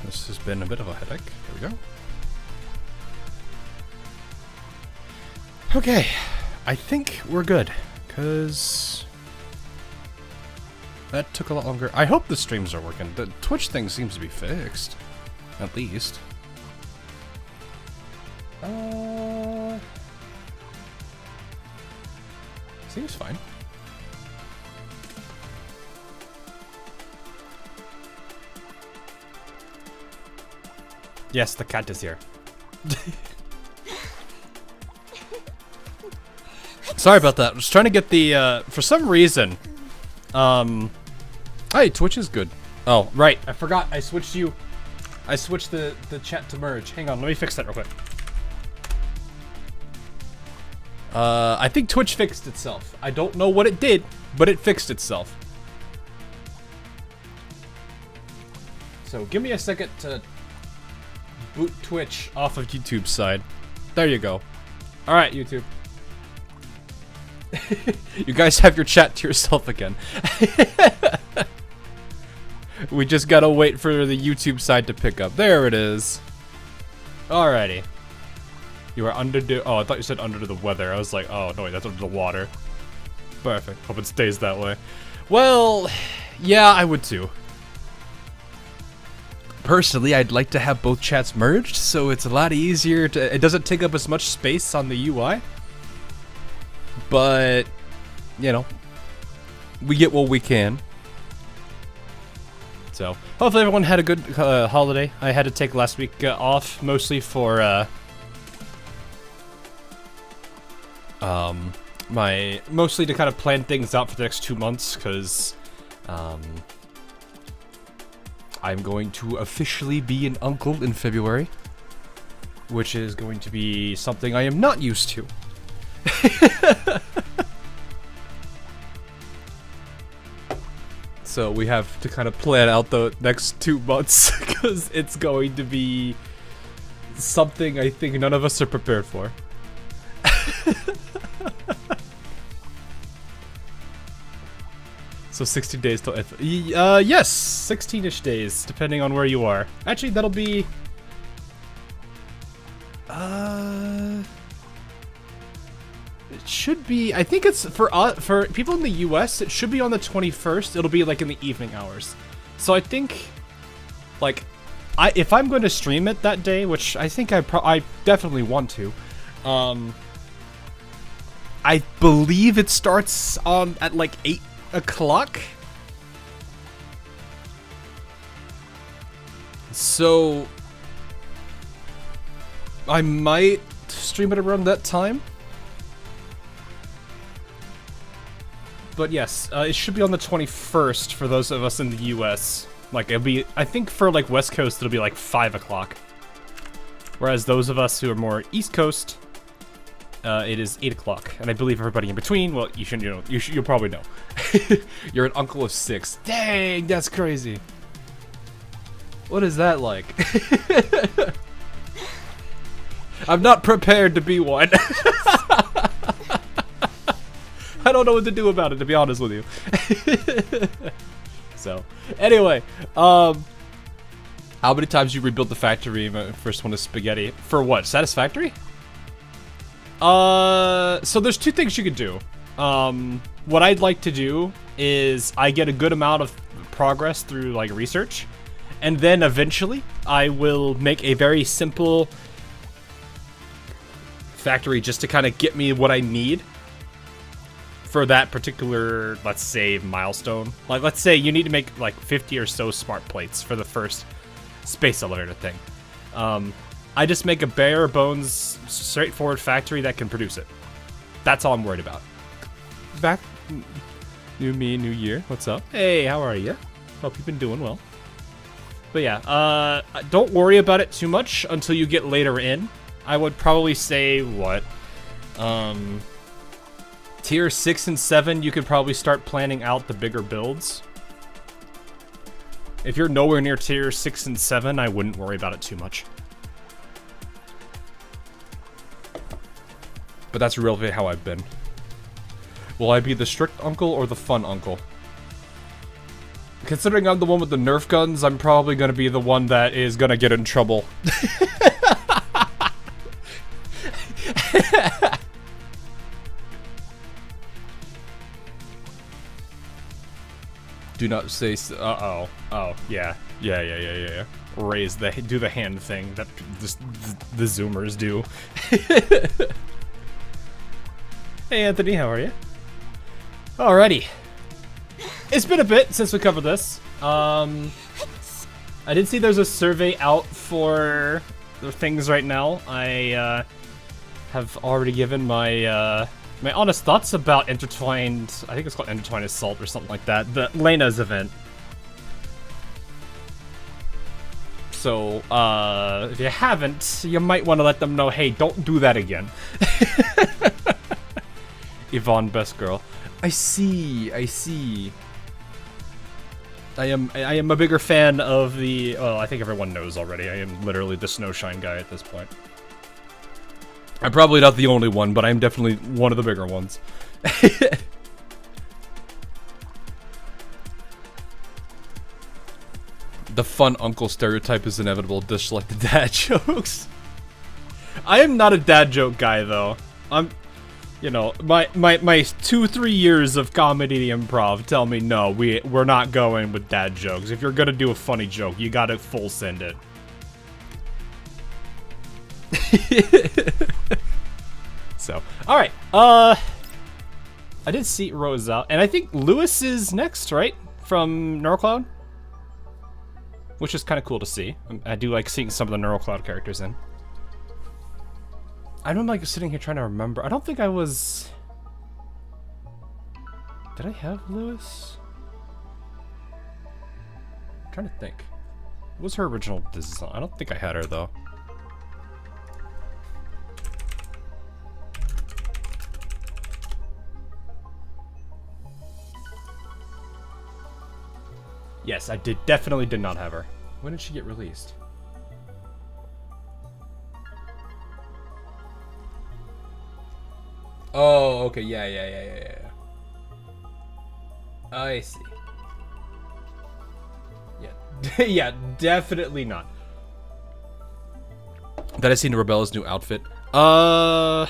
This has been a bit of a headache. Here we go. Okay, I think we're good, because that took a lot longer. I hope the streams are working. The Twitch thing seems to be fixed, at least. Seems fine. Yes, the cat is here. Sorry about that. I was trying to get the, for some reason, hey, Twitch is good. Oh, right. I forgot. I switched the chat to merge. Hang on. Let me fix that real quick. I think Twitch fixed itself. I don't know what it did, but it fixed itself. So give me a second to boot Twitch off of YouTube's side. There you go. Alright, YouTube. You guys have your chat to yourself again. We just gotta wait for the YouTube side to pick up. There it is. Alrighty. You are under the... Oh, I thought you said under the weather. I was like, oh, no, wait, that's under the water. Perfect. Hope it stays that way. Well, yeah, I would too. Personally, I'd like to have both chats merged, so it's a lot easier to... It doesn't take up as much space on the UI. But, you know, we get what we can. So, hopefully everyone had a good holiday. I had to take last week off, mostly for, mostly to kind of plan things out for the next 2 months, because, I'm going to officially be an uncle in February, which is going to be something I am not used to. So we have to kind of plan out the next 2 months, because it's going to be something I think none of us are prepared for. So 16 days till yes, 16-ish days, depending on where you are. Actually, that'll be it should be, I think it's for people in the US, it should be on the 21st. It'll be like in the evening hours. So I think, like, if I'm going to stream it that day, which I think I definitely want to, I believe it starts at like 8 o'clock. So I might stream it around that time. But yes, it should be on the 21st for those of us in the US. Like, it'll be, I think for like West Coast, it'll be like 5 o'clock. Whereas those of us who are more East Coast, it is 8 o'clock. And I believe everybody in between, well, you shouldn't, you know, you'll probably know. You're an uncle of 6. Dang, that's crazy. What is that like? I'm not prepared to be one. I don't know what to do about it, to be honest with you. So, anyway, how many times you rebuilt the factory? My first one is spaghetti. For what? Satisfactory? So there's 2 things you could do. What I'd like to do is I get a good amount of progress through like research, and then eventually I will make a very simple factory just to kind of get me what I need for that particular, let's say, milestone. Like, let's say you need to make like 50 or so smart plates for the first space elevator thing. I just make a bare bones, straightforward factory that can produce it. That's all I'm worried about. Back, new me, new year. What's up? Hey, how are you? Hope you've been doing well. But yeah, don't worry about it too much until you get later in. I would probably say what, tier 6 and 7, you could probably start planning out the bigger builds. If you're nowhere near tier 6 and 7, I wouldn't worry about it too much. But that's really how I've been. Will I be the strict uncle or the fun uncle? Considering I'm the one with the Nerf guns, I'm probably gonna be the one that is gonna get in trouble. Do not say uh-oh. Oh, yeah. Yeah. Raise the, do the hand thing that just the Zoomers do. Hey Anthony, how are you? Alrighty. It's been a bit since we covered this. I did see there's a survey out for the things right now. I have already given my my honest thoughts about Intertwined. I think it's called Intertwined Assault or something like that. The Lena's event. So, if you haven't, you might want to let them know, hey, don't do that again. Yvonne, best girl. I see. I am a bigger fan of the, well, I think everyone knows already. I am literally the Snowshine guy at this point. I'm probably not the only one, but I'm definitely one of the bigger ones. The fun uncle stereotype is inevitable, just like the dad jokes. I am not a dad joke guy, though. I'm, you know, my 2-3 years of comedy improv tell me no, we're not going with dad jokes. If you're gonna do a funny joke, you gotta full send it. So, alright, I did see Rose out, and I think Lewis is next, right? From NeuroCloud? Which is kind of cool to see. I do like seeing some of the NeuroCloud characters in. I'm like sitting here trying to remember. I don't think I was... Did I have Lewis? I'm trying to think. What was her original design? I don't think I had her, though. Yes, I definitely did not have her. When did she get released? Oh, okay, yeah. I see. Yeah, yeah, definitely not. Did I see Rebella's new outfit? I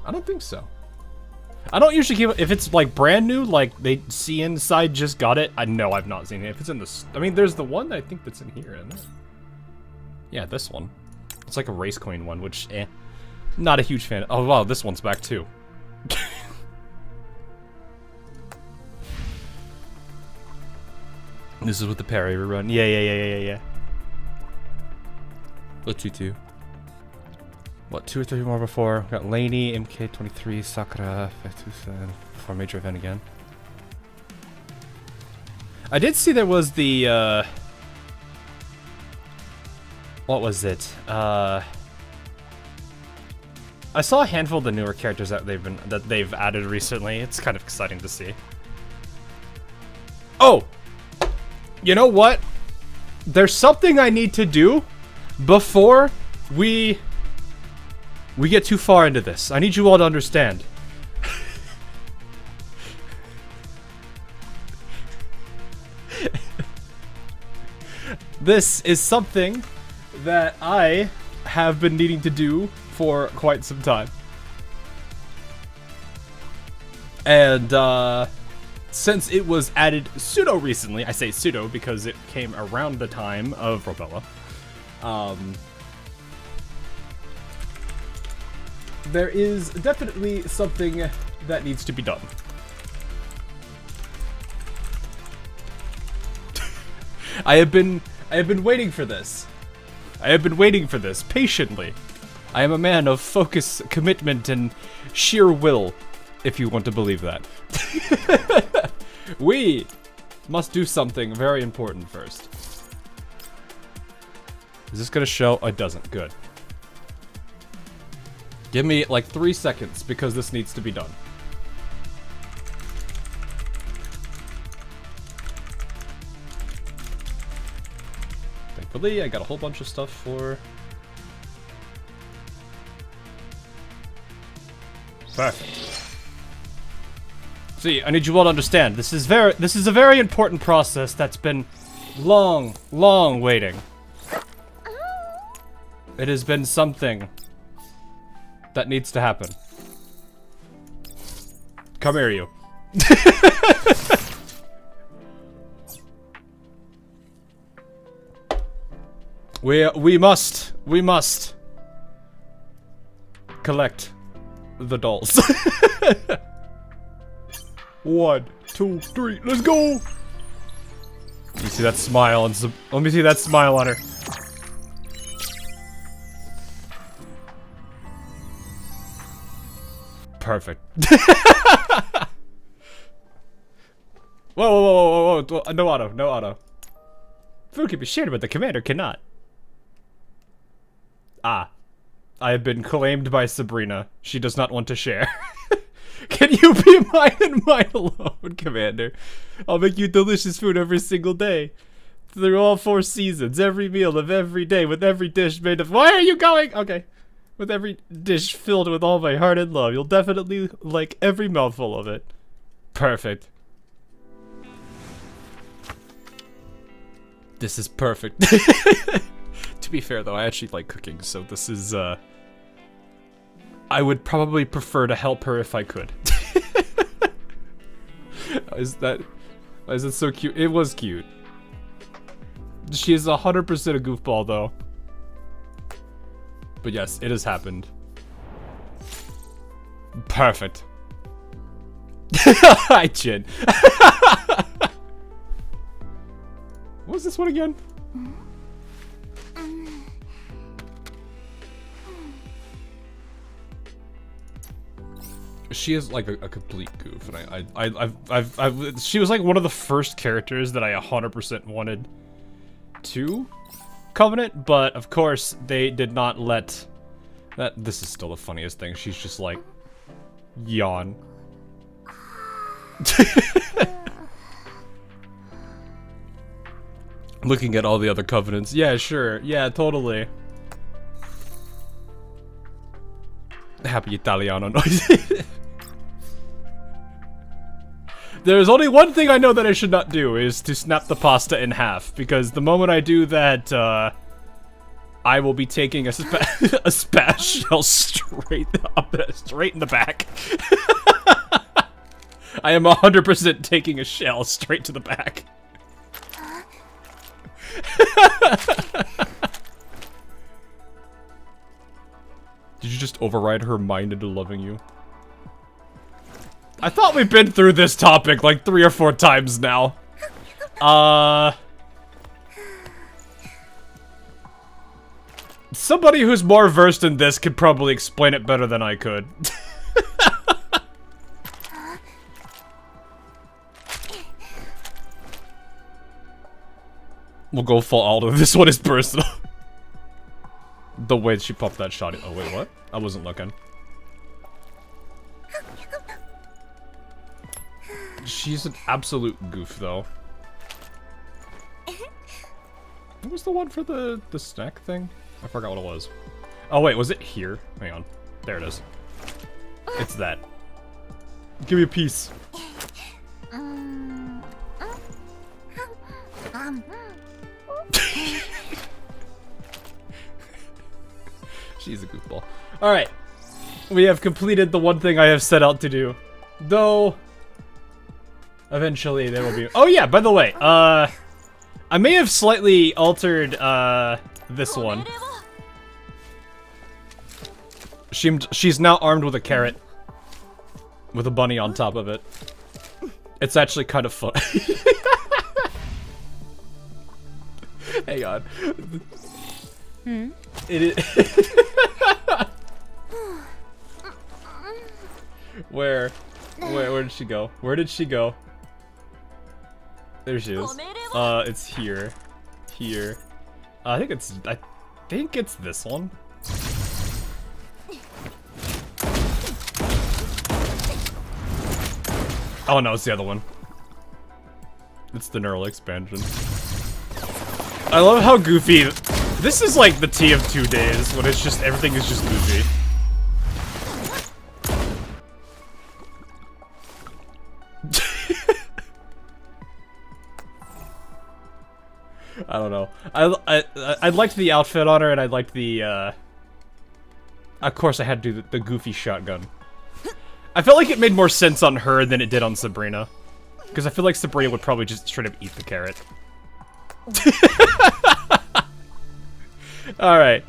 don't think so. I don't usually give, if it's like brand new, like they see inside just got it. No, I've not seen it. If it's in the, I mean, there's the one I think that's in here, isn't it? Yeah, this one. It's like a Race Queen one, which, not a huge fan. Oh wow, this one's back too. This is with the parry rerun. Yeah. Let's you two. What, 2 or 3 more before? Got Lainey, MK23, Sakura, Fetusa, before major event again. I did see there was the, what was it? I saw a handful of the newer characters that they've added recently. It's kind of exciting to see. Oh! You know what? There's something I need to do before we get too far into this. I need you all to understand. This is something that I have been needing to do for quite some time. And, since it was added pseudo recently, I say pseudo because it came around the time of Robella, there is definitely something that needs to be done. I have been waiting for this. I have been waiting for this patiently. I am a man of focus, commitment, and sheer will, if you want to believe that. We must do something very important first. Is this gonna show? Oh, it doesn't. Good. Give me like 3 seconds because this needs to be done. Thankfully, I got a whole bunch of stuff for... Perfect. See, I need you all to understand. This is a very important process that's been long waiting. It has been something that needs to happen. Come here, you. We must collect the dolls. 1, 2, 3, let's go! Let me see that smile on let me see that smile on her. Perfect. Whoa, no auto, no auto. Food can be shared, but the commander cannot. Ah. I have been claimed by Sabrina. She does not want to share. Can you be mine and mine alone, Commander? I'll make you delicious food every single day. Through all 4 seasons, every meal of every day, with every dish made of— Why are you going? Okay. With every dish filled with all my heart and love. You'll definitely like every mouthful of it. Perfect. This is perfect. To be fair, though, I actually like cooking, so this is, I would probably prefer to help her if I could. Why is it so cute? It was cute. She is 100% a goofball, though. But yes, it has happened. Perfect. Hi, Chin. What was this one again? She is like a complete goof, and she was like one of the first characters that I 100% wanted to Covenant, but of course they did not let that. This is still the funniest thing. She's just like, yawn. Looking at all the other Covenants. Yeah, sure. Yeah, totally. Happy Italiano noise. There's only one thing I know that I should not do, is to snap the pasta in half, because the moment I do that, I will be taking a spaz shell straight in the back. I am 100% taking a shell straight to the back. Did you just override her mind into loving you? I thought we've been through this topic like 3 or 4 times now. Somebody who's more versed in this could probably explain it better than I could. We'll go full Aldo. This one is personal. The way she popped that shot. Oh, wait, what? I wasn't looking. She's an absolute goof, though. What was the one for the snack thing? I forgot what it was. Oh, wait, was it here? Hang on. There it is. It's that. Give me a piece. She's a goofball. Alright. We have completed the one thing I have set out to do. Though, eventually there will be— Oh yeah, by the way, I may have slightly altered, this one. She's now armed with a carrot. With a bunny on top of it. It's actually kind of fun. Hang on. It is. Where did she go? Where did she go? There she is. It's here. Here. I think it's this one. Oh no, it's the other one. It's the neural expansion. I love how goofy. This is like the tea of 2 days, when it's just, everything is just goofy. I don't know. I liked the outfit on her, and I liked the. Of course, I had to do the goofy shotgun. I felt like it made more sense on her than it did on Sabrina, because I feel like Sabrina would probably just straight up eat the carrot. All right.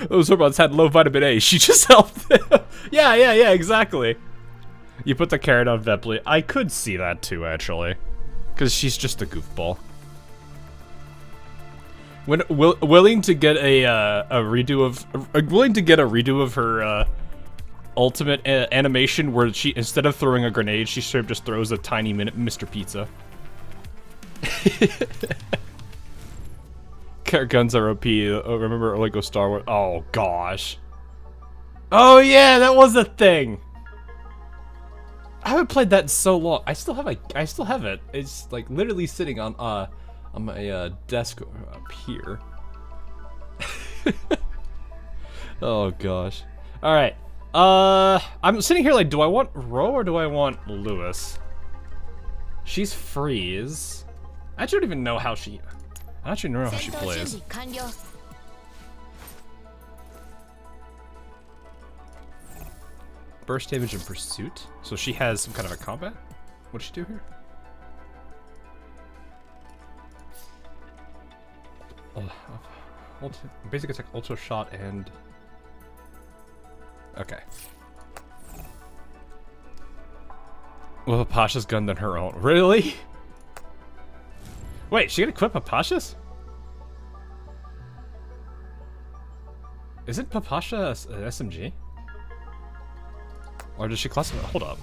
Those robots had low vitamin A. She just helped them. Yeah, exactly. You put the carrot on Vepley. I could see that too, actually, because she's just a goofball. When willing to get a redo of her ultimate animation, where she, instead of throwing a grenade, she sort of just throws a tiny Mr. Pizza. Carrot guns are OP. Remember Lego Star Wars? Oh gosh. Oh yeah, that was a thing. I haven't played that in so long. I still have it. It's like literally sitting on my desk up here. Oh gosh. All right. I'm sitting here like, do I want Ro or do I want Lewis? She's freeze. I don't even know how she. I actually don't know how she plays. Burst damage in pursuit. So she has some kind of a combat. What does she do here? Basic attack, ultra shot, and okay. With a Pasha's gun than her own. Really? Wait, she can equip Papasha's? Isn't Papasha an SMG? Or does she classify? Hold up.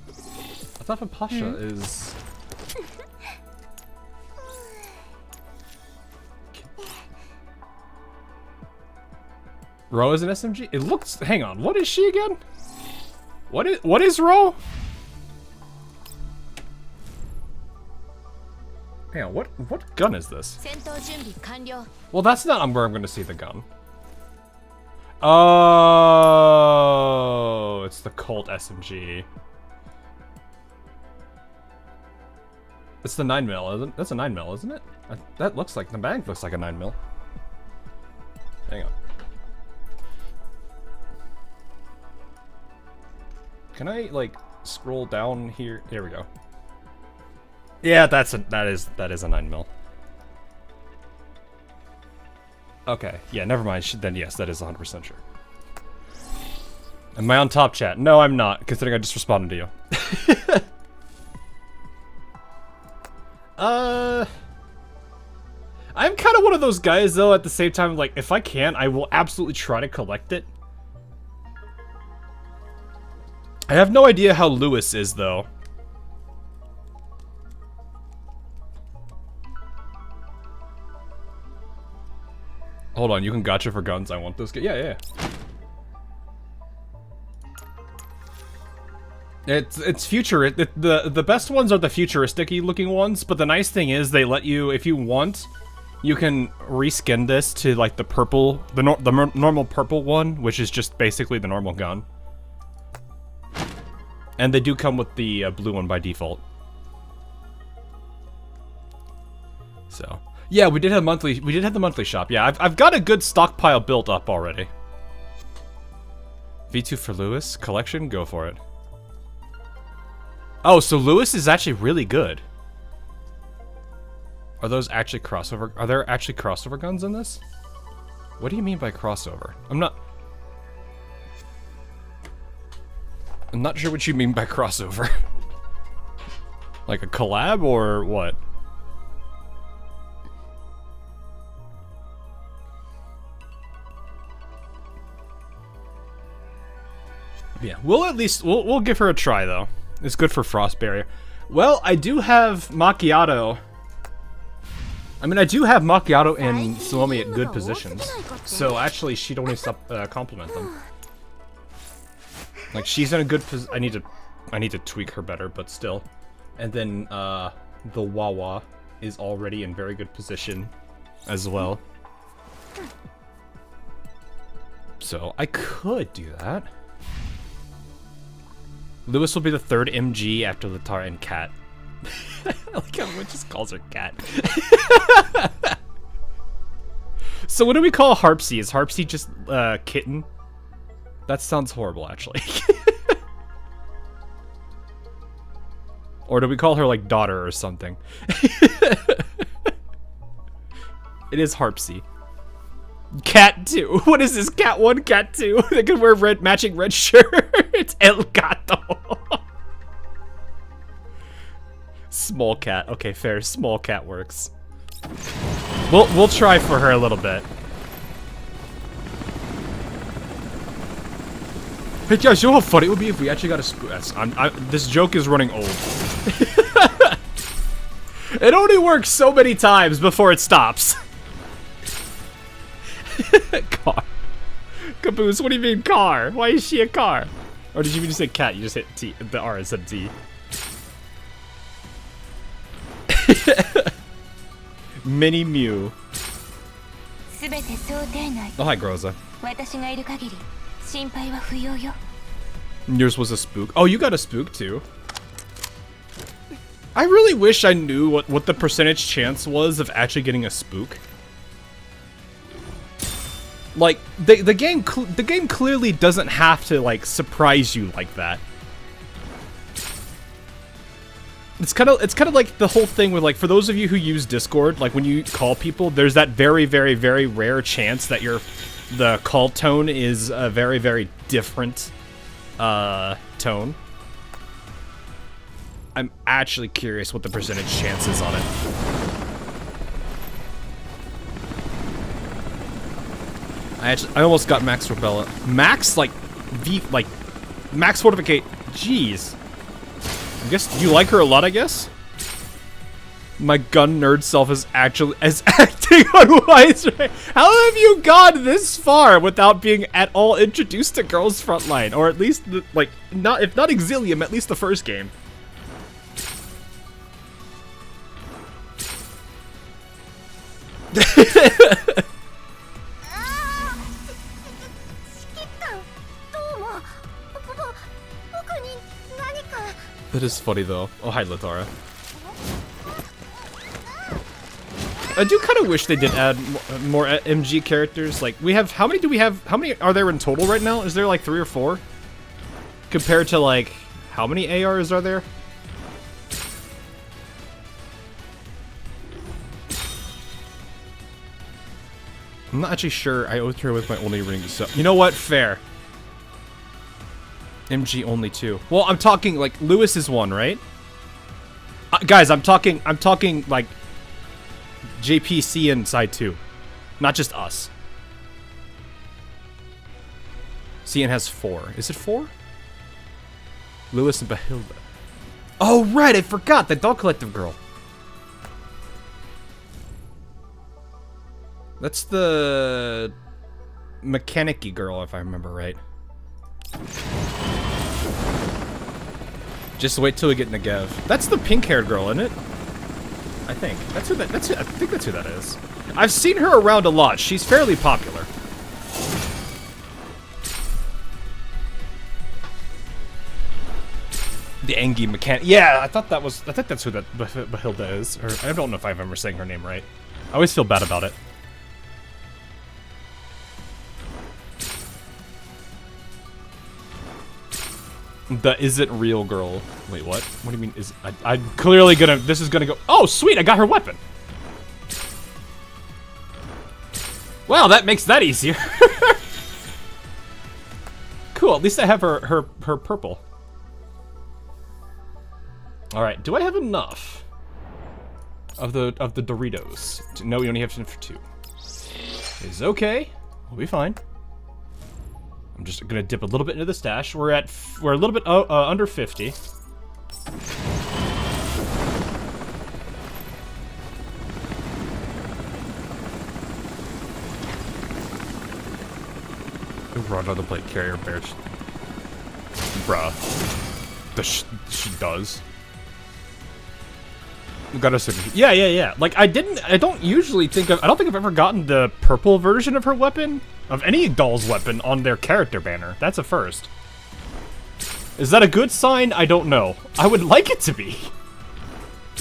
I thought Papasha is. Ro is an SMG? It looks. Hang on. What is she again? What is Ro? Hang on, what gun is this? Well, that's not where I'm going to see the gun. Oh, it's the Colt SMG. It's the 9mm, isn't it? That's a 9mm, isn't it? That looks like, the bag looks like a 9mm. Hang on. Can I, like, scroll down here? There we go. Yeah, that is a 9mm. Okay, yeah, never mind. Then yes, that is 100% sure. Am I on top chat? No, I'm not, considering I just responded to you. I'm kind of one of those guys, though, at the same time, like, if I can, I will absolutely try to collect it. I have no idea how Lewis is, though. Hold on, you can gacha for guns. I want this. Yeah. It's future. The best ones are the futuristic-y looking ones, but the nice thing is they let you, if you want, you can reskin this to like the purple, the normal purple one, which is just basically the normal gun. And they do come with the blue one by default. So. Yeah, we did have the monthly shop. Yeah, I've got a good stockpile built up already. V2 for Lewis collection, go for it. Oh, so Lewis is actually really good. Are those actually crossover? Are there actually crossover guns in this? What do you mean by crossover? I'm not sure what you mean by crossover. Like a collab or what? Yeah, we'll give her a try though. It's good for Frost Barrier. Well, I do have Macchiato. I mean, I do have Macchiato and Suomi at good positions. So actually, she'd only compliment them. Like she's in a good position. I need to tweak her better, but still. And then the Wawa is already in very good position as well. So I could do that. Lewis will be the third MG after Latara and Cat. I like how everyone just calls her Cat. So what do we call Harpsy? Is Harpsy just kitten? That sounds horrible, actually. Or do we call her like daughter or something? It is Harpsy. Cat 2. What is this? Cat 1, Cat 2? They can wear matching red shirts. El Gato. Small cat. Okay, fair. Small cat works. We'll try for her a little bit. Hey guys, you know how funny it would be if we actually got a spook? This joke is running old. It only works so many times before it stops. Car. Caboose, what do you mean car? Why is she a car? Or did you mean to say cat? You just hit T, the R instead of T. Mini Mew. Oh, hi, Groza. Yours was a spook. Oh, you got a spook too. I really wish I knew what the percentage chance was of actually getting a spook. Like the game clearly doesn't have to like surprise you like that. It's kind of like the whole thing with like, for those of you who use Discord, like when you call people, there's that very, very, very rare chance that the call tone is a very, very different tone. I'm actually curious what the percentage chance is on it. I almost got Max Rebella. Max, like, Max Fortificate. Jeez. I guess you like her a lot, I guess? My gun nerd self is acting unwise, right? How have you gone this far without being at all introduced to Girls Frontline? Or at least, like, if not Exilium, at least the first game. That is funny though. Oh, hi, Latara. I do kind of wish they did add more MG characters. Like, we have, how many do we have? How many are there in total right now? Is there like 3 or 4? Compared to like, how many ARs are there? I'm not actually sure. I oath her with my only ring, so you know what? Fair. MG only 2. Well, I'm talking like Lewis is 1, right? Guys, I'm talking like JPC and side 2, not just us. CN has 4. Is it 4? Lewis and Bahilda. Oh right, I forgot the Dog Collective girl. That's the mechanic-y girl, if I remember right. Just wait till we get Negev. That's the pink-haired girl, isn't it? I think. I think that's who that is. I've seen her around a lot. She's fairly popular. The Engi mechanic. Yeah, I think that's who that Bahilda is. Or I don't know if I remember saying her name right. I always feel bad about it. The is it real girl. Wait, what? What do you mean is I'm clearly gonna, this is gonna go, oh sweet, I got her weapon. Well, that makes that easier. Cool, at least I have her purple. Alright, do I have enough of the Doritos? No, we only have enough for 2. It's okay. We'll be fine. I'm just gonna dip a little bit into the stash. We're a little bit under 50. Run on the plate carrier bears. Bruh. She does. We got a certificate. Yeah. Like I don't usually think of, I don't think I've ever gotten the purple version of her weapon, of any doll's weapon on their character banner. That's a first. Is that a good sign? I don't know. I would like it to be.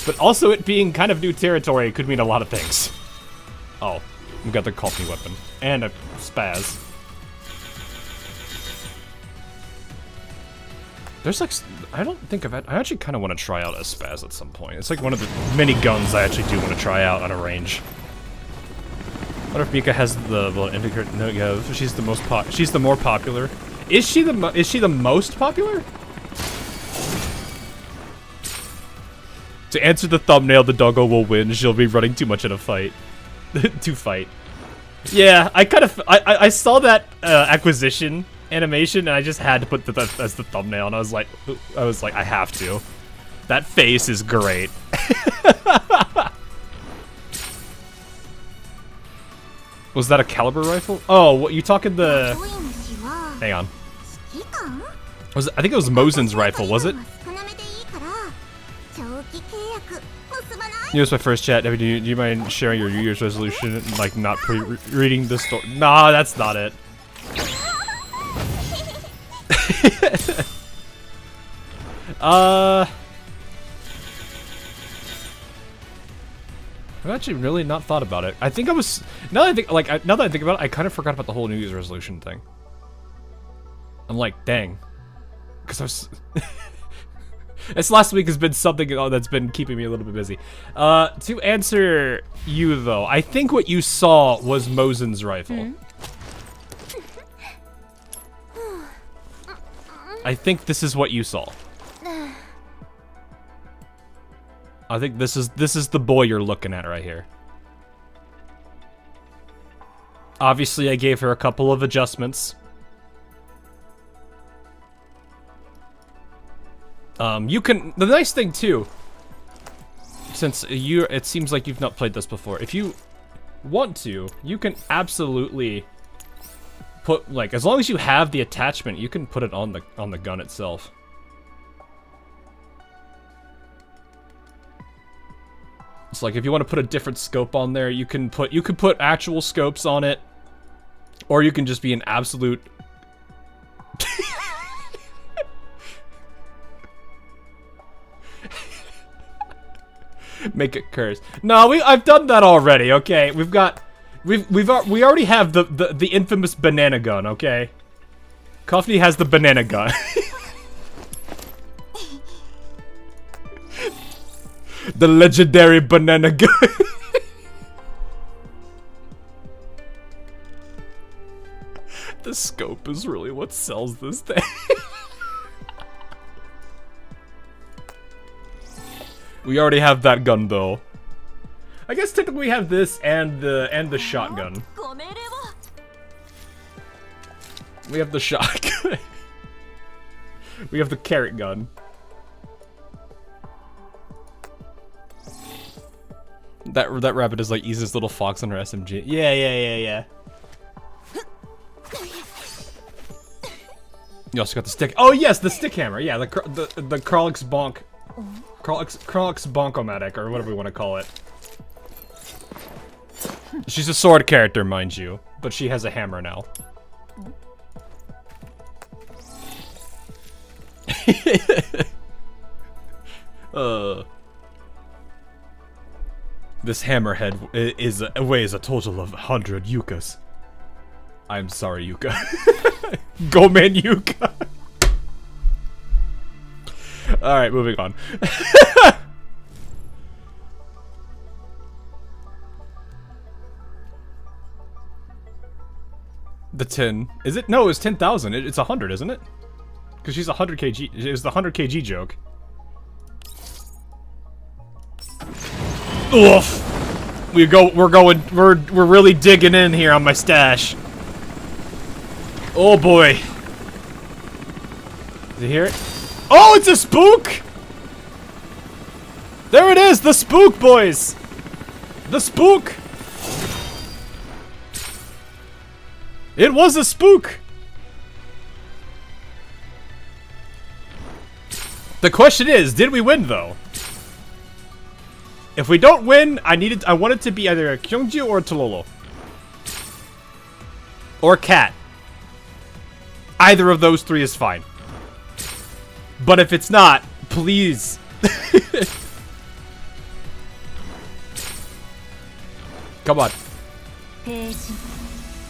But also it being kind of new territory could mean a lot of things. Oh, we got the coffee weapon. And a spaz. There's like, I don't think I've had, I actually kind of want to try out a spaz at some point. It's like one of the many guns I actually do want to try out on a range. I wonder if Mika has the, well, integrate, no, yeah, she's the most she's the more popular. Is she the most popular? To answer the thumbnail, the doggo will win. She'll be running too much in a fight. To fight. Yeah, I saw that acquisition animation and I just had to put that as the thumbnail and I was like, I have to. That face is great. Was that a caliber rifle? Oh, what, you talking the... Hang on. I think it was Mosin's rifle, was it? Here's my first chat. Do you mind sharing your New Year's resolution and, like, not reading the story? Nah, that's not it. I've actually really not thought about it. I think I was, now that I think about it, I kind of forgot about the whole New Year's resolution thing. I'm like, dang. Because I was... This last week has been something that's been keeping me a little bit busy. To answer you, though, I think what you saw was Mosin's rifle. I think this is what you saw. I think this is the boy you're looking at right here. Obviously, I gave her a couple of adjustments. You can, the nice thing too, since it seems like you've not played this before, if you want to, you can absolutely put, like, as long as you have the attachment, you can put it on the gun itself. It's like if you want to put a different scope on there, you can put actual scopes on it, or you can just be an absolute make it curse. No, I've done that already. Okay, we already have the infamous banana gun. Okay, Kofni has the banana gun. The legendary banana gun. The scope is really what sells this thing. We already have that gun though. I guess technically we have this and the shotgun. We have the shotgun. We have the carrot gun. That rabbit is like Isa's little fox on her SMG. Yeah. You also got the stick. Oh yes, the stick hammer. Yeah, the Krolix bonk. Krolix bonkomatic, or whatever we want to call it. She's a sword character, mind you, but she has a hammer now. This hammerhead weighs a total of 100 yukas. I'm sorry, Yuka. Gomen Yuka. Alright, moving on. The 10. Is it? No, it's 10,000. It's 100, isn't it? Because she's 100 kg. It was the 100 kg joke. Oof. We're really digging in here on my stash. Oh boy. Did you hear it? Oh, it's a spook! There it is, the spook, boys! The spook! It was a spook! The question is, did we win though? If we don't win, I want it to be either a Kyungju or a Tololo. Or Cat. Either of those three is fine. But if it's not, please. Come on.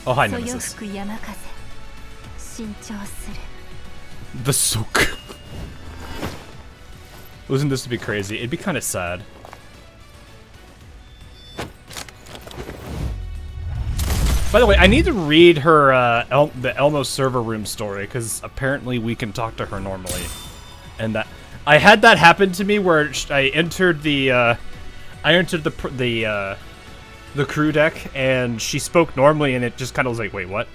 Oh, hi, Nemesis. The soak. Wasn't this to be crazy? It'd be kind of sad. By the way, I need to read her the Elmo server room story because apparently we can talk to her normally, and that I had that happen to me where I entered the crew deck and she spoke normally and it just kind of was like, wait, what?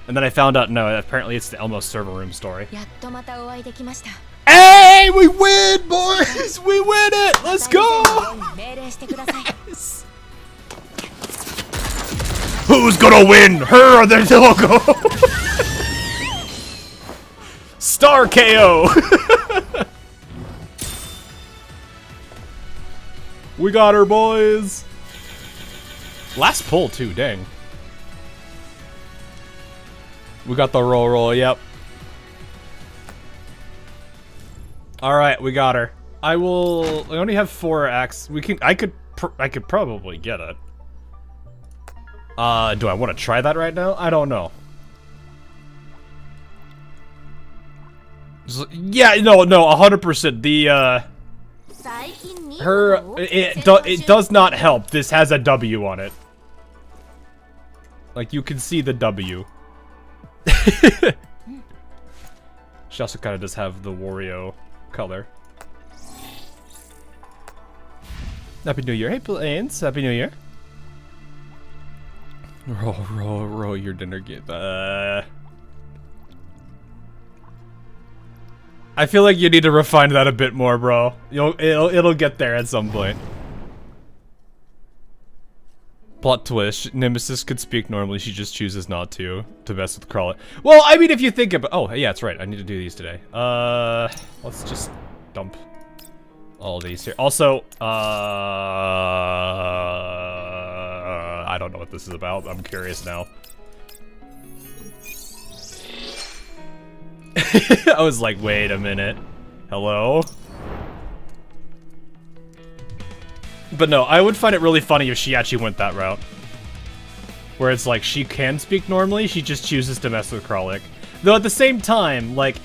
And then I found out no, apparently it's the Elmo server room story. Hey, we win, boys! We win it! Let's go! Yes. Who's gonna win? Her or the logo? Star KO! We got her, boys! Last pull, too, dang. We got the roll, yep. Alright, we got her. I only have 4 X. I could probably get it. Do I want to try that right now? I don't know. Yeah, no, 100%. It does not help. This has a W on it. Like, you can see the W. She also kind of does have the Wario color. Happy New Year. Hey, Plains. Happy New Year. Roll your dinner game. I feel like you need to refine that a bit more, bro. It'll get there at some point. Plot twist: Nemesis could speak normally. She just chooses not to mess with Crawlet. Well, I mean, if you think about, oh yeah, that's right. I need to do these today. Let's just dump all these here. Also, I don't know what this is about. I'm curious now. I was like, wait a minute. Hello? But no, I would find it really funny if she actually went that route. Where it's like, she can speak normally, she just chooses to mess with Kralik. Though at the same time, like,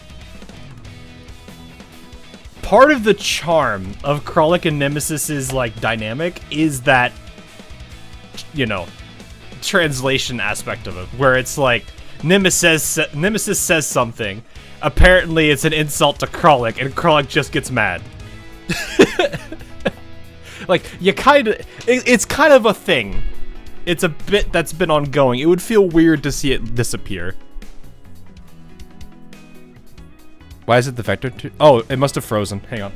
part of the charm of Kralik and Nemesis's, like, dynamic is that, you know, translation aspect of it. Where it's like, Nemesis says something, apparently it's an insult to Kralik, and Kralik just gets mad. Like, you it's kind of a thing. It's a bit that's been ongoing. It would feel weird to see it disappear. Why is it the vector? Oh, it must have frozen. Hang on.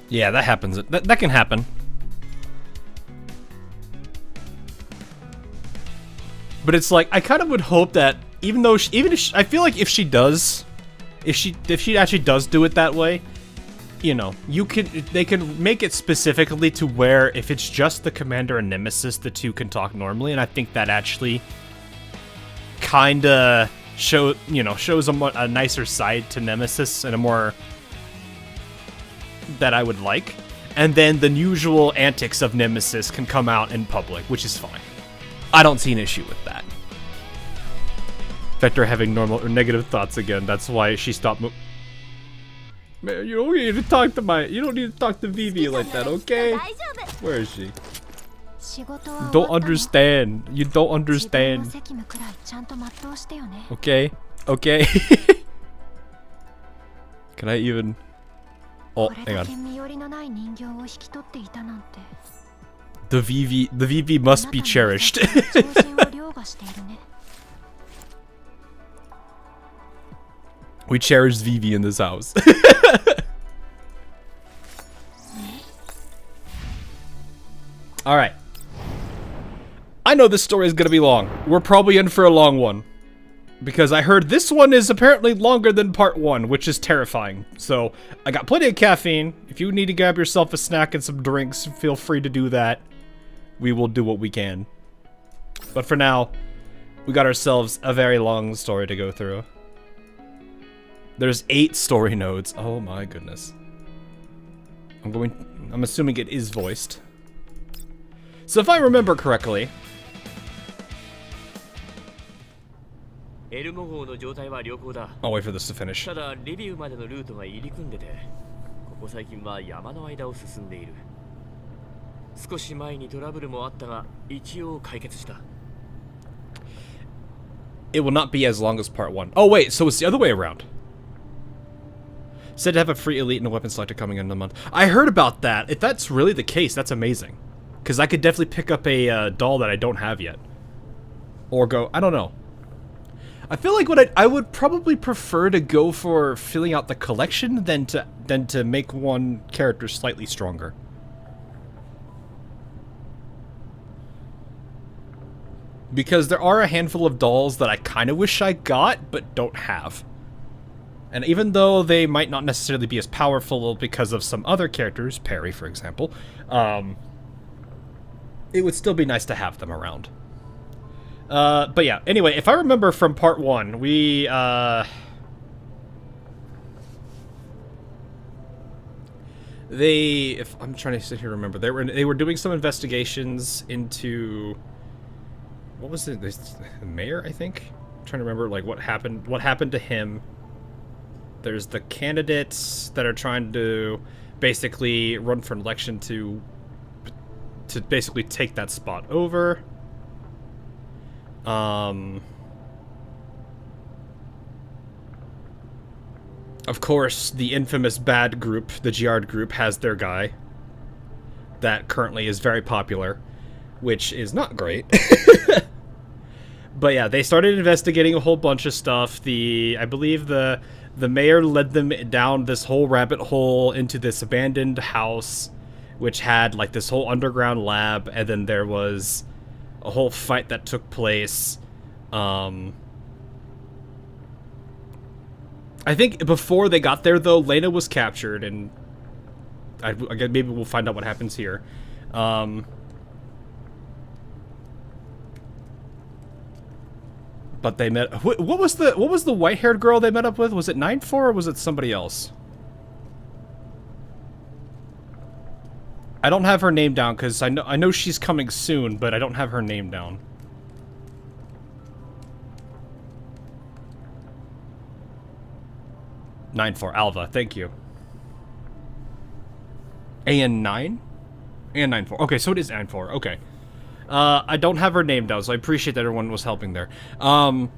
Yeah, that happens. That can happen. But it's like, I kind of would hope that even though I feel like if she actually does do it that way, you know, they can make it specifically to where if it's just the commander and Nemesis, the two can talk normally, and I think that actually kinda shows a nicer side to Nemesis and a more that I would like. And then the usual antics of Nemesis can come out in public, which is fine. I don't see an issue with that. Vector having normal or negative thoughts again. That's why she stopped. Man, you don't need to talk to Vivi like that, okay? Where is she? Don't understand. You don't understand. Okay. Okay. Can I even? Oh, hang on. The Vivi must be cherished. We cherish Vivi in this house. Alright. I know this story is gonna be long. We're probably in for a long one. Because I heard this one is apparently longer than part 1, which is terrifying. So, I got plenty of caffeine. If you need to grab yourself a snack and some drinks, feel free to do that. We will do what we can. But for now, we got ourselves a very long story to go through. There's 8 story nodes. Oh my goodness. I'm assuming it is voiced. So if I remember correctly, I'll wait for this to finish. It will not be as long as part 1. Oh wait, so it's the other way around. Said to have a free elite and a weapon selector coming in a month. I heard about that. If that's really the case, that's amazing. Because I could definitely pick up a doll that I don't have yet. Or go, I don't know. I feel like what I would probably prefer to go for filling out the collection than to make one character slightly stronger. Because there are a handful of dolls that I kind of wish I got, but don't have. And even though they might not necessarily be as powerful because of some other characters, Perry for example, it would still be nice to have them around. But yeah, anyway, if I remember from part 1, if I'm trying to sit here and remember, they were doing some investigations into, what was it, the mayor, I think? I'm trying to remember, like, what happened to him. There's the candidates that are trying to basically run for an election to basically take that spot over. Of course, the infamous bad group, the Giard group, has their guy that currently is very popular, which is not great. But yeah, they started investigating a whole bunch of stuff. I believe the mayor led them down this whole rabbit hole into this abandoned house, which had like this whole underground lab, and then there was a whole fight that took place. I think before they got there, though, Lena was captured, and again, maybe we'll find out what happens here. But they met. What was the white-haired girl they met up with? Was it 9-4 or was it somebody else? I don't have her name down because I know she's coming soon, but I don't have her name down. 9-4 Alva, thank you. AN9? AN9-4. Okay, so it is AN4. Okay. I don't have her name down, so I appreciate that everyone was helping there. So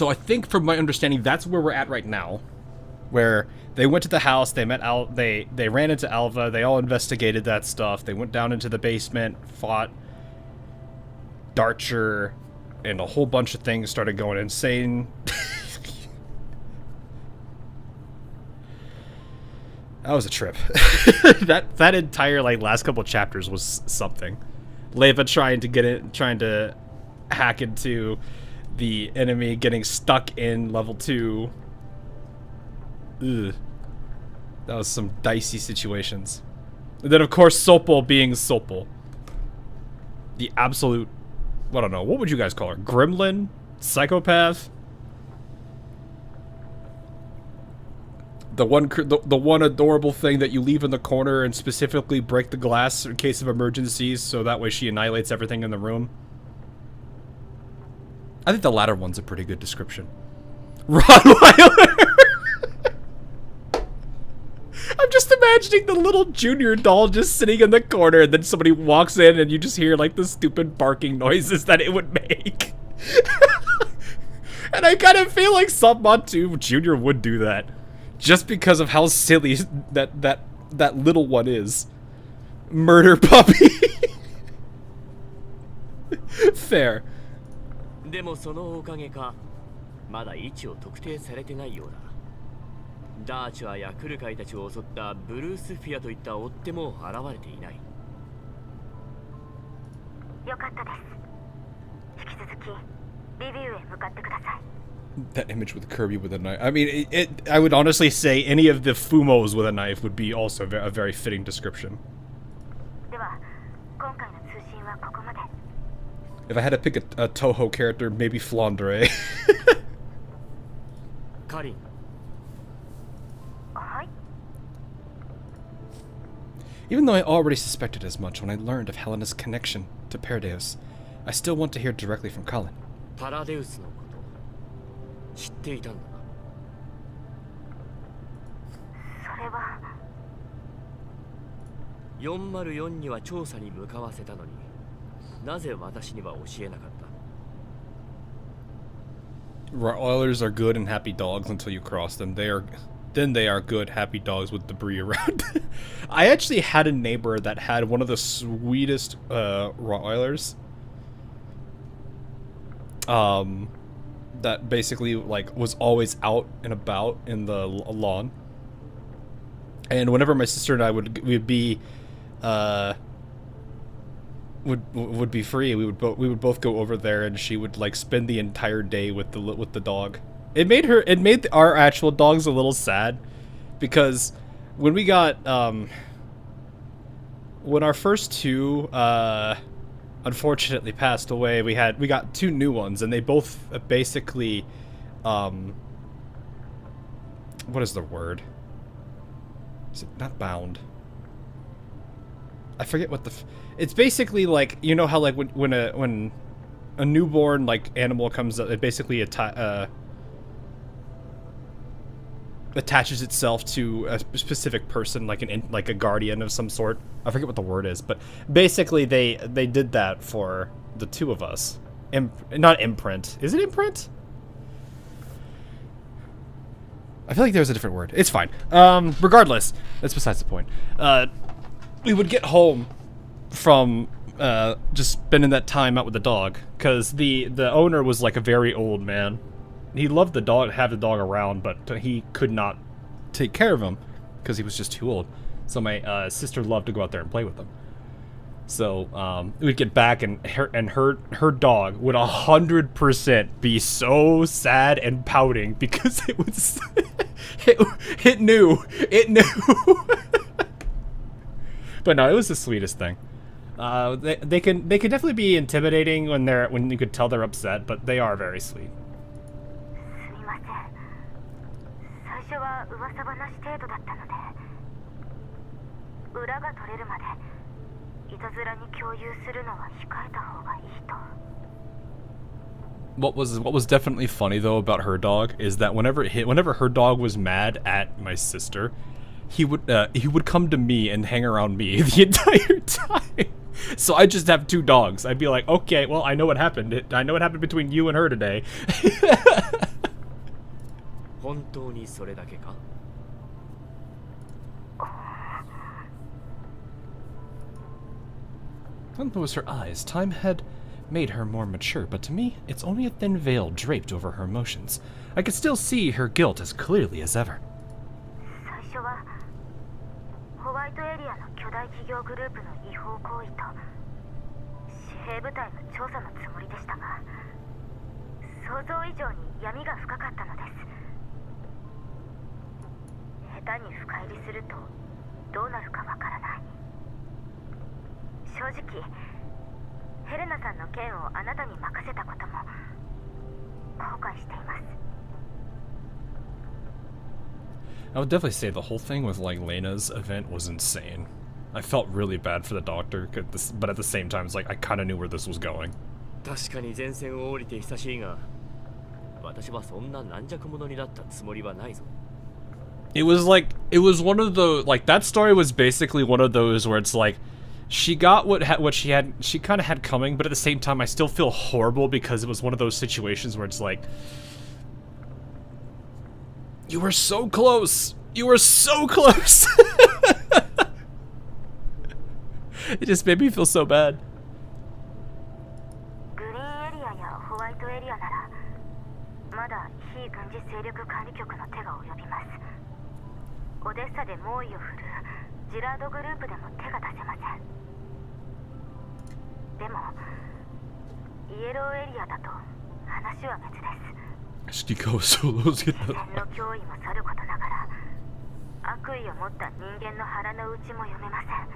I think, from my understanding, that's where we're at right now, where they went to the house, they met they ran into Alva, they all investigated that stuff, they went down into the basement, fought Darcher, and a whole bunch of things started going insane. That was a trip. that entire last couple of chapters was something. Leva trying to hack into the enemy, getting stuck in level 2. Ugh. That was some dicey situations. And then of course Sopal being Sopal. The absolute, I don't know, what would you guys call her? Gremlin? Psychopath? The one adorable thing that you leave in the corner and specifically break the glass in case of emergencies, so that way she annihilates everything in the room. I think the latter one's a pretty good description. Rottweiler! I'm just imagining the little junior doll just sitting in the corner, and then somebody walks in and you just hear like the stupid barking noises that it would make. And I kind of feel like Submod 2 Junior would do that. Just because of how silly that little one is. Murder puppy. Fair. That image with Kirby with a knife. I mean, I would honestly say any of the Fumos with a knife would be also a very fitting description. If I had to pick a Toho character, maybe Flandre. Karin. Even though I already suspected as much when I learned of Helena's connection to Paradeus, I still want to hear directly from Colin. パラデウスのこと知っていたんだな。それは404には調査に向かわせたのに、なぜ私には教えなかった？ Rottweilers are good and happy dogs until you cross them. Then they are good, happy dogs with debris around. I actually had a neighbor that had one of the sweetest Rottweilers. That basically like was always out and about in the lawn. And whenever my sister and I would be free, we would both go over there, and she would like spend the entire day with the dog. It made our actual dogs a little sad, because when we got when our first two unfortunately passed away, we got two new ones, and they both basically what is the word? Is it not bound? I forget what it's basically like, you know how like when a newborn like animal comes up, it basically attaches itself to a specific person, like a guardian of some sort. I forget what the word is, but basically they did that for the two of us. Not imprint. Is it imprint? I feel like there's a different word. It's fine. Regardless, that's besides the point. We would get home from just spending that time out with the dog, because the owner was like a very old man. He loved the dog, have the dog around, but he could not take care of him because he was just too old. So my sister loved to go out there and play with him. So we'd get back, and her dog would 100% be so sad and pouting because it was it knew. But no, it was the sweetest thing. They can definitely be intimidating when you could tell they're upset, but they are very sweet. すみません。最初は噂話程度だったので、裏が取れるまでいたずらに共有するのは控えた方がいいと。What was definitely funny though about her dog is that whenever her dog was mad at my sister, he would come to me and hang around me the entire time. So I just have two dogs. I'd be like, okay, well, I know what happened. I know what happened between you and her today. 本当にそれだけか? It was her eyes. Time had made her more mature, but to me, it's only a thin veil draped over her emotions. I could still see her guilt as clearly as ever. 最初はホワイトエリアの巨大企業グループの違法行為と私兵部隊の調査のつもりでしたが、想像以上に闇が深かったのです。下手に深入りするとどうなるかわからない。正直ヘレナさんの件をあなたに任せたことも後悔しています。 I would definitely say the whole thing with like Lena's event was insane. I felt really bad for the doctor, but at the same time, it's like I kind of knew where this was going. 確かに前線を降りて久しいが、私はそんな軟弱者になったつもりはないぞ。It was one of the, like, that story was basically one of those where it's like, she got what she kind of had coming, but at the same time, I still feel horrible because it was one of those situations where it's like, you were so close! You were so close! It just made me feel so bad. グリーンエリアやホワイトエリアならまだ非軍事勢力管理局の手が及びます。オデッサで猛威を振るうジラードグループでも手が出せません。でもイエローエリアだと話は別です。 Stico solos get 戦の脅威もさることながら悪意を持った人間の腹の内も読めません。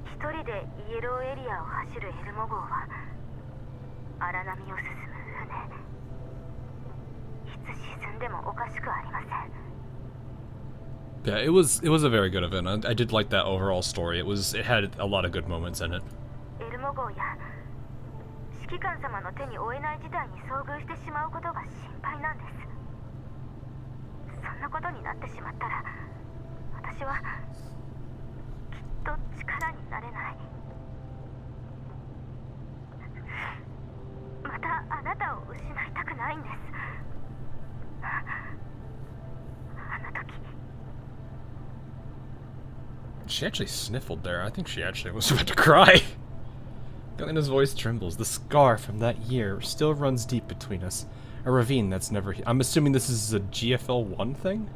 一人でイエローエリアを走るエルモ号は荒波を進む船。いつ沈んでもおかしくありません。 Yeah, it was a very good event. I did like that overall story. It had a lot of good moments in it. エルモ号や指揮官様の手に負えない事態に遭遇してしまうことが心配なんです。そんなことになってしまったら私はきっと力になれない。またあなたを失いたくないんです。あの時 She actually sniffled there. I think she actually was about to cry. Galena's voice trembles. The scar from that year still runs deep between us. A ravine that's never... I'm assuming this is a GFL 1 thing?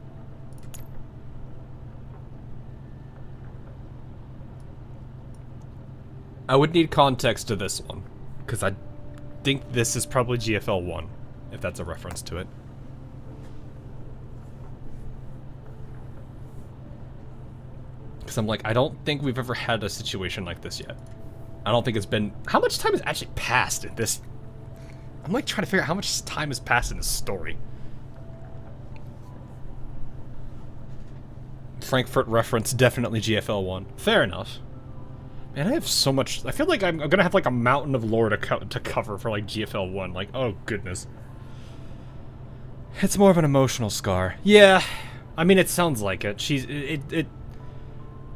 I would need context to this one, because I think this is probably GFL 1, if that's a reference to it. Because I'm like, I don't think we've ever had a situation like this yet. I don't think it's been... How much time has actually passed in this? I'm like trying to figure out how much time has passed in this story. Frankfurt reference, definitely GFL 1. Fair enough. Man, I have so much... I feel like I'm gonna have like a mountain of lore to cover for like GFL 1. Like, oh goodness. It's more of an emotional scar. Yeah. I mean, it sounds like it.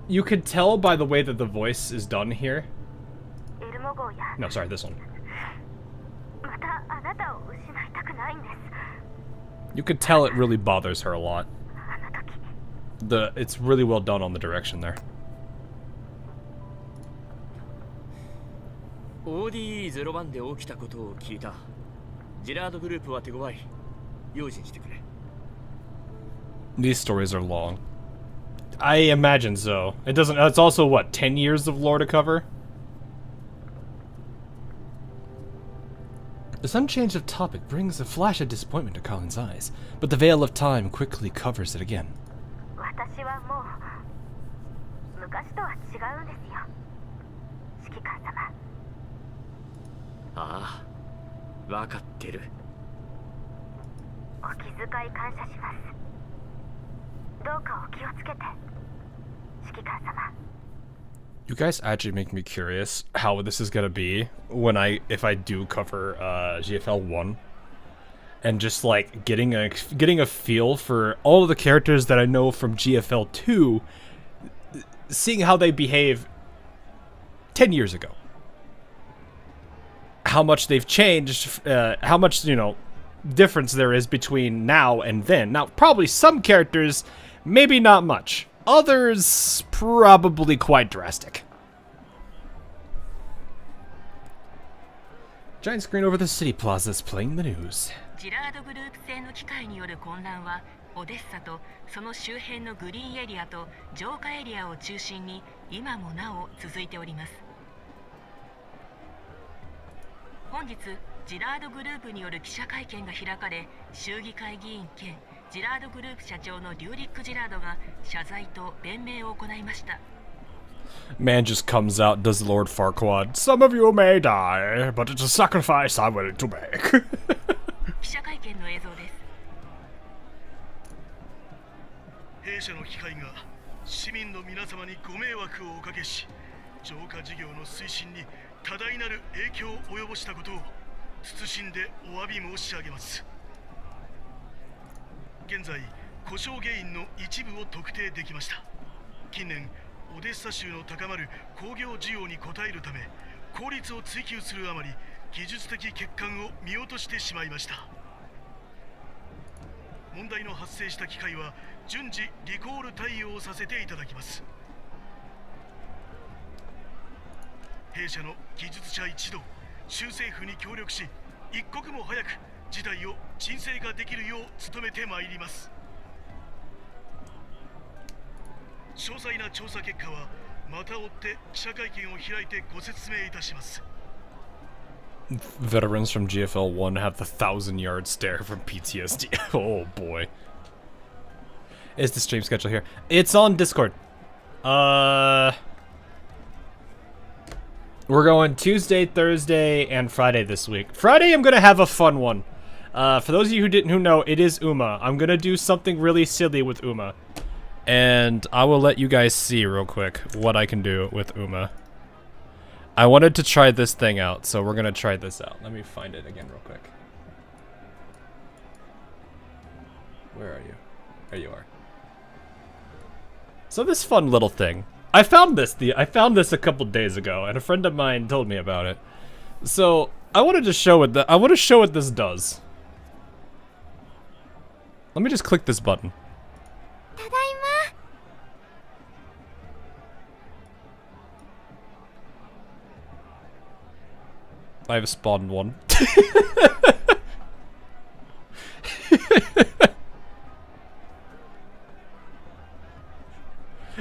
You could tell by the way that the voice is done here. No, sorry, this one. You could tell it really bothers her a lot. It's really well done on the direction there. OD01 で起きたことを聞いた。ジラードグループは手強い。用心してくれ。These stories are long. I imagine so. It doesn't... It's also, what, 10 years of lore to cover? This unchange of topic brings a flash of disappointment to Colin's eyes, but the veil of time quickly covers it again. 私はもう昔とは違うんですよ。指揮官様。ああ、わかってる。お気遣い感謝します。どうかお気をつけて、指揮官様。You guys actually make me curious how this is gonna be if I do cover GFL 1, and just like getting a feel for all of the characters that I know from GFL 2, seeing how they behave 10 years ago, how much they've changed, how much difference there is between now and then. Now, probably some characters, maybe not much. Others, probably quite drastic. Giant screen over the city plaza is playing the news. ジラードグループ製の機械による混乱はオデッサとその周辺のグリーンエリアと浄化エリアを中心に今もなお続いております。本日ジラードグループによる記者会見が開かれ、州議会議員兼ジラードグループ社長のリューリック・ジラードが謝罪と弁明を行いました。Man just comes out, does Lord Farquaad. Some of you may die, but it's a sacrifice I'm willing to make. 記者会見の映像です。弊社の機械が市民の皆様にご迷惑をおかけし、浄化事業の推進に多大なる影響を及ぼしたことを謹んでお詫び申し上げます。現在、故障原因の一部を特定できました。近年、オデッサ州の高まる工業需要に応えるため、効率を追求するあまり、技術的欠陥を見落としてしまいました。問題の発生した機械は順次リコール対応させていただきます。弊社の技術者一同、州政府に協力し、一刻も早く事態を沈静化できるよう努めてまいります。詳細な調査結果はまた追って記者会見を開いてご説明いたします。Veterans from GFL 1 have the 1,000-yard stare from PTSD. Oh boy. Is the stream schedule here? It's on Discord. We're going Tuesday, Thursday, and Friday this week. Friday, I'm gonna have a fun one. For those of you who know, it is Uma. I'm gonna do something really silly with Uma. And I will let you guys see real quick what I can do with Uma. I wanted to try this thing out, so we're gonna try this out. Let me find it again real quick. Where are you? There you are. So this fun little thing. I found this a couple days ago, and a friend of mine told me about it. So I wanted to show it. I want to show what this does. Let me just click this button. Tadaima. I have spawned one.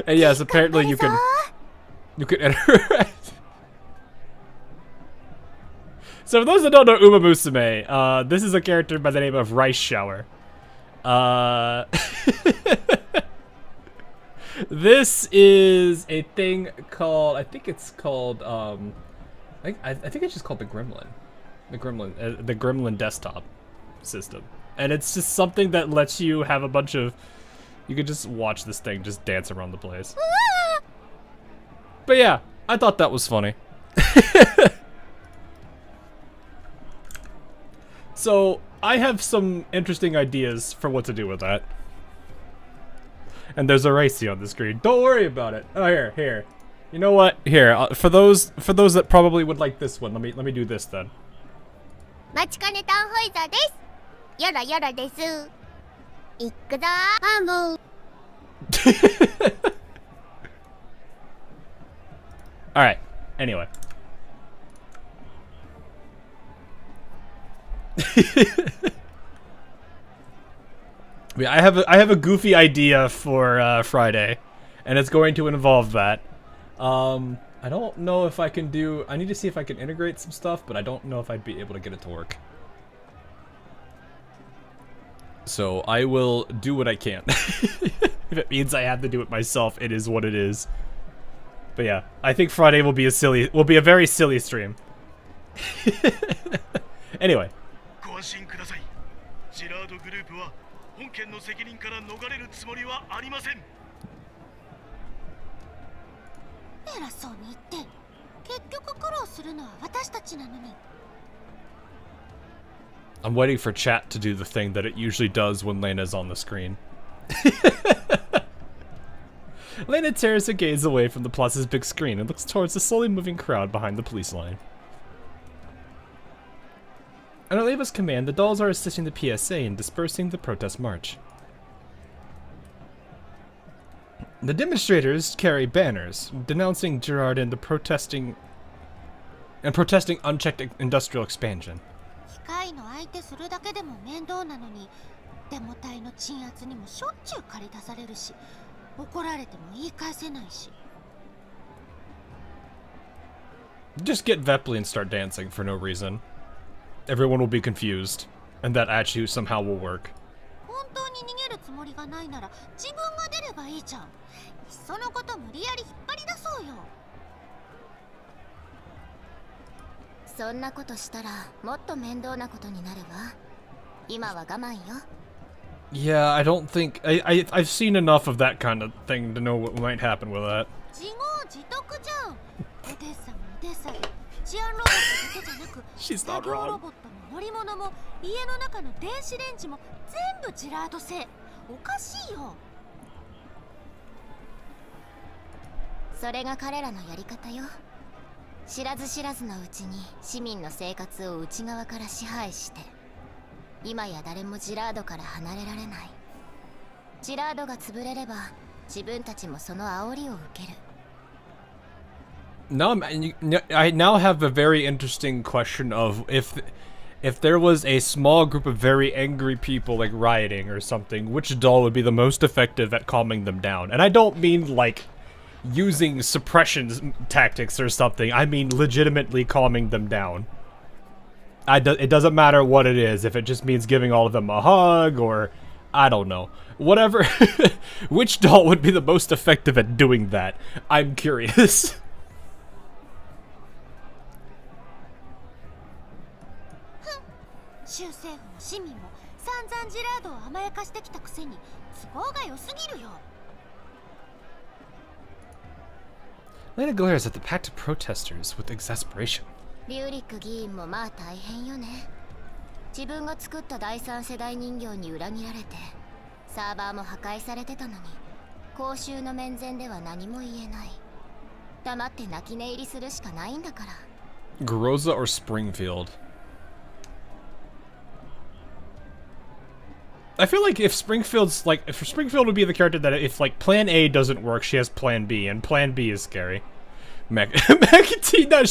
And yes, apparently you can interact. So for those that don't know Uma Musume, this is a character by the name of Rice Shower. This is a thing called, I think it's called, I think it's just called the Gremlin. The Gremlin desktop system. And it's just something that lets you have a bunch of, you could just watch this thing just dance around the place. But yeah, I thought that was funny. So, I have some interesting ideas for what to do with that. And there's a Racy on the screen. Don't worry about it. Oh, here. You know what? Here, for those that probably would like this one, let me do this then. 待ちかねたホイザーです。よろよろです。いくぞー。もう。All right. Anyway. Yeah, I have a goofy idea for Friday, and it's going to involve that. I don't know if I can do. I need to see if I can integrate some stuff, but I don't know if I'd be able to get it to work. So I will do what I can. If it means I have to do it myself, it is what it is. But yeah, I think Friday will be a very silly stream. Anyway. ご安心ください。ジラードグループは本件の責任から逃れるつもりはありません。偉そうに言って、結局苦労するのは私たちなのに。I'm waiting for chat to do the thing that it usually does when Lena's on the screen. Lena tears her gaze away from the plaza's big screen and looks towards the slowly moving crowd behind the police line. Under Leva's command, the dolls are assisting the PSA in dispersing the protest march. The demonstrators carry banners denouncing Gerard and protesting unchecked industrial expansion. 機械の相手するだけでも面倒なのに、デモ隊の鎮圧にもしょっちゅう駆り出されるし、怒られても言い返せないし。Just get Vepley and start dancing for no reason. Everyone will be confused, and that actually somehow will work. 本当に逃げるつもりがないなら自分が出ればいいじゃん。いっそのこと無理やり引っ張り出そうよ。そんなことしたらもっと面倒なことになるわ。今は我慢よ。Yeah, I don't think I've seen enough of that kind of thing to know what might happen with that. 自業自得じゃん。おでさもおでさで、治安ロボットだけじゃなく、 She's 作 not 業ロ wrong. ボットも乗り物も家の中の電子レンジも全部ジラード製。おかしいよ。それが彼らのやり方よ。知らず知らずのうちに市民の生活を内側から支配して、今や誰もジラードから離れられない。ジラードが潰れれば自分たちもその煽りを受ける。I now have a very interesting question of if there was a small group of very angry people like rioting or something, which doll would be the most effective at calming them down? And I don't mean like using suppression tactics or something. I mean legitimately calming them down. It doesn't matter what it is, if it just means giving all of them a hug or I don't know. Whatever. Which doll would be the most effective at doing that? I'm curious. 州政府も市民も散々ジラードを甘やかしてきたくせに都合が良すぎるよ。 Lena glares at the packed protesters with exasperation. リューリック議員もまあ大変よね。自分が作った第三世代人形に裏切られてサーバーも破壊されてたのに公衆の面前では何も言えない。黙って泣き寝入りするしかないんだから。 Groza or Springfield? I feel like if Springfield would be the character that if like Plan A doesn't work, she has Plan B, and Plan B is scary. Mekatina,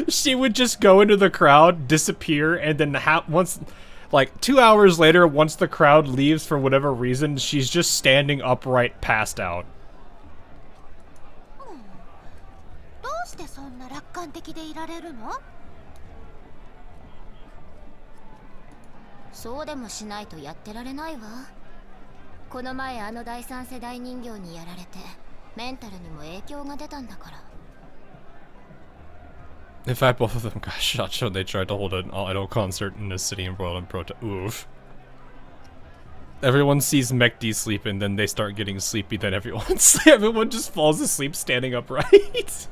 she would just go into the crowd, disappear, and then once, like 2 hours later, once the crowd leaves for whatever reason, she's just standing upright, passed out. どうしてそんな楽観的でいられるの？そうでもしないとやってられないわ。この前あの第三世代人形にやられてメンタルにも影響が出たんだから。 In fact, both of them got shot when they tried to hold an idol concert in a city embroiled in protest. Oof. Everyone sees Mekdi sleep and then they start getting sleepy, then everyone just falls asleep standing upright.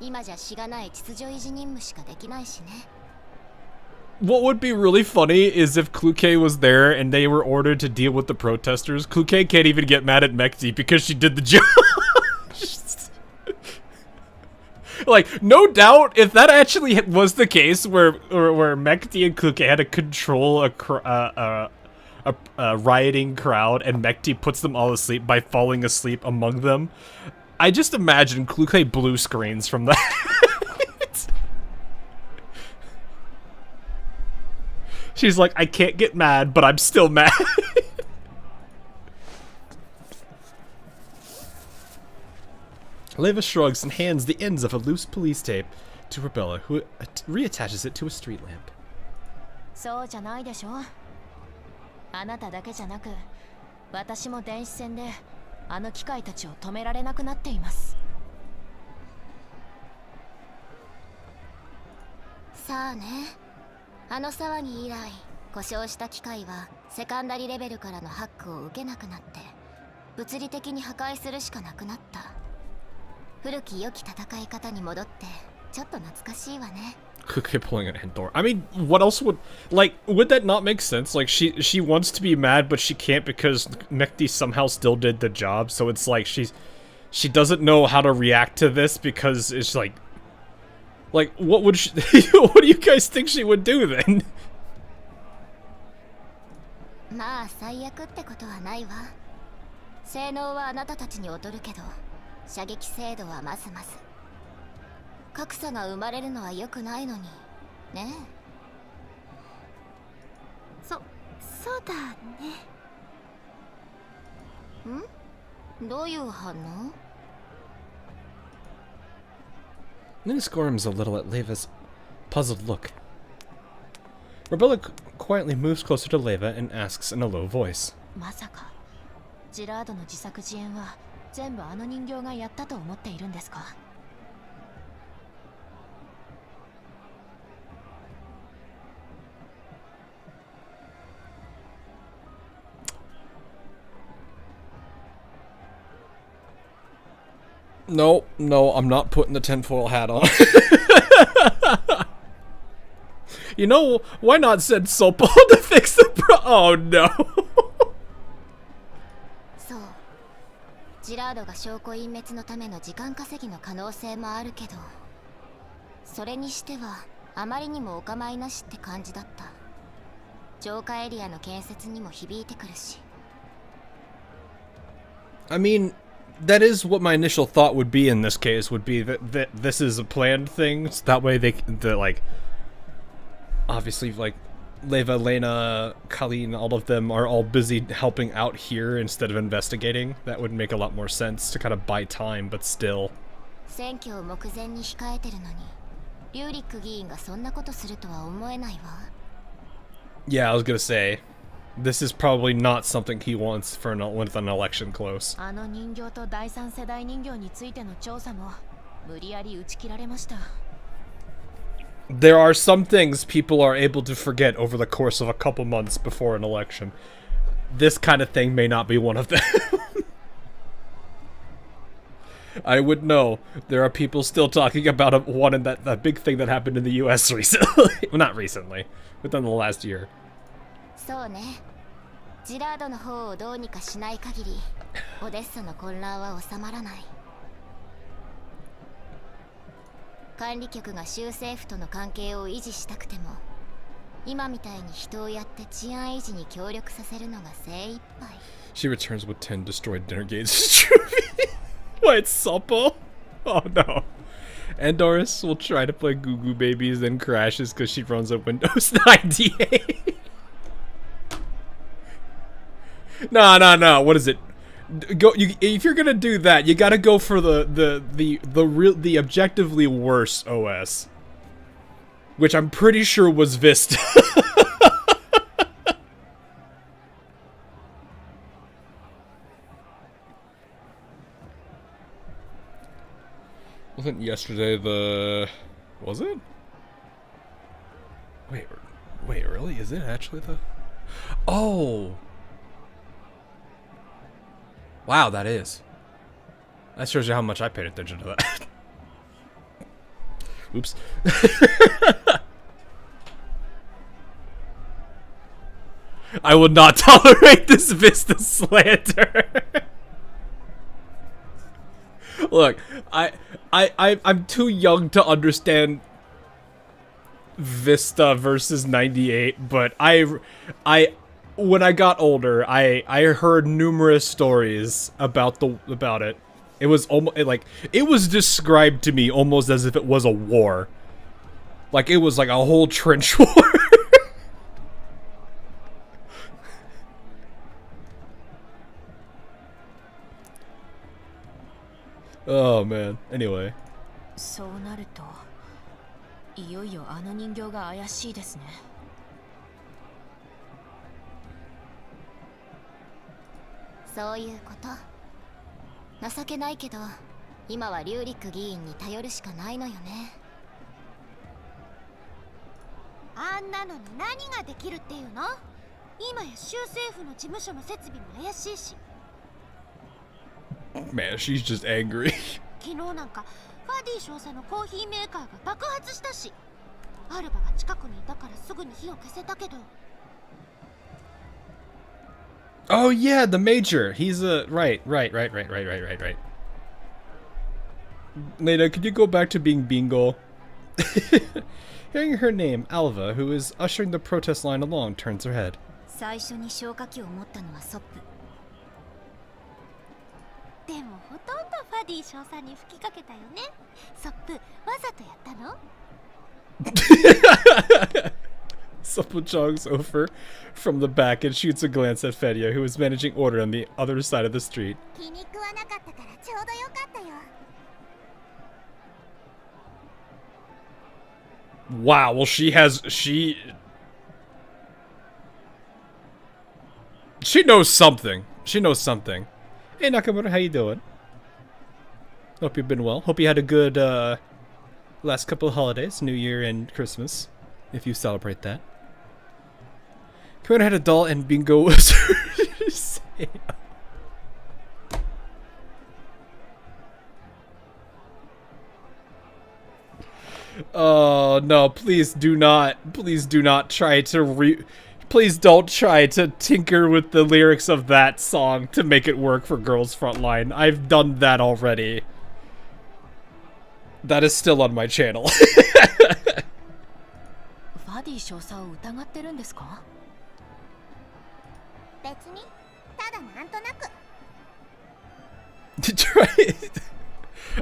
今じゃしがない秩序維持任務しかできないしね。 What would be really funny is if Kluke was there and they were ordered to deal with the protesters. Kluke can't even get mad at Mekdi because she did the job. Like, no doubt, if that actually was the case, where Mekdi and Kluke had to control a rioting crowd, and Mekdi puts them all asleep by falling asleep among them, I just imagine Kluke blue screens from that. She's like, I can't get mad, but I'm still mad. Leva shrugs and hands the ends of a loose police tape to Rebella, who reattaches it to a street lamp. そうじゃないでしょ。あなただけじゃなく、私も電子戦であの機械たちを止められなくなっています。さあね。あの騒ぎ以来、故障した機械はセカンダリレベルからのハックを受けなくなって、物理的に破壊するしかなくなった。古き良き戦い方に戻って、ちょっと懐かしいわね。Kuke pulling an end door. I mean, what else would would that not make sense? Like she wants to be mad, but she can't because Mekdi somehow still did the job. So it's like she doesn't know how to react to this because it's like what would she, what do you guys think she would do then? まあ最悪ってことはないわ。性能はあなたたちに劣るけど、射撃精度はまずまず。格差が生まれるのは良くないのにね。そうだね。ん？どういう反応？ Lena squirms a little at Leva's puzzled look. Rebella quietly moves closer to Leva and asks in a low voice. まさかジラードの自作自演は全部あの人形がやったと思っているんですか？ No, I'm not putting the tinfoil hat on. You know, why not send Sopo to fix the Oh no. そう。ジラードが証拠隠滅のための時間稼ぎの可能性もあるけど、それにしてはあまりにもお構いなしって感じだった。浄化エリアの建設にも響いてくるし。I mean, that is what my initial thought would be in this case, would be that this is a planned thing, so that way like, obviously, like, Leva, Lena, Colleen, all of them are all busy helping out here instead of investigating. That would make a lot more sense to kind of buy time, but still. 選挙を目前に控えてるのに、リューリック議員がそんなことするとは思えないわ。Yeah, I was gonna say, this is probably not something he wants for with an election close. あの人形と第三世代人形についての調査も無理やり打ち切られました。There are some things people are able to forget over the course of a couple months before an election. This kind of thing may not be one of them. I would know. There are people still talking about one in that big thing that happened in the US recently. Well, not recently, within the last year. そうね。ジラードの方をどうにかしない限り、オデッサの混乱は収まらない。管理局が州政府との関係を維持したくても、今みたいに人をやって治安維持に協力させるのが精一杯。She returns with 10 destroyed dinner gates. What, Suppo? Oh no. And Doris will try to play Goo Goo Babies, then crashes because she runs a Windows 98. No. What is it? If you're gonna do that, you gotta go for the objectively worse OS, which I'm pretty sure was Vista. Wasn't yesterday the... Was it? Wait, really? Is it actually the... Oh! Wow, that is. That shows you how much I paid attention to that. Oops. I will not tolerate this Vista slander. Look, I'm too young to understand Vista versus 98, but when I got older, I heard numerous stories about it. It was almost like it was described to me almost as if it was a war. Like it was like a whole trench war. Oh man. Anyway. そうなると、いよいよあの人形が怪しいですね。そういうこと。情けないけど、今はリューリック議員に頼るしかないのよね。あんなのに何ができるっていうの？今や州政府の事務所の設備も怪しいし。Man, she's just angry. 昨日なんかファディ少佐のコーヒーメーカーが爆発したし、アルバが近くにいたからすぐに火を消せたけど。Oh yeah, the major. He's a right. Leda, could you go back to being Bingo? Hearing her name, Alva, who is ushering the protest line along, turns her head. 最初に消火器を持ったのはソップ。でもほとんどファディ少佐に吹きかけたよね。ソップ、わざとやったのSuppo jogs over from the back and shoots a glance at Fedia, who is managing order on the other side of the street. 気に食わなかったからちょうどよかったよ。Wow, well she knows something. She knows something. Hey Nakamura, how you doing? Hope you've been well. Hope you had a good last couple of holidays, New Year and Christmas, if you celebrate that. Commander had a doll and Bingo was Oh no, please do not try to please don't try to tinker with the lyrics of that song to make it work for Girls Frontline. I've done that already. That is still on my channel. ファディ少佐を疑ってるんですか？別に、ただなんとなく。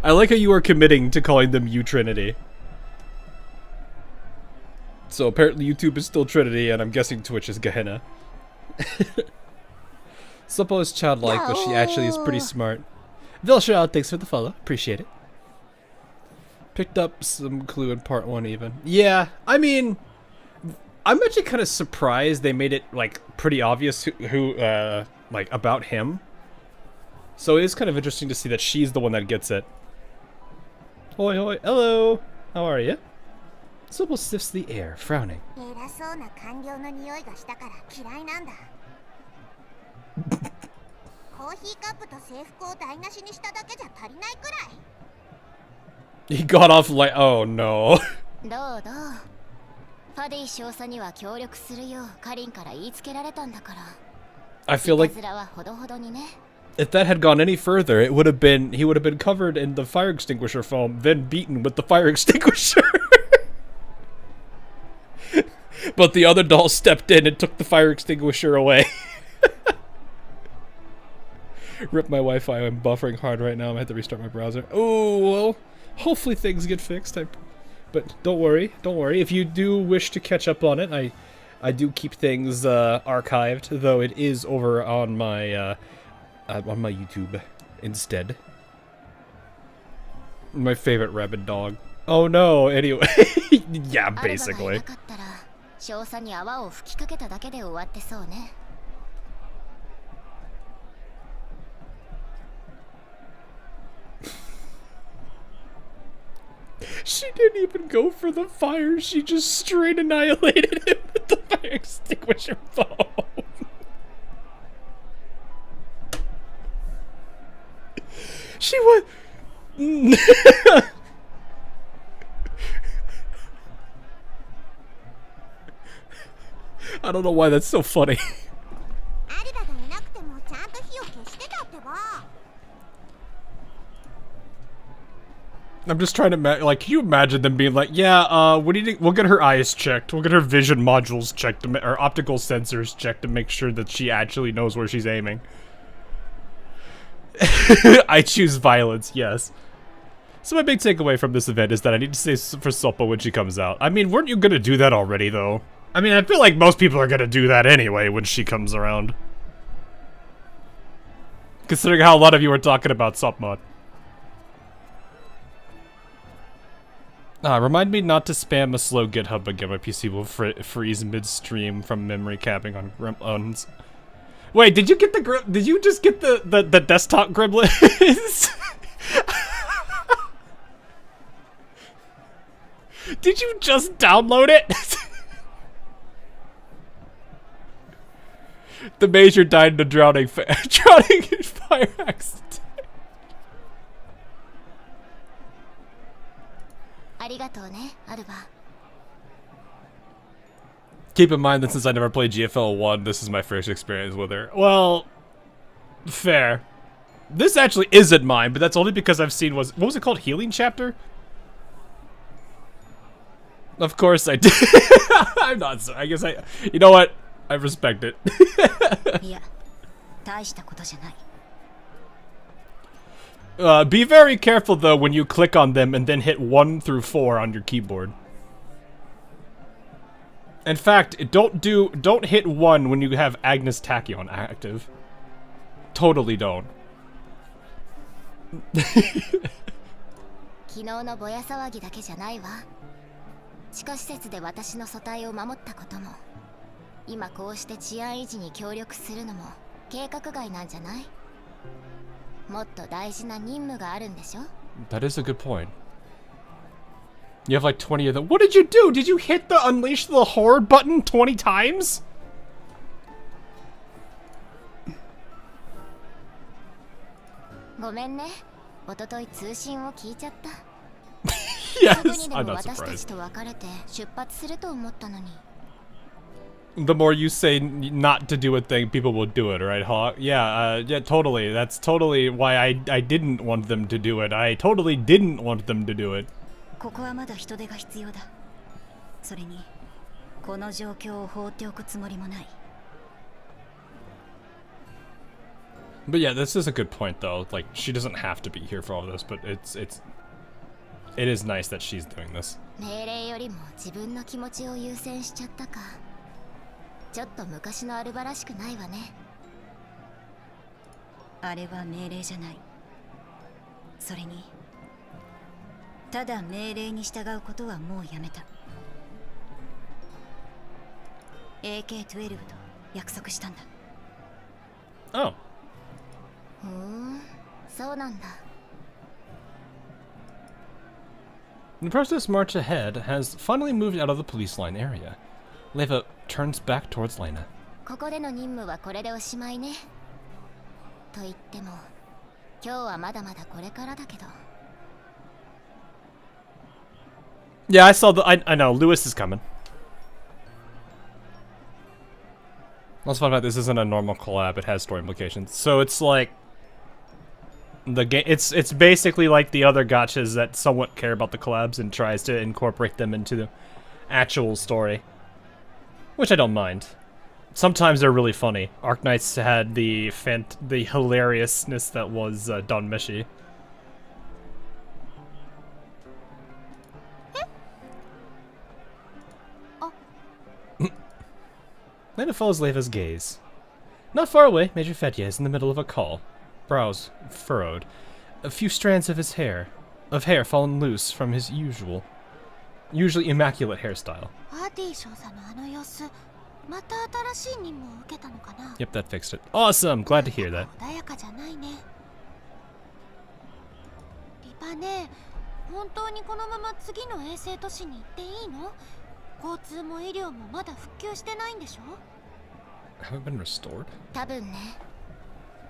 I like how you are committing to calling them U Trinity. So apparently YouTube is still Trinity, and I'm guessing Twitch is Gehenna. Suppo is childlike, but she actually is pretty smart. Vilsha, thanks for the follow. Appreciate it. Picked up some clue in part 1 even. Yeah, I mean, I'm actually kind of surprised they made it, like, pretty obvious who like, about him. So it is kind of interesting to see that she's the one that gets it. Hoi hoi, hello! How are you? Sobel sniffs the air, frowning. 偉そうな官僚の匂いがしたから嫌いなんだ。コーヒーカップと制服を台無しにしただけじゃ足りないくらい。 He got off like, oh no. どうどう。ファディ少佐には協力するようカリンから言いつけられたんだから。 I feel like いたずらはほどほどにね。 if that had gone any further, he would have been covered in the fire extinguisher foam, then beaten with the fire extinguisher. But the other doll stepped in and took the fire extinguisher away. Rip my Wi-Fi, I'm buffering hard right now, I have to restart my browser. Oh, well, hopefully things get fixed. But don't worry. If you do wish to catch up on it, I do keep things archived, though it is over on my YouTube instead. My favorite rabid dog. Oh no, anyway. Yeah, basically. 少佐に泡を吹きかけただけで終わってそうね。 She didn't even go for the fire, she just straight annihilated him with the fire extinguisher foam. She was... I don't know why that's so funny. I'm just trying to like, can you imagine them being like, yeah, we'll get her eyes checked, we'll get her vision modules checked, or optical sensors checked to make sure that she actually knows where she's aiming. I choose violence, yes. So my big takeaway from this event is that I need to say for Sopa when she comes out. I mean, weren't you gonna do that already, though? I mean, I feel like most people are gonna do that anyway when she comes around. Considering how a lot of you were talking about Sopmod. Remind me not to spam a slow GitHub again. My PC will freeze midstream from memory capping on gremlins. Wait, did you get the did you just get the desktop gremlins? Did you just download it? The major died in a drowning in fire accident. Keep in mind that since I never played GFL 1, this is my first experience with her. Well, fair. This actually isn't mine, but that's only because I've seen what was it called? Healing Chapter? Of course I did. I'm not sorry. I guess you know what? I respect it. Be very careful though when you click on them and then hit 1 through 4 on your keyboard. In fact, don't hit 1 when you have Agnes Tachyon active. Totally don't. 昨日のぼや騒ぎだけじゃないわ。地下施設で私の組対を守ったことも、今こうして治安維持に協力するのも計画外なんじゃない？もっと大事な任務があるんでしょ？ That is a good point. You have like 20 of them. What did you do? Did you hit the Unleash the Horde button 20 times? Yes, I'm not surprised. The more you say not to do a thing, people will do it, right, Hawk? Yeah, yeah, totally. That's totally why I didn't want them to do it. I totally didn't want them to do it. But yeah, this is a good point, though. Like, she doesn't have to be here for all of this, but it is nice that she's doing this. ちょっと昔のアルバらしくないわね。あれは命令じゃない。それに、ただ命令に従うことはもうやめた。AK-12 と約束したんだ。Oh. そうなんだ。The protest march ahead has finally moved out of the police line area. Leva turns back towards Lena. ここでの任務はこれでおしまいね。と言っても、今日はまだまだこれからだけど。Yeah, I saw the. I know Lewis is coming. Let's find out this isn't a normal collab. It has story implications. So it's like the game. It's basically like the other gachas that somewhat care about the collabs and tries to incorporate them into the actual story, which I don't mind. Sometimes they're really funny. Arknights had the hilariousness that was Don Mishi. Lena follows Leva's gaze. Not far away, Major Fetya is in the middle of a call, brows furrowed. A few strands of hair fallen loose from his usually immaculate hairstyle. Yep, that fixed it. Awesome! Glad to hear that. 本当にこのまま次の衛星都市に行っていいの？交通も医療もまだ復旧してないんでしょ？ Haven't been restored? 多分ね。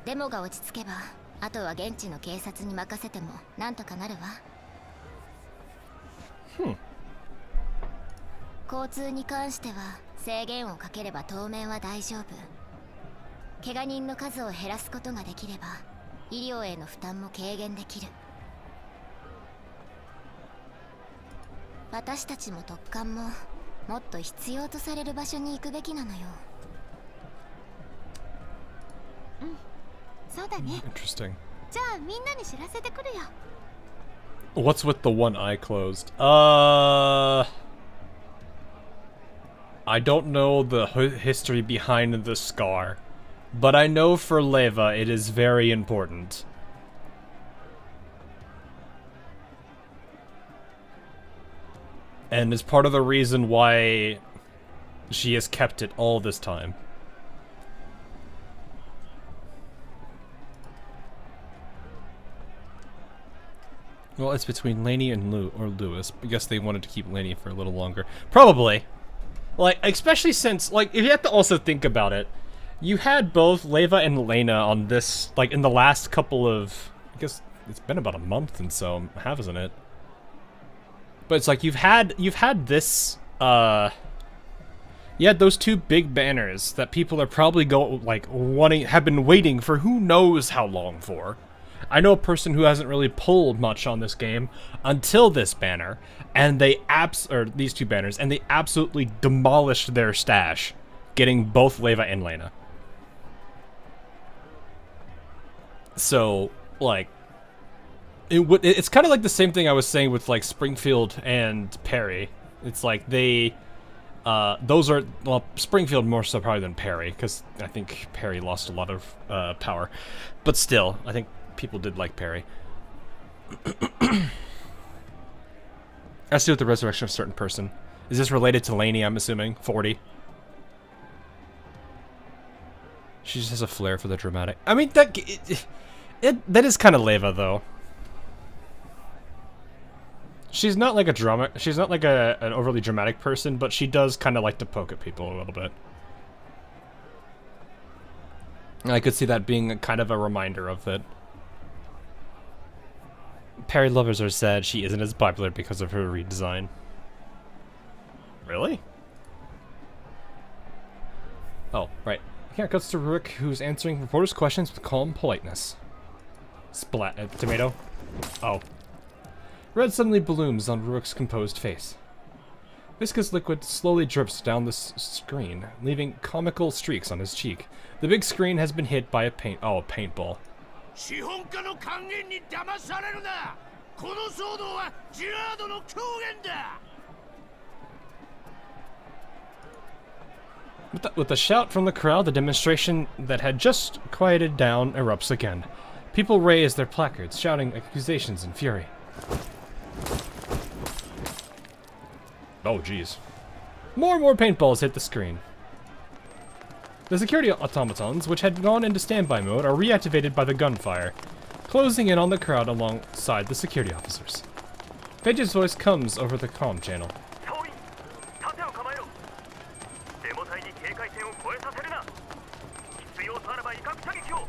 デモが落ち着けば、あとは現地の警察に任せてもなんとかなるわ。交通に関しては制限をかければ当面は大丈夫。怪我人の数を減らすことができれば、医療への負担も軽減できる。私たちも特艦ももっと必要とされる場所に行くべきなのよ。そうだね。Interesting. じゃあみんなに知らせてくるよ。What's with the one eye closed? I don't know the history behind the scar, but I know for Leva it is very important. And is part of the reason why she has kept it all this time. Well, it's between Lainey and Lewis. I guess they wanted to keep Lainey for a little longer. Probably. Like, especially since, like, if you have to also think about it, you had both Leva and Lena on this, like, in the last couple of, I guess it's been about a month and so, hasn't it? But it's like you've had this you had those two big banners that people are probably have been waiting for who knows how long for. I know a person who hasn't really pulled much on this game until this banner, and these two banners, and they absolutely demolished their stash, getting both Leva and Lena. So, like, it's kind of like the same thing I was saying with like Springfield and Perry. It's like those are, well, Springfield more so probably than Perry, because I think Perry lost a lot of power. But still, I think people did like Perry. Has to do with the resurrection of a certain person. Is this related to Lainey, I'm assuming? 40. She just has a flair for the dramatic. I mean, that is kind of Leva, though. She's not like she's not like an overly dramatic person, but she does kind of like to poke at people a little bit. And I could see that being kind of a reminder of it. Perry lovers are sad she isn't as popular because of her redesign. Really? Oh, right. Here cuts to Rurik, who's answering reporters' questions with calm politeness. Splat. Tomato? Oh. Red suddenly blooms on Rurik's composed face. Viscous liquid slowly drips down the screen, leaving comical streaks on his cheek. The big screen has been hit by a paintball. With a shout from the crowd, the demonstration that had just quieted down erupts again. People raise their placards, shouting accusations in fury. Oh, jeez. More and more paintballs hit the screen. The security automatons, which had gone into standby mode, are reactivated by the gunfire, closing in on the crowd alongside the security officers. Vege's voice comes over the comm channel. 総員盾を構えろデモ隊に警戒線を越えさせるな必要とあらば威嚇射撃を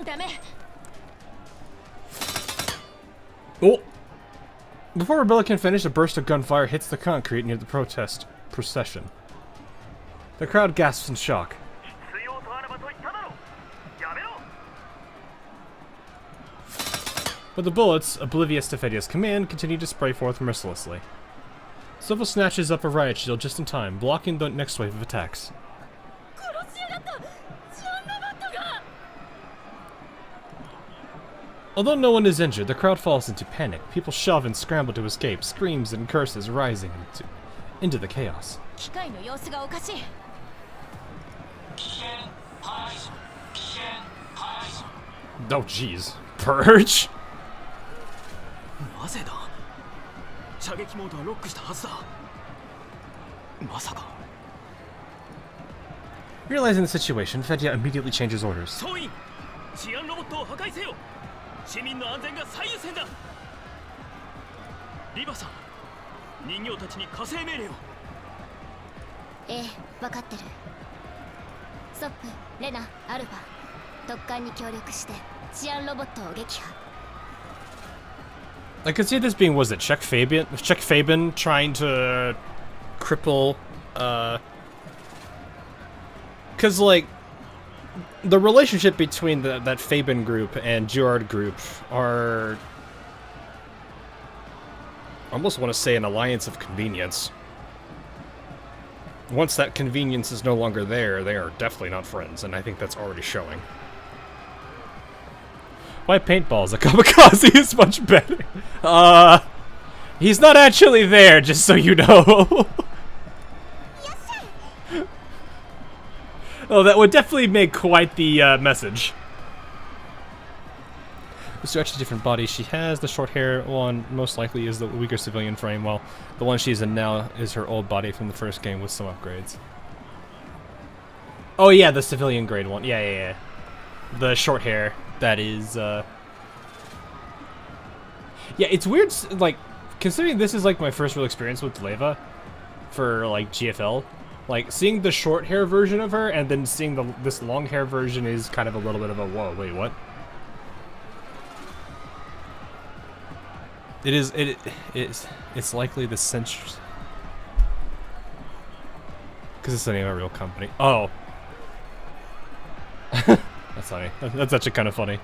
ダメ Oh! Before Rebella can finish, a burst of gunfire hits the concrete near the protest procession. The crowd gasps in shock. 必要とあらばと言っただろやめろ But the bullets, oblivious to Fedia's command, continue to spray forth mercilessly. Silva snatches up a riot shield just in time, blocking the next wave of attacks. 殺しやがったジアンロボットが Although no one is injured, the crowd falls into panic. People shove and scramble to escape, screams and curses rising into the chaos. 機械の様子がおかしい Oh jeez. Purge? なぜだ射撃モードはロックしたはずだまさか Realizing the situation, Fedia immediately changes orders. 総員治安ロボットを破壊せよ市民の安全が最優先だリバさん人形たちに加勢命令をええ、分かってるストップ、レナ、アルファ特艦に協力して治安ロボットを撃破 I could see this being, was it Czech Fabian trying to cripple, cause like, the relationship between that Fabian group and Gerard group are, I almost want to say an alliance of convenience. Once that convenience is no longer there, they are definitely not friends, and I think that's already showing. Why paintballs? A kamikaze is much better. He's not actually there, just so you know. Oh, that would definitely make quite the message. The stretchy different body she has. The short hair one most likely is the weaker civilian frame, while the one she's in now is her old body from the first game with some upgrades. Oh yeah, the civilian grade one. Yeah. The short hair. That is, yeah, it's weird, like, considering this is, like, my first real experience with Leva for, like, GFL, like, seeing the short hair version of her and then seeing this long hair version is kind of a little bit of a, whoa, wait, what? It's likely the century, because it's the name of a real company. Oh. That's funny. That's actually kind of funny.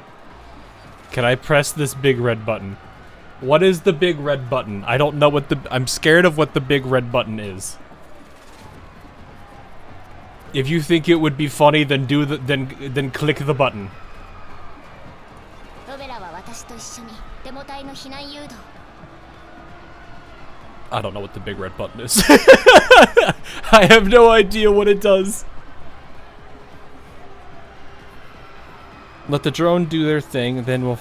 Can I press this big red button? What is the big red button? I don't know what I'm scared of what the big red button is. If you think it would be funny, then then click the button. ロベラは私と一緒にデモ隊の避難誘導 I don't know what the big red button is. I have no idea what it does. Let the drone do their thing, then we'll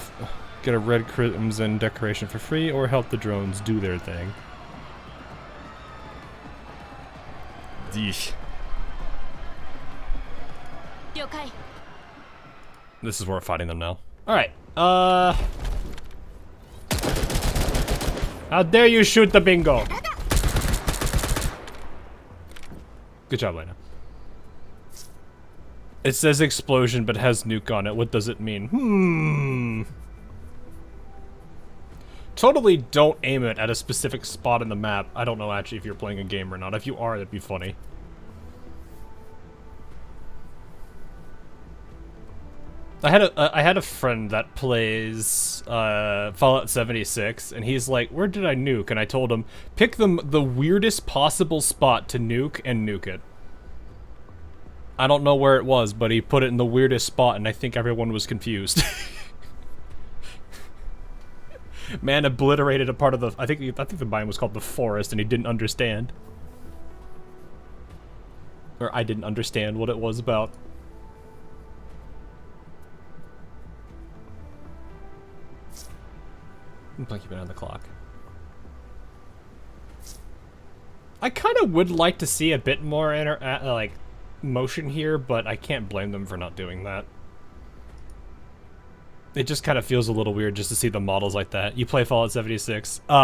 get a red crimson decoration for free, or help the drones do their thing. Yeesh. 了解 This is where we're fighting them now. Alright, how dare you shoot the bingo! Good job, Lena. It says explosion, but has nuke on it. What does it mean? Totally don't aim it at a specific spot in the map. I don't know actually if you're playing a game or not. If you are, that'd be funny. I had a friend that plays Fallout 76, and he's like, "Where did I nuke?" And I told him, "Pick the weirdest possible spot to nuke and nuke it." I don't know where it was, but he put it in the weirdest spot, and I think everyone was confused. Man obliterated a part of the. I think the biome was called the forest, and he didn't understand, or I didn't understand what it was about. I'm keeping it on the clock. I kind of would like to see a bit more like motion here, but I can't blame them for not doing that. It just kind of feels a little weird just to see the models like that. You play Fallout 76. Oh,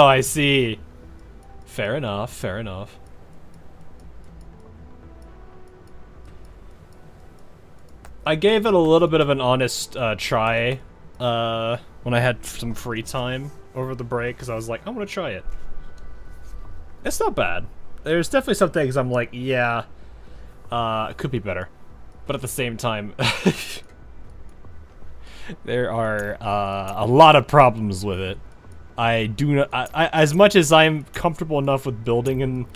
I see. Fair enough, fair enough. I gave it a little bit of an honest try when I had some free time over the break, because I was like, I'm gonna try it. It's not bad. There's definitely some things I'm like, yeah, it could be better. But at the same time, there are a lot of problems with it. I do not, as much as I'm comfortable enough with building in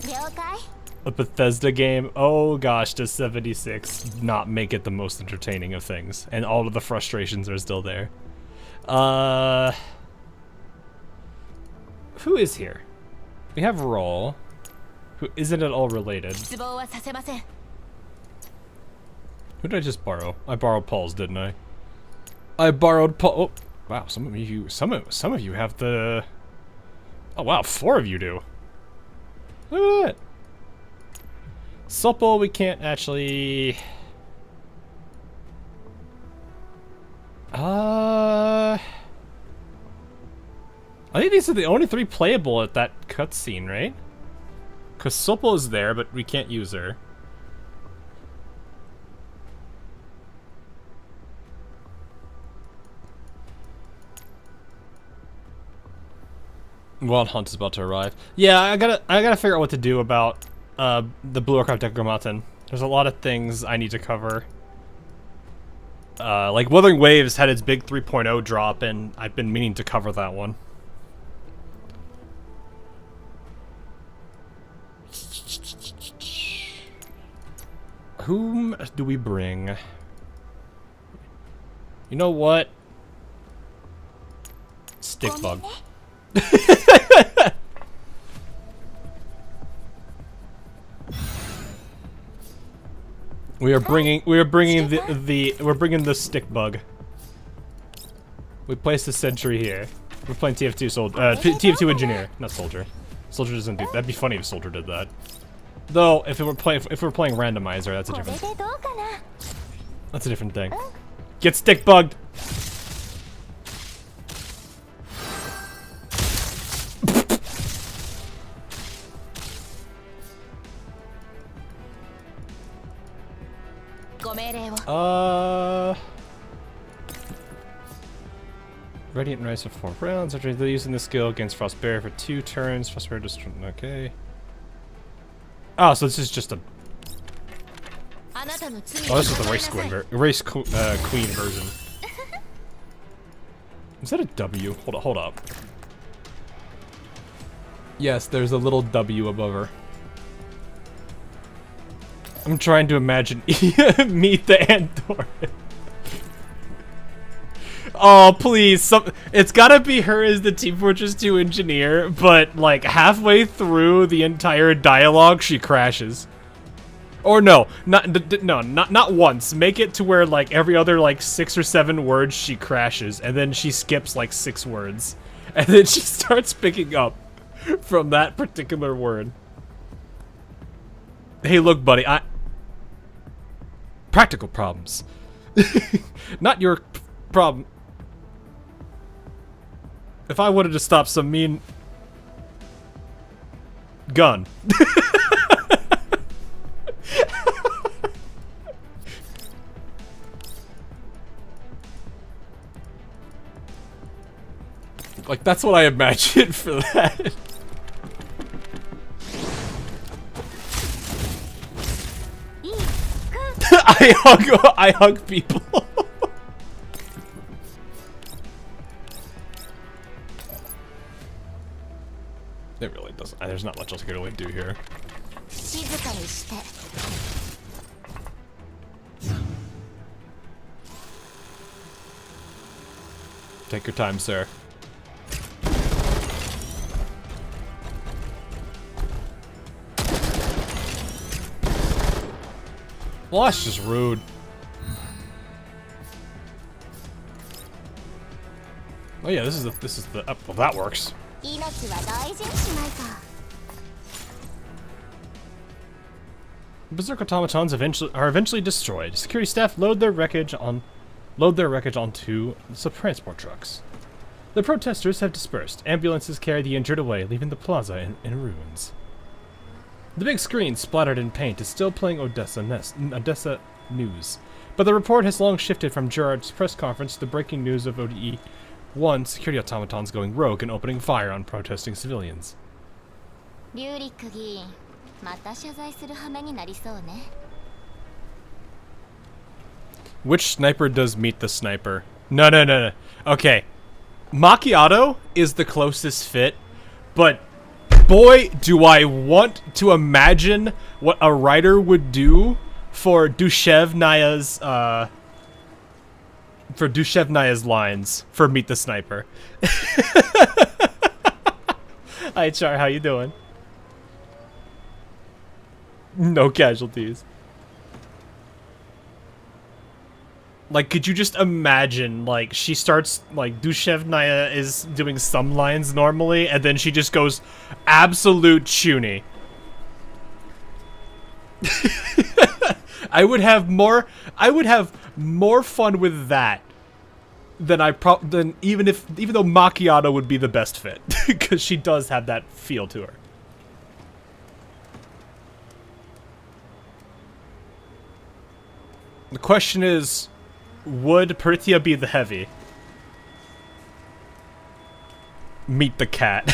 a Bethesda game, oh gosh, does 76 not make it the most entertaining of things, and all of the frustrations are still there. Who is here? We have Roll, who isn't at all related. Who did I just borrow? I borrowed Paul's, didn't I? I borrowed Paul. Oh, wow, some of you have the. Oh wow, 4 of you do. Look at that. Supple, we can't actually. I think these are the only 3 playable at that cutscene, right? Because Supple is there, but we can't use her. Wild Hunt is about to arrive. Yeah, I gotta figure out what to do about the Blue Archive Decromatin. There's a lot of things I need to cover. Like Wuthering Waves had its big 3.0 drop, and I've been meaning to cover that one. Whom do we bring? You know what? Stickbug. We're bringing the stick bug. We placed the sentry here. We're playing TF2 soldier, TF2 engineer, not soldier. Soldier doesn't do. That'd be funny if soldier did that. Though, if we're playing randomizer, that's a different. That's a different thing. Get stick bugged. Radiant Rise for 4 rounds. After using this skill against Frostbearer for 2 turns, Frostbearer just okay. Oh, so this is just a. Oh, this is the race queen version. Is that a W? Hold up. Yes, there's a little W above her. I'm trying to imagine meet the Andor. Oh, please. It's gotta be her as the Team Fortress 2 engineer, but like halfway through the entire dialogue, she crashes. Or no, not once. Make it to where like every other like 6 or 7 words she crashes, and then she skips like 6 words. And then she starts picking up from that particular word. Hey, look, buddy, practical problems. Not your problem. If I wanted to stop some mean gun. Like, that's what I imagined for that. I hug people. It really doesn't. There's not much else I can really do here. Take your time, sir. Well, that's just rude. Oh yeah, this is the well, that works. Berserk automatons are eventually destroyed. Security staff load their wreckage on load their wreckage onto some transport trucks. The protesters have dispersed. Ambulances carry the injured away, leaving the plaza in ruins. The big screen, splattered in paint, is still playing Odessa news. But the report has long shifted from Gerard's press conference to the breaking news of ODE-1 security automatons going rogue and opening fire on protesting civilians. リュウリック議員、また謝罪する羽目になりそうね。Which sniper does meet the sniper? No. Okay. Macchiato is the closest fit, but boy, do I want to imagine what a writer would do for Dushevnaya's lines for Meet the Sniper. Hi Char, how you doing? No casualties. Like, could you just imagine, like, she starts, like, Dushevnaya is doing some lines normally, and then she just goes absolute chuny. I would have more fun with that than even though Macchiato would be the best fit, because she does have that feel to her. The question is, would Prithia be the heavy? Meet the cat.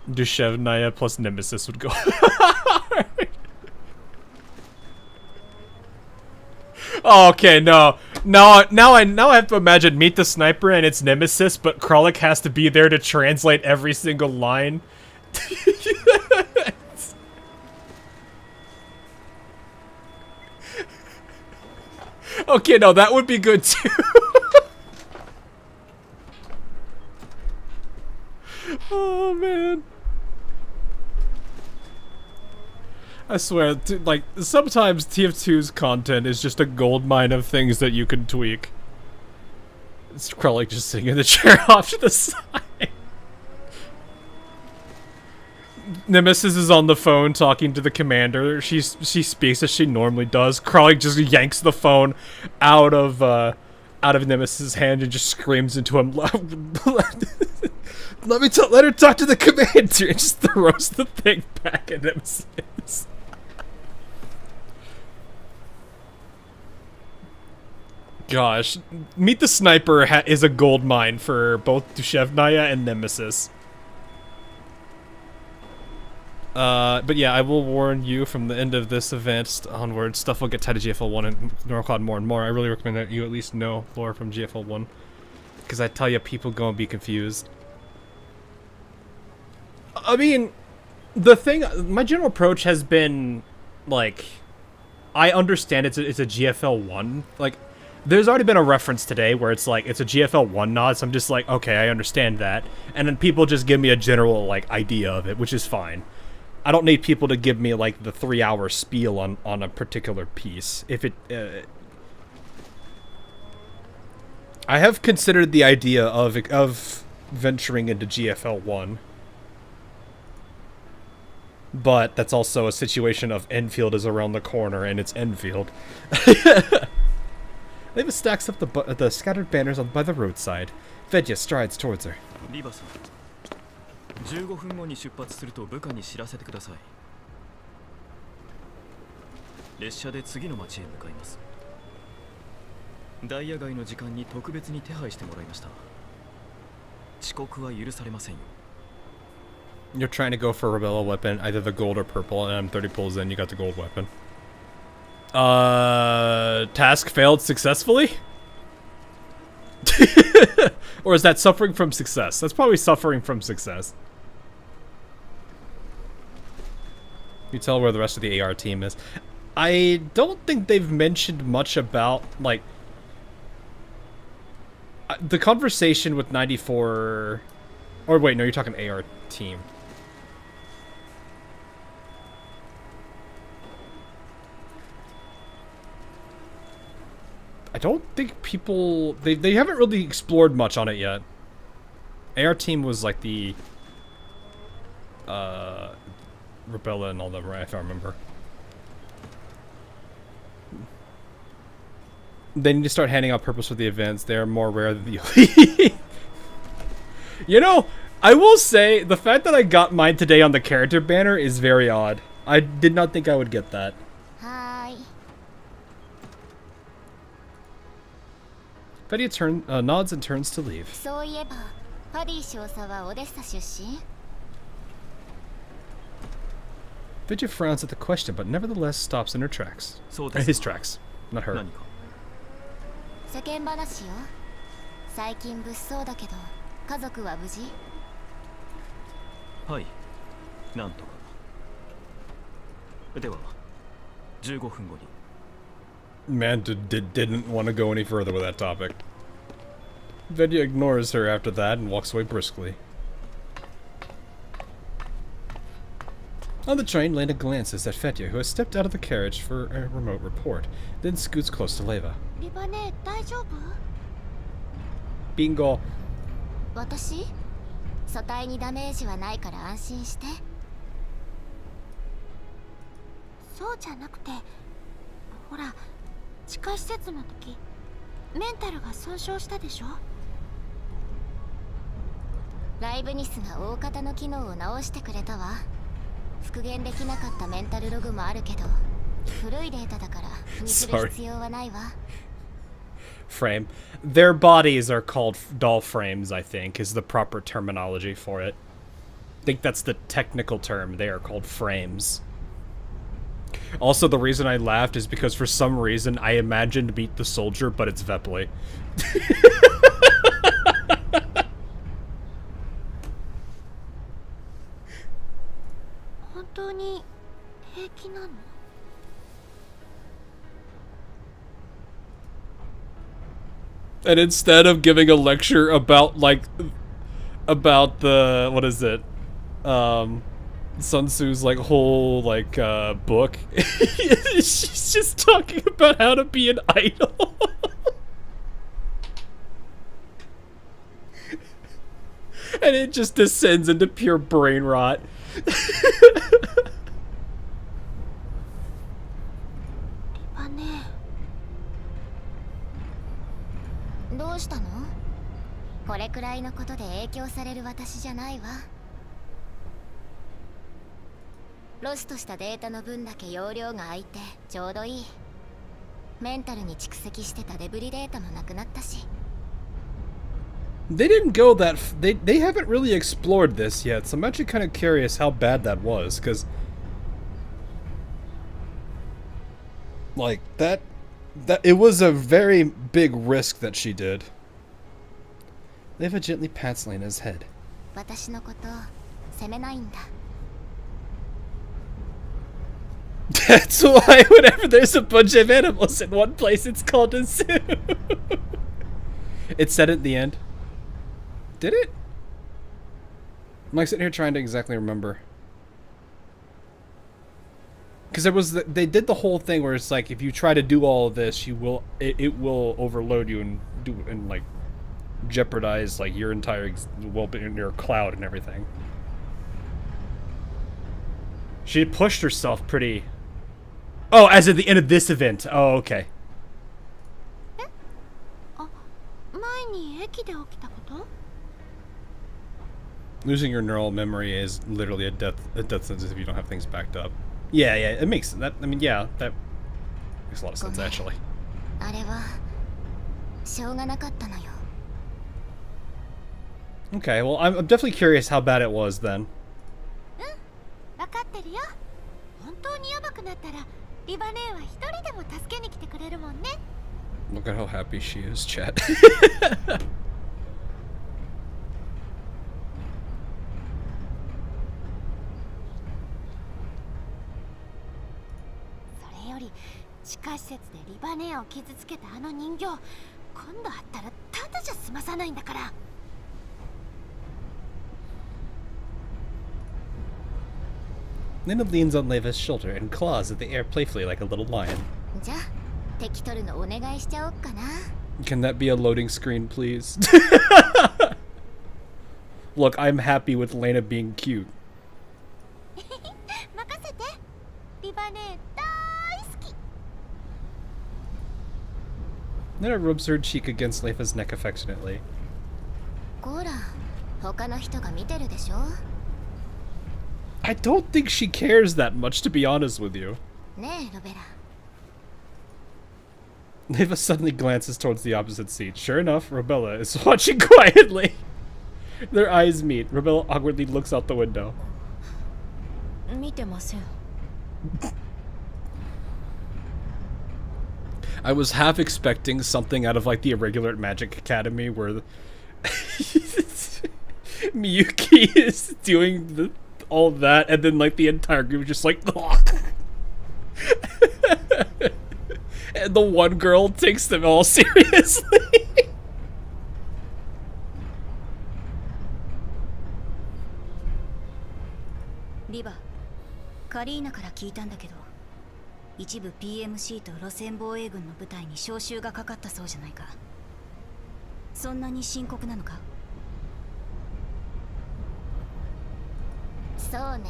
Dushevnaya plus Nemesis would go. Oh, okay, no. Now I have to imagine Meet the Sniper and its Nemesis, but Kralik has to be there to translate every single line. Okay, no, that would be good too. Oh man. I swear, like, sometimes TF2's content is just a goldmine of things that you can tweak. It's Kralik just sitting in the chair off to the side. Nemesis is on the phone talking to the commander. She speaks as she normally does. Kralik just yanks the phone out of Nemesis' hand and just screams into him. Let her talk to the commander, and just throws the thing back at Nemesis. Gosh, Meet the Sniper is a gold mine for both Dushevnaya and Nemesis. But yeah, I will warn you from the end of this event onward, stuff will get tied to GFL1 and Norcloud more and more. I really recommend that you at least know lore from GFL1. Because I tell you, people gonna be confused. I mean, the thing, my general approach has been, like, I understand it's a GFL1. Like, there's already been a reference today where it's like, it's a GFL1 nod, so I'm just like, okay, I understand that. And then people just give me a general, like, idea of it, which is fine. I don't need people to give me, like, the 3-hour spiel on a particular piece. If it, I have considered the idea of venturing into GFL1. But that's also a situation of Enfield is around the corner, and it's Enfield. Leva stacks up the scattered banners by the roadside. Vedya strides towards her. 15分後に出発すると部下に知らせてください。列車で次の町へ向かいます。ダイヤ街の時間に特別に手配してもらいました。遅刻は許されませんよ。You're trying to go for a Rebella weapon, either the gold or purple, and I'm 30 pulls in, you got the gold weapon. Task failed successfully? Or is that suffering from success? That's probably suffering from success. You tell where the rest of the AR team is. I don't think they've mentioned much about, like, the conversation with 94... Or wait, no, you're talking AR team. I don't think people... They haven't really explored much on it yet. AR team was like the... Rebella and all that, right? If I remember. They need to start handing out purpose for the events. They are more rare than the elite. You know, I will say, the fact that I got mine today on the character banner is very odd. I did not think I would get that. Hi. Betty nods and turns to leave. そういえばパディ少佐はオデッサ出身？ Vidya frowns at the question, but nevertheless stops in her tracks. His tracks, not her. 何か？世間話よ。最近物騒だけど家族は無事？はい、なんとか。では、15分後に。Man didn't want to go any further with that topic. Vidya ignores her after that and walks away briskly. On the train, Lena glances at Fetya, who has stepped out of the carriage for a remote report, then scoots close to Leva. リバネ大丈夫？ Bingo. 私？組対にダメージはないから安心して。そうじゃなくて、ほら、地下施設の時、メンタルが損傷したでしょ？ライブニスが大方の機能を直してくれたわ。復元できなかったメンタルログもあるけど、古いデータだから気にする必要はないわ。Frame. Their bodies are called doll frames, I think, is the proper terminology for it. I think that's the technical term. They are called frames. Also, the reason I laughed is because for some reason I imagined Meet the Soldier, but it's Vepley. 本当に平気なの？ And instead of giving a lecture about, like, about the, what is it, Sun Tzu's, like, whole, like, book, she's just talking about how to be an idol. And it just descends into pure brain rot. どうしたの？これくらいのことで影響される私じゃないわ。ロストしたデータの分だけ容量が空いてちょうどいい。メンタルに蓄積してたデブリデータもなくなったし。They didn't go that they haven't really explored this yet, so I'm actually kind of curious how bad that was, because like that it was a very big risk that she did. Leva gently pats Lena's head. 私のこと責めないんだ。 That's why whenever there's a bunch of animals in one place, it's called a zoo. It said at the end. Did it? I'm like sitting here trying to exactly remember. Because there was they did the whole thing where it's like if you try to do all of this, you will it will overload you and like jeopardize like your entire well-being, your cloud and everything. She pushed herself pretty. Oh, as at the end of this event. Oh, okay. 前に駅で起きたこと？ Losing your neural memory is literally a death sentence if you don't have things backed up. Yeah, it makes that. I mean, yeah, that makes a lot of sense actually. あれはしょうがなかったのよ。 Okay, well, I'm definitely curious how bad it was then. 分かってるよ。本当にやばくなったらリバネーは一人でも助けに来てくれるもんね。 Look at how happy she is, chat. それより地下施設でリバネーを傷つけたあの人形、今度あったらただじゃ済まさないんだから。 Lena leans on Leva's shoulder and claws at the air playfully like a little lion. じゃあ敵取るのお願いしちゃおっかな。 Can that be a loading screen, please? Look, I'm happy with Lena being cute. 任せて。リバネー大好き。Then it rubs her cheek against Leifa's neck affectionately. こら、他の人が見てるでしょ。 I don't think she cares that much, to be honest with you. ねえ、ロベラ。 Leifa suddenly glances towards the opposite seat. Sure enough, Robella is watching quietly. Their eyes meet. Robella awkwardly looks out the window. 見てません。 I was half expecting something out of like the Irregular Magic Academy where Miyuki is doing all that and then like the entire group is just like and the one girl takes them all seriously. リバ、カリーナから聞いたんだけど、一部 PMC と路線防衛軍の部隊に招集がかかったそうじゃないか。そんなに深刻なのか？そうね。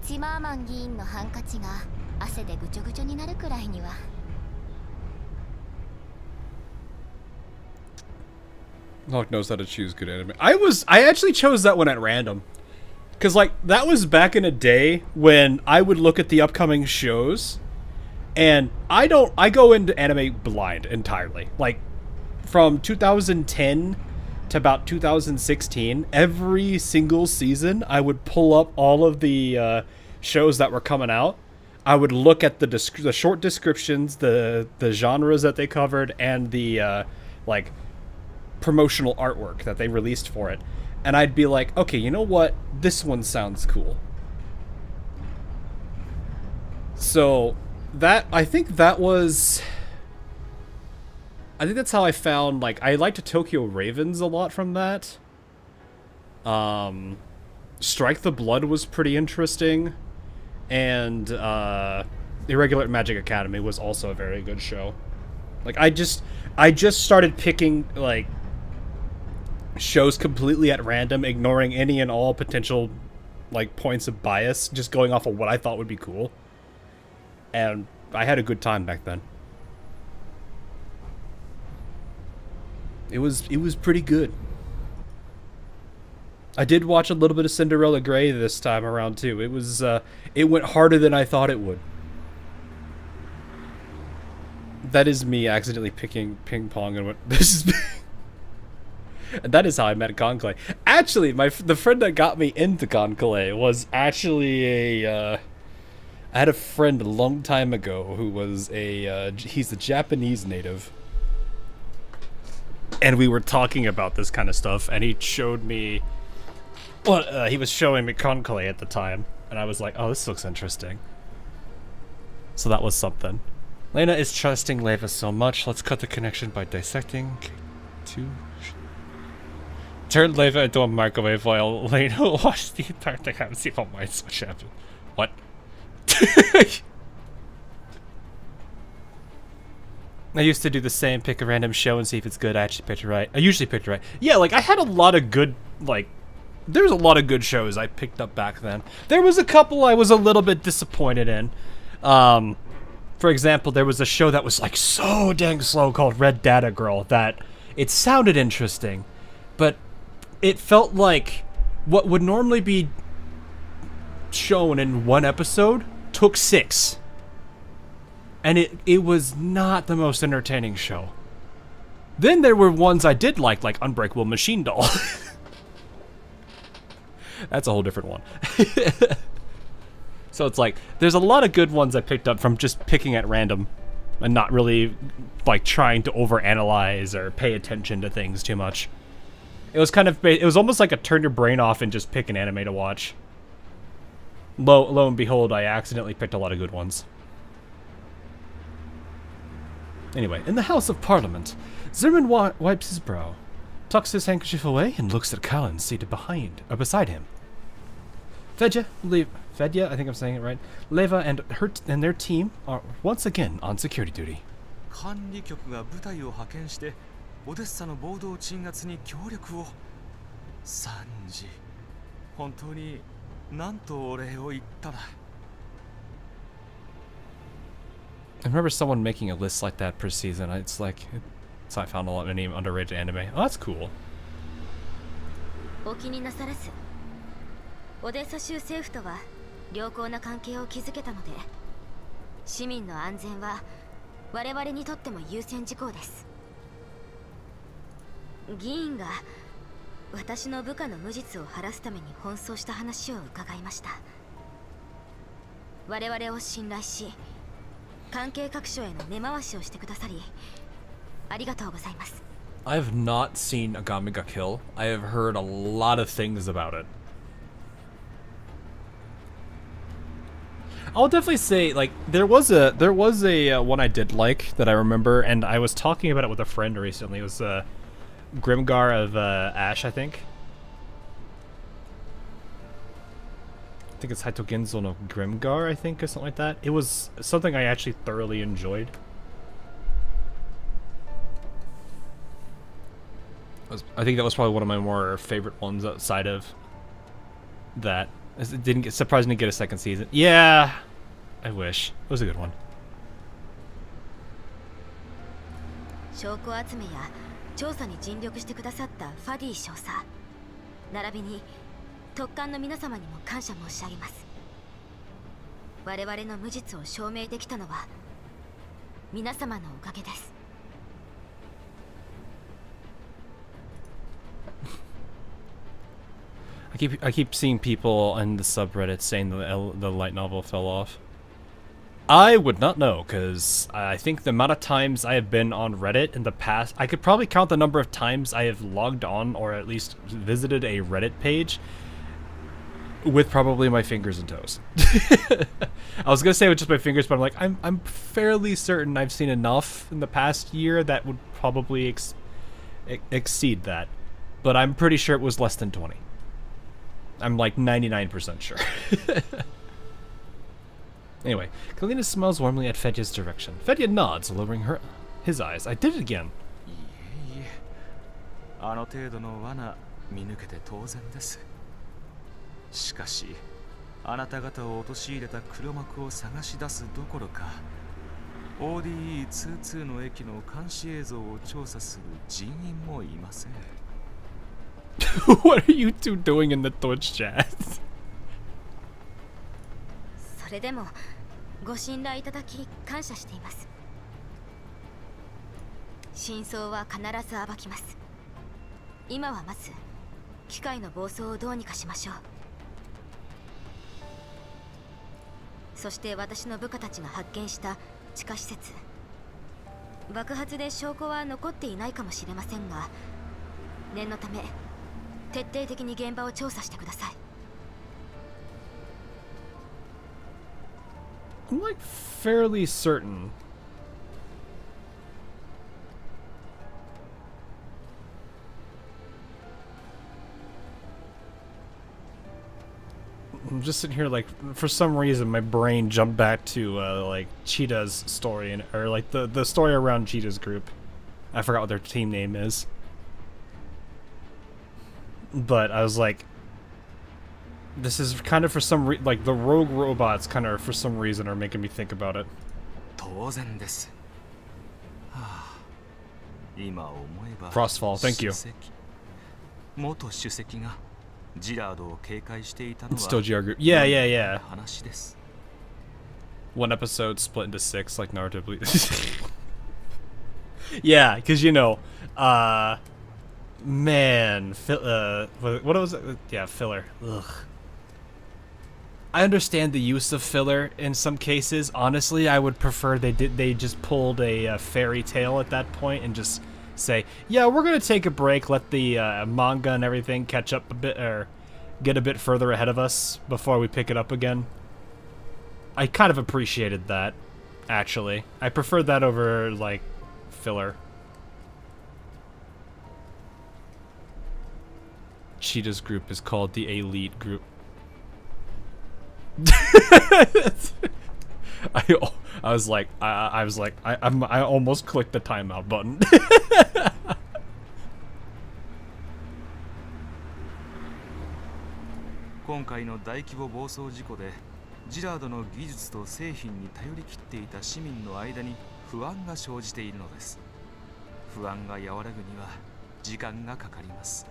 チマーマン議員のハンカチが汗でぐちょぐちょになるくらいには。Hawk knows how to choose good anime. I actually chose that one at random. Because, like, that was back in a day when I would look at the upcoming shows, and I go into anime blind entirely. Like, from 2010 to about 2016, every single season, I would pull up all of the shows that were coming out. I would look at the short descriptions, the genres that they covered, and the, like, promotional artwork that they released for it. And I'd be like, okay, you know what? This one sounds cool. So, I think that's how I found, like, I liked Tokyo Ravens a lot from that. Strike the Blood was pretty interesting. And, Irregular Magic Academy was also a very good show. Like, I just started picking, like, shows completely at random, ignoring any and all potential like points of bias, just going off of what I thought would be cool. And I had a good time back then. It was pretty good. I did watch a little bit of Cinderella Grey this time around too. It went harder than I thought it would. That is me accidentally picking ping pong and what this is. And that is how I met Conclave. Actually, the friend that got me into Conclave was actually I had a friend a long time ago who was he's a Japanese native. And we were talking about this kind of stuff, and he showed me, he was showing me Conclave at the time, and I was like, oh, this looks interesting. So that was something. Lena is trusting Leva so much, let's cut the connection by dissecting two. Turn Leva into a microwave while Lena watched the entire thing. I haven't seen all mine switch happen. What? I used to do the same, pick a random show and see if it's good. I actually picked it right. I usually picked it right. Yeah, like, I had a lot of good, like, there's a lot of good shows I picked up back then. There was a couple I was a little bit disappointed in. For example, there was a show that was, like, so dang slow called Red Data Girl that it sounded interesting, but it felt like what would normally be shown in one episode took 6. And it was not the most entertaining show. Then there were ones I did like Unbreakable Machine Doll. That's a whole different one. So it's like, there's a lot of good ones I picked up from just picking at random and not really like trying to overanalyze or pay attention to things too much. It was almost like a turn your brain off and just pick an anime to watch. Lo and behold, I accidentally picked a lot of good ones. Anyway, in the House of Parliament, Zimmerman wipes his brow, tucks his handkerchief away, and looks at Callan seated beside him. Fedya, I think I'm saying it right. Leva and their team are once again on security duty. 管理局が部隊を派遣してオデッサの暴動鎮圧に協力を。サンジ、本当に何とお礼を言ったら。I remember someone making a list like that per season. It's like, I found a lot many underrated anime. Oh, that's cool. お気になさらず、オデッサ州政府とは良好な関係を築けたので、市民の安全は我々にとっても優先事項です。議員が私の部下の無実を晴らすために奔走した話を伺いました。我々を信頼し、関係各所への根回しをしてくださり、ありがとうございます。I have not seen Agami ga Kill. I have heard a lot of things about it. I'll definitely say, like, there was a one I did like that I remember, and I was talking about it with a friend recently. It was Grimgar of Ash, I think. I think it's Haitogenzo no Grimgar, I think, or something like that. It was something I actually thoroughly enjoyed. I think that was probably one of my more favorite ones outside of that. It didn't get, surprisingly get a second season. Yeah, I wish. It was a good one. 証拠集めや調査に尽力してくださったファディ少佐、並びに特艦の皆様にも感謝申し上げます。我々の無実を証明できたのは皆様のおかげです。I keep seeing people in the subreddit saying the light novel fell off. I would not know, because I think the amount of times I have been on Reddit in the past, I could probably count the number of times I have logged on or at least visited a Reddit page with probably my fingers and toes. I was gonna say with just my fingers, but I'm like, I'm fairly certain I've seen enough in the past year that would probably exceed that, but I'm pretty sure it was less than 20. I'm like 99% sure. Anyway, Kalina smiles warmly at Fedya's direction. Fedya nods, lowering his eyes. I did it again. いえいえ、あの程度の罠見抜けて当然です。しかし、あなた方を陥れた黒幕を探し出すどころか、ODE22 の駅の監視映像を調査する人員もいません。What are you two doing in the Twitch chat? それでもご信頼いただき感謝しています。真相は必ず暴きます。今はまず機械の暴走をどうにかしましょう。そして私の部下たちが発見した地下施設、爆発で証拠は残っていないかもしれませんが、念のため徹底的に現場を調査してください。I'm like fairly certain. I'm just sitting here like, for some reason my brain jumped back to like Cheetah's story, or like the story around Cheetah's group. I forgot what their team name is. But I was like, this is kind of for some like the rogue robots kind of for some reason are making me think about it. 当然です。はあ、今思えば Frostfall, thank you. 元主席がジラードを警戒していたのは It's still GR group. Yeah, yeah, yeah. 話です。One episode split into 6 like narratively. Yeah, because you know, man, what was it? Yeah, filler. Ugh. I understand the use of filler in some cases. Honestly, I would prefer they just pulled a fairy tale at that point and just say, yeah, we're gonna take a break, let the manga and everything catch up a bit or get a bit further ahead of us before we pick it up again. I kind of appreciated that, actually. I preferred that over like filler. Cheetah's group is called the Elite Group. I was like, I almost clicked the timeout button. 今回の大規模暴走事故でジラードの技術と製品に頼り切っていた市民の間に不安が生じているのです。不安が和らぐには時間がかかります。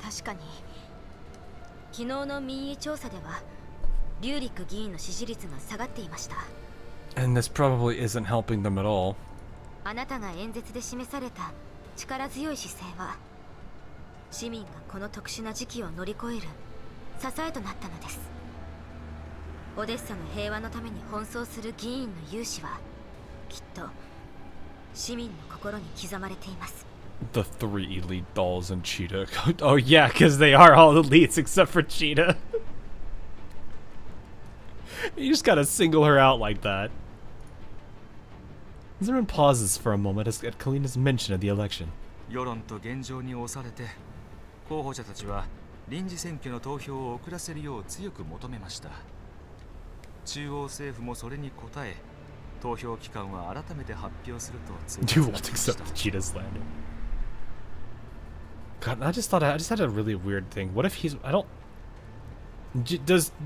確かに昨日の民意調査ではリューリック議員の支持率が下がっていました。 And this probably isn't helping them at all. あなたが演説で示された力強い姿勢は市民がこの特殊な時期を乗り越える支えとなったのです。オデッサの平和のために奔走する議員の勇姿はきっと市民の心に刻まれています。 The 3 elite dolls and Cheetah. Oh yeah, because they are all elites except for Cheetah. You just gotta single her out like that. Zimmerman pauses for a moment at Kalina's mention of the election. 世論と現状に押されて候補者たちは臨時選挙の投票を遅らせるよう強く求めました。中央政府もそれに応え投票期間は改めて発表すると通知 You され won't ま accept した。 the Cheetah's landing. God, I just had a really weird thing. What if he's... I don't...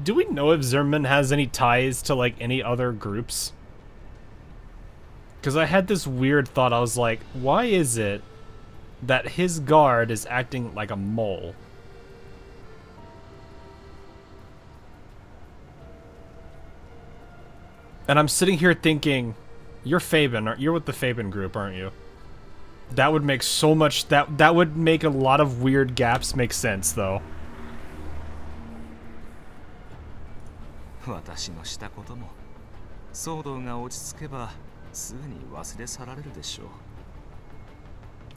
Do we know if Zimmerman has any ties to, like, any other groups? Because I had this weird thought. I was like, why is it that his guard is acting like a mole? And I'm sitting here thinking, you're Fabian, you're with the Fabian group, aren't you? That would make so much, that would make a lot of weird gaps make sense, though. 私のしたことも騒動が落ち着けばすぐに忘れ去られるでしょう。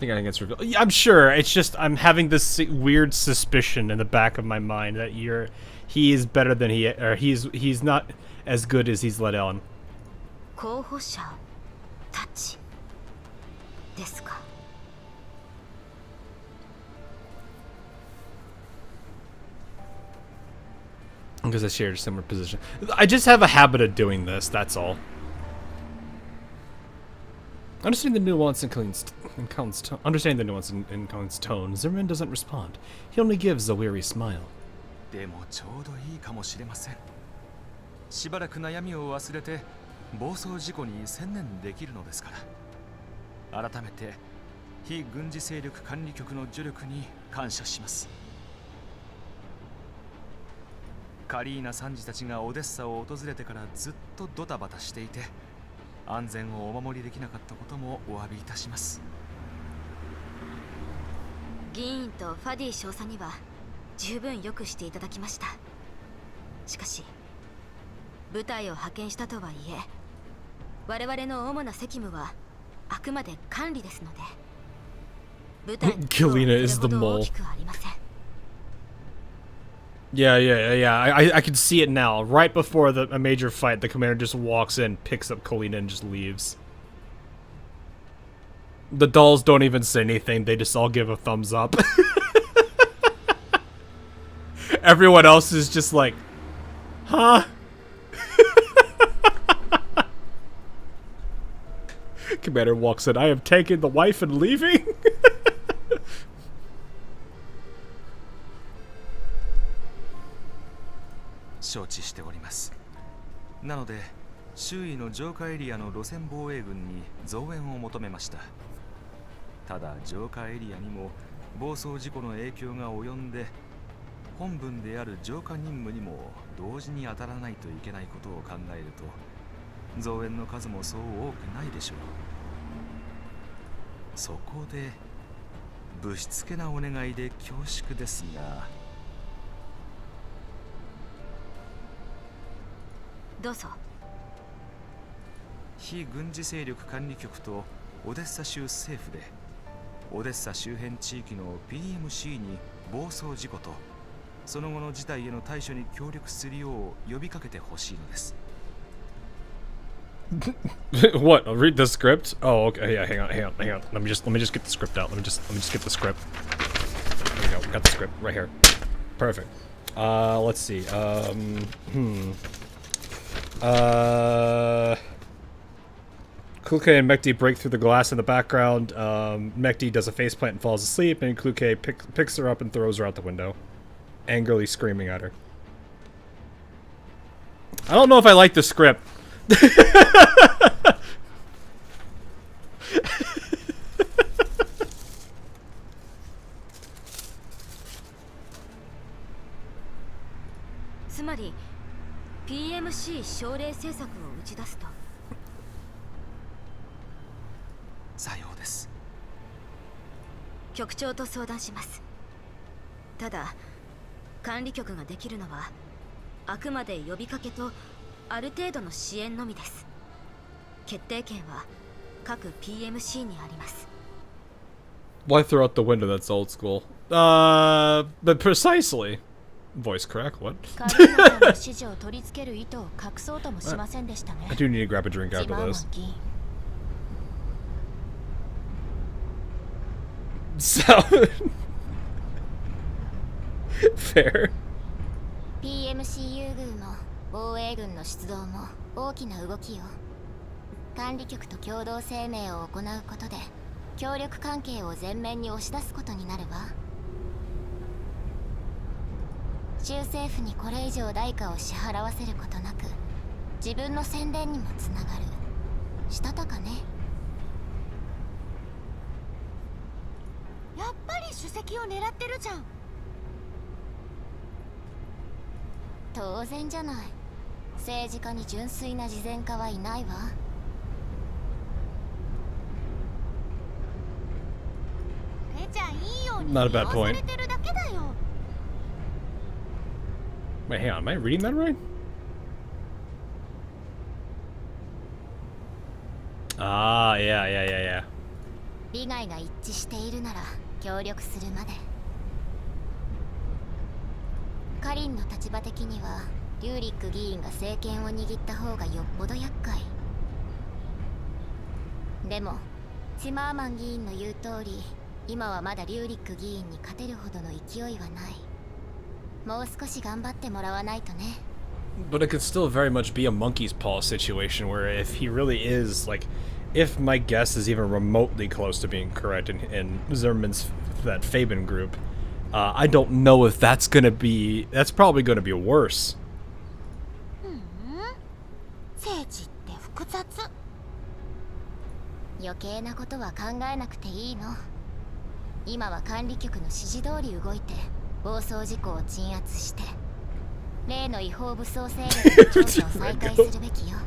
I think it's revealed. Yeah, I'm sure. It's just I'm having this weird suspicion in the back of my mind that he is better than he's not as good as he's let on. 候補者たちですか。 Because I shared a similar position. I just have a habit of doing this, that's all. Understanding the nuance in Colin's tone, Zimmerman doesn't respond. He only gives a weary smile. でもちょうどいいかもしれません。しばらく悩みを忘れて暴走事故に専念できるのですから。改めて非軍事勢力管理局の助力に感謝します。カリーナ参事たちがオデッサを訪れてからずっとドタバタしていて安全をお守りできなかったこともお詫びいたします。議員とファディ少佐には十分よくしていただきました。しかし部隊を派遣したとはいえ我々の主な責務はあくまで管理ですので部隊の規模はそれほど大きくありません。 Yeah. I can see it now. Right before a major fight, the commander just walks in, picks up Kalina, and just leaves. The dolls don't even say anything. They just all give a thumbs up. Everyone else is just like, huh? Commander walks in. I have taken the wife and leaving. 承知しております。なので周囲の浄化エリアの路線防衛軍に増援を求めました。ただ浄化エリアにも暴走事故の影響が及んで本分である浄化任務にも同時に当たらないといけないことを考えると増援の数もそう多くないでしょう。そこでぶしつけなお願いで恐縮ですが。 どうぞ。非軍事勢力管理局とオデッサ州政府でオデッサ周辺地域の PMC に暴走事故とその後の事態への対処に協力するよう呼びかけてほしいのです。What? I'll read the script. Oh, okay. Yeah, hang on. Let me just get the script out. Let me just get the script. There we go. Got the script right here. Perfect. Let's see. Kluke and Mekti break through the glass in the background. Mekti does a faceplant and falls asleep, and Kluke picks her up and throws her out the window, angrily screaming at her. I don't know if I like the script. つまり PMC 奨励政策を打ち出すと。さようです。局長と相談します。ただ管理局ができるのはあくまで呼びかけとある程度の支援のみです。決定権は各 PMC にあります。 Why throw out the window? That's old school. But precisely. Voice crack, what? カリーナさんの指示を取り付ける意図を隠そうともしませんでしたね。 I do need to grab a drink ジ after マーマン this. 議員。 So fair. PMC 優遇も防衛軍の出動も大きな動きよ。管理局と共同声明を行うことで協力関係を前面に押し出すことになるわ。州政府にこれ以上代価を支払わせることなく自分の宣伝にもつながる。したたかね。やっぱり主席を狙ってるじゃん。当然じゃない。政治家に純粋な慈善家はいないわ。じゃあいいように Not a bad 回さ point. れてるだけだよ。 Wait, hang on. Am I reading that right? Ah, yeah. 利害が一致しているなら協力するまで。カリンの立場的にはリューリック議員が政権を握った方がよっぽど厄介。でもチマーマン議員の言う通り今はまだリューリック議員に勝てるほどの勢いはない。もう少し頑張ってもらわないとね。 But it could still very much be a monkey's paw situation where if he really is, like, if my guess is even remotely close to being correct in Zimmerman's, that Fabian group, I don't know if that's probably gonna be worse. 政治って複雑。余計なことは考えなくていいの。今は管理局の指示通り動いて暴走事故を鎮圧して例の違法武装勢力の調査を再開するべきよ。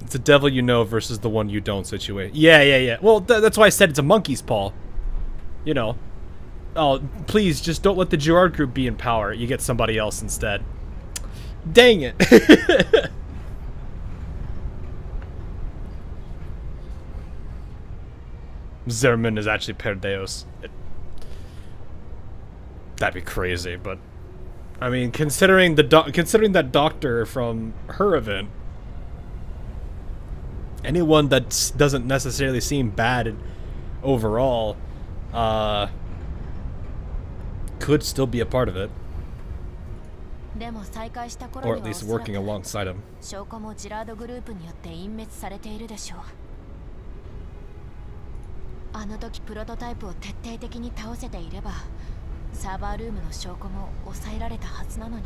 It's the devil you know versus the one you don't situation. Yeah. Well, that's why I said it's a monkey's paw. You know. Oh, please, just don't let the Girard group be in power. You get somebody else instead. Dang it. Zimmerman is actually Perdeos. That'd be crazy, but I mean, considering that doctor from her event, anyone that doesn't necessarily seem bad overall, could still be a part of it, でも再開した頃 or に at は least おそらく working alongside him. 証拠もジラードグループによって隠滅されているでしょう。あの時プロトタイプを徹底的に倒せていればサーバールームの証拠も抑えられたはずなのに。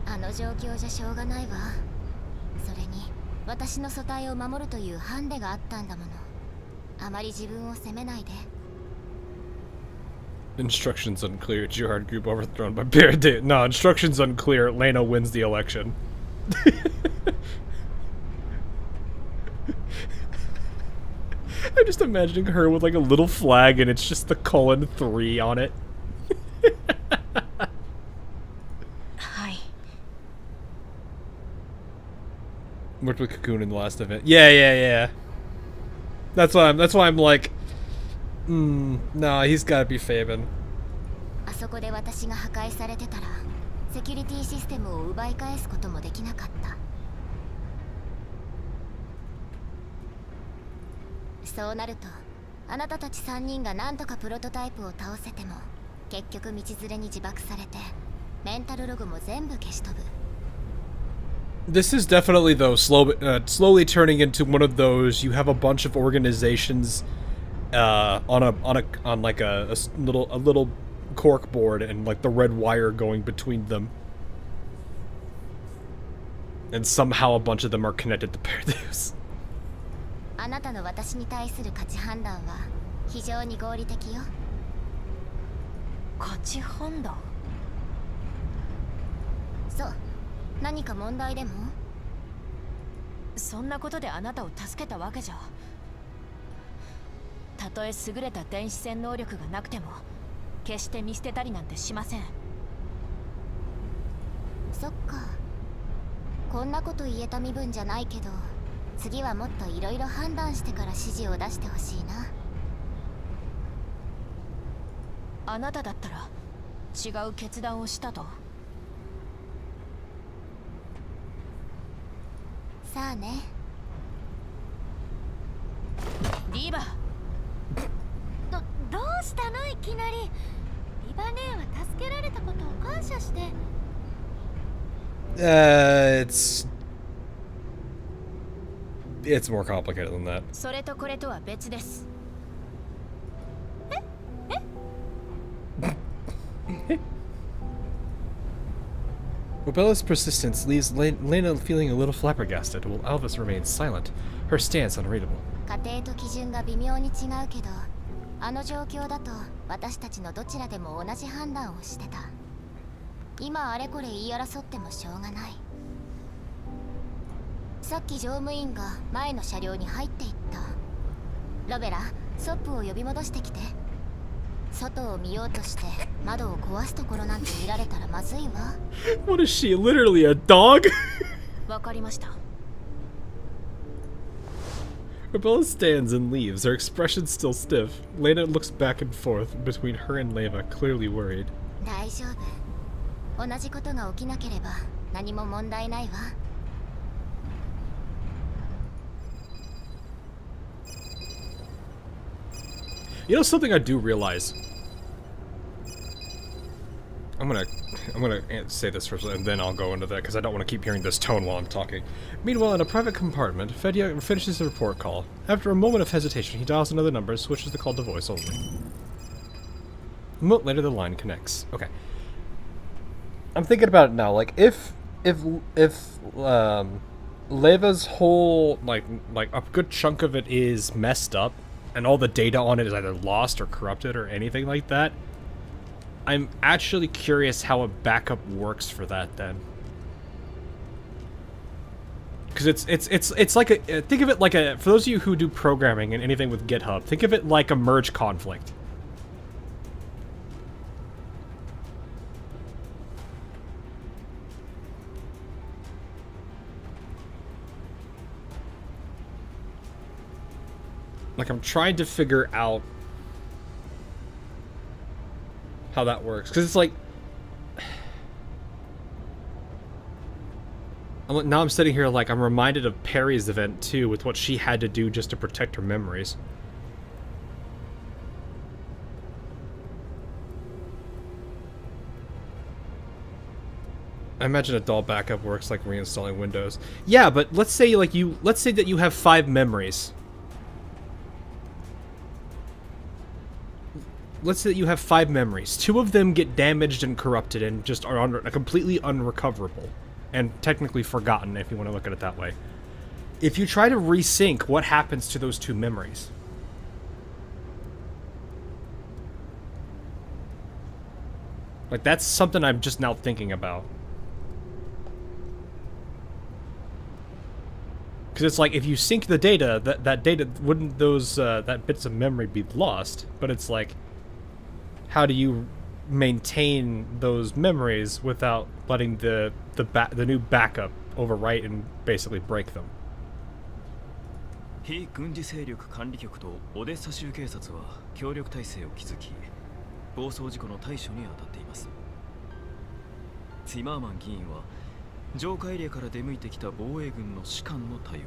あの状況じゃしょうがないわ。それに私の組対を守るというハンデがあったんだもの。あまり自分を責めないで。 Instructions unclear. Girard group overthrown by Perdeos. No, instructions unclear. Leno wins the election. I'm just imagining her with like a little flag and it's just the :3 on it. はい。 Worked with Cocoon in the last event. Yeah. That's why I'm like, no, he's gotta be Fabian. あそこで私が破壊されてたらセキュリティシステムを奪い返すこともできなかった。そうなるとあなたたち3人が何とかプロトタイプを倒せても結局道連れに自爆されてメンタルログも全部消し飛ぶ。 This is definitely, though, slowly turning into one of those, you have a bunch of organizations on like a little cork board and like the red wire going between them. And somehow a bunch of them are connected to Perdeus. あなたの私に対する価値判断は非常に合理的よ。価値判断？そう。何か問題でも？そんなことであなたを助けたわけじゃ。たとえ優れた電子戦能力がなくても決して見捨てたりなんてしません。そっか。こんなこと言えた身分じゃないけど、次はもっといろいろ判断してから指示を出してほしいな。あなただったら違う決断をしたと？さあね。リバ。どうしたのいきなり。リバ姉は助けられたことを感謝して。It's more complicated than that. それとこれとは別です。Obella's persistence leaves Lena feeling a little flabbergasted, while Alvis remains silent, her stance unreadable. 家庭と基準が微妙に違うけど、あの状況だと私たちのどちらでも同じ判断をしてた。今あれこれ言い争ってもしょうがない。さっき乗務員が前の車両に入っていった。ロベラ、ソップを呼び戻してきて。外を見ようとして窓を壊すところなんて見られたらまずいわ。What is she, literally a dog? わかりました。Rebella stands and leaves, her expression still stiff. Lena looks back and forth between her and Leva, clearly worried. 大丈夫。同じことが起きなければ何も問題ないわ。You know something I do realize? I'm gonna say this first and then I'll go into that because I don't want to keep hearing this tone while I'm talking. Meanwhile, in a private compartment, Fedia finishes the report call. After a moment of hesitation, he dials another number and switches the call to voice only. A moment later, the line connects. Okay. I'm thinking about it now. Like, if Leva's whole like a good chunk of it is messed up, and all the data on it is either lost or corrupted or anything like that, I'm actually curious how a backup works for that then. Because it's like a, think of it like a, for those of you who do programming and anything with GitHub, think of it like a merge conflict. Like, I'm trying to figure out how that works. Because it's like... now I'm sitting here like I'm reminded of Perry's event, too, with what she had to do just to protect her memories. I imagine a dull backup works like reinstalling Windows. Yeah, but let's say that you have 5 memories. Let's say that you have 5 memories. 2 of them get damaged and corrupted and just are completely unrecoverable. And technically forgotten, if you want to look at it that way. If you try to resync, what happens to those 2 memories? Like, that's something I'm just now thinking about. Because it's like, if you sync the data, that data, wouldn't those, that bits of memory be lost? But it's like, how do you maintain those memories without letting the new backup overwrite and basically break them? 非軍事勢力管理局とオデッサ州警察は協力体制を築き、暴走事故の対処に当たっています。ツィマーマン議員は浄化エリアから出向いてきた防衛軍の士官の対応を。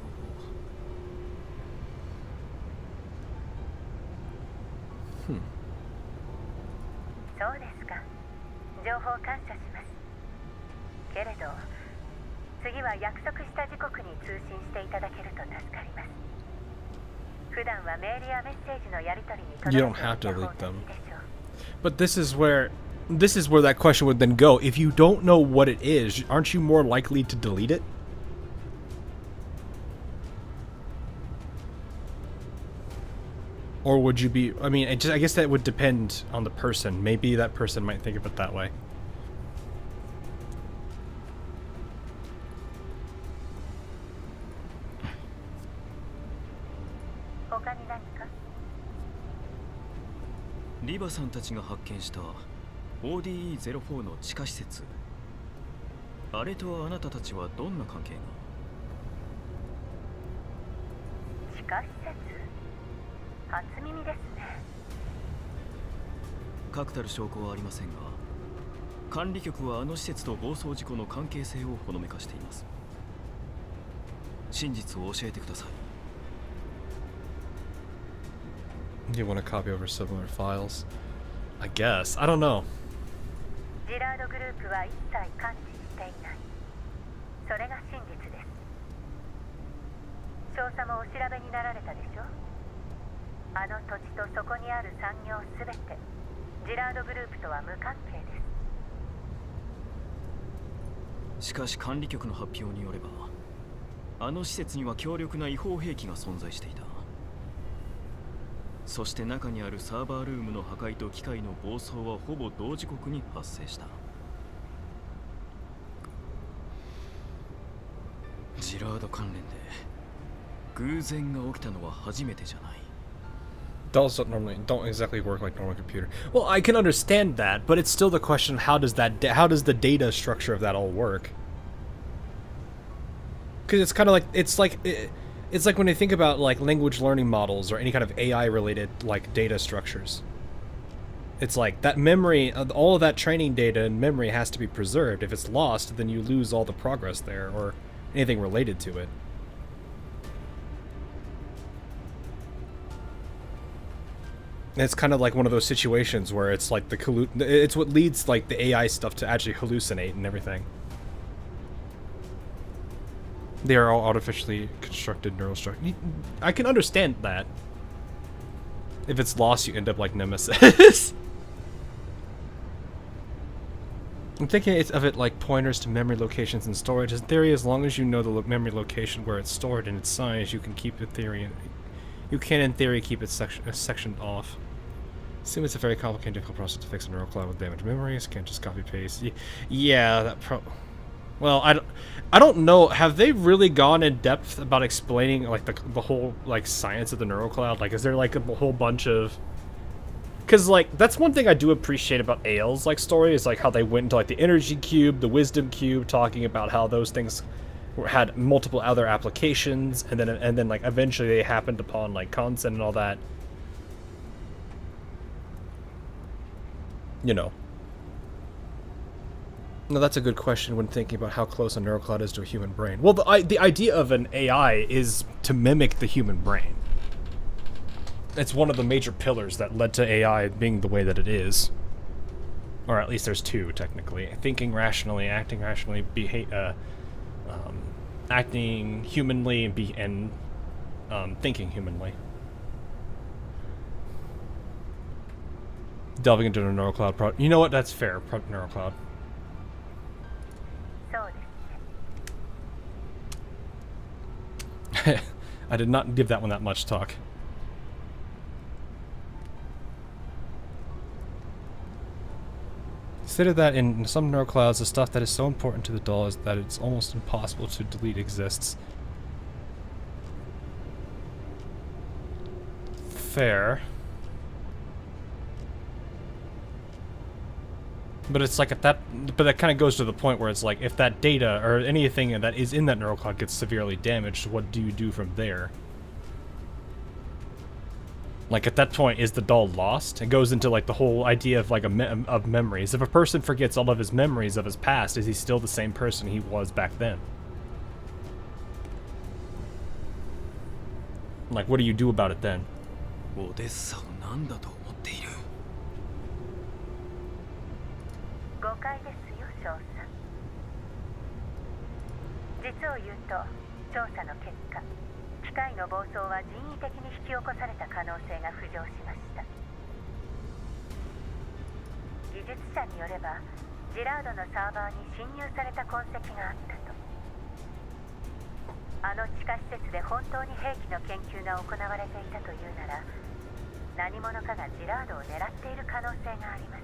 そうですか。情報感謝します。けれど、次は約束した時刻に通信していただけると助かります。You don't have to delete them. But this is where that question would then go. If you don't know what it is, aren't you more likely to delete it? Or would you be, I mean, I guess that would depend on the person. Maybe that person might think of it that way.リバさんたちが発見した ODE-04 の地下施設、あれとあなたたちはどんな関係が？地下施設？初耳ですね。確たる証拠はありませんが、管理局はあの施設と暴走事故の関係性をほのめかしています。真実を教えてください。Do you want to copy over similar files? I guess. I don't know. ジラードグループは一切関知していない。それが真実です。少佐もお調べになられたでしょ。あの土地とそこにある産業すべてジラードグループとは無関係です。しかし管理局の発表によれば、あの施設には強力な違法兵器が存在していた。そして中にあるサーバールームの破壊と機械の暴走はほぼ同時刻に発生した。ジラード関連で偶然が起きたのは初めてじゃない。Dolls don't exactly work like normal computer. Well, I can understand that, but it's still the question: how does the data structure of that all work? Because it's kind of like it's like when you think about like language learning models or any kind of AI related like data structures. It's like that memory, all of that training data and memory has to be preserved. If it's lost, then you lose all the progress there or anything related to it. It's kind of like one of those situations where it's like it's what leads like the AI stuff to actually hallucinate and everything. They are all artificially constructed neural structures. I can understand that. If it's lost, you end up like Nemesis. I'm thinking of it like pointers to memory locations and storage. In theory, as long as you know the memory location where it's stored and its size, you can keep in theory keep it sectioned off. Assume it's a very complicated, difficult process to fix a neural cloud with damaged memories. Can't just copy paste. Yeah, that well, I don't know. Have they really gone in depth about explaining like the whole like science of the neural cloud? Like, is there like a whole bunch of? Because like that's one thing I do appreciate about Ael's like story is like how they went into like the energy cube, the wisdom cube, talking about how those things had multiple other applications, and then like eventually they happened upon like consent and all that. You know. No, that's a good question when thinking about how close a neural cloud is to a human brain. Well, the idea of an AI is to mimic the human brain. It's one of the major pillars that led to AI being the way that it is. Or at least there's two, technically. Thinking rationally, acting rationally, acting humanly, and thinking humanly. Delving into the neural cloud you know what? That's fair. Neural cloud. I did not give that one that much talk. Consider that in some neural clouds, the stuff that is so important to the doll is that it's almost impossible to delete exists. Fair. But it's like but that kind of goes to the point where it's like, if that data or anything that is in that neural cloud gets severely damaged, what do you do from there? Like at that point, is the doll lost? It goes into like the whole idea of like of memories. If a person forgets all of his memories of his past, is he still the same person he was back then? Like, what do you do about it then? オデッサを何だと思っている。誤解ですよ、少佐。実を言うと、調査の結果、機械の暴走は人為的に引き起こされた可能性が浮上しました。技術者によればジラードのサーバーに侵入された痕跡があったと。あの地下施設で本当に兵器の研究が行われていたというなら、何者かがジラードを狙っている可能性があります。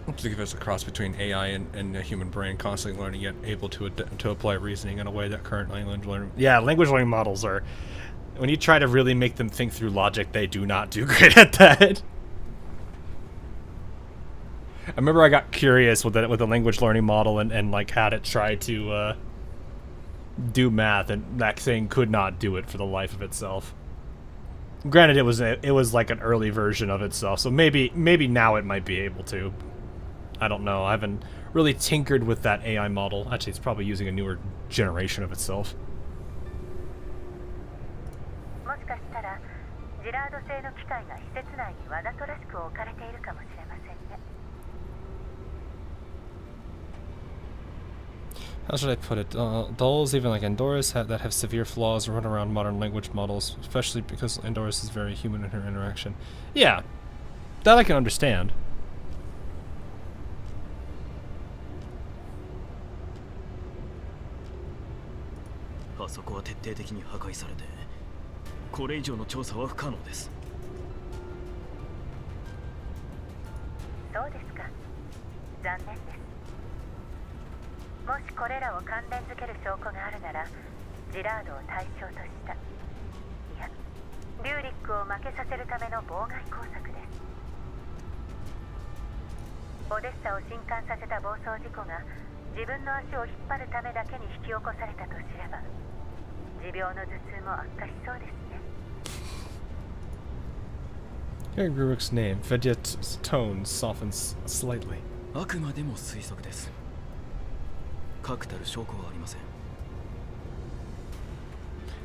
To give us a cross between AI and a human brain, constantly learning yet able to apply reasoning in a way that current language learning. Yeah, language learning models are. When you try to really make them think through logic, they do not do great at that. I remember I got curious with a language learning model and like had it try to do math, and that thing could not do it for the life of itself. Granted, it was like an early version of itself, so maybe now it might be able to. I don't know. I haven't really tinkered with that AI model. Actually, it's probably using a newer generation of itself. もしかしたらジラード製の機械が施設内にわざとらしく置かれているかもしれませんね。How should I put it? Dolls, even like Andoras, that have severe flaws run around modern language models, especially because Andoras is very human in her interaction. Yeah, that I can understand. あそこは徹底的に破壊されて、これ以上の調査は不可能です。そうですか。残念です。もしこれらを関連づける証拠があるなら、ジラードを対象とした、いや、リューリックを負けさせるための妨害工作です。オデッサを震撼させた暴走事故が自分の足を引っ張るためだけに引き起こされたとすれば、持病の頭痛も悪化しそうですね。Hearing Ruik's name, Vedyat's tone softens slightly. あくまでも推測です。確たる証拠はありません。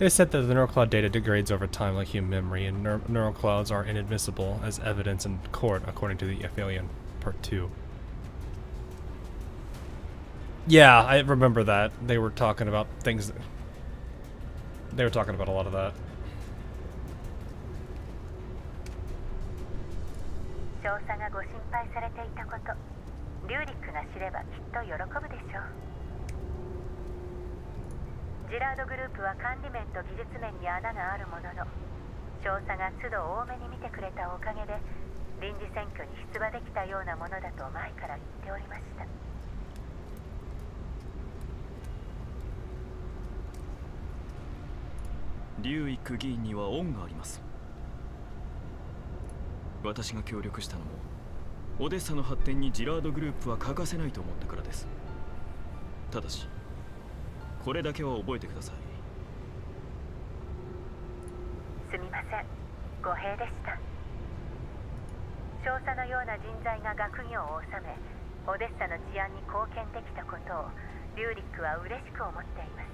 It is said that the neural cloud data degrades over time like human memory, and neural clouds are inadmissible as evidence in court, according to the Exilium Part 2. Yeah, I remember that. They were talking about things. They were talking about a lot of that. 調査がご心配されていたこと、リューリックが知ればきっと喜ぶでしょう。ジラードグループは管理面と技術面に穴があるものの、調査が都度多めに見てくれたおかげで臨時選挙に出馬できたようなものだと前から言っておりました。リューイック議員には恩があります。私が協力したのもオデッサの発展にジラードグループは欠かせないと思ったからです。ただしこれだけは覚えてください。すみません、語弊でした。少佐のような人材が学業を収め、オデッサの治安に貢献できたことをリューリックは嬉しく思っています。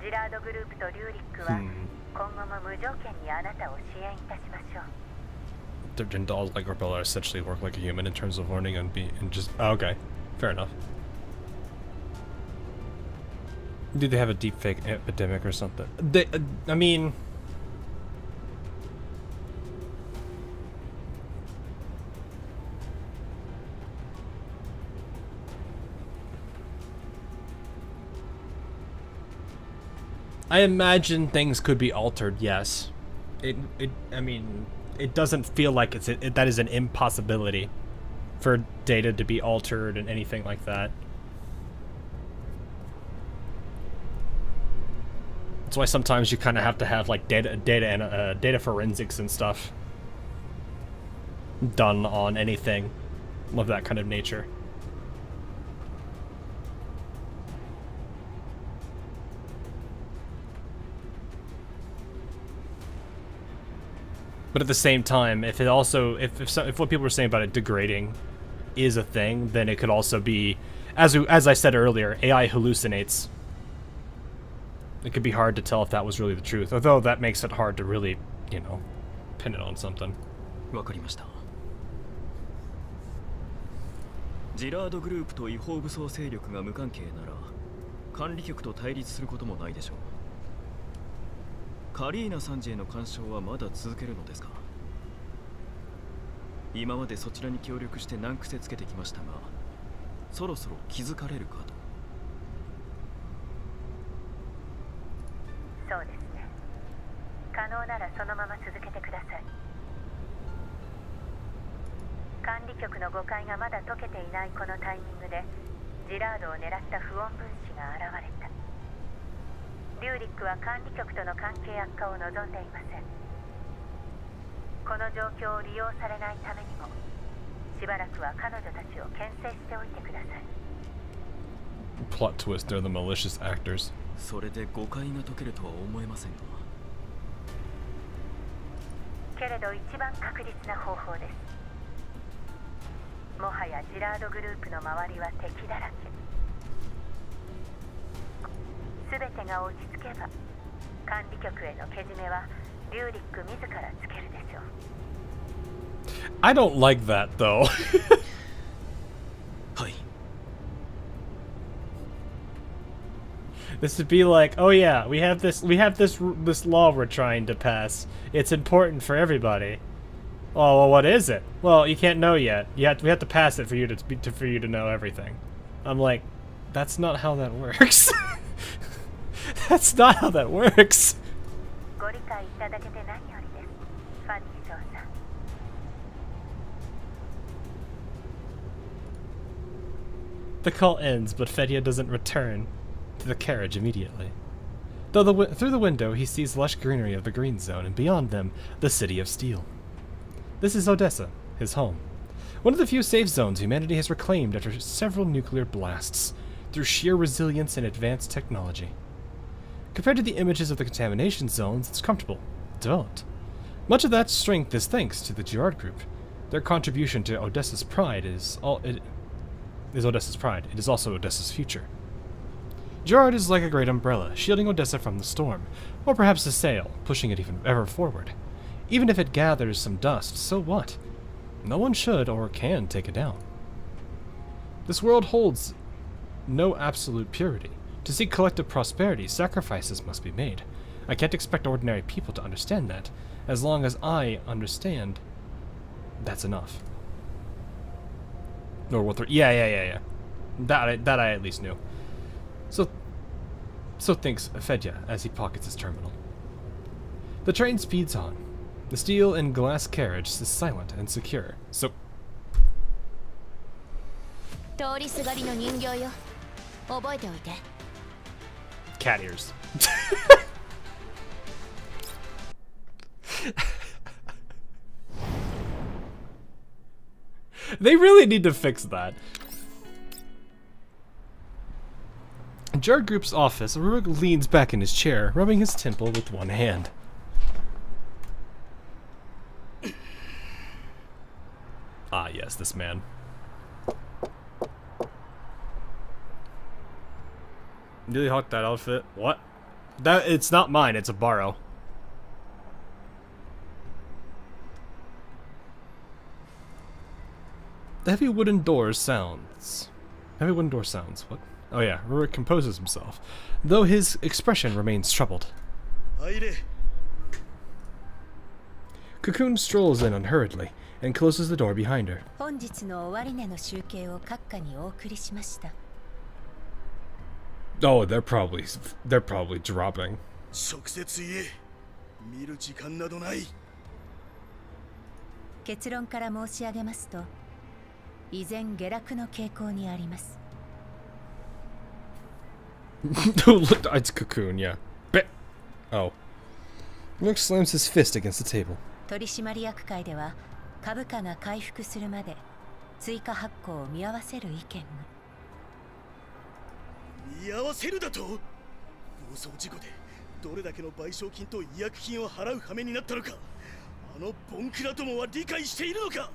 ジラードグループとリューリックは今後も無条件にあなたを支援いたしましょう。Their dolls like Arbella essentially work like a human in terms of learning and just okay, fair enough. Do they have a deepfake epidemic or something? I mean, I imagine things could be altered. Yes, I mean, it doesn't feel like that is an impossibility for data to be altered and anything like that. That's why sometimes you kind of have to have like data forensics and stuff done on anything of that kind of nature. But at the same time, if what people were saying about it degrading is a thing, then it could also be, as I said earlier, AI hallucinates. It could be hard to tell if that was really the truth, although that makes it hard to really, pin it on something. わかりました。ジラードグループと違法武装勢力が無関係なら、管理局と対立することもないでしょう。カリーナ参事への干渉はまだ続けるのですか？今までそちらに協力して難癖つけてきましたが、そろそろ気づかれるかと。そうですね。可能ならそのまま続けてください。管理局の誤解がまだ解けていないこのタイミングでジラードを狙った不穏分子が現れた。リューリックは管理局との関係悪化を望んでいません。この状況を利用されないためにもしばらくは彼女たちを牽制しておいてください。 Plot twist, they're the malicious actors. それで誤解が解けるとは思えませんが。けれど一番確実な方法です。もはやジラードグループの周りは敵だらけ。全てが落ち着けば管理局へのけじめはリューリック自らつけるでしょう。 I don't like that though. はい。 This would be like, oh yeah, we have this law we're trying to pass. It's important for everybody. Oh well, what is it? Well, you can't know yet. We have to pass it for you to know everything. I'm like, that's not how that works. That's not how that works. ご理解いただけて何よりです。ファニー少佐。 The call ends, but Fedya doesn't return to the carriage immediately. Through the window, he sees lush greenery of the green zone, and beyond them, the city of steel. This is Odessa, his home. One of the few safe zones humanity has reclaimed after several nuclear blasts, through sheer resilience and advanced technology. Compared to the images of the contamination zones, it's comfortable, developed. Much of that strength is thanks to the Girard Group. Their contribution to Odessa's pride is Odessa's pride. It is also Odessa's future. Girard is like a great umbrella, shielding Odessa from the storm, or perhaps a sail, pushing it even ever forward. Even if it gathers some dust, so what? No one should or can take it down. This world holds no absolute purity. To seek collective prosperity, sacrifices must be made. I can't expect ordinary people to understand that. As long as I understand, that's enough. Or what? Yeah. That I at least knew. So thinks Fedya as he pockets his terminal. The train speeds on. The steel and glass carriage is silent and secure. So 通りすがりの人形よ。覚えておいて。 cat ears. They really need to fix that. In Girard Group's office, Rurik leans back in his chair, rubbing his temple with one hand. Ah, yes, this man. Really hawk that outfit? What? It's not mine, it's a borrow. The heavy wooden door sounds. What? Oh yeah, Rurik composes himself, though his expression remains troubled. Cocoon strolls in unhurriedly and closes the door behind her. 本日の終値の集計を閣下にお送りしました。 Oh, they're probably dropping. 直接言え。見る時間などない。結論から申し上げますと、依然下落の傾向にあります。 Look, it's Cocoon, yeah. Oh. Rurik slams his fist against the table. 取締役会では株価が回復するまで追加発行を見合わせる意見が。 見合わせるだと？暴走事故でどれだけの賠償金と違約金を払う羽目になったのか、あのボンクラどもは理解しているのか。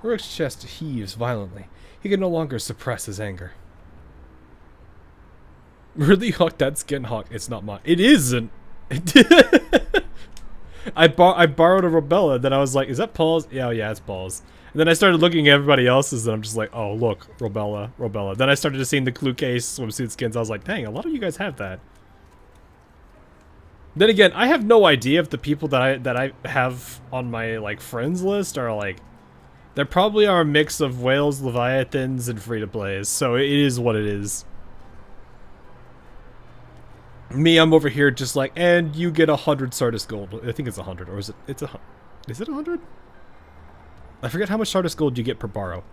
Rurik's chest heaves violently. He can no longer suppress his anger. Really, Hawk? That's Skin Hawk. It's not mine. It isn't. I borrowed a Robella. Then I was like, "Is that Paul's?" Yeah, it's Paul's. And then I started looking at everybody else's, and I'm just like, "Oh, look, Robella." Then I started seeing the Clue Case swimsuit skins. I was like, "Dang, a lot of you guys have that." Then again, I have no idea if the people that I have on my like friends list are like, there probably are a mix of whales, leviathans, and free to plays. So it is what it is. Me, I'm over here just like, and you get 100 Sardis gold. I think it's 100, or is it? Is it 100? I forget how much Sardis gold you get per borrow.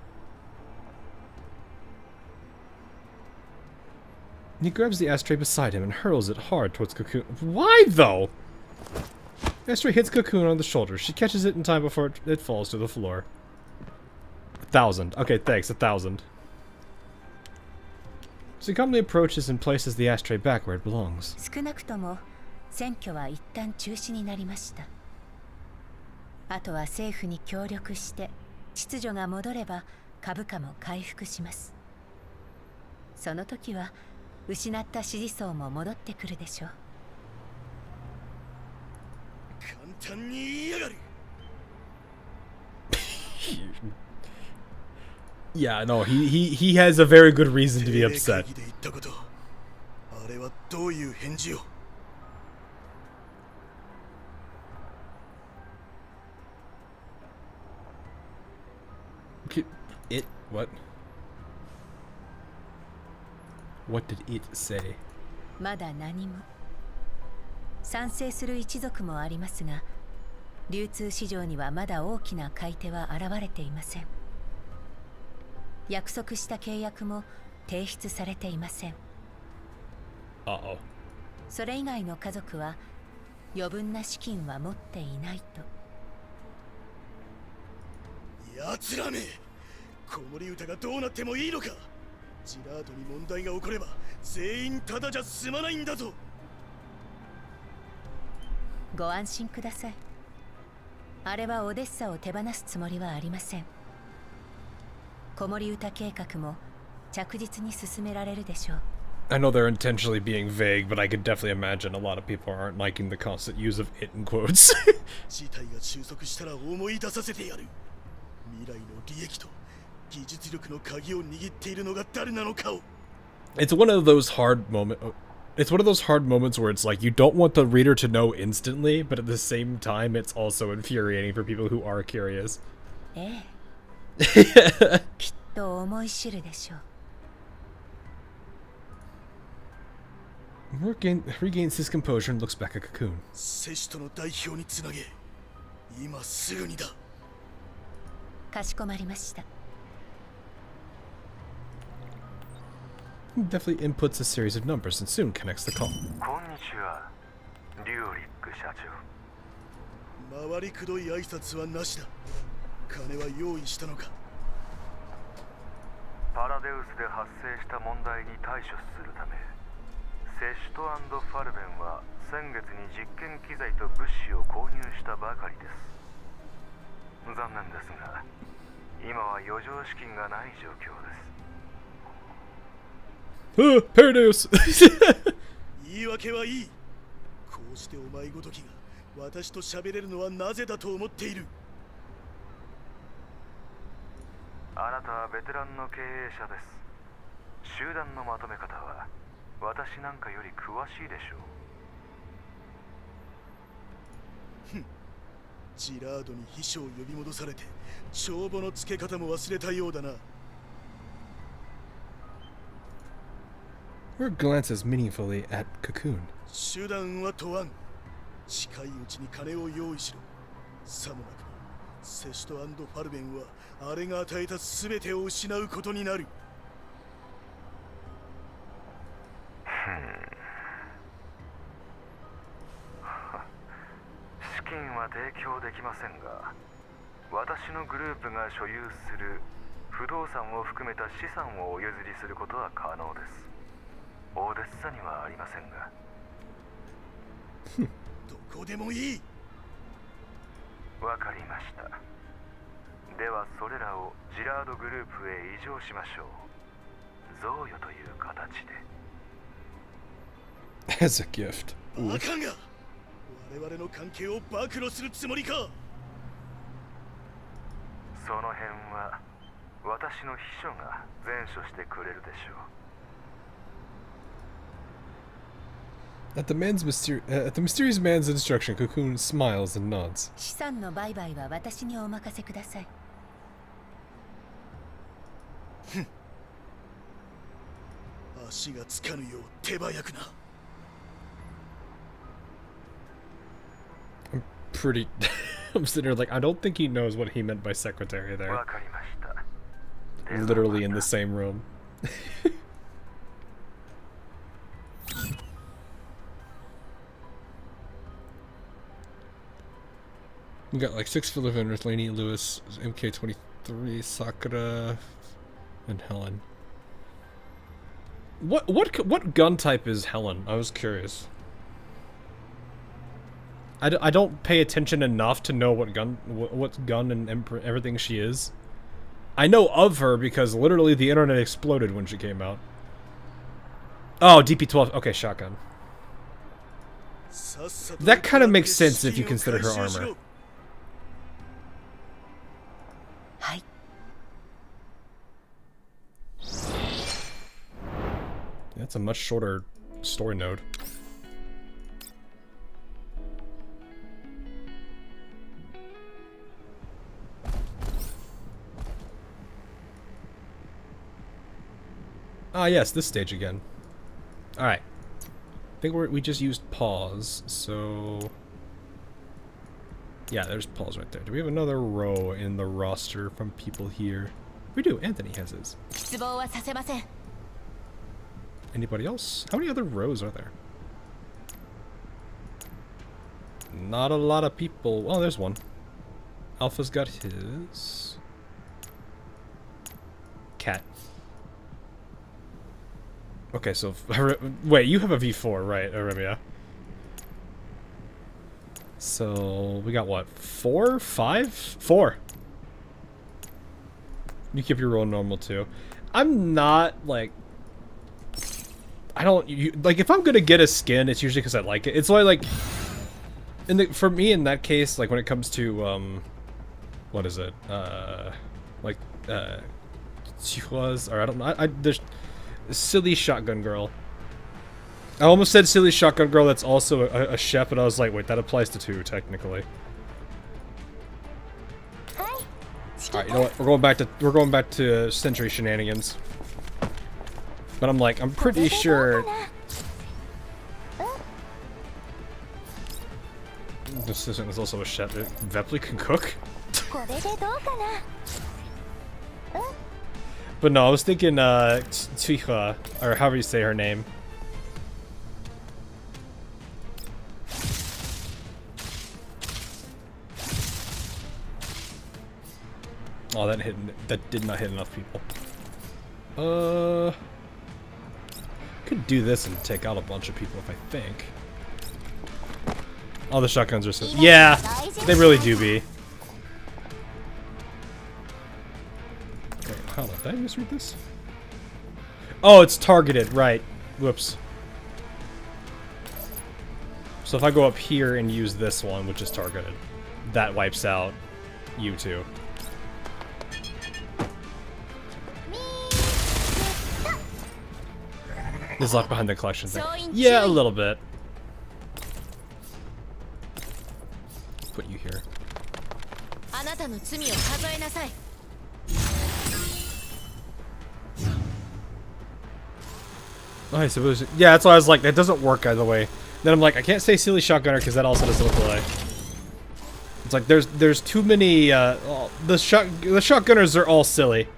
He grabs the ashtray beside him and hurls it hard towards Cocoon. Why, though? Ashtray hits Cocoon on the shoulder. She catches it in time before it falls to the floor. 1,000. Okay, thanks. 1,000. She calmly approaches and places the ashtray back where it belongs. 少なくとも選挙は一旦中止になりました。あとは政府に協力して秩序が戻れば株価も回復します。その時は失った支持層も戻ってくるでしょう。簡単に言いやがる。Yeah, no, he has a very good reason to be upset. あれはどういう返事を? It what? What did it say? まだ何も。賛成する一族もありますが、流通市場にはまだ大きな買い手は現れていません。約束した契約も提出されていません。Uh-oh. それ以外の家族は余分な資金は持っていないと。奴らめ、子守歌がどうなってもいいのか。ジラードに問題が起これば全員ただじゃ済まないんだぞ。ご安心ください。あれはオデッサを手放すつもりはありません。子守歌計画も着実に進められるでしょう。I know they're intentionally being vague, but I could definitely imagine a lot of people aren't liking the constant use of it in quotes. 事態が収束したら思い出させてやる。未来の利益と技術力の鍵を握っているのが誰なのかを。It's one of those hard moments where it's like you don't want the reader to know instantly, but at the same time it's also infuriating for people who are curious. ええ。きっと思い知るでしょう。Regains his composure and looks back at Cocoon. セシトの代表につなげ。今すぐにだ。かしこまりました。He definitely inputs a series of numbers and soon connects the call. こんにちは、リューリック社長。回りくどい挨拶はなしだ。金は用意したのか。パラデウスで発生した問題に対処するため、セシト&ファルベンは先月に実験機材と物資を購入したばかりです。残念ですが、今は余剰資金がない状況です。Paradeus! 言い訳はいい。こうしてお前ごときが私と喋れるのはなぜだと思っている。あなたはベテランの経営者です。集団のまとめ方は私なんかより詳しいでしょう。ジラードに秘書を呼び戻されて帳簿の付け方も忘れたようだな。Her glances meaningfully at Cocoon. 手段は問わん。近いうちに金を用意しろ。さもなくばセシト&ファルベンはあれが与えた全てを失うことになる。資金は提供できませんが、私のグループが所有する不動産を含めた資産をお譲りすることは可能です。オデッサにはありませんが。どこでもいい。わかりました。ではそれらをジラードグループへ移譲しましょう。贈与という形で。As a gift. バカが我々の関係を暴露するつもりか。その辺は私の秘書が前処してくれるでしょう。At the mysterious man's instruction, Cocoon smiles and nods. 資産の売買は私にお任せください。足がつかぬよう手早くな。I'm pretty. I'm sitting there like, I don't think he knows what he meant by secretary there. わかりました。 Literally in the same room. We got like 6 Philippines, Laney, Lewis, MK23, Sakura, and Helen. What gun type is Helen? I was curious. I don't pay attention enough to know what gun and everything she is. I know of her because literally the internet exploded when she came out. Oh, DP-12. Okay, shotgun. That kind of makes sense if you consider her armor. That's a much shorter story node. Ah, yes, this stage again. Alright. I think we just used pause, so... Yeah, there's pause right there. Do we have another row in the roster from people here? We do. Anthony has his. Anybody else? How many other rows are there? Not a lot of people. Well, there's one. Alpha's got his. Cat. Okay, so... Wait, you have a V4, right, Arabia? So, we got what? 4? 5? 4. You keep your roll normal, too. I'm not, like... I don't... like, if I'm gonna get a skin, it's usually because I like it. It's why, like... for me, in that case, like, when it comes to, what is it? Like, Chihuahuas, or I don't know. There's... Silly Shotgun Girl. I almost said Silly Shotgun Girl that's also a chef, but I was like, wait, that applies to 2, technically. Alright, you know what? We're going back to Century Shenanigans. But I'm like, I'm pretty sure... This is also a chef. Vepley can cook? But no, I was thinking, Tsuiha, or however you say her name. Oh, that did not hit enough people. Could do this and take out a bunch of people if I think. All the shotguns are so... Yeah, they really do be. Wait, hold on, did I misread this? Oh, it's targeted, right. Whoops. So if I go up here and use this one, which is targeted, that wipes out you two. Is locked behind the collection thing. Yeah, a little bit. Put you here. Oh, I suppose. Yeah, that's why I was like, that doesn't work either way. Then I'm like, I can't say silly shotgunner because that also doesn't look alike. It's like there's too many. The shotgunners are all silly.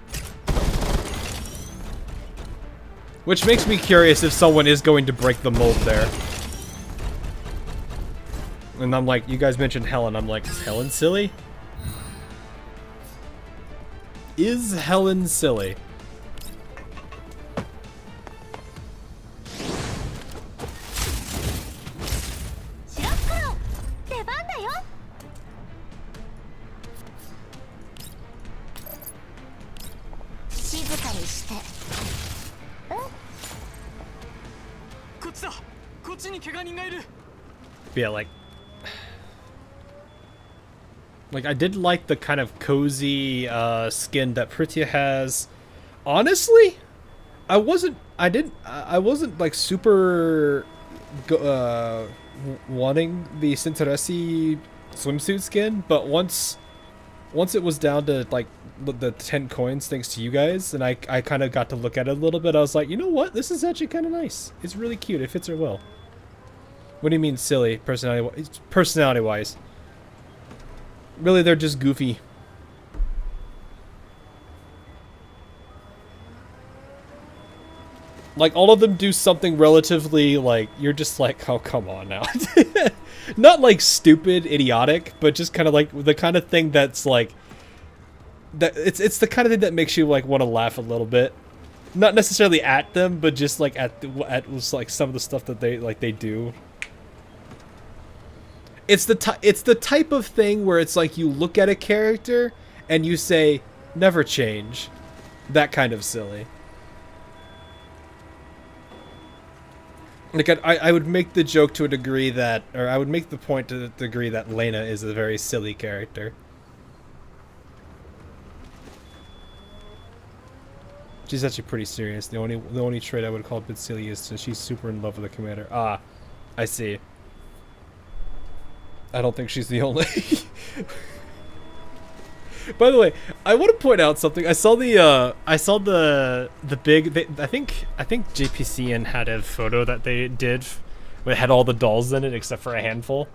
Which makes me curious if someone is going to break the mold there. And I'm like, you guys mentioned Helen. I'm like, is Helen silly? Is Helen silly? Yeah, like I did like the kind of cozy skin that Pritya has. Honestly, I wasn't like super wanting the Sinteresi swimsuit skin, but once it was down to like the 10 coins thanks to you guys, and I kind of got to look at it a little bit, I was like, you know what, this is actually kind of nice. It's really cute. It fits her well. What do you mean silly? Personality wise, really, they're just goofy. Like, all of them do something relatively, like, you're just like, oh, come on now. Not, like, stupid, idiotic, but just kind of, like, the kind of thing that's, like, that it's the kind of thing that makes you, like, want to laugh a little bit. Not necessarily at them, but just, like, at like, some of the stuff that they do. It's the type of thing where it's, like, you look at a character, and you say, never change. That kind of silly. Like, I would make the joke to a degree that, or I would make the point to the degree that Lena is a very silly character. She's actually pretty serious. The only trait I would call a bit silly is that she's super in love with the commander. Ah, I see. I don't think she's the only. By the way, I want to point out something. I saw the big. I think JPCN had a photo that they did, that had all the dolls in it except for a handful.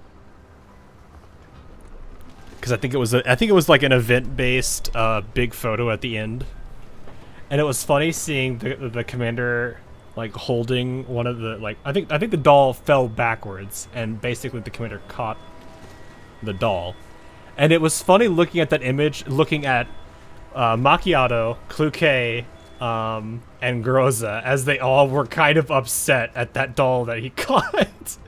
Because I think it was like an event-based big photo at the end, and it was funny seeing the commander like holding one of the, like, I think the doll fell backwards, and basically the commander caught the doll. And it was funny looking at that image, looking at Macchiato, Cluquet, and Groza, as they all were kind of upset at that doll that he caught.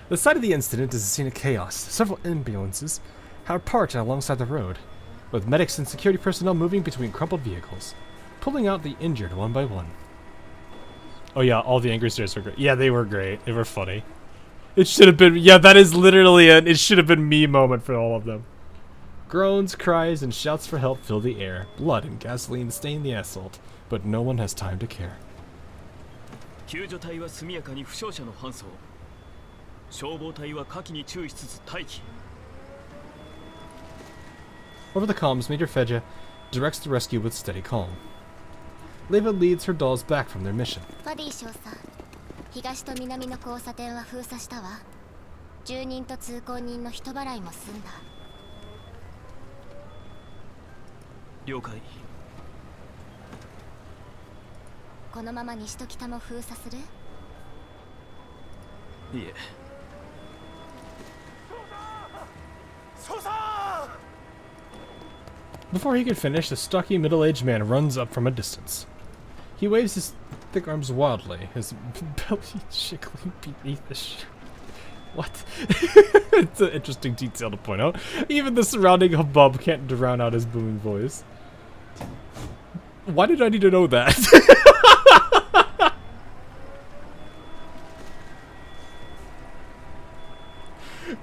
The site of the incident is a scene of chaos. Several ambulances are parked alongside the road, with medics and security personnel moving between crumpled vehicles, pulling out the injured one by one. Oh yeah, all the angry stares were great. Yeah, they were great. They were funny. It should have been, yeah, that is literally it should have been me moment for all of them. Groans, cries, and shouts for help fill the air. Blood and gasoline stain the asphalt, but no one has time to care. 救助隊は速やかに負傷者の搬送。消防隊は火器に注意しつつ待機。 Over the comms, Major Fedja directs the rescue with steady calm. Leva leads her dolls back from their mission. ファディ少佐、東と南の交差点は封鎖したわ。住人と通行人の人払いも済んだ。了解。このまま西と北も封鎖する？いえ。 Before he could finish, a stocky middle-aged man runs up from a distance. He waves his thick arms wildly, his belly jiggling beneath the What? It's an interesting detail to point out. Even the surrounding hubbub can't drown out his booming voice. Why did I need to know that?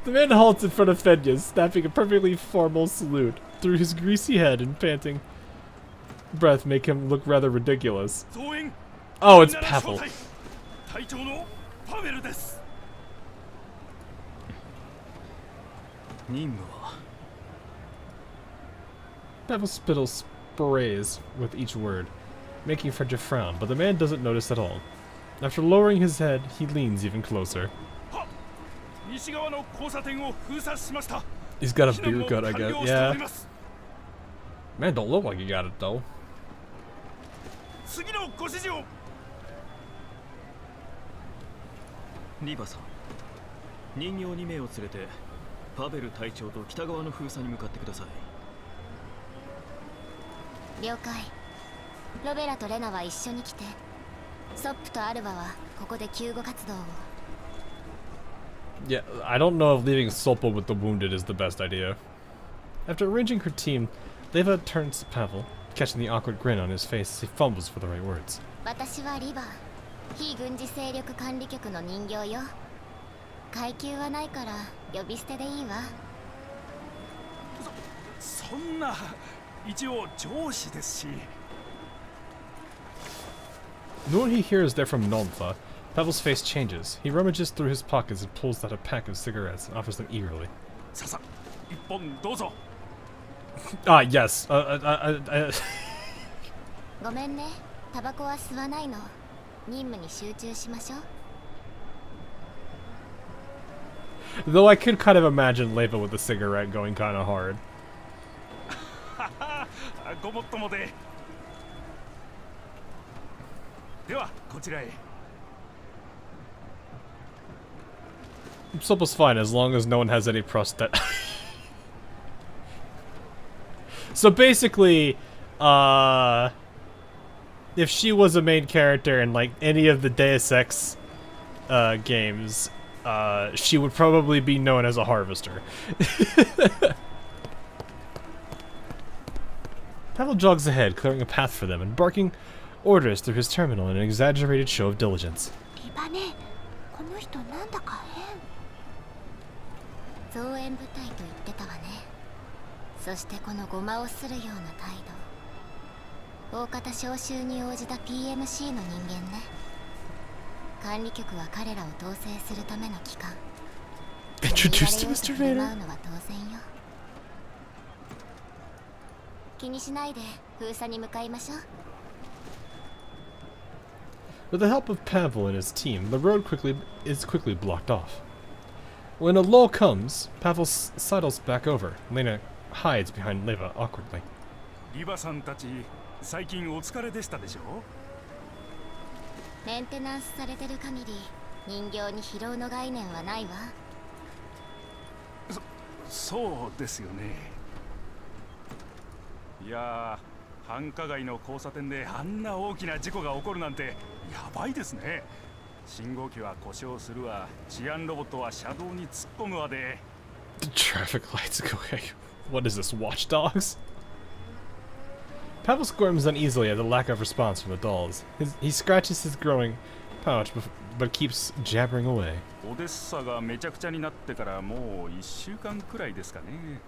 The man halts in front of Fedya, snapping a perfectly formal salute. Through his greasy head and panting breath make him look rather ridiculous. Oh, it's Pavel. Pavel spittle sprays with each word, making Fedya frown, but the man doesn't notice at all. After lowering his head, he leans even closer. He's got a beer gut, I guess. Yeah. Man, don't look like he got it though. Niba-san, 人形2名を連れてパベル隊長と北側の封鎖に向かってください。了解。ロベラとレナは一緒に来て、ソップとアルバはここで救護活動を。 Yeah, I don't know if leaving Solpo with the wounded is the best idea. After arranging her team, Leva turns to Pavel, catching the awkward grin on his face as he fumbles for the right words. 私はリバ、非軍事勢力管理局の人形よ。階級はないから呼び捨てでいいわ。そんな一応上司ですし。 The moment he hears they're from Nolntha, Pavel's face changes. He rummages through his pockets and pulls out a pack of cigarettes and offers them eagerly. ささ、一本どうぞ。 Ah, yes. ごめんね、タバコは吸わないの。任務に集中しましょう。 Though I could kind of imagine Leva with a cigarette going kind of hard. ごもっともで。ではこちらへ。 Sopa's fine as long as no one has any prostate. So basically, if she was a main character in like any of the Deus Ex games, she would probably be known as a harvester. Pavel jogs ahead, clearing a path for them and barking orders through his terminal in an exaggerated show of diligence. リバね、この人なんだか変。増援部隊と言ってたわね。そしてこのごまをするような態度。大方招集に応じた PMC の人間ね。管理局は彼らを統制するための機関。 Introduced to Mr. 振る Vader. 舞うのは当然よ。気にしないで封鎖に向かいましょう。 With the help of Pavel and his team, the road is quickly blocked off. When a lull comes, Pavel sidles back over. Lena hides behind Leva awkwardly. リバさんたち、最近お疲れでしたでしょ。メンテナンスされてる限り人形に疲労の概念はないわ。そうですよね。いやー、繁華街の交差点であんな大きな事故が起こるなんてやばいですね。信号機は故障するわ、治安ロボットは車道に突っ込むわで。 The traffic lights go. What is this, watchdogs? Pavel squirms uneasily at the lack of response from the dolls. He scratches his growing pouch, but keeps jabbering away. オデッサがめちゃくちゃになってからもう1週間くらいですかね。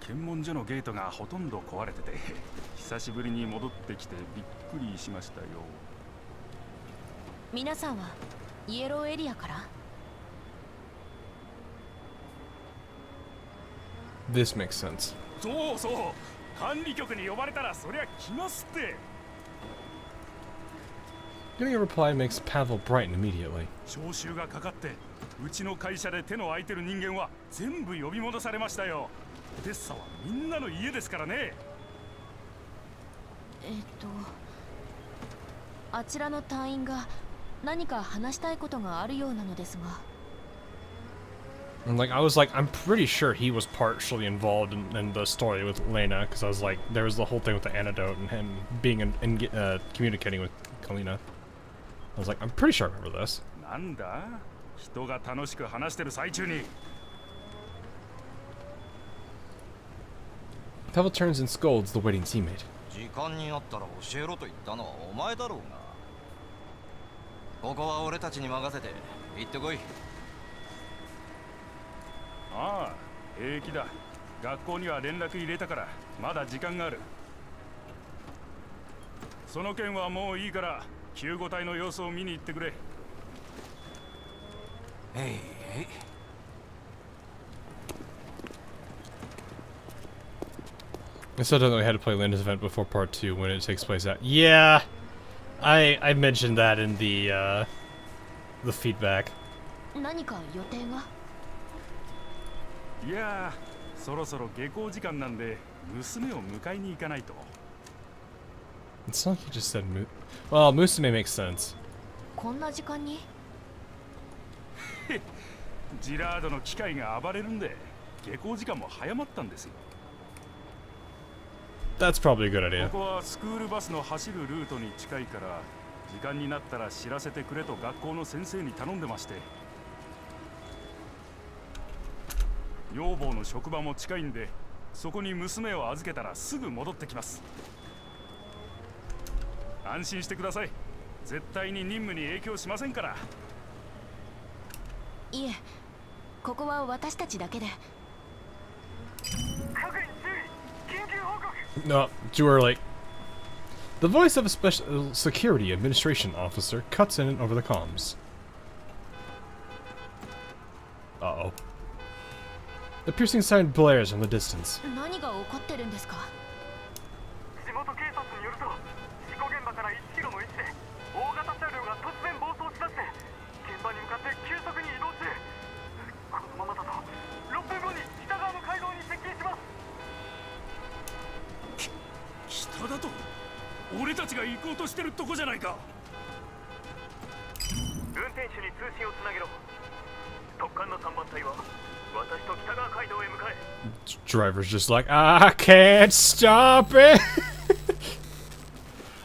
検問所のゲートがほとんど壊れてて、久しぶりに戻ってきてびっくりしましたよ。皆さんはイエローエリアから？ This makes sense. そうそう、管理局に呼ばれたらそりゃ来ますって。 Getting a reply makes Pavel brighten immediately. 招集がかかって、うちの会社で手の空いてる人間は全部呼び戻されましたよ。オデッサはみんなの家ですからね。あちらの隊員が何か話したいことがあるようなのですが。 And I was like, I'm pretty sure he was partially involved in the story with Lena, because I was like, there was the whole thing with the antidote and him being communicating with Kalina. I was like, I'm pretty sure I remember this. なんだ？人が楽しく話してる最中に。 Pavel turns and scolds the waiting teammate. 時間になったら教えろと言ったのはお前だろうが。ここは俺たちに任せて行ってこい。ああ、平気だ。学校には連絡入れたからまだ時間がある。その件はもういいから救護隊の様子を見に行ってくれ。I still don't know how to play Lena's event before part 2 when it takes place at. Yeah, I mentioned that in the feedback. 何か予定が？いやー、そろそろ下校時間なんで娘を迎えに行かないと。 It's not like he just said Well, Musume makes sense. こんな時間に？ジラードの機械が暴れるんで下校時間も早まったんですよ。 That's probably a good idea. ここはスクールバスの走るルートに近いから時間になったら知らせてくれと学校の先生に頼んでまして。養母の職場も近いんでそこに娘を預けたらすぐ戻ってきます。安心してください。絶対に任務に影響しませんから。いえ、ここは私たちだけで。各員注意、緊急報告。No, too early. The voice of a special security administration officer cuts in over the comms. Uh-oh. The piercing sound blares from the distance. 何が起こってるんですか？地元警察によると事故現場から1キロの位置で大型車両が突然暴走しだして現場に向かって急速に移動中。このままだと6分後に北側の街道に接近します。北だと俺たちが行こうとしてるとこじゃないか。運転手に通信をつなげろ。特艦の3番隊は私と北側街道へ向かえ。 Driver's just like, I can't stop it!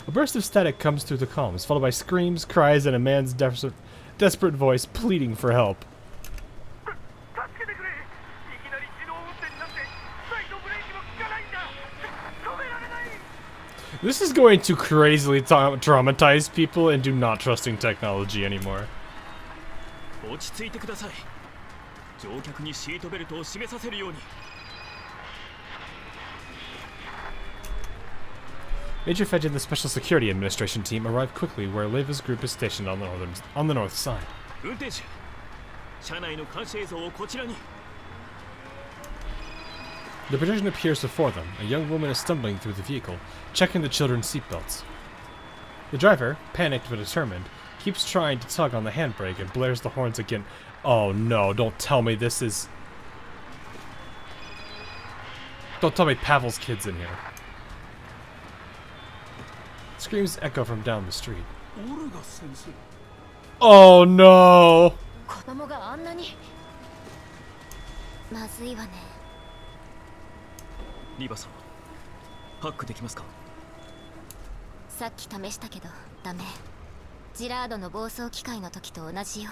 A burst of static comes through the comms, followed by screams, cries, and a man's desperate voice pleading for help. 助けてくれ。いきなり自動運転になってサイドブレーキも効かないんだ。止められない。 This is going to crazily traumatize people into not trusting technology anymore. 落ち着いてください。乗客にシートベルトを締めさせるように。Major Fedge and the Special Security Administration team arrive quickly where Liva's group is stationed on the north side. 運転手、車内の監視映像をこちらに。 The projection appears before them. A young woman is stumbling through the vehicle, checking the children's seatbelts. The driver, panicked but determined, keeps trying to tug on the handbrake and blares the horns again. Oh no, don't tell me this is... Don't tell me Pavel's kid's in here. Screams echo from down the street. Oh no! 子供があんなに。まずいわね。リバさん、ハックできますか？さっき試したけどダメ。ジラードの暴走機械の時と同じよ。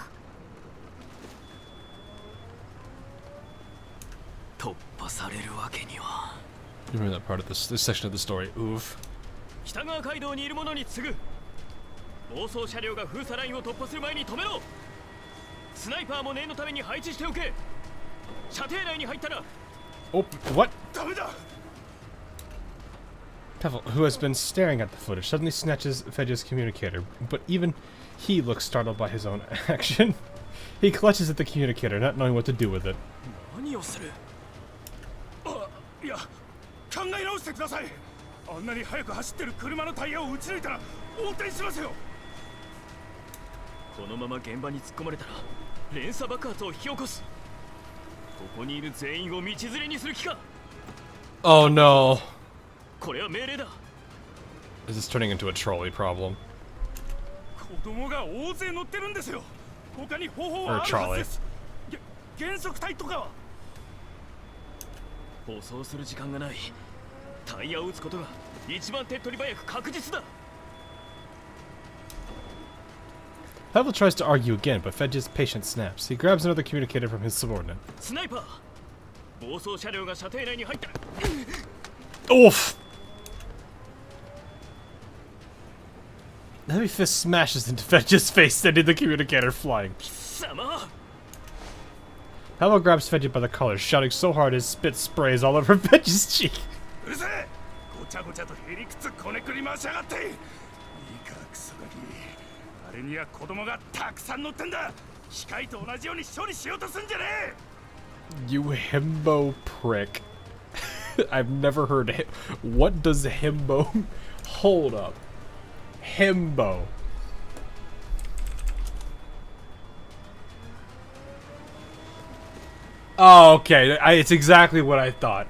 突破されるわけには。 You remember that part of this section of the story? Oof. 北側街道にいる者に告ぐ。暴走車両が封鎖ラインを突破する前に止めろ。スナイパーも念のために配置しておけ。射程内に入ったら。 Oh, what? ダメだ。 Pavel, who has been staring at the footage, suddenly snatches Fedge's communicator, but even he looks startled by his own action. He clutches at the communicator, not knowing what to do with it. 何をする？あ、いや、考え直してください。あんなに速く走ってる車のタイヤを撃ち抜いたら横転しますよ。このまま現場に突っ込まれたら連鎖爆発を引き起こす。ここにいる全員を道連れにする気か？ Oh no. これは命令だ。 This is turning into a trolley problem. 子供が大勢乗ってるんですよ。他に方法はあるはずです。減速帯とかは？舗装する時間がない。タイヤを撃つことが一番手っ取り早く確実だ。 Pavel tries to argue again, but Fedge's patience snaps. He grabs another communicator from his subordinate. スナイパー、暴走車両が射程内に入った。 Oof! The heavy fist smashes into Fedge's face, sending the communicator flying. 貴様。 Pavel grabs Fedge by the collar, shouting so hard his spit sprays all over Fedge's cheek. うるせえ。ごちゃごちゃとへりくつこねくり回しやがって。いいかクソガキ。あれには子供がたくさん乗ってんだ。機械と同じように処理しようとすんじゃねえ。 You himbo prick. I've never heard of what does himbo? Hold up. Himbo. Oh, okay. It's exactly what I thought.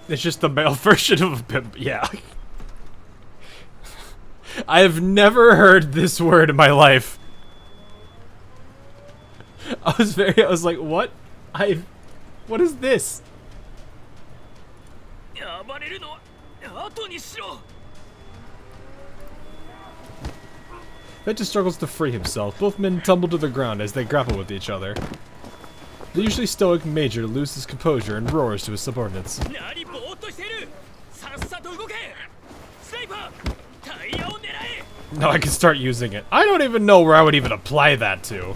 It's just the male version of a pimp. Yeah. I have never heard this word in my life. I was like, what? What is this? 暴れるのは後にしろ。 Fedge struggles to free himself. Both men tumble to the ground as they grapple with each other. The usually stoic major loses composure and roars to his subordinates. 何ぼーっとしてる。さっさと動け。スナイパー、タイヤを狙え。 Now I can start using it. I don't even know where I would even apply that to.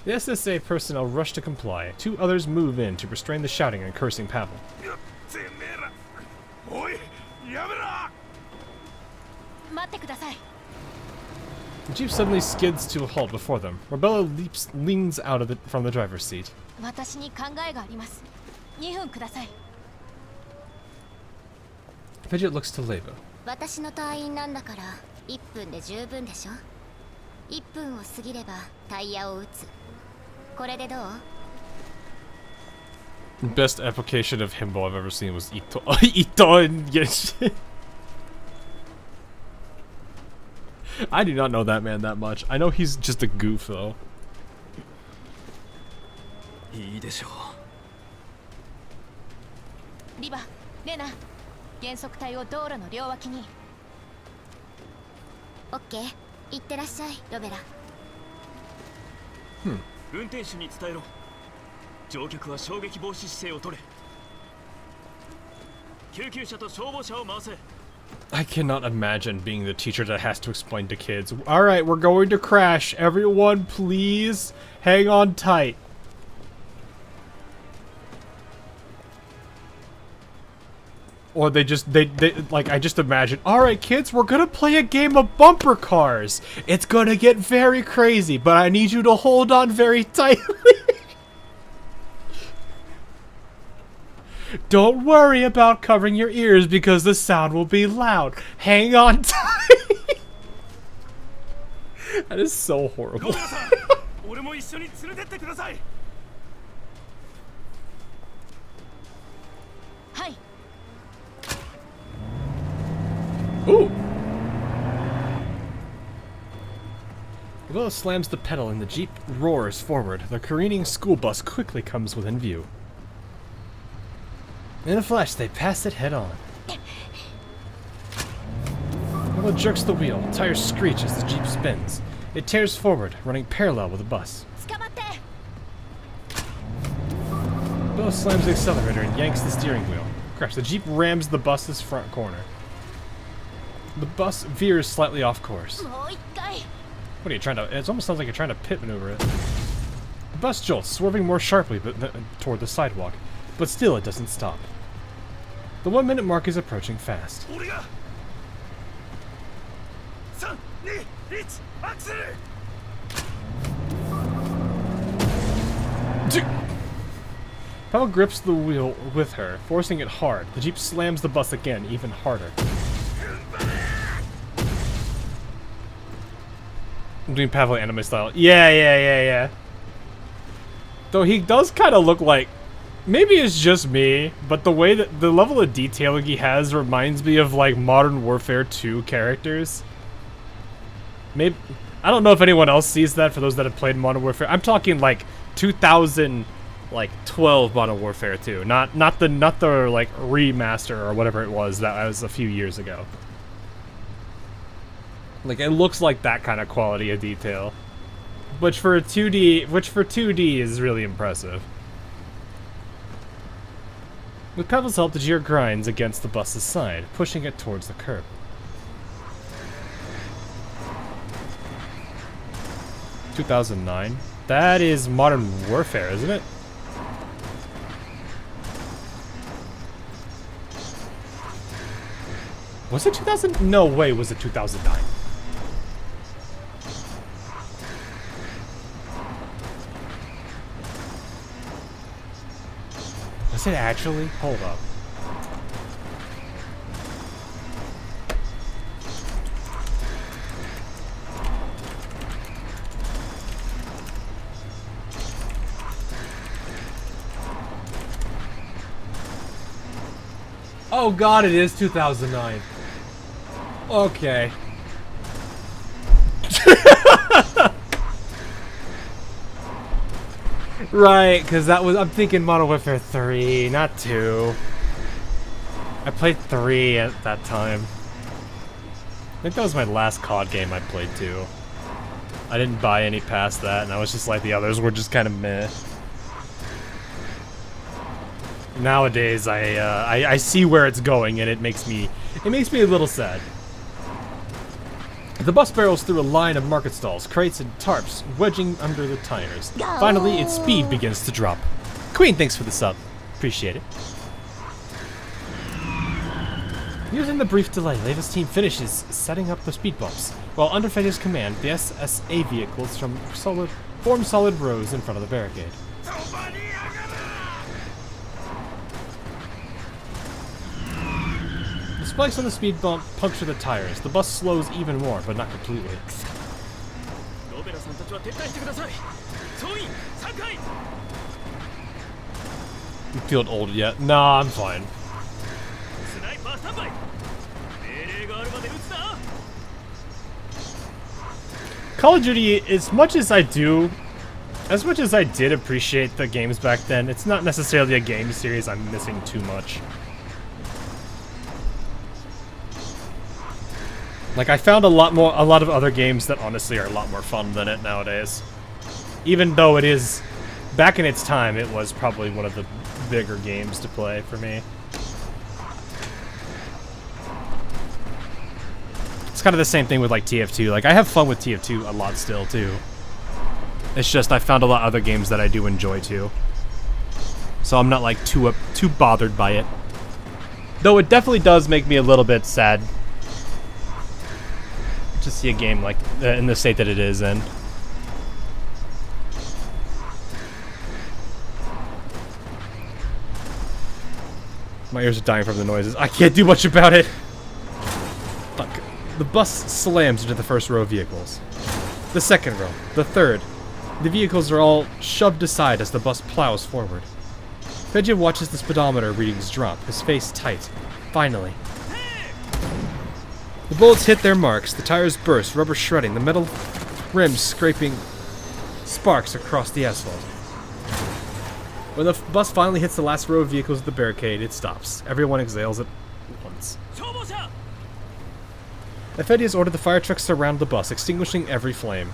The SSA personnel rush to comply. 2 others move in to restrain the shouting and cursing Pavel. The jeep suddenly skids to a halt before them. Rebella leans out from the driver's seat. 私に考えがあります。2分ください。 Fidget looks to Leva. 私の隊員なんだから1分で十分でしょ。1分を過ぎればタイヤを打つ。これでどう？ Best application of himbo I've ever seen was Ito. Ito and Genshin. I do not know that man that much. I know he's just a goof though. いいでしょう。リバ、レナ、減速隊を道路の両脇に。オッケー、行ってらっしゃい、ロベラ。運転手に伝えろ。乗客は衝撃防止姿勢を取れ。救急車と消防車を回せ。 I cannot imagine being the teacher that has to explain to kids. Alright, we're going to crash. Everyone, please hang on tight. Or they like, I just imagine, alright kids, we're gonna play a game of bumper cars. It's gonna get very crazy, but I need you to hold on very tightly. Don't worry about covering your ears because the sound will be loud. Hang on tight. That is so horrible. Ooh! Rebella slams the pedal and the jeep roars forward. The careening school bus quickly comes within view. In a flash, they pass it head on. Rebella jerks the wheel. Tires screech as the jeep spins. It tears forward, running parallel with the bus. Rebella slams the accelerator and yanks the steering wheel. Crash, the jeep rams the bus's front corner. The bus veers slightly off course. What are you trying to... It almost sounds like you're trying to pit maneuver it. The bus jolts, swerving more sharply toward the sidewalk, but still it doesn't stop. The 1 minute mark is approaching fast. Pavel grips the wheel with her, forcing it hard. The jeep slams the bus again, even harder. I'm doing Pavel anime style. Yeah. Though he does kind of look like... Maybe it's just me, but the way that... The level of detailing he has reminds me of, like, Modern Warfare 2 characters. Maybe... I don't know if anyone else sees that for those that have played Modern Warfare. I'm talking, like, 2012 Modern Warfare 2. Not the, like, remaster or whatever it was that was a few years ago. Like, it looks like that kind of quality of detail. Which for 2D is really impressive. With Pavel's help, the Jeer grinds against the bus's side, pushing it towards the curb. (2009). That is Modern Warfare, isn't it? Was it 2000? No way was it 2009. Was it actually? Hold up. Oh god, it is 2009. Okay. Right, because that was... I'm thinking Modern Warfare 3, not 2. I played 3 at that time. I think that was my last COD game I played too. I didn't buy any past that, and I was just like the others were just kind of meh. Nowadays, I see where it's going, and it makes me a little sad. The bus barrels through a line of market stalls, crates, and tarps, wedging under the tires. Finally, its speed begins to drop. Queen, thanks for the sub. Appreciate it. Using the brief delay, Leva's team finishes setting up the speed bumps, while under Fedya's command, the SSA vehicles form solid rows in front of the barricade. The spikes on the speed bump puncture the tires. The bus slows even more, but not completely. You feel old yet? Nah, I'm fine. Call of Duty, as much as I did appreciate the games back then, it's not necessarily a game series I'm missing too much. Like, I found a lot of other games that honestly are a lot more fun than it nowadays. Even though it is, back in its time, it was probably one of the bigger games to play for me. It's kind of the same thing with like TF2. Like, I have fun with TF2 a lot still too. It's just I found a lot of other games that I do enjoy too. So I'm not like too bothered by it. Though it definitely does make me a little bit sad to see a game like in the state that it is in. My ears are dying from the noises. I can't do much about it. Fuck. The bus slams into the first row of vehicles. The second row. The third. The vehicles are all shoved aside as the bus plows forward. Fedya watches the speedometer readings drop, his face tight. Finally. The bullets hit their marks, the tires burst, rubber shredding, the metal rims scraping sparks across the asphalt. When the bus finally hits the last row of vehicles at the barricade, it stops. Everyone exhales at once. Fedya has ordered the fire trucks to surround the bus, extinguishing every flame.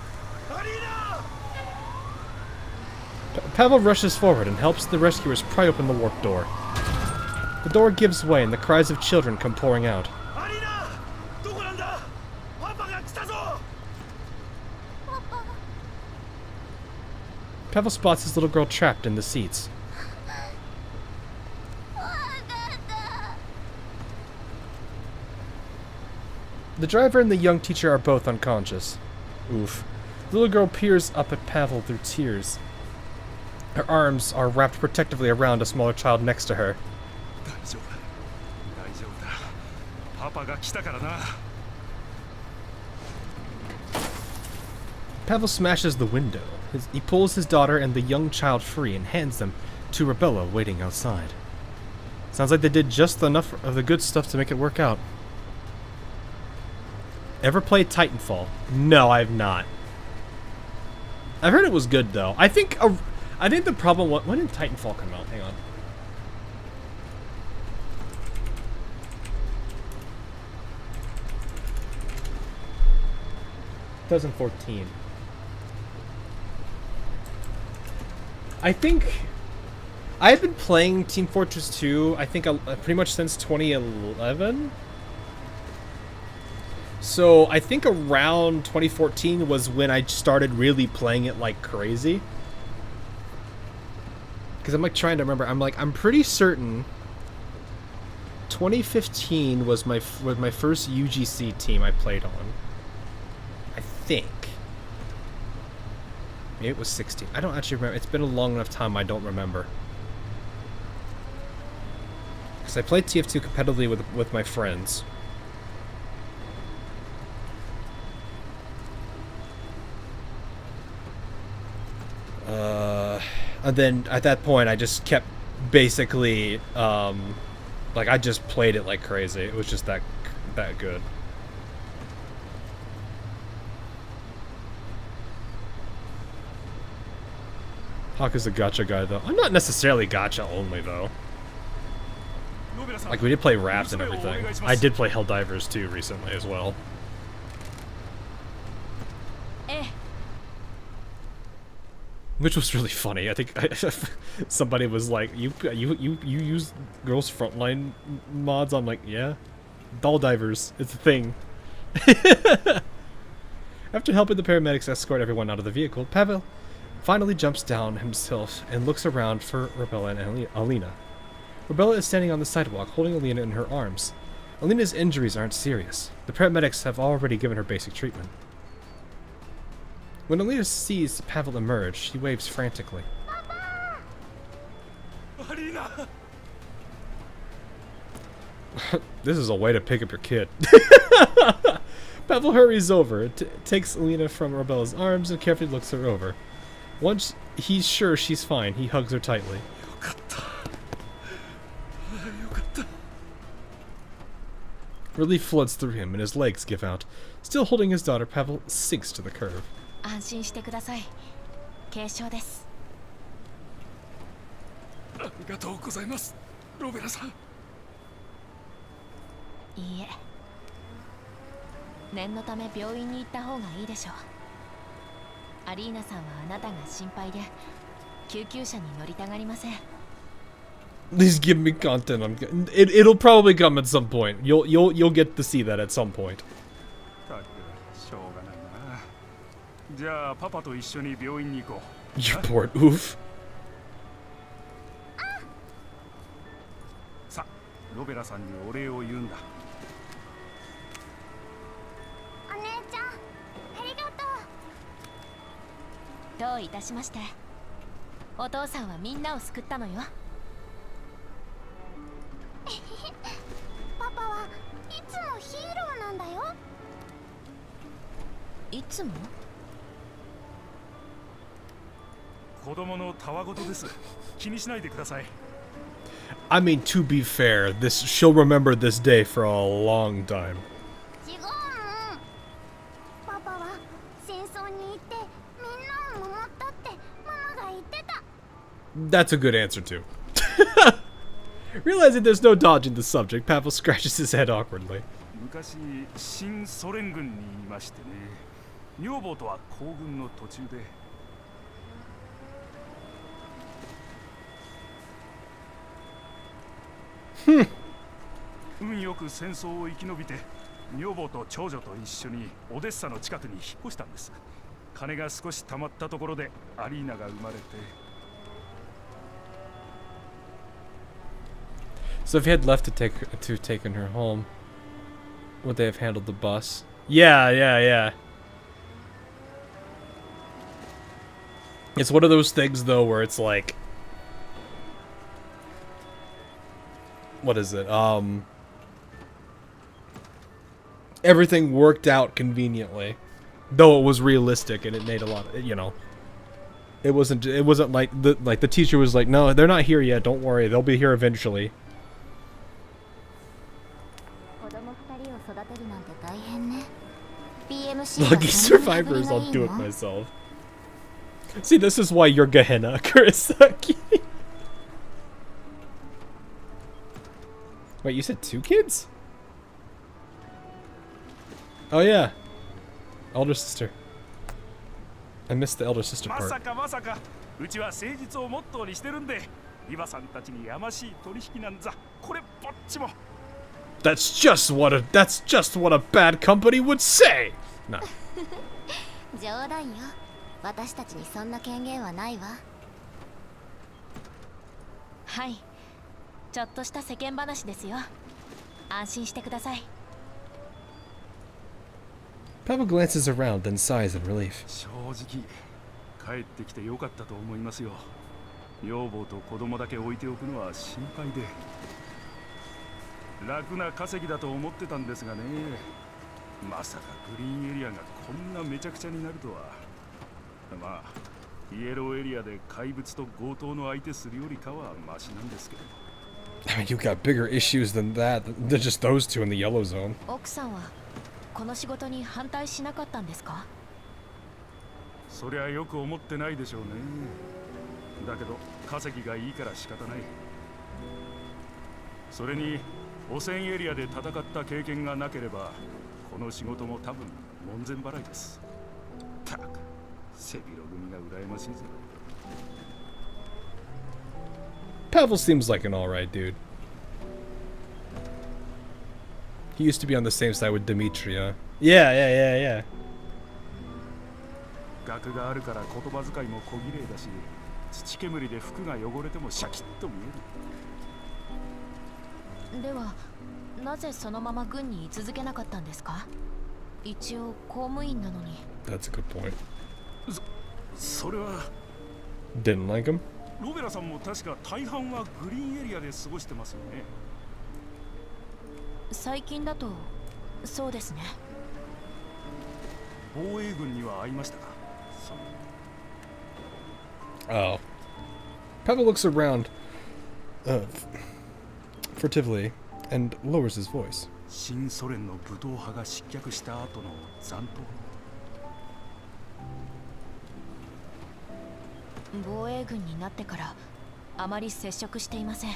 Pavel rushes forward and helps the rescuers pry open the warped door. The door gives way and the cries of children come pouring out. Pavel spots his little girl trapped in the seats. The driver and the young teacher are both unconscious. Oof. The little girl peers up at Pavel through tears. Her arms are wrapped protectively around a smaller child next to her. Pavel smashes the window. He pulls his daughter and the young child free and hands them to Rebella waiting outside. Sounds like they did just enough of the good stuff to make it work out. Ever played Titanfall? No, I have not. I've heard it was good though. I think the problem was, when did Titanfall come out? Hang on. – 2014. I think I have been playing Team Fortress 2, I think pretty much since 2011. So I think around 2014 was when I started really playing it like crazy. Because I'm like trying to remember. I'm pretty certain 2015 was my first UGC team I played on. I think. Maybe it was 16. I don't actually remember. It's been a long enough time I don't remember. Because I played TF2 competitively with my friends. And then at that point I just kept basically like I just played it like crazy. It was just that good. Hawk is a gacha guy though. I'm not necessarily gacha only though. Like we did play Raft and everything. I did play Helldivers too recently as well. Which was really funny. I think somebody was like, "You use girls' Frontline mods?" I'm like, "Yeah, doll divers. It's a thing." After helping the paramedics escort everyone out of the vehicle, Pavel finally jumps down himself and looks around for Rebella and Alina. Rebella is standing on the sidewalk, holding Alina in her arms. Alina's injuries aren't serious. The paramedics have already given her basic treatment. When Alina sees Pavel emerge, she waves frantically. Alina! This is a way to pick up your kid. Pavel hurries over, takes Alina from Rebella's arms, and carefully looks her over. Once he's sure she's fine, he hugs her tightly. Relief floods through him, and his legs give out. Still holding his daughter, Pavel sinks to the curb. 安心してください。軽傷です。ありがとうございます、ロベラさん。いいえ。念のため病院に行った方がいいでしょう。アリーナさんはあなたが心配で救急車に乗りたがりません。 Please give me content. It'll probably come at some point. You'll get to see that at some point. しょうがないな。じゃあパパと一緒に病院に行こう。You poor oof. さ、ロベラさんにお礼を言うんだ。お姉ちゃん、ありがとう。どういたしまして。お父さんはみんなを救ったのよ。パパはいつもヒーローなんだよ。いつも？子供のたわごとです。気にしないでください。I mean, to be fair, she'll remember this day for a long time. 違う。パパは戦争に行ってみんなを守ったってママが言ってた。That's a good answer too. Realizing there's no dodging the subject, Pavel scratches his head awkwardly. 昔、新ソ連軍にいましてね。女房とは行軍の途中で。運よく戦争を生き延びて、女房と長女と一緒にオデッサの近くに引っ越したんです。金が少し貯まったところでアリーナが生まれて。So if he had left to taken her home, would they have handled the bus? Yeah. It's one of those things though where it's like, what is it? Everything worked out conveniently, though it was realistic and it made a lot of, you know. It wasn't like the teacher was like, no, they're not here yet. Don't worry, they'll be here eventually. Lucky survivors, I'll do it myself. See, this is why you're Gehenna, Kurosaki. Wait, you said 2 kids? Oh yeah. Elder sister. I missed the elder sister part. まさかうちは誠実をモットーにしてるんで、リバさんたちにやましい取引なんざこれっぽっちも。That's just what a bad company would say. Nah. 冗談よ。私たちにそんな権限はないわ。はい。ちょっとした世間話ですよ。安心してください。Pavel glances around, then sighs in relief. 正直、帰ってきてよかったと思いますよ。女房と子供だけ置いておくのは心配で。楽な稼ぎだと思ってたんですがね。まさかグリーンエリアがこんなめちゃくちゃになるとは。まあ、イエローエリアで怪物と強盗の相手するよりかはマシなんですけど。I mean, you've got bigger issues than that. They're just those two in the yellow zone. 奥さんはこの仕事に反対しなかったんですか？そりゃよく思ってないでしょうね。だけど稼ぎがいいから仕方ない。それに汚染エリアで戦った経験がなければこの仕事も多分門前払いです。たく背広組が羨ましいぜ。Pavel seems like an alright dude. He used to be on the same side with Demetria. Yeah. 額があるから言葉遣いも小綺麗だし、土煙で服が汚れてもシャキッと見える。ではなぜそのまま軍に居続けなかったんですか？一応公務員なのに。 That's a good point. それは Didn't like him? ロベラさんも確か大半はグリーンエリアで過ごしてますよね。最近だとそうですね。防衛軍には会いましたか？ Oh. Pavel looks around furtively and lowers his voice. 新ソ連の武闘派が失脚した後の残党。防衛軍になってからあまり接触していません。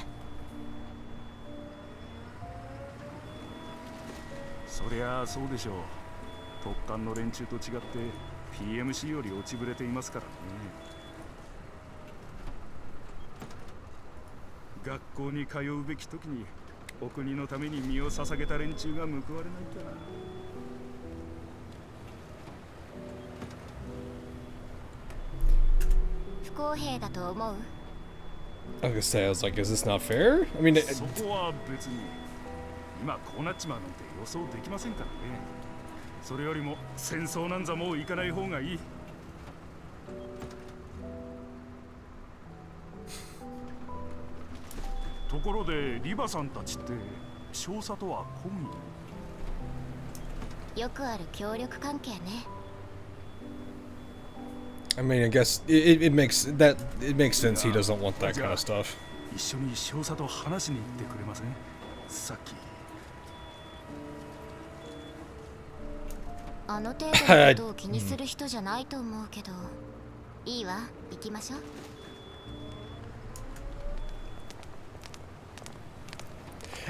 そりゃあそうでしょう。特艦の連中と違って PMC より落ちぶれていますからね。学校に通うべき時にお国のために身を捧げた連中が報われないかな。不公平だと思う？ I was gonna say, I was like, is this not fair? I mean, そこは別に今こうなっちまうなんて予想できませんからね。それよりも戦争なんざもう行かない方がいい。ところでリバさんたちって少佐とはコンビ？よくある協力関係ね。 I mean, I guess it makes sense he doesn't want that kind of stuff. 一緒に少佐と話しに行ってくれません？さっき。あの程度のことを気にする人じゃないと思うけど、いいわ、行きましょう。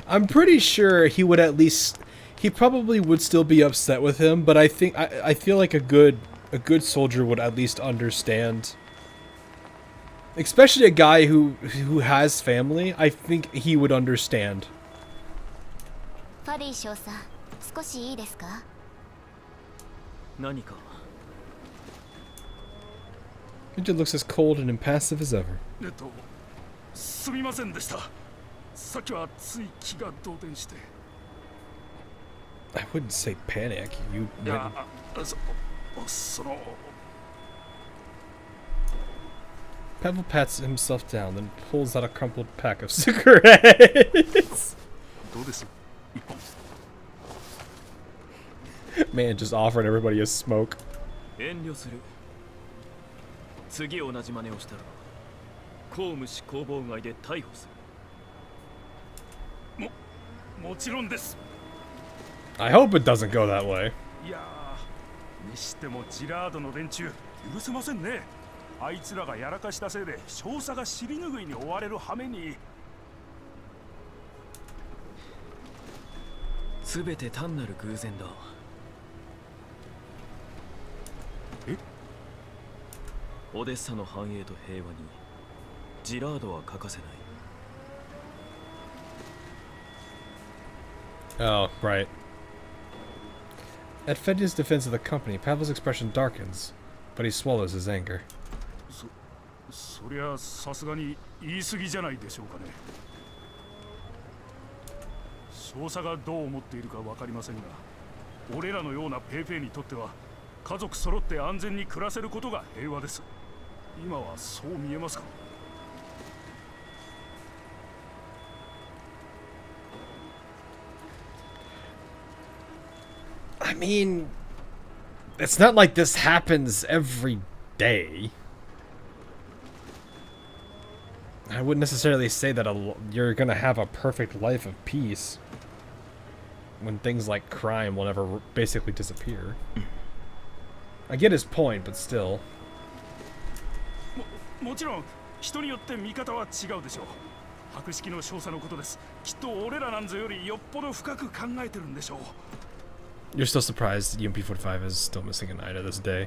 I'm pretty sure he would at least, he probably would still be upset with him, but I think I feel like a good soldier would at least understand. Especially a guy who has family, I think he would understand. ファディ少佐、少しいいですか？何か。 He just looks as cold and impassive as ever. すみませんでした。さっきはつい気が動転して。 I wouldn't say panic. You. いや、その。 Pavel pats himself down, then pulls out a crumpled pack of cigarettes. どうです？一本。 Man just offered everybody a smoke. 遠慮する。次同じ真似をしたら公務執行妨害で逮捕する。もちろんです。 I hope it doesn't go that way. いやー、にしてもジラードの連中許せませんね。あいつらがやらかしたせいで少佐が尻拭いに追われる羽目に。すべて単なる偶然だ。え？オデッサの繁栄と平和にジラードは欠かせない。 Oh, right. At Fedya's defense of the company, Pavel's expression darkens, but he swallows his anger. そりゃさすがに言い過ぎじゃないでしょうかね。少佐がどう思っているかわかりませんが、俺らのようなペーペーにとっては家族揃って安全に暮らせることが平和です。今はそう見えますか？ I mean, it's not like this happens every day. I wouldn't necessarily say that you're gonna have a perfect life of peace when things like crime will never basically disappear. I get his point, but still. もちろん人によって見方は違うでしょう。博識の少佐のことです。きっと俺らなんぞよりよっぽど深く考えてるんでしょう。 You're still surprised UMP-45 is still missing an eye to this day.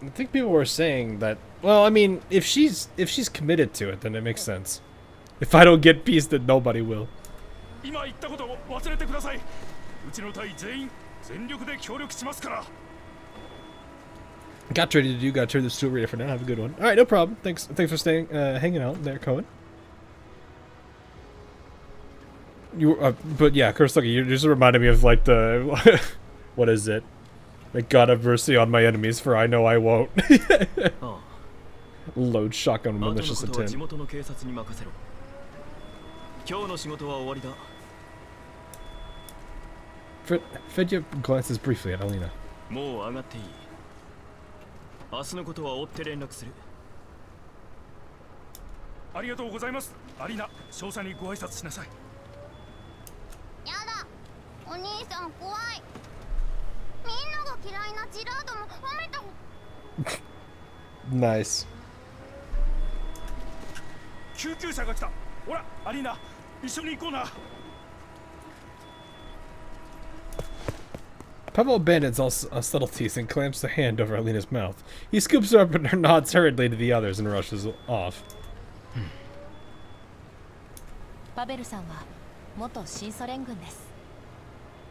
I think people were saying that, well, I mean, if she's committed to it, then it makes sense. If I don't get peace, then nobody will. 今言ったことを忘れてください。うちの隊全員全力で協力しますから。 Got ready to do. Got to turn this to a reader for now. Have a good one. All right, no problem. Thanks for staying, hanging out there, Cohen. You, but yeah, Kurosaki, you just reminded me of like the, what is it? Like, God have mercy on my enemies, for I know I won't. Load shotgun malicious intent. Fedya glances briefly at Alina. もう上がっていい。明日のことは追って連絡する。ありがとうございます。アリーナ、少佐にご挨拶しなさい。やだ、お兄さん怖い。みんなが嫌いなジラードも褒めた。Nice. 救急車が来た。ほら、アリーナ、一緒に行こうな。 Pavel abandons all subtleties and clamps the hand over Alina's mouth. He scoops her up and nods hurriedly to the others and rushes off. パベルさんは元新ソ連軍です。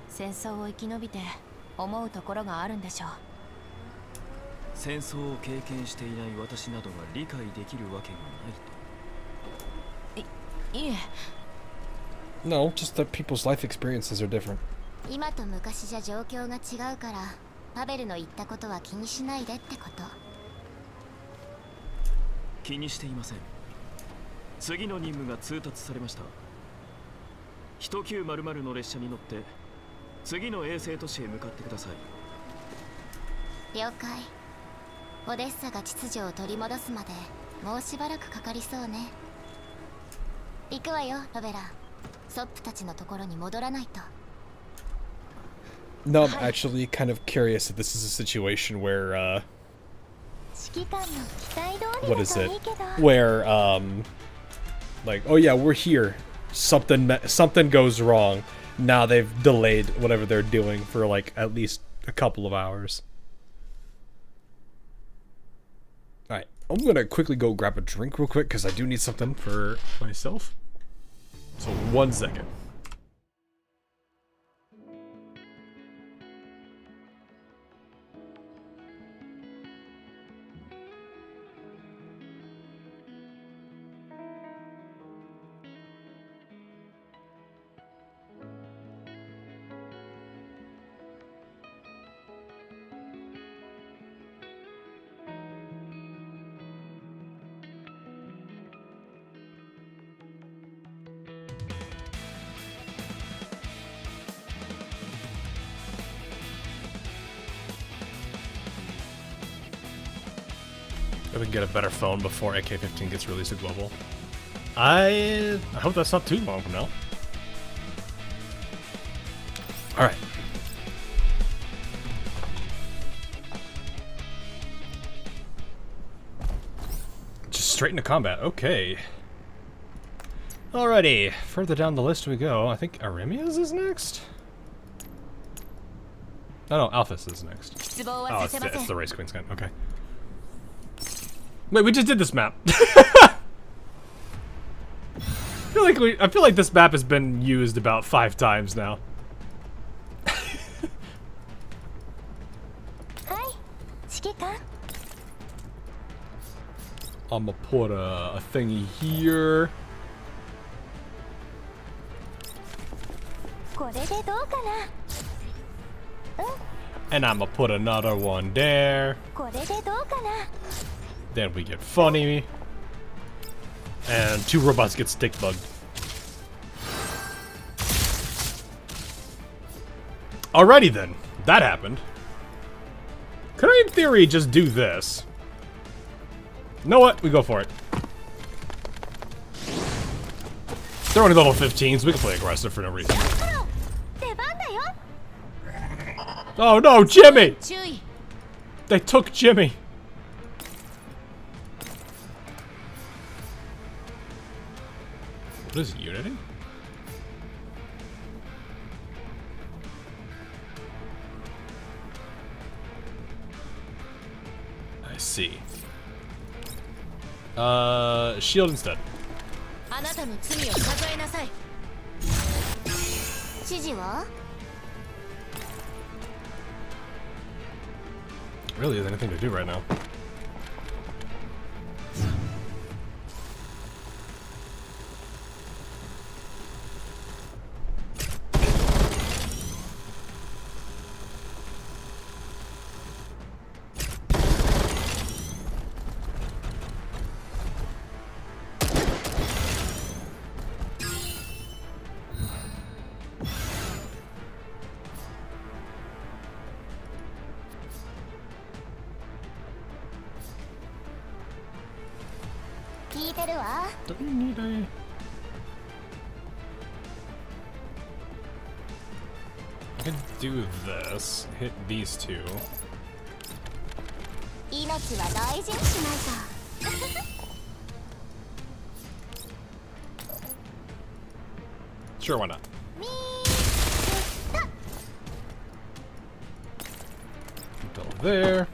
戦争を生き延びて思うところがあるんでしょう。戦争を経験していない私などが理解できるわけがないと。いえ。 No, just that people's life experiences are different. 今と昔じゃ状況が違うから、パベルの言ったことは気にしないでってこと。気にしていません。次の任務が通達されました。1900の列車に乗って次の衛星都市へ向かってください。了解。オデッサが秩序を取り戻すまでもうしばらくかかりそうね。行くわよ、ロベラ。ソップたちのところに戻らないと。 No, I'm actually kind of curious if this is a situation where, what is it? Where, like, oh yeah, we're here. Something goes wrong. Now they've delayed whatever they're doing for like at least a couple of hours. Alright, I'm gonna quickly go grab a drink real quick because I do need something for myself. So 1 second. We can get a better phone before AK-15 gets released to global. I hope that's not too long from now. Alright. Just straight into combat. Okay. Alrighty. Further down the list we go. I think Aremia's is next? Oh no, Alphys is next. Oh, it's the Race Queen skin. Okay. Wait, we just did this map. I feel like this map has been used about 5 times now. I'ma put a thingy here. And I'ma put another one there. Then we get funny. And 2 robots get stick bugged. Alrighty then. That happened. Could I in theory just do this? You know what? We go for it. They're only level 15s. We can play aggressive for no reason. Oh no, Jimmy! They took Jimmy. What is Unity? I see. Shield instead. あなたの罪を数えなさい。指示は？ really is anything to do right now. Do we need a... I could do this, hit these two. Sure, why not? Go there.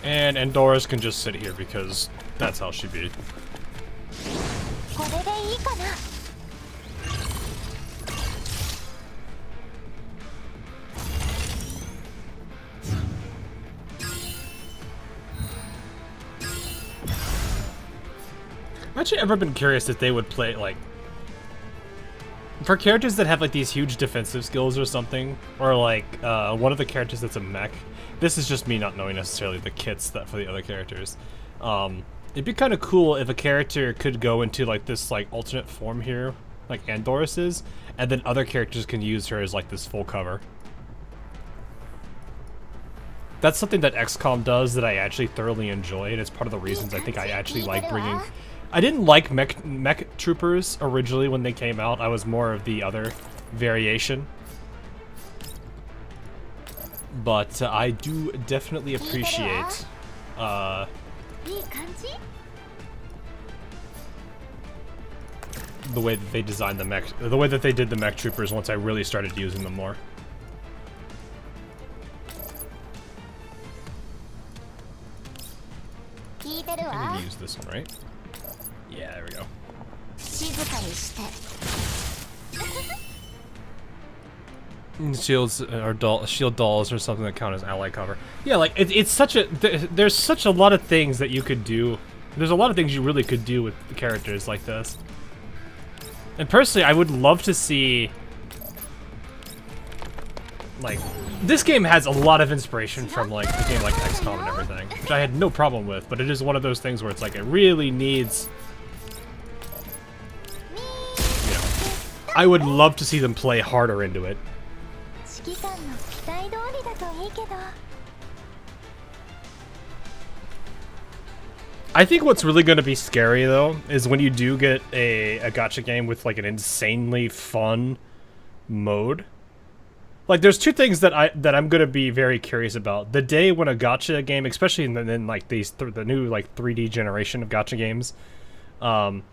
And Endora's can just sit here because that's how she be. I've actually ever been curious if they would play, like, for characters that have, like, these huge defensive skills or something, or, like, one of the characters that's a mech. This is just me not knowing necessarily the kits that for the other characters. It'd be kind of cool if a character could go into, like, this, like, alternate form here, like Andoris is, and then other characters can use her as, like, this full cover. That's something that XCOM does that I actually thoroughly enjoy, and it's part of the reasons I think I actually like bringing... I didn't like mech troopers originally when they came out. I was more of the other variation. But I do definitely appreciate the way that they designed the mech, the way that they did the mech troopers once I really started using them more. I need to use this one, right? Yeah, there we go. Shields or shield dolls or something that count as ally cover. Yeah, like it's such a there's such a lot of things that you could do. There's a lot of things you really could do with the characters like this. And personally, I would love to see, like, this game has a lot of inspiration from like a game like XCOM and everything, which I had no problem with, but it is one of those things where it's like it really needs, you know, I would love to see them play harder into it. I think what's really going to be scary though is when you do get a gacha game with like an insanely fun mode. Like, there's two things that I'm going to be very curious about. The day when a gacha game, especially in like these the new like 3D generation of gacha games, or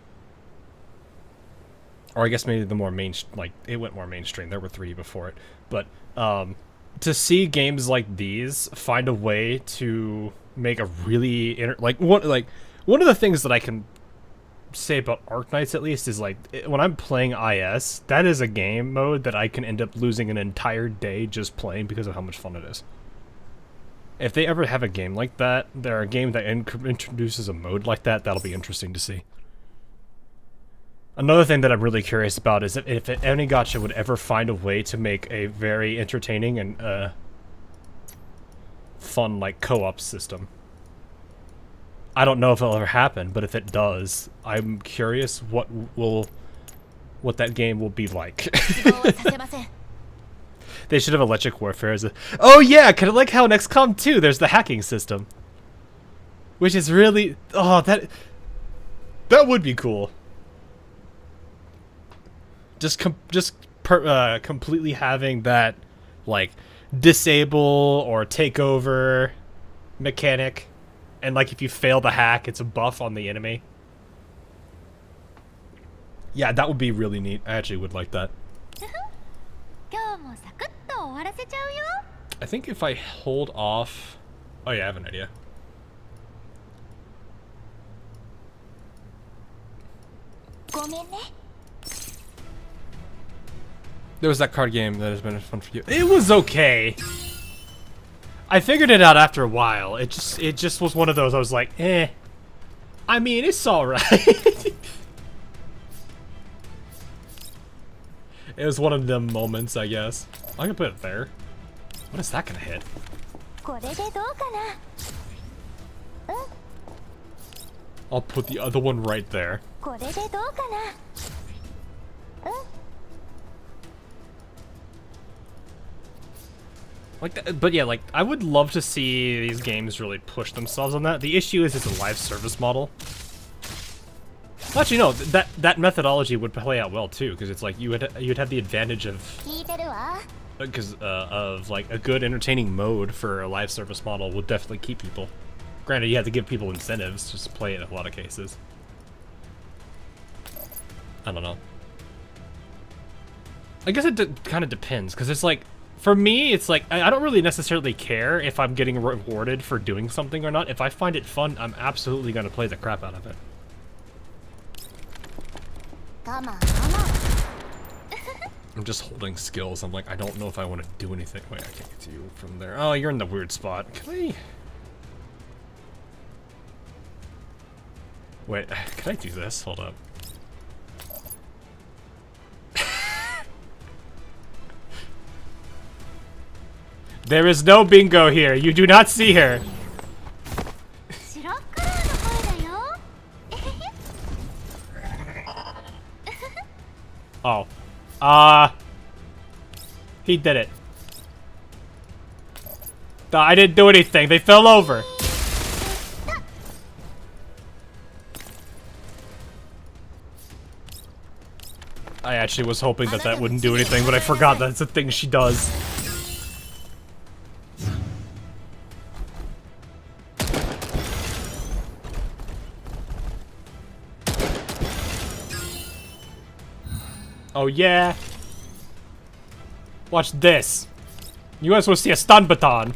I guess maybe the more like it went more mainstream. There were 3D before it, but to see games like these find a way to make a really one of the things that I can say about Arc Knights at least is like when I'm playing IS, that is a game mode that I can end up losing an entire day just playing because of how much fun it is. If they ever have a game like that, there a game that introduces a mode like that, that'll be interesting to see. Another thing that I'm really curious about is if any gacha would ever find a way to make a very entertaining and fun like co-op system. I don't know if it'll ever happen, but if it does, I'm curious what that game will be like. They should have electric warfare as a... Oh yeah, kind of like how in XCOM 2 there's the hacking system. Which is really... Oh, that would be cool. Completely having that, like, disable or take over mechanic. And like if you fail the hack, it's a buff on the enemy. Yeah, that would be really neat. I actually would like that. I think if I hold off... Oh yeah, I have an idea. There was that card game that has been fun for you. It was okay. I figured it out after a while. It just was one of those. I was like, eh. I mean, it's all right. It was one of them moments, I guess. I can put it there. What is that gonna hit? I'll put the other one right there. Like that, but yeah, like I would love to see these games really push themselves on that. The issue is it's a live service model. Well, actually, no, that methodology would play out well too, because it's like you'd have the advantage of like a good entertaining mode for a live service model would definitely keep people. Granted, you have to give people incentives just to play it in a lot of cases. I don't know. I guess it kind of depends, because it's like, for me, it's like, I don't really necessarily care if I'm getting rewarded for doing something or not. If I find it fun, I'm absolutely going to play the crap out of it. Come on. I'm just holding skills. I'm like, I don't know if I want to do anything. Wait, I can't get to you from there. Oh, you're in the weird spot. Can I... Wait, can I do this? Hold up. There is no bingo here. You do not see her. Oh. He did it. I didn't do anything. They fell over. I actually was hoping that that wouldn't do anything, but I forgot that's a thing she does. Oh yeah. Watch this. You guys will see a stun baton.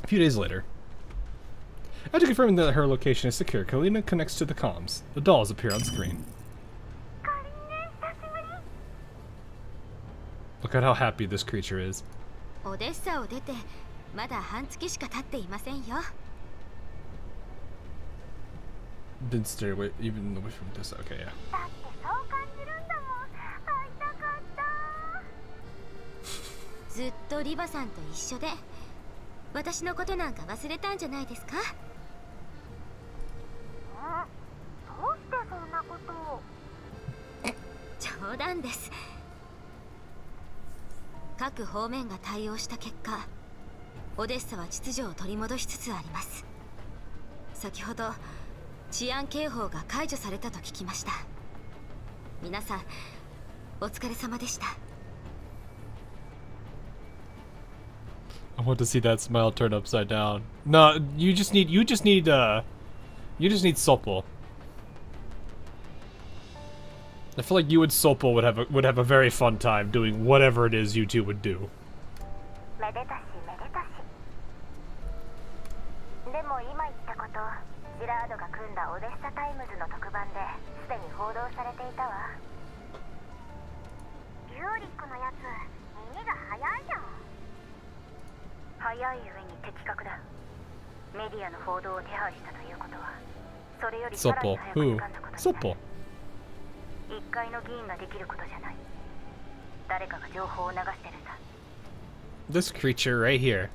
A few days later. After confirming that her location is secure, Kalina connects to the comms. The dolls appear on screen. Look at how happy this creature is. Didn't stay away even away from this. Okay, yeah. I want to see that smile turn upside down. No, you just need Soppo. I feel like you and Soppo would have a very fun time doing whatever it is you two would do. Soppo. Who? Soppo. This creature right here.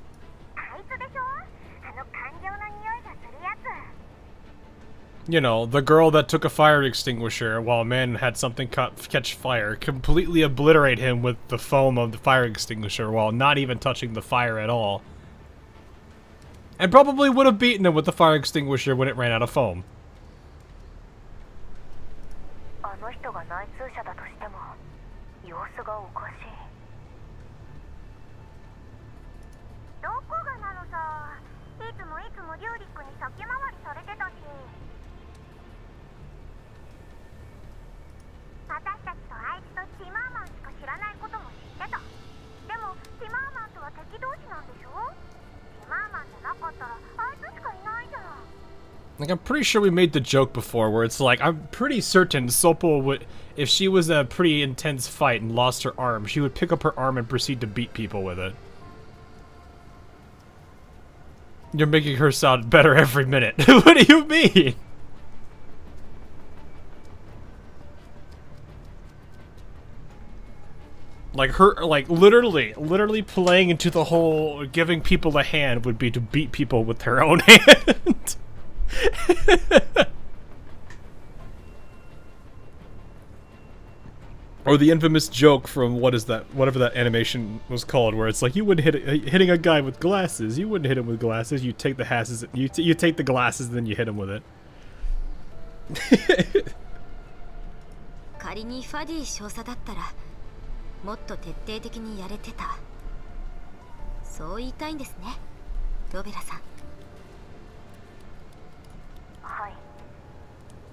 You know, the girl that took a fire extinguisher while a man had something catch fire, completely obliterate him with the foam of the fire extinguisher while not even touching the fire at all. And probably would have beaten him with the fire extinguisher when it ran out of foam. Like, I'm pretty sure we made the joke before where it's like, I'm pretty certain Sopo would, if she was in a pretty intense fight and lost her arm, she would pick up her arm and proceed to beat people with it. You're making her sound better every minute. What do you mean? Like literally playing into the whole giving people a hand would be to beat people with their own hand. Or the infamous joke from whatever that animation was called, where it's like you wouldn't hitting a guy with glasses. You wouldn't hit him with glasses. You take the you take the glasses, and then you hit him with it. 仮にファディ少佐だったらもっと徹底的にやれてた。そう言いたいんですね、ロベラさん。はい。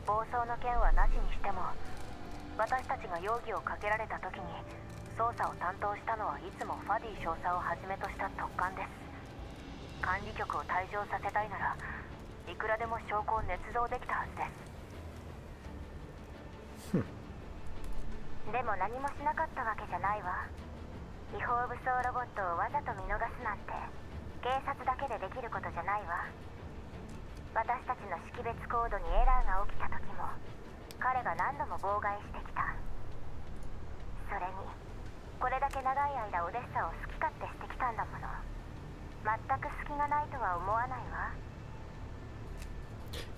暴走の件はなしにしても、私たちが容疑をかけられた時に捜査を担当したのはいつもファディ少佐をはじめとした特艦です。管理局を退場させたいならいくらでも証拠を捏造できたはずです。でも何もしなかったわけじゃないわ。違法武装ロボットをわざと見逃すなんて警察だけでできることじゃないわ。私たちの識別コードにエラーが起きた時も彼が何度も妨害してきた。それにこれだけ長い間オデッサを好き勝手してきたんだもの。全く隙がないとは思わないわ。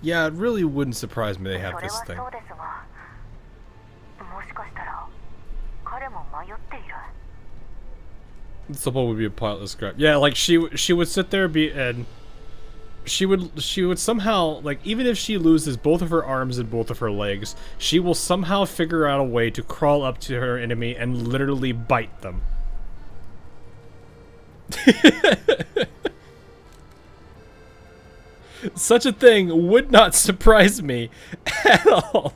Yeah, it really wouldn't surprise me they have this それ thing. はそうですが、もしかしたら彼も迷っている。Sopo would be a pointless crap. Yeah, like she would sit there and she would somehow, like, even if she loses both of her arms and both of her legs, she will somehow figure out a way to crawl up to her enemy and literally bite them. Such a thing would not surprise me at all.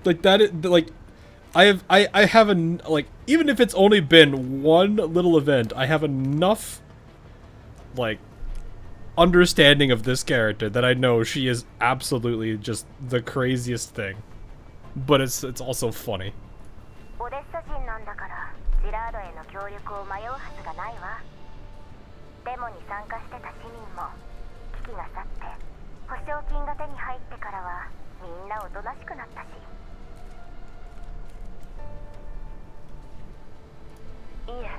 Like that, like, I have like, even if it's only been one little event, I have enough, like, understanding of this character that I know she is absolutely just the craziest thing. But it's also funny. オデッサ人なんだからジラードへの協力を迷うはずがないわ。デモに参加してた市民も危機が去って保証金が手に入ってからはみんなおとなしくなったし。いえ、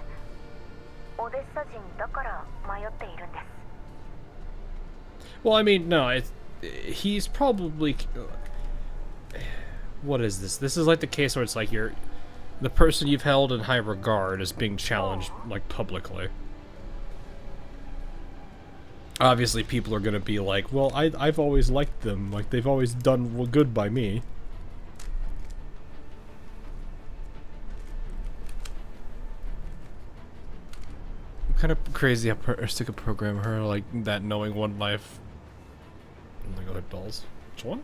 オデッサ人だから迷っているんです。Well, I mean, no, he's probably, what is this? This is like the case where it's like the person you've held in high regard is being challenged, like, publicly. Obviously, people are gonna be like, well, I've always liked them, like, they've always done good by me. Kind of crazy how stick a program her like that, knowing one life. I'm gonna go ahead, dolls. Which one?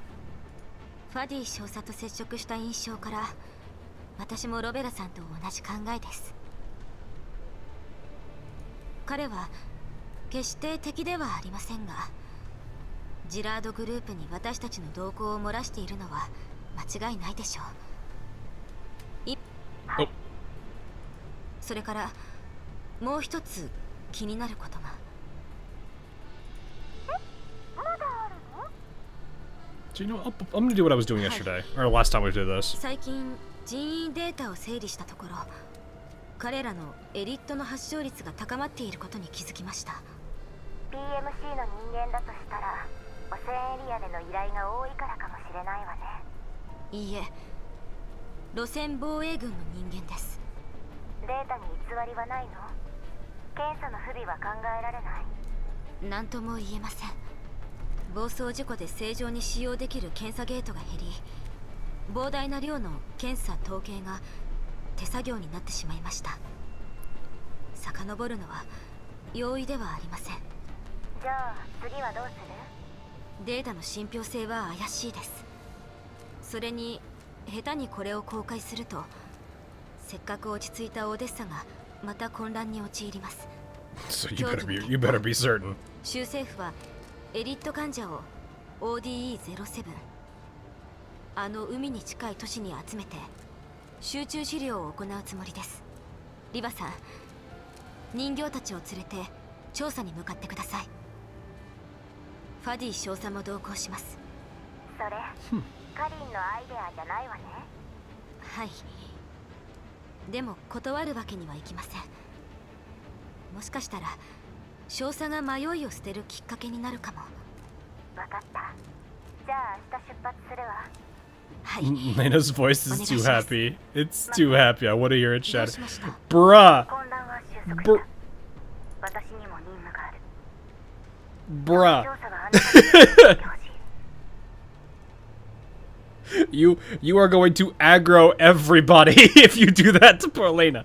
ファディ少佐と接触した印象から私もロベラさんと同じ考えです。彼は決して敵ではありませんが、ジラードグループに私たちの動向を漏らしているのは間違いないでしょう。Oh. それからもう一つ気になることが。Do you know? I'm gonna do what I was doing yesterday, or last time we did this. 最近人員データを整理したところ、彼らのエリットの発症率が高まっていることに気づきました。 PMC の人間だとしたら汚染エリアでの依頼が多いからかもしれないわね。いいえ、路線防衛軍の人間です。データに偽りはないの？検査の不備は考えられない。何とも言えません。暴走事故で正常に使用できる検査ゲートが減り、膨大な量の検査統計が手作業になってしまいました。遡るのは容易ではありません。じゃあ次はどうする？データの信憑性は怪しいです。それに下手にこれを公開すると、せっかく落ち着いたオデッサがまた混乱に陥ります。So you better be certain. 州政府はエリット患者を ODE07 あの海に近い都市に集めて集中治療を行うつもりです。リバさん、人形たちを連れて調査に向かってください。ファディ少佐も同行します。それカリンのアイデアじゃないわね。はい。でも断るわけにはいきません。もしかしたら少佐が迷いを捨てるきっかけになるかも。わかった。じゃあ明日出発するわ。はい。Lena's voice is too happy. It's too happy. I want to hear it shout. Bruh. 混乱は収束した。私にも任務がある。Bruh. 調査はあなたにしてほしい。You are going to aggro everybody if you do that to poor Lena.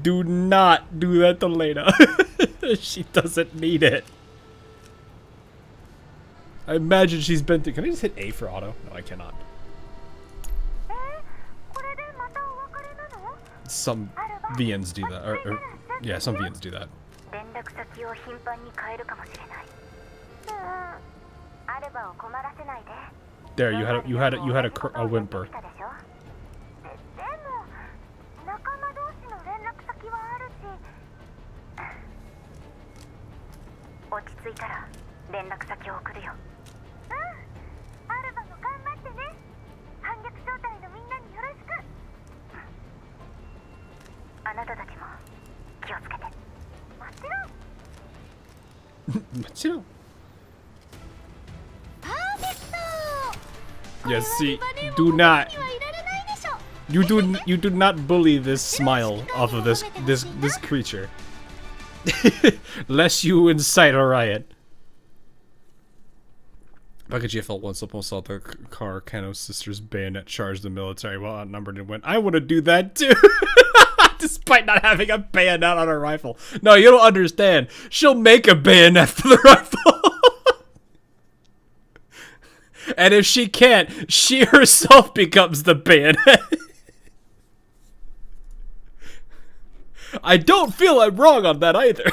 Do not do that to Lena. She doesn't need it. I imagine she's been through. Can I just hit A for auto? No, I cannot. Some VNs do that. Or yeah, some VNs do that. 連絡先を頻繁に変えるかもしれない。アルバを困らせないで。 There, you had a whimper. でも仲間同士の連絡先はあるし。落ち着いたら連絡先を送るよ。アルバも頑張ってね。反逆招待のみんなによろしく。あなたたちも気をつけて。もちろん。もちろん。パーフェクト。 Yes, see, do not. You do not bully this smile off of this creature, lest you incite a riot. Bakaji felt once upon saw the car Kano's sister's bayonet charge the military while outnumbered and went, I want to do that too. Despite not having a bayonet on her rifle. No, you don't understand. She'll make a bayonet for the rifle. And if she can't, she herself becomes the bayonet. I don't feel I'm wrong on that either.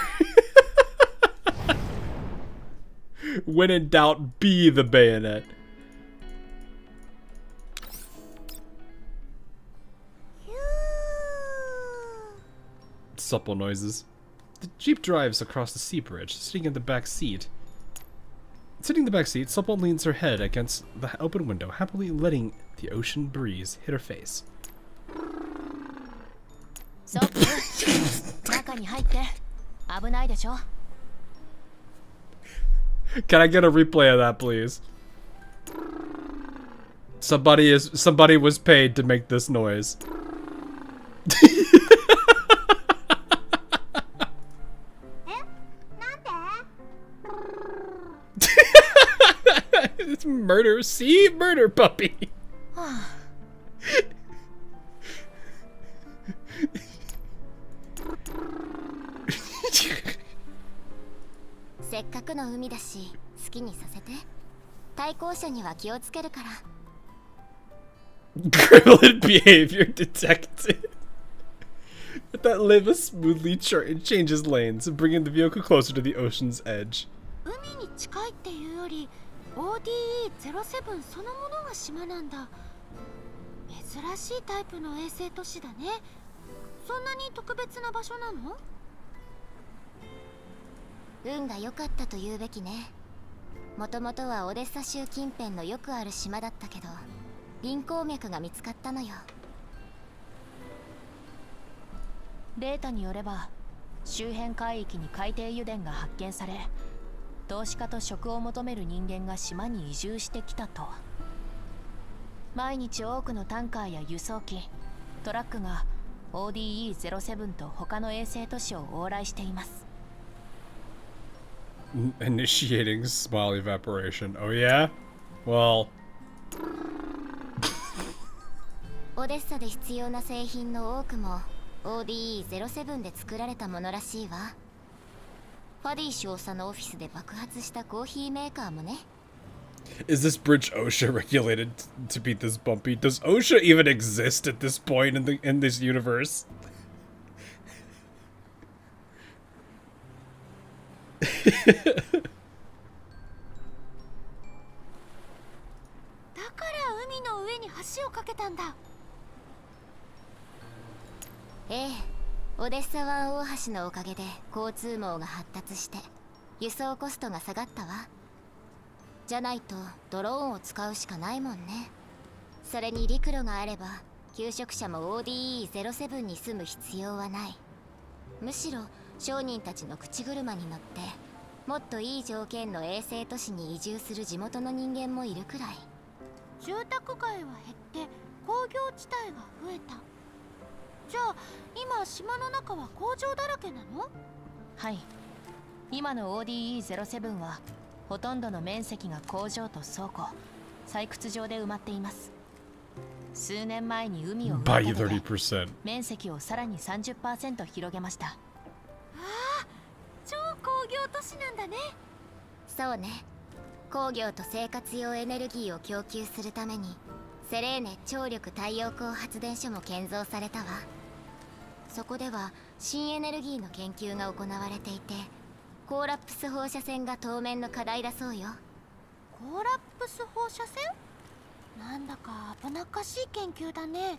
When in doubt, be the bayonet. Supple noises. The jeep drives across the sea bridge, sitting in the back seat. Sitting in the back seat, Supple leans her head against the open window, happily letting the ocean breeze hit her face. Can I get a replay of that, please? Somebody was paid to make this noise. It's murder. See? Murder puppy. せっかくの海だし好きにさせて。対向車には気をつけるから。 Gremlin behavior detected. That lava smoothly changes lanes, bringing the vehicle closer to the ocean's edge. 海に近いっていうより ODE07 そのものが島なんだ。珍しいタイプの衛星都市だね。そんなに特別な場所なの？運が良かったと言うべきね。もともとはオデッサ州近辺のよくある島だったけど、銀鉱脈が見つかったのよ。データによれば周辺海域に海底油田が発見され、投資家と職を求める人間が島に移住してきたと。毎日多くのタンカーや輸送機、トラックが ODE07 と他の衛星都市を往来しています。Initiating smile evaporation. Oh yeah? Well. オデッサで必要な製品の多くも ODE07 で作られたものらしいわ。ファディ少佐のオフィスで爆発したコーヒーメーカーもね。Is this bridge OSHA regulated to be this bumpy? Does OSHA even exist at this point in this universe? だから海の上に橋を架けたんだ。ええ、オデッサ湾大橋のおかげで交通網が発達して輸送コストが下がったわ。じゃないとドローンを使うしかないもんね。それに陸路があれば求職者も ODE07 に住む必要はない。むしろ商人たちの口車に乗ってもっといい条件の衛星都市に移住する地元の人間もいるくらい。住宅街は減って工業地帯が増えた。じゃあ今島の中は工場だらけなの？はい、今の ODE07 はほとんどの面積が工場と倉庫、採掘場で埋まっています。数年前に海を埋め立てて面積をさらに 30% 広げました。ああ、超工業都市なんだね。そうね。工業と生活用エネルギーを供給するためにセレーネ超力太陽光発電所も建造されたわ。そこでは新エネルギーの研究が行われていて、コーラップス放射線が当面の課題だそうよ。コーラップス放射線？なんだか危なっかしい研究だね。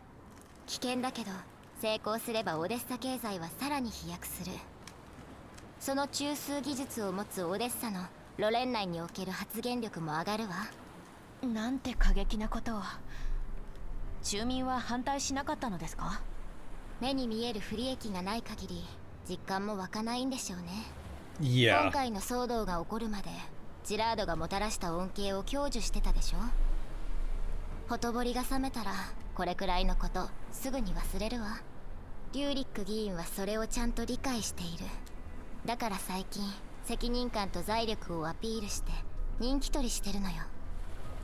危険だけど成功すればオデッサ経済はさらに飛躍する。その中枢技術を持つオデッサのロレン内における発言力も上がるわ。なんて過激なことを。住民は反対しなかったのですか？目に見える不利益がない限り実感も湧かないんでしょうね。今回の騒動が起こるまでジラードがもたらした恩恵を享受してたでしょ。ほとぼりが冷めたらこれくらいのことすぐに忘れるわ。リューリック議員はそれをちゃんと理解している。だから最近責任感と財力をアピールして人気取りしてるのよ。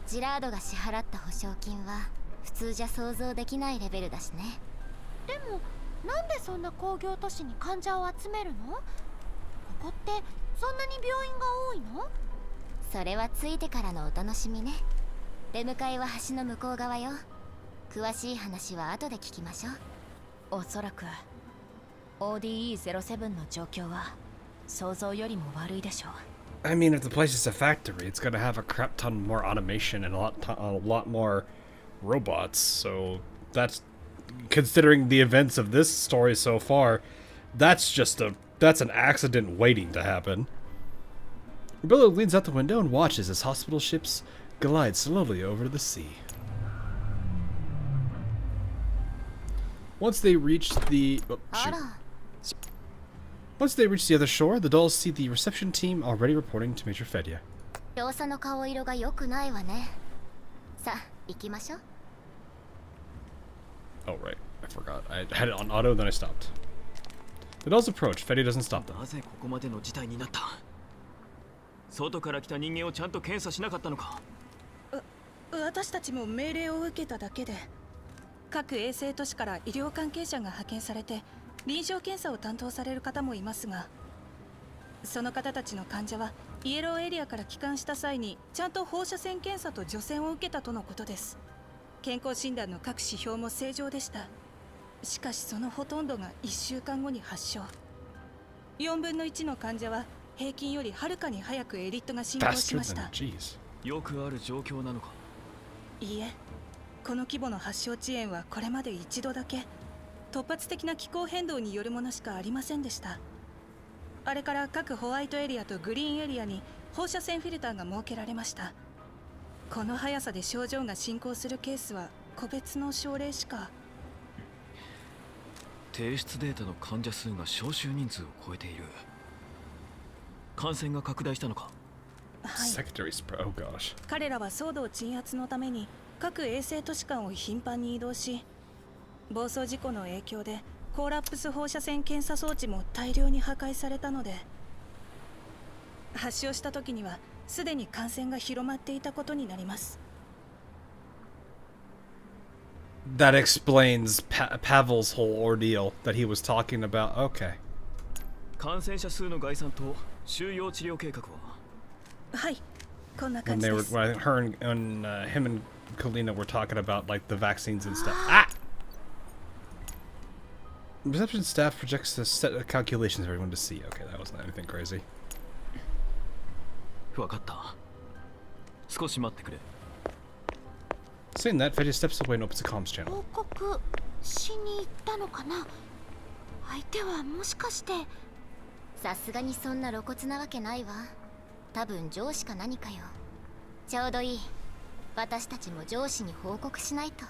ジラードが支払った保証金は普通じゃ想像できないレベルだしね。でもなんでそんな工業都市に患者を集めるの？ここってそんなに病院が多いの？それはついてからのお楽しみね。出迎えは橋の向こう側よ。詳しい話は後で聞きましょう。おそらく ODE07 の状況は想像よりも悪いでしょう。I mean, if the place is a factory, it's gonna have a crap ton more automation and a lot more robots. So that's, considering the events of this story so far, that's an accident waiting to happen. Roberto leans out the window and watches as hospital ships glide slowly over the sea. Once they reach the other shore, the dolls see the reception team already reporting to Major Fedia. 両者の顔色が良くないわね。さあ、行きましょう。Oh right, I forgot. I had it on auto, then I stopped. The dolls approach. Fedia doesn't stop them. なぜここまでの事態になった？外から来た人間をちゃんと検査しなかったのか？私たちも命令を受けただけで、各衛星都市から医療関係者が派遣されて臨床検査を担当される方もいますが、その方たちの患者はイエローエリアから帰還した際にちゃんと放射線検査と除染を受けたとのことです。健康診断の各指標も正常でした。しかしそのほとんどが1週間後に発症。4分の1の患者は平均よりはるかに早くエリットが進行しました。よくある状況なのか？いいえ、この規模の発症遅延はこれまで一度だけ突発的な気候変動によるものしかありませんでした。あれから各ホワイトエリアとグリーンエリアに放射線フィルターが設けられました。この速さで症状が進行するケースは個別の症例しか。提出データの患者数が招集人数を超えている。感染が拡大したのか？はい。Oh gosh. 彼らは騒動鎮圧のために各衛星都市間を頻繁に移動し、暴走事故の影響でコーラップス放射線検査装置も大量に破壊されたので、発症した時にはすでに感染が広まっていたことになります。That explains Pavel's whole ordeal that he was talking about. Okay. 感染者数の概算と収容治療計画は？はい、こんな when 感じ they で were す。 when her and him and Kalina were talking about like the vaccines and stuff. Ah! Reception staff projects a set of calculations for everyone to see. Okay, that wasn't anything crazy. 分かった。少し待ってくれ。 Saying that, Vegeta steps away and opens a comms channel. 報告しに行ったのかな。相手はもしかして。さすがにそんな露骨なわけないわ。多分上司か何かよ。ちょうどいい。私たちも上司に報告しないと。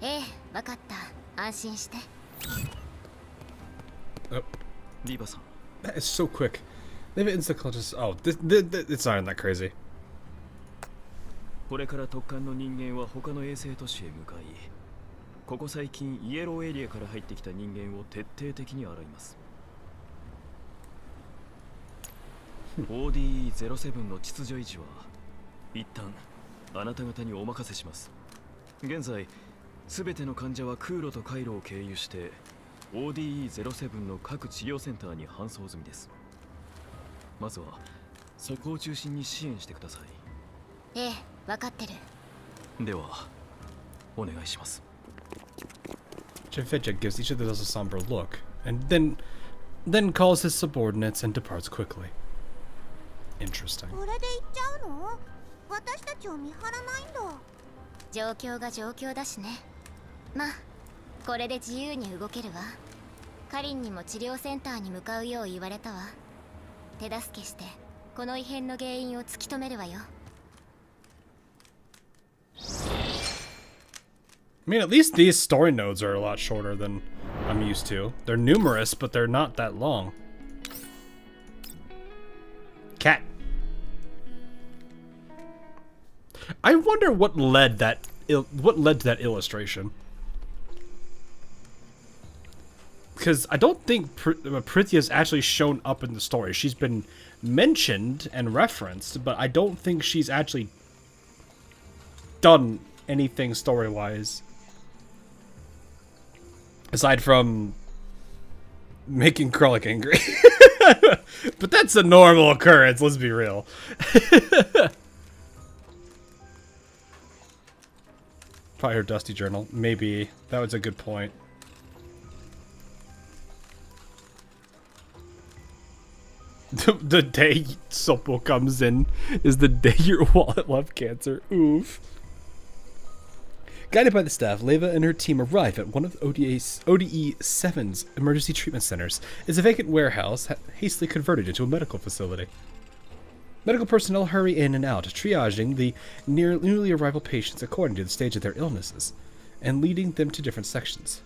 ええ、わかった。安心して。Oh, リーバさん。 that is so quick. Leave it insta clutches. Oh, it's not that crazy. これから特艦の人間は他の衛星都市へ向かい、ここ最近イエローエリアから入ってきた人間を徹底的に洗います。ODE-07 の秩序維持は一旦あなた方にお任せします。現在すべての患者は空路と回路を経由して ODE-07 の各治療センターに搬送済みです。まずはそこを中心に支援してください。ええ、わかってる。ではお願いします。 Vegeta gives each of those a somber look, and then calls his subordinates and departs quickly. Interesting. これで行っちゃうの？私たちを見張らないんだ。状況が状況だしね。まあ、これで自由に動けるわ。カリンにも治療センターに向かうよう言われたわ。手助けしてこの異変の原因を突き止めるわよ。I mean, at least these story nodes are a lot shorter than I'm used to. They're numerous, but they're not that long. Cat. I wonder what led to that illustration. Because I don't think Prithia's actually shown up in the story. She's been mentioned and referenced, but I don't think she's actually done anything story-wise. Aside from making Krullik angry. But that's a normal occurrence, let's be real. Probably her Dusty Journal. Maybe. That was a good point. The day Sopo comes in is the day your wallet left cancer. Oof. Guided by the staff, Leva and her team arrive at one of ODE-7's emergency treatment centers. It's a vacant warehouse hastily converted into a medical facility. Medical personnel hurry in and out, triaging the newly arrival patients according to the stage of their illnesses, and leading them to different sections.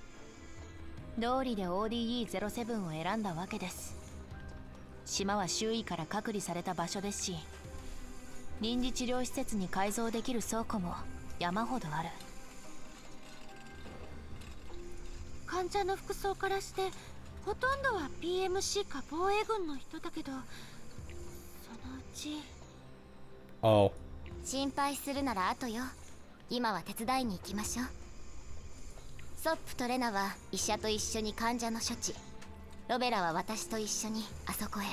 道理で ODE-07 を選んだわけです。島は周囲から隔離された場所ですし、臨時治療施設に改造できる倉庫も山ほどある。患者の服装からしてほとんどは PMC か防衛軍の人だけど、そのうち。Oh. 心配するなら後よ。今は手伝いに行きましょう。ソップとレナは医者と一緒に患者の処置。ロベラは私と一緒にあそこへ。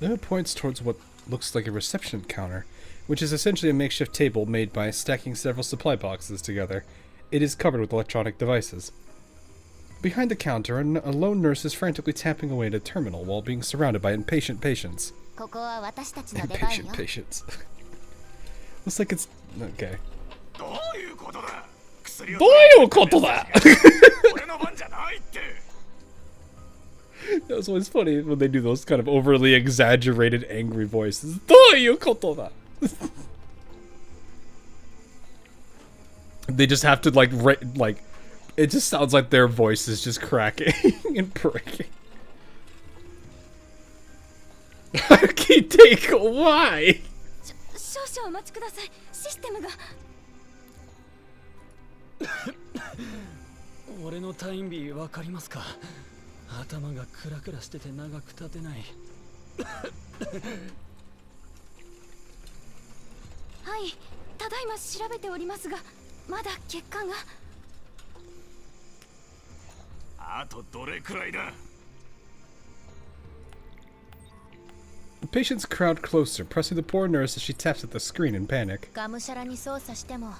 Leva points towards what looks like a reception counter, which is essentially a makeshift table made by stacking several supply boxes together. It is covered with electronic devices. Behind the counter, a lone nurse is frantically tapping away at a terminal while being surrounded by impatient patients. ここは私たちの出番よ。 Impatient patients. Looks like it's... okay. どういうことだ? That was always funny when they do those kind of overly exaggerated angry voices. どういうことだ? They just have to like it just sounds like their voice is just cracking and breaking. Take why? 少々お待ちください。システムが。俺の退院日わかりますか？頭がクラクラしてて長く立てない。はい、ただいま調べておりますが、まだ結果が。あとどれくらいだ。 The patients crowd closer, pressing the poor nurse as she taps at the screen in panic. がむしゃらに操作しても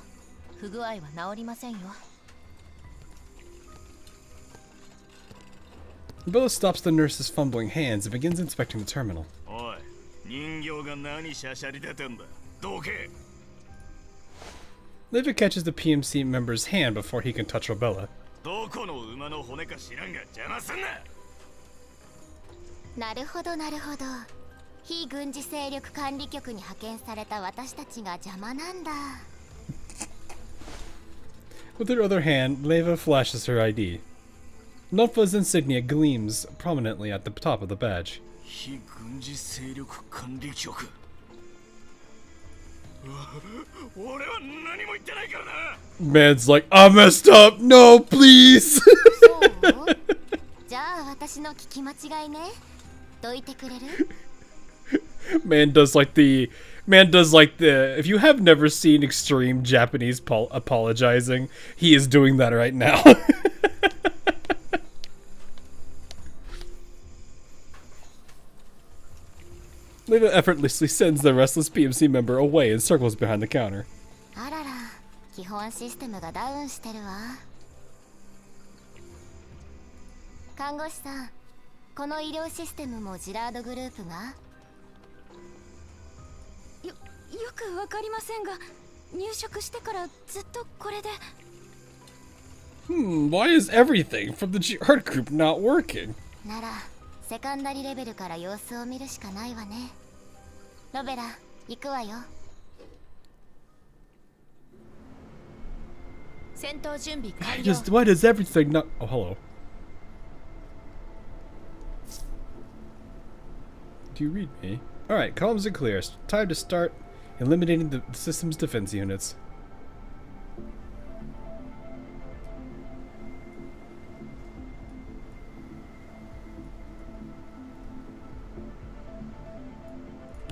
不具合は治りませんよ。 Bella stops the nurse's fumbling hands and begins inspecting the terminal. おい、人形が何しゃしゃり出てんだ。どけ。 Leva catches the PMC member's hand before he can touch Robella. どこの馬の骨か知らんが邪魔すんな。なるほどなるほど。非軍事勢力管理局に派遣された私たちが邪魔なんだ。 With her other hand, Leva flashes her ID. Notfa's insignia gleams prominently at the top of the badge. 非軍事勢力管理局。俺は何も言ってないからな。 Man's like, I messed up! No, please! じゃあ私の聞き間違いね。どいてくれる？ Man does like the if you have never seen extreme Japanese apologizing, he is doing that right now. Leva effortlessly sends the restless PMC member away and circles behind the counter. あらら、基本システムがダウンしてるわ。看護師さん、この医療システムもジラードグループが？よくわかりませんが、入職してからずっとこれで。Why is everything from the art group not working? なら、セカンダリレベルから様子を見るしかないわね。ロベラ、行くわよ。戦闘準備完了。Why does everything not... Oh, hello. Do you read me? Alright, columns are clear. Time to start eliminating the system's defense units.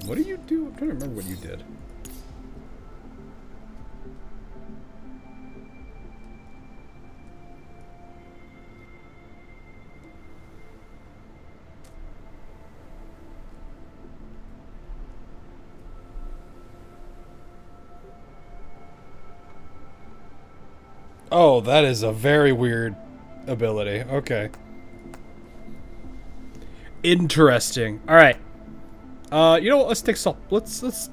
What do you do? I'm trying to remember what you did. Oh, that is a very weird ability. Okay. Interesting. All right. You know what? Let's take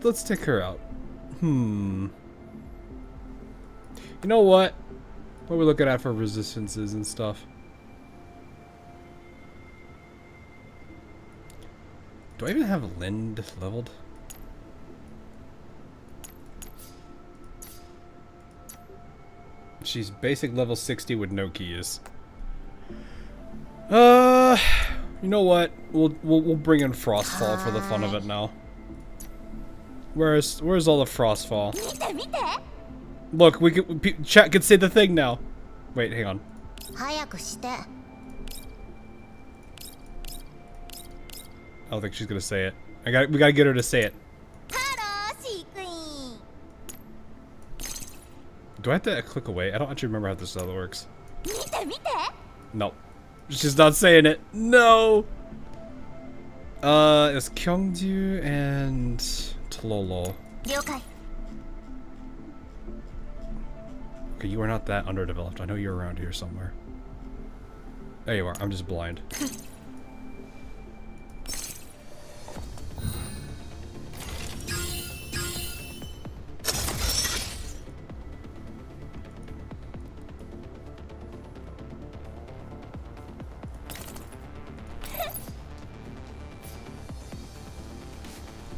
let's take her out. You know what? What are we looking at for resistances and stuff? Do I even have Lind leveled? She's basic level 60 with no keys. You know what? We'll bring in Frostfall for the fun of it now. Where's all the Frostfall? Look, chat can say the thing now. Wait, hang on. I don't think she's gonna say it. We gotta get her to say it. Do I have to click away? I don't actually remember how this other works. No. She's not saying it. No! It's Kyungju and Tlolo. Okay, you are not that underdeveloped. I know you're around here somewhere. There you are. I'm just blind.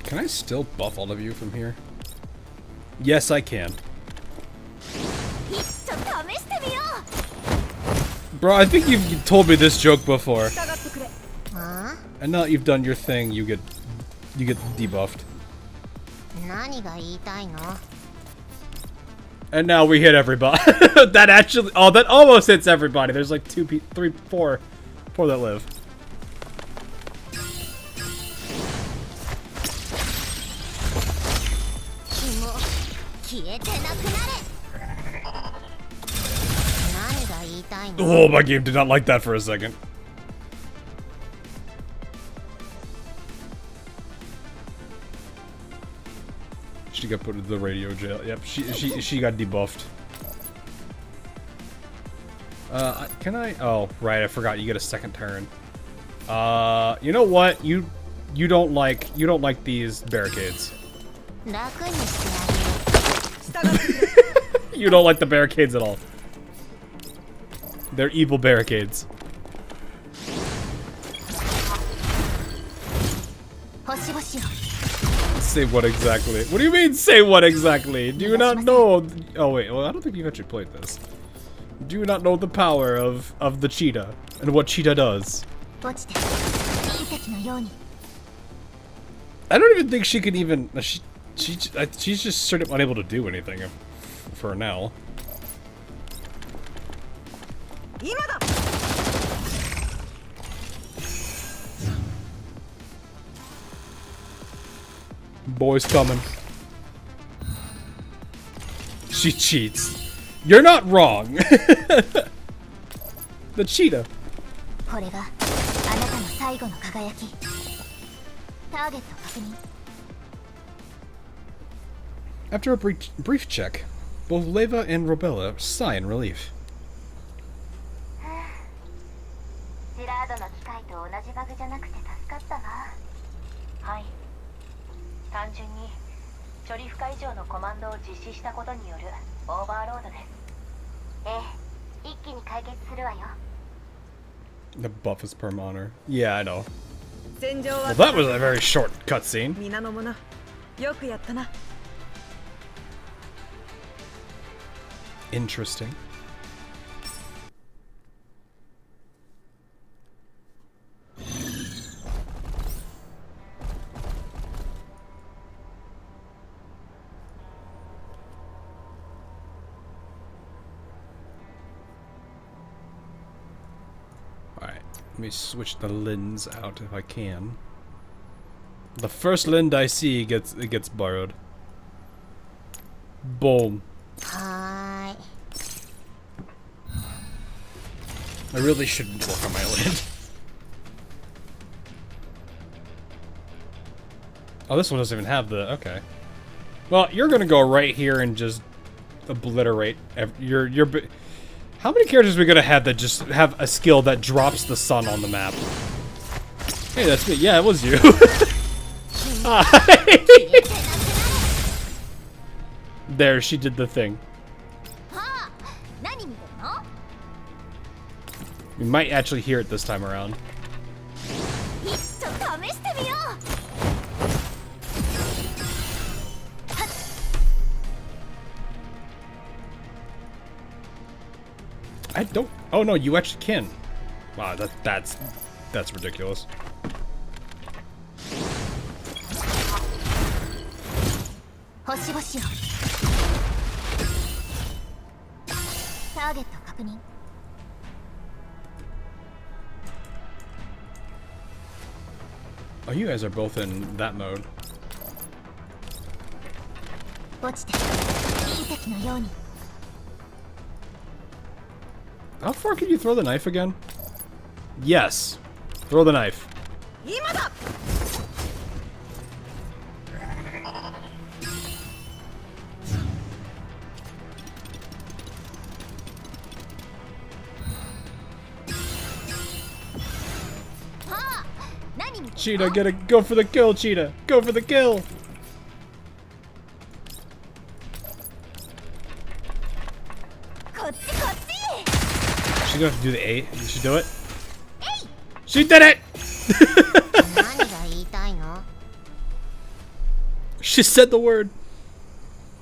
Can I still buff all of you from here? Yes, I can. Bro, I think you've told me this joke before. And now that you've done your thing, you get debuffed. And now we hit everybody. that almost hits everybody. There's like 4 that live. Oh, my game did not like that for a second. She got put into the radio jail. Yep, she got debuffed. Can I? Oh, right, I forgot. You get a second turn. You know what? You don't like these barricades. You don't like the barricades at all. They're evil barricades. Say what exactly? What do you mean, say what exactly? Do you not know? Oh wait, well I don't think you've actually played this. Do you not know the power of the cheetah and what cheetah does? I don't even think she can even. She's just sort of unable to do anything for now. Boy's coming. She cheats. You're not wrong. The cheetah. After a brief check, both Leva and Robella sigh in relief. ジラードの機械と同じバグじゃなくて助かったな。はい。単純に処理負荷以上のコマンドを実施したことによるオーバーロードです。ええ、一気に解決するわよ。The buff is per honor. Yeah, I know. Well, that was a very short cutscene. Interesting. Alright, let me switch the lens out if I can. The first lens I see gets borrowed. Boom. I really shouldn't work on my lid. Oh, this one doesn't even have the... Okay. Well, you're gonna go right here and just obliterate your... How many characters are we gonna have that just have a skill that drops the sun on the map? Hey, that's me. Yeah, it was you. There, she did the thing. We might actually hear it this time around. I don't. Oh no, you actually can. Wow, that's ridiculous. Oh, you guys are both in that mode. How far can you throw the knife again? Yes. Throw the knife. Cheetah, go for the kill, Cheetah. Go for the kill. She's gonna have to do the A. Did she do it? She did it! She said the word.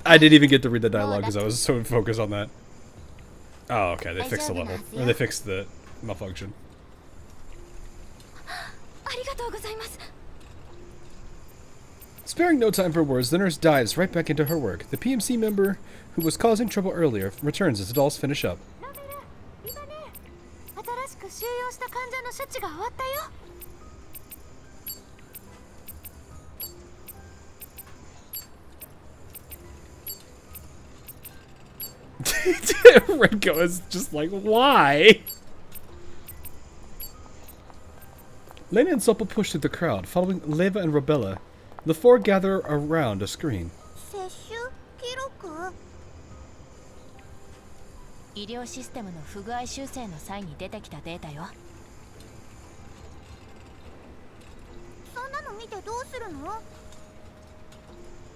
I didn't even get to read the dialogue because I was so focused on that. Oh, okay. They fixed the level. Or they fixed the malfunction. Sparing no time for words, the nurse dives right back into her work. The PMC member who was causing trouble earlier returns as the dolls finish up. Ringo is just like, why? Lena and Soppa push through the crowd, following Leva and Robella. The four gather around a screen. 医療システムの不具合修正の際に出てきたデータよ。そんなの見てどうするの？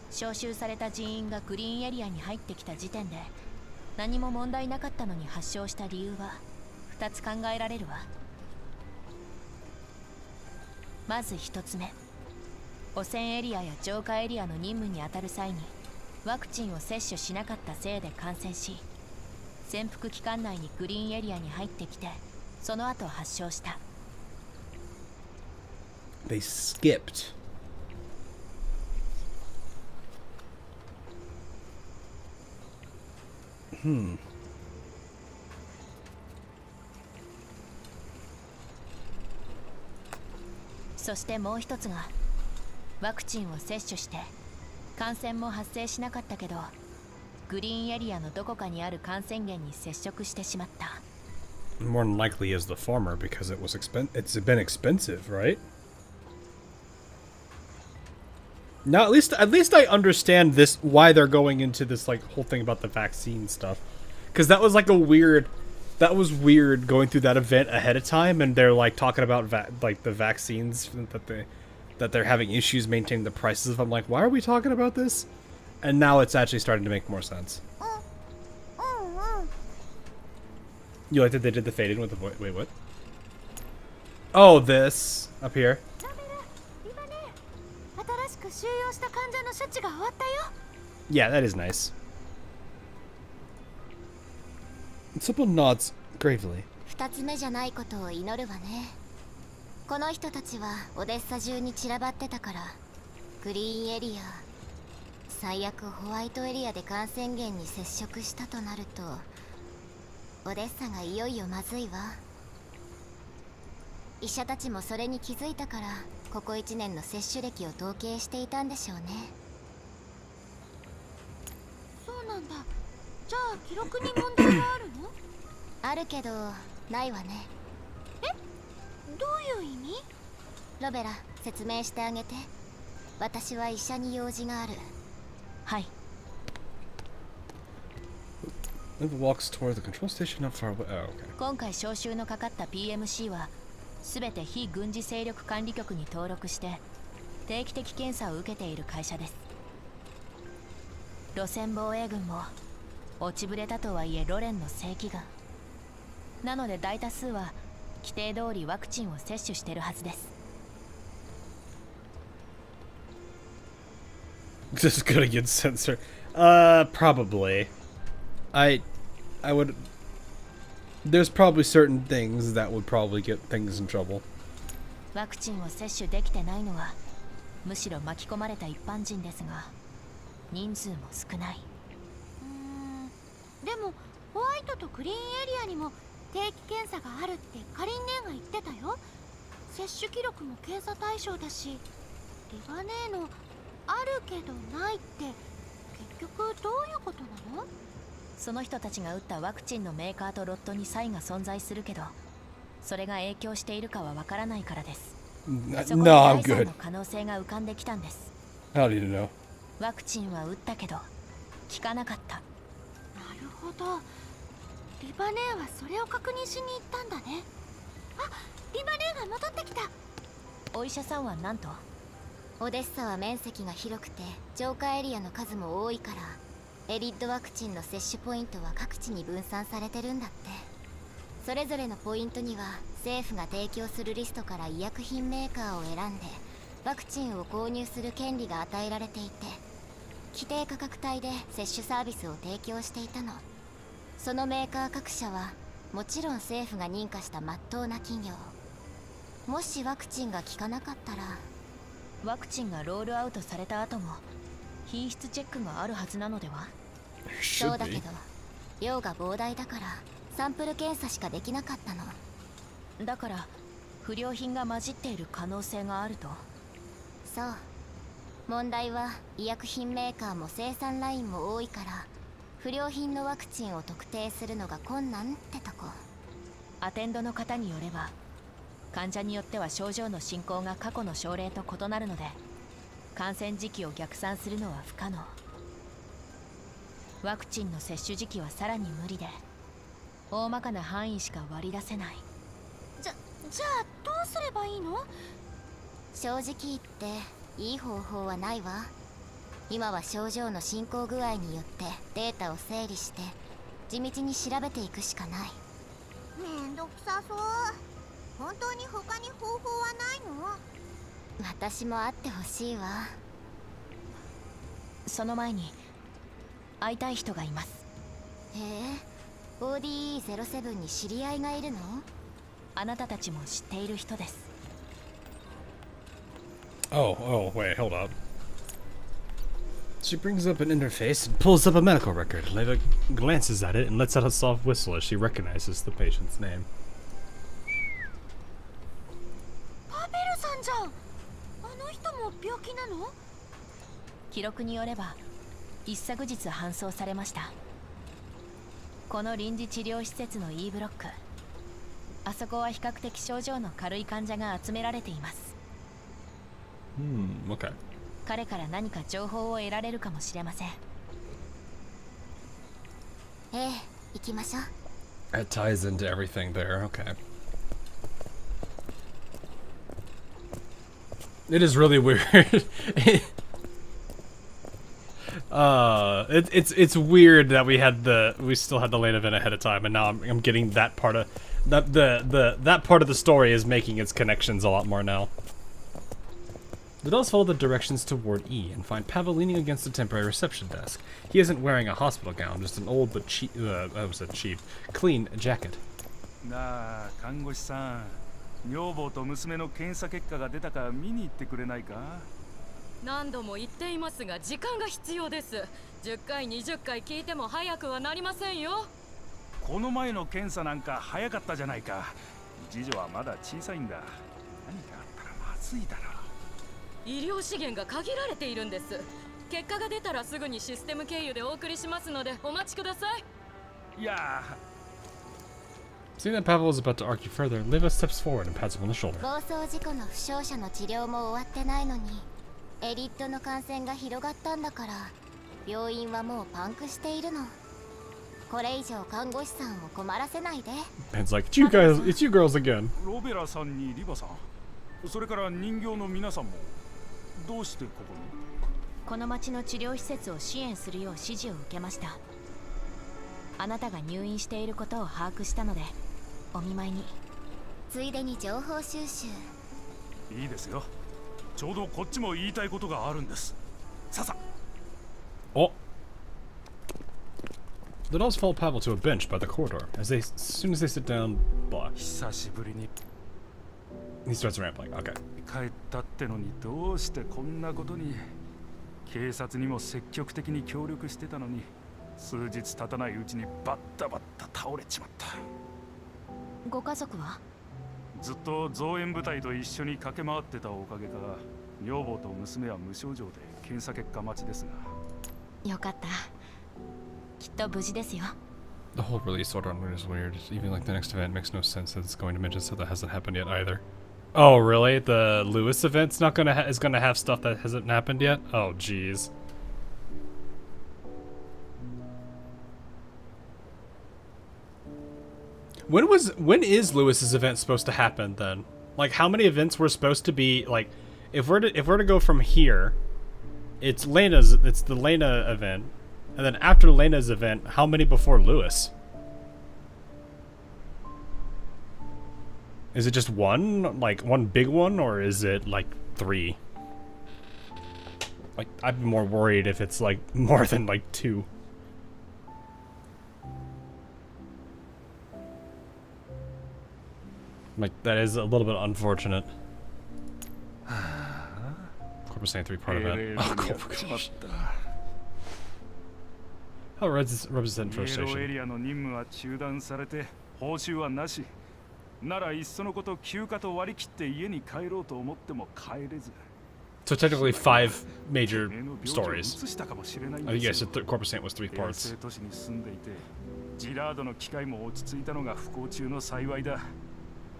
招集された人員がグリーンエリアに入ってきた時点で何も問題なかったのに発症した理由は2つ考えられるわ。まず1つ目、汚染エリアや浄化エリアの任務に当たる際にワクチンを接種しなかったせいで感染し、潜伏期間内にグリーンエリアに入ってきてその後発症した。 They skipped. Hmm. そしてもう一つがワクチンを接種して感染も発生しなかったけどグリーンエリアのどこかにある感染源に接触してしまった。 More than likely is the former because it's been expensive, right? Now at least I understand this, why they're going into this like whole thing about the vaccine stuff, because that was like that was weird going through that event ahead of time, and they're like talking about like the vaccines that they're having issues maintaining the prices of. I'm like, why are we talking about this? And now it's actually starting to make more sense. You like that they did the fade in with the voice? Wait, what? Oh, this up here. Yeah, that is nice. Simple nods gravely. 2つ目じゃないことを祈るわね。この人たちはオデッサ中に散らばってたから、グリーンエリア、最悪ホワイトエリアで感染源に接触したとなると、オデッサがいよいよまずいわ。医者たちもそれに気づいたから、ここ1年の接種歴を統計していたんでしょうね。そうなんだ。じゃあ記録に問題があるの？あるけどないわね。え？どういう意味？ロベラ、説明してあげて。私は医者に用事がある。はい。Liv walks toward the control station not far away. Oh, okay. 今回招集のかかった PMC は全て非軍事勢力管理局に登録して定期的検査を受けている会社です。路線防衛軍も落ちぶれたとはいえロレンの正規軍なので、大多数は規定通りワクチンを接種してるはずです。Just gonna get censored. Probably. I would. There's probably certain things that would probably get things in trouble. ワクチンを接種できてないのはむしろ巻き込まれた一般人ですが、人数も少ない。でもホワイトとグリーンエリアにも定期検査があるってカリン姉が言ってたよ。接種記録も検査対象だし、リバネーのあるけどないって結局どういうことなの？その人たちが打ったワクチンのメーカーとロットに差異が存在するけど、それが影響しているかはわからないからです。そこで第三の可能性が浮かんできたんです。 How do you know? ワクチンは打ったけど効かなかった。なるほど。リバネーはそれを確認しに行ったんだね。あ、リバネーが戻ってきた。お医者さんは何と？オデッサは面積が広くて浄化エリアの数も多いから、エリッドワクチンの接種ポイントは各地に分散されてるんだって。それぞれのポイントには政府が提供するリストから医薬品メーカーを選んでワクチンを購入する権利が与えられていて、規定価格帯で接種サービスを提供していたの。そのメーカー各社はもちろん政府が認可した真っ当な企業。もしワクチンが効かなかったら、ワクチンがロールアウトされた後も品質チェックがあるはずなのでは？そうだけど量が膨大だからサンプル検査しかできなかったの。だから不良品が混じっている可能性があると？そう。問題は医薬品メーカーも生産ラインも多いから、不良品のワクチンを特定するのが困難ってとこ。アテンドの方によれば、患者によっては症状の進行が過去の症例と異なるので、感染時期を逆算するのは不可能。ワクチンの接種時期はさらに無理で、大まかな範囲しか割り出せない。じゃあどうすればいいの？正直言っていい方法はないわ。今は症状の進行具合によってデータを整理して地道に調べていくしかない。めんどくさそう。本当に他に方法はないの？私も会ってほしいわ。その前に会いたい人がいます。へえ、ODE07 に知り合いがいるの？あなたたちも知っている人です。Oh, wait, hold up. She brings up an interface and pulls up a medical record. Leva glances at it and lets out a soft whistle as she recognizes the patient's name. パペルさんじゃん。あの人も病気なの？記録によれば一昨日搬送されました。この臨時治療施設の E ブロック、あそこは比較的症状の軽い患者が集められています。Okay. 彼から何か情報を得られるかもしれません。ええ、行きましょう。It ties into everything there. Okay. It is really weird. It's weird that we still had the lane event ahead of time, and now I'm getting that part of that part of the story is making its connections a lot more now. The dolls follow the directions toward E and find Pavel leaning against a temporary reception desk. He isn't wearing a hospital gown, just an old but cheap, clean jacket. なあ、看護師さん、女房と娘の検査結果が出たか見に行ってくれないか？何度も言っていますが時間が必要です。10回20回聞いても早くはなりませんよ。この前の検査なんか早かったじゃないか。次女はまだ小さいんだ。何かあったらまずいだろう。医療資源が限られているんです。結果が出たらすぐにシステム経由でお送りしますのでお待ちください。いや。Seeing that Pavel is about to argue further, Liva steps forward and pats him on the shoulder. 暴走事故の負傷者の治療も終わってないのに、エリットの感染が広がったんだから、病院はもうパンクしているの。これ以上看護師さんを困らせないで。Ben's like, it's you girls again. ロベラさんにリバさん、それから人形の皆さんもどうしてここに？この町の治療施設を支援するよう指示を受けました。あなたが入院していることを把握したのでお見舞いに。ついでに情報収集。いいですよ。ちょうどこっちも言いたいことがあるんです。ささ。Oh. The dolls follow Pavel to a bench by the corridor. As soon as they sit down, blah. 久しぶりに。He starts rambling. Okay. 帰ったってのにどうしてこんなことに。警察にも積極的に協力してたのに、数日経たないうちにバッタバッタ倒れちまった。ご家族は？ずっと増援部隊と一緒に駆け回ってたおかげか、女房と娘は無症状で検査結果待ちですが。よかった。きっと無事ですよ。The whole release order on Moon is weird. Even like the next event makes no sense that it's going to mention stuff that hasn't happened yet either. Oh, really? The Lewis event's not gonna is gonna have stuff that hasn't happened yet? Oh, jeez. When is Lewis's event supposed to happen then? Like, how many events were supposed to be like? If we're to go from here, it's the Lena event, and then after Lena's event, how many before Lewis? Is it just one, like one big one, or is it like 3? Like, I'd be more worried if it's like more than like 2. Like, that is a little bit unfortunate. Corpus Saint 3-part event. Oh, gosh. How represent first station? ならいっそのこと休暇と割り切って家に帰ろうと思っても帰れず。So technically 5 major stories. I think yes, Corpusant was 3 parts. ジラードの機械も落ち着いたのが不幸中の幸いだ。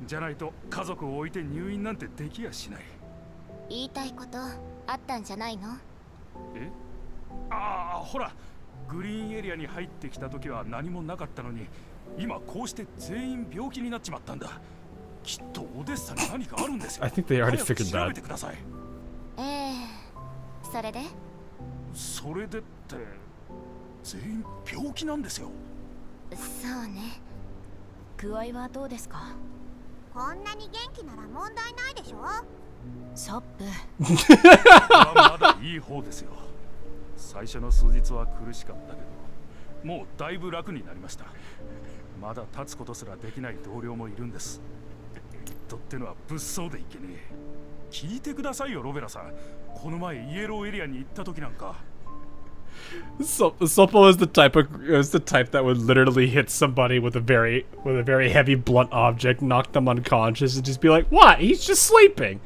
じゃないと家族を置いて入院なんてできやしない。言いたいことあったんじゃないの？え？ああ、ほら、グリーンエリアに入ってきた時は何もなかったのに、今こうして全員病気になっちまったんだ。きっとオデッサに何かあるんですよ。I think they already figured 調べ that. てください。それで？それでって全員病気なんですよ。そうね。具合はどうですか？こんなに元気なら問題ないでしょ。サップ。まだいい方ですよ。最初の数日は苦しかったけど、もうだいぶ楽になりました。まだ立つことすらできない同僚もいるんです。とってのは物騒でいけねえ。聞いてくださいよ、ロベラさん。この前イエローエリアに行った時なんか。Sopo is the type that would literally hit somebody with a very heavy blunt object, knock them unconscious, and just be like, "What? He's just sleeping."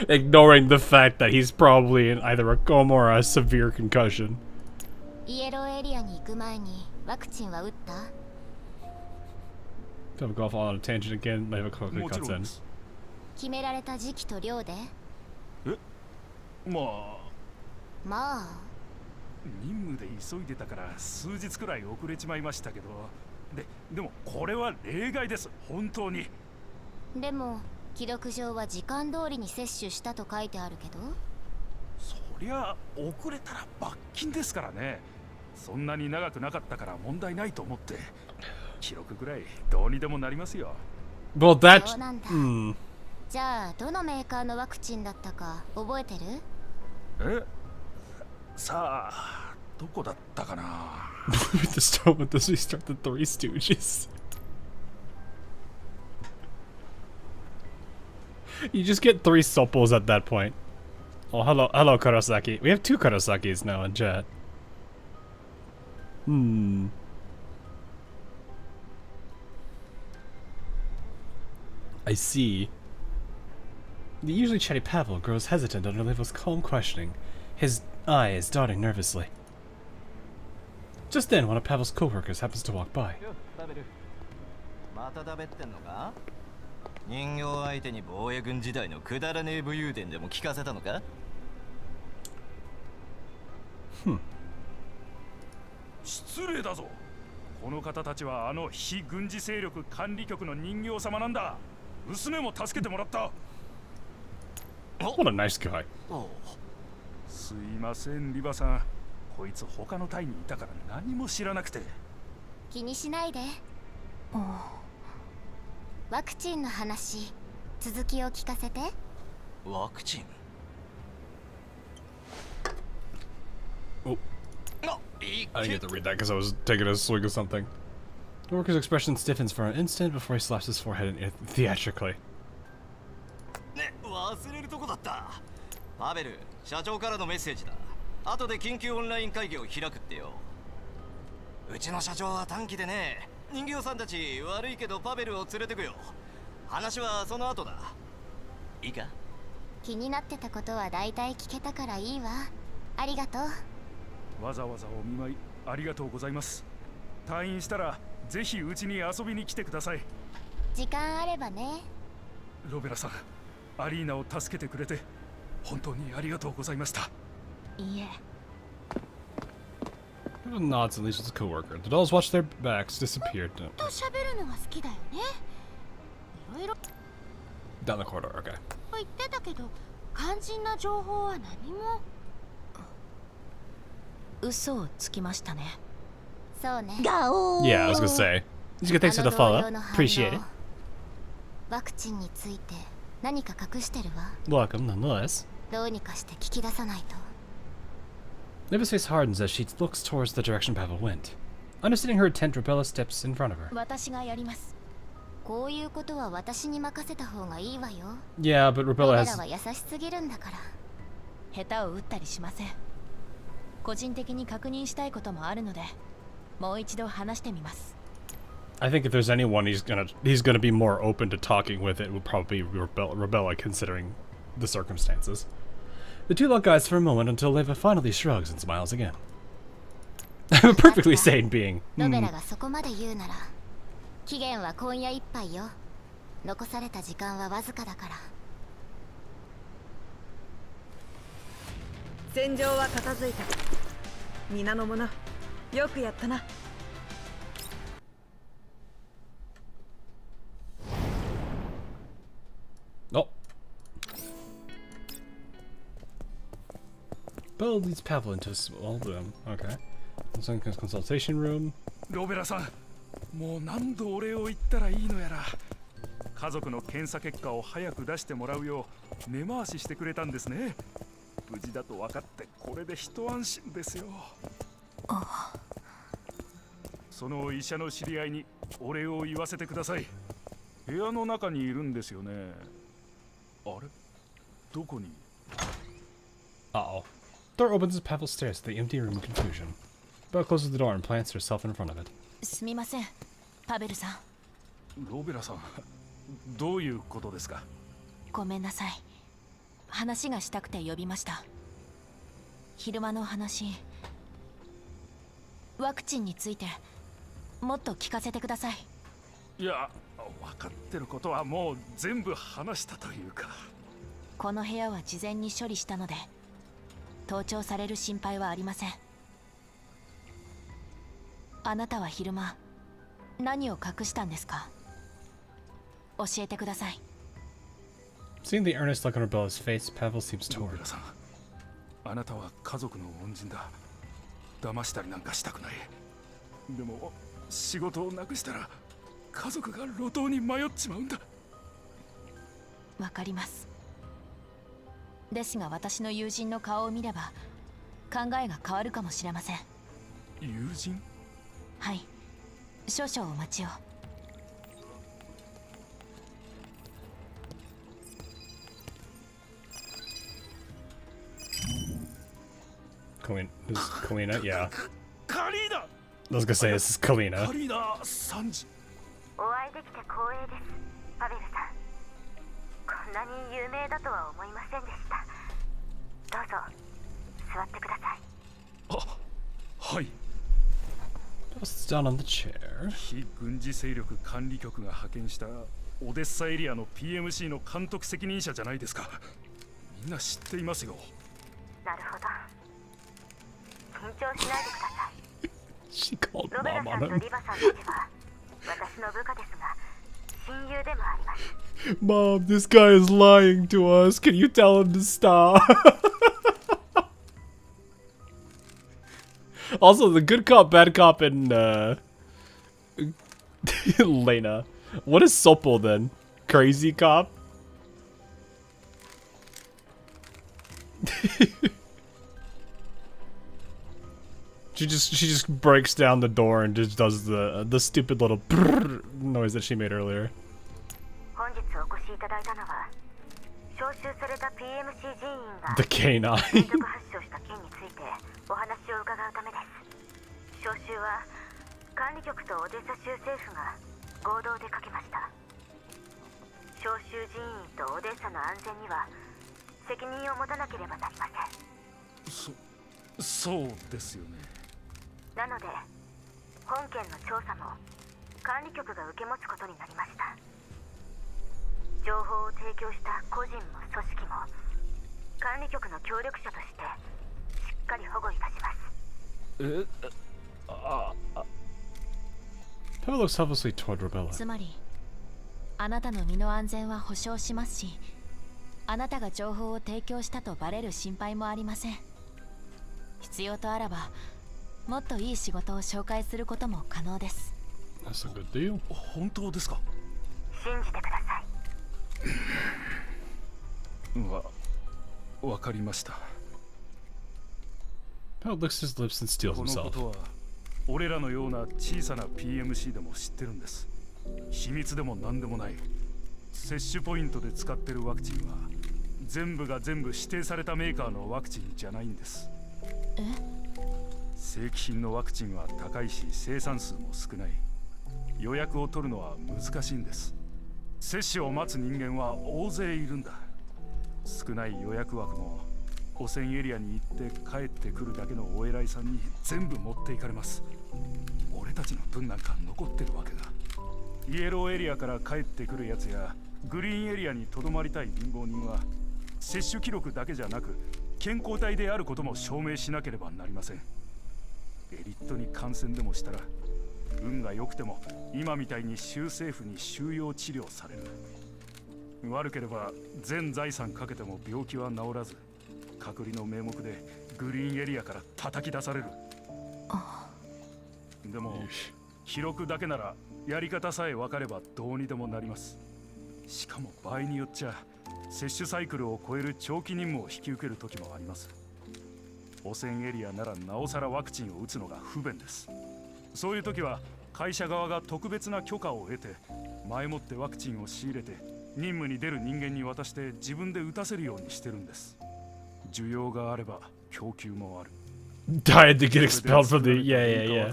Ignoring the fact that he's probably in either a coma or a severe concussion. イエローエリアに行く前にワクチンは打った？ Come go off on a tangent again. Maybe quickly cuts in. 決められた時期と量で？まあ任務で急いでたから数日くらい遅れちまいましたけど、でもこれは例外です、本当に。でも記録上は時間通りに接種したと書いてあるけど。そりゃ遅れたら罰金ですからね。そんなに長くなかったから問題ないと思って。記録ぐらいどうにでもなりますよ。Well, that. そうなんだ。じゃあどのメーカーのワクチンだったか覚えてる？さあどこだったかな。With the start with this, we start the Three Stooges. You just get 3 Soppos at that point. Oh, hello, Karasaki. We have 2 Karasakis now in chat. I see. The usually chatty Pavel grows hesitant under Levo's calm questioning, his eyes darting nervously. Just then, one of Pavel's co-workers happens to walk by. また食べってんのか？人形相手に防衛軍時代のくだらねえ武勇伝でも聞かせたのか？失礼だぞ。この方たちはあの非軍事勢力管理局の人形様なんだ。娘も助けてもらった。What a nice guy. すいません、リバさん。こいつ他の隊にいたから何も知らなくて。気にしないで。ワクチンの話、続きを聞かせて。ワクチンI didn't get to read that because I was taking a swig of something. The worker's expression stiffens for an instant before he slaps his forehead theatrically. ね、忘れるとこだった。パベル、社長からのメッセージだ。後で緊急オンライン会議を開くってよ。うちの社長は短期でね。人形さんたち悪いけどパベルを連れてくよ。話はその後だ。いいか？気になってたことは大体聞けたからいいわ。ありがとう。わざわざお見舞いありがとうございます。退院したらぜひうちに遊びに来てください。時間あればね。ロベラさん、アリーナを助けてくれて本当にありがとうございました。いいえ。Nods and leaves with his co-worker. The dolls watch their backs disappear. と喋るのが好きだよね。いろいろ Down the corridor, okay. 言ってたけど、肝心な情報は何も。嘘をつきましたね。そうね。Yeah, I was gonna say. Just good thanks for the follow. Appreciate it. ワクチンについて何か隠してるわ。Welcome, nonetheless. どうにかして聞き出さないと。Liva's face hardens as she looks towards the direction Pavel went. Understanding her intent, Rebella steps in front of her. 私がやります。こういうことは私に任せた方がいいわよ。Yeah, but Rebella has. 彼らは優しすぎるんだから。下手を打ったりしません。個人的に確認したいこともあるので、もう一度話してみます。I think if there's anyone he's gonna be more open to talking with, it would probably be Rebella, considering the circumstances. The two look eyes for a moment until Leva finally shrugs and smiles again. I'm a perfectly sane being. ロベラがそこまで言うなら、期限は今夜いっぱいよ。残された時間はわずかだから。戦場は片付いた。皆の者、よくやったな。Oh. Bella leads Pavel into a small room. Okay. Consultation room. ロベラさん、もう何度お礼を言ったらいいのやら。家族の検査結果を早く出してもらうよう根回ししてくれたんですね。無事だと分かってこれで一安心ですよ。その医者の知り合いにお礼を言わせてください。部屋の中にいるんですよね。あれ？どこに？ Uh-oh. Door opens as Pavel stares at the empty room in confusion. Bella closes the door and plants herself in front of it. すみません、パベルさん。ロベラさん、どういうことですか？ごめんなさい。話がしたくて呼びました。昼間の話、ワクチンについてもっと聞かせてください。いや、分かってることはもう全部話したというか。この部屋は事前に処理したので、盗聴される心配はありません。あなたは昼間何を隠したんですか？教えてください。Seeing the earnest look on Rebella's face, Pavel seems ロベ torn. ラさん、あなたは家族の恩人だ。騙したりなんかしたくない。でも仕事をなくしたら家族が路頭に迷っちまうんだ。わかります。ですが私の友人の顔を見れば考えが変わるかもしれません。友人？はい、少々お待ちを。This is Kalina? Yeah. カリーナ。 I was gonna say, this is Kalina. カリーナサンジ。お会いできて光栄です、パベルさん。こんなに有名だとは思いませんでした。どうぞ座ってください。はい。Sits down on the chair. 非軍事勢力管理局が派遣したオデッサエリアの PMC の監督責任者じゃないですか。みんな知っていますよ。なるほど。緊張しないでください。She called ロベラ mom さん on と him. リバさんたちは私の部下ですが、親友でもあります。Mom, this guy is lying to us. Can you tell him to stop? Also, the good cop, bad cop, and Lena. What is Sopel then? Crazy cop? She just breaks down the door and just does the stupid little noise that she made earlier. 本日お越しいただいたのは、招集された PMC 人員が The K9. 連続発症した件についてお話を伺うためです。招集は管理局とオデッサ州政府が合同でかけました。招集人員とオデッサの安全には責任を持たなければなりません。そうですよね。なので本件の調査も管理局が受け持つことになりました。情報を提供した個人も組織も管理局の協力者としてしっかり保護いたします。Pavel looks helplessly toward Rebella. つまりあなたの身の安全は保証しますし、あなたが情報を提供したとバレる心配もありません。必要とあらばもっといい仕事を紹介することも可能です。 That's a good deal. 本当ですか？信じてください。わかりました。Pavel licks his lips and steels この himself. ことは俺らのような小さな PMC でも知ってるんです。秘密でも何でもない。接種ポイントで使ってるワクチンは全部が全部指定されたメーカーのワクチンじゃないんです。正規品のワクチンは高いし生産数も少ない。予約を取るのは難しいんです。接種を待つ人間は大勢いるんだ。少ない予約枠も汚染エリアに行って帰ってくるだけのお偉いさんに全部持っていかれます。俺たちの分なんか残ってるわけだ。イエローエリアから帰ってくるやつやグリーンエリアにとどまりたい貧乏人は接種記録だけじゃなく健康体であることも証明しなければなりません。エリットに感染でもしたら運が良くても今みたいに州政府に収容治療される。悪ければ全財産かけても病気は治らず隔離の名目でグリーンエリアから叩き出される。でも記録だけならやり方さえ分かればどうにでもなります。しかも場合によっちゃ接種サイクルを超える長期任務を引き受ける時もあります。汚染エリアならなおさらワクチンを打つのが不便です。そういう時は会社側が特別な許可を得て前もってワクチンを仕入れて任務に出る人間に渡して自分で打たせるようにしてるんです。需要があれば供給もある。Died to get expelled from the yeah.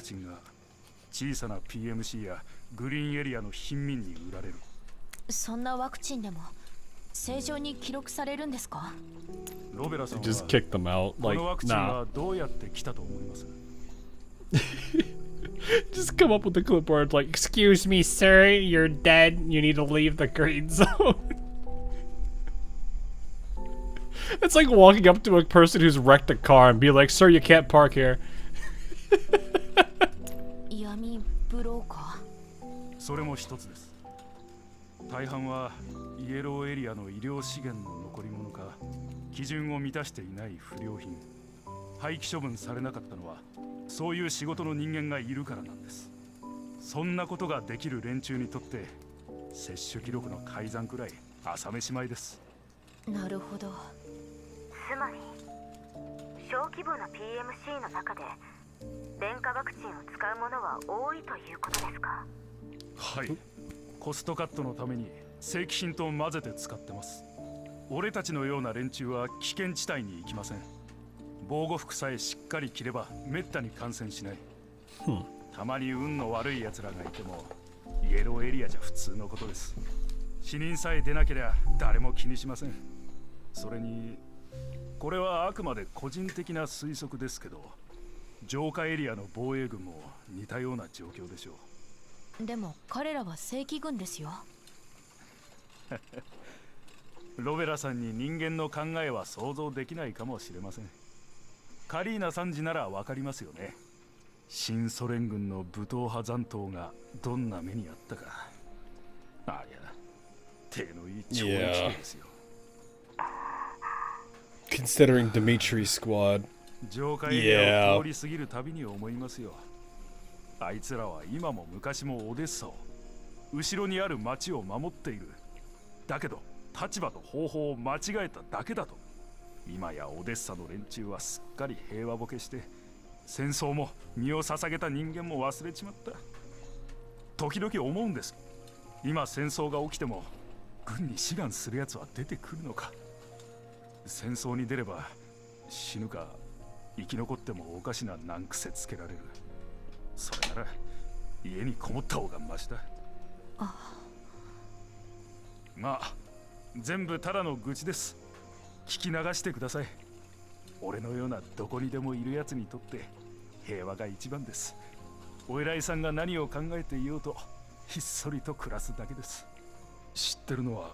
小さな PMC やグリーンエリアの貧民に売られる。そんなワクチンでも正常に記録されるんですか？ロベラさんは Just kick them out. こ Like, のワクチンはどうやって来たと思います？ Just come up with the clipboard like, excuse me, sir, you're dead. You need to leave the green zone. It's like walking up to a person who's wrecked a car and be like, sir, you can't park here. 闇ブローカー。それも一つです。大半はイエローエリアの医療資源の残り物か基準を満たしていない不良品。廃棄処分されなかったのはそういう仕事の人間がいるからなんです。そんなことができる連中にとって接種記録の改ざんくらい朝飯前です。なるほど。つまり小規模な PMC の中で廉価ワクチンを使うものは多いということですか？はい、コストカットのために正規品と混ぜて使ってます。俺たちのような連中は危険地帯に行きません。防護服さえしっかり着ればめったに感染しない。たまに運の悪い奴らがいてもイエローエリアじゃ普通のことです。死人さえ出なければ誰も気にしません。それにこれはあくまで個人的な推測ですけど浄化エリアの防衛軍も似たような状況でしょう。でも彼らは正規軍ですよ。ロベラさんに人間の考えは想像できないかもしれません。カリーナ参事ならわかりますよね。新ソ連軍の武闘派残党がどんな目にあったか。ありゃ手のいい超人ですよ。Considering Dimitri's squad. 浄化エリアを通り過ぎるたびに思いますよ。あいつらは今も昔もオデッサを後ろにある町を守っている。だけど立場と方法を間違えただけだと。今やオデッサの連中はすっかり平和ボケして戦争も身を捧げた人間も忘れちまった。時々思うんです。今戦争が起きても軍に志願するやつは出てくるのか。戦争に出れば死ぬか生き残ってもおかしな難癖つけられる。それなら家にこもった方がマシだ。まあ全部ただの愚痴です。聞き流してください。俺のようなどこにでもいるやつにとって平和が一番です。お偉いさんが何を考えていようとひっそりと暮らすだけです。知ってるのは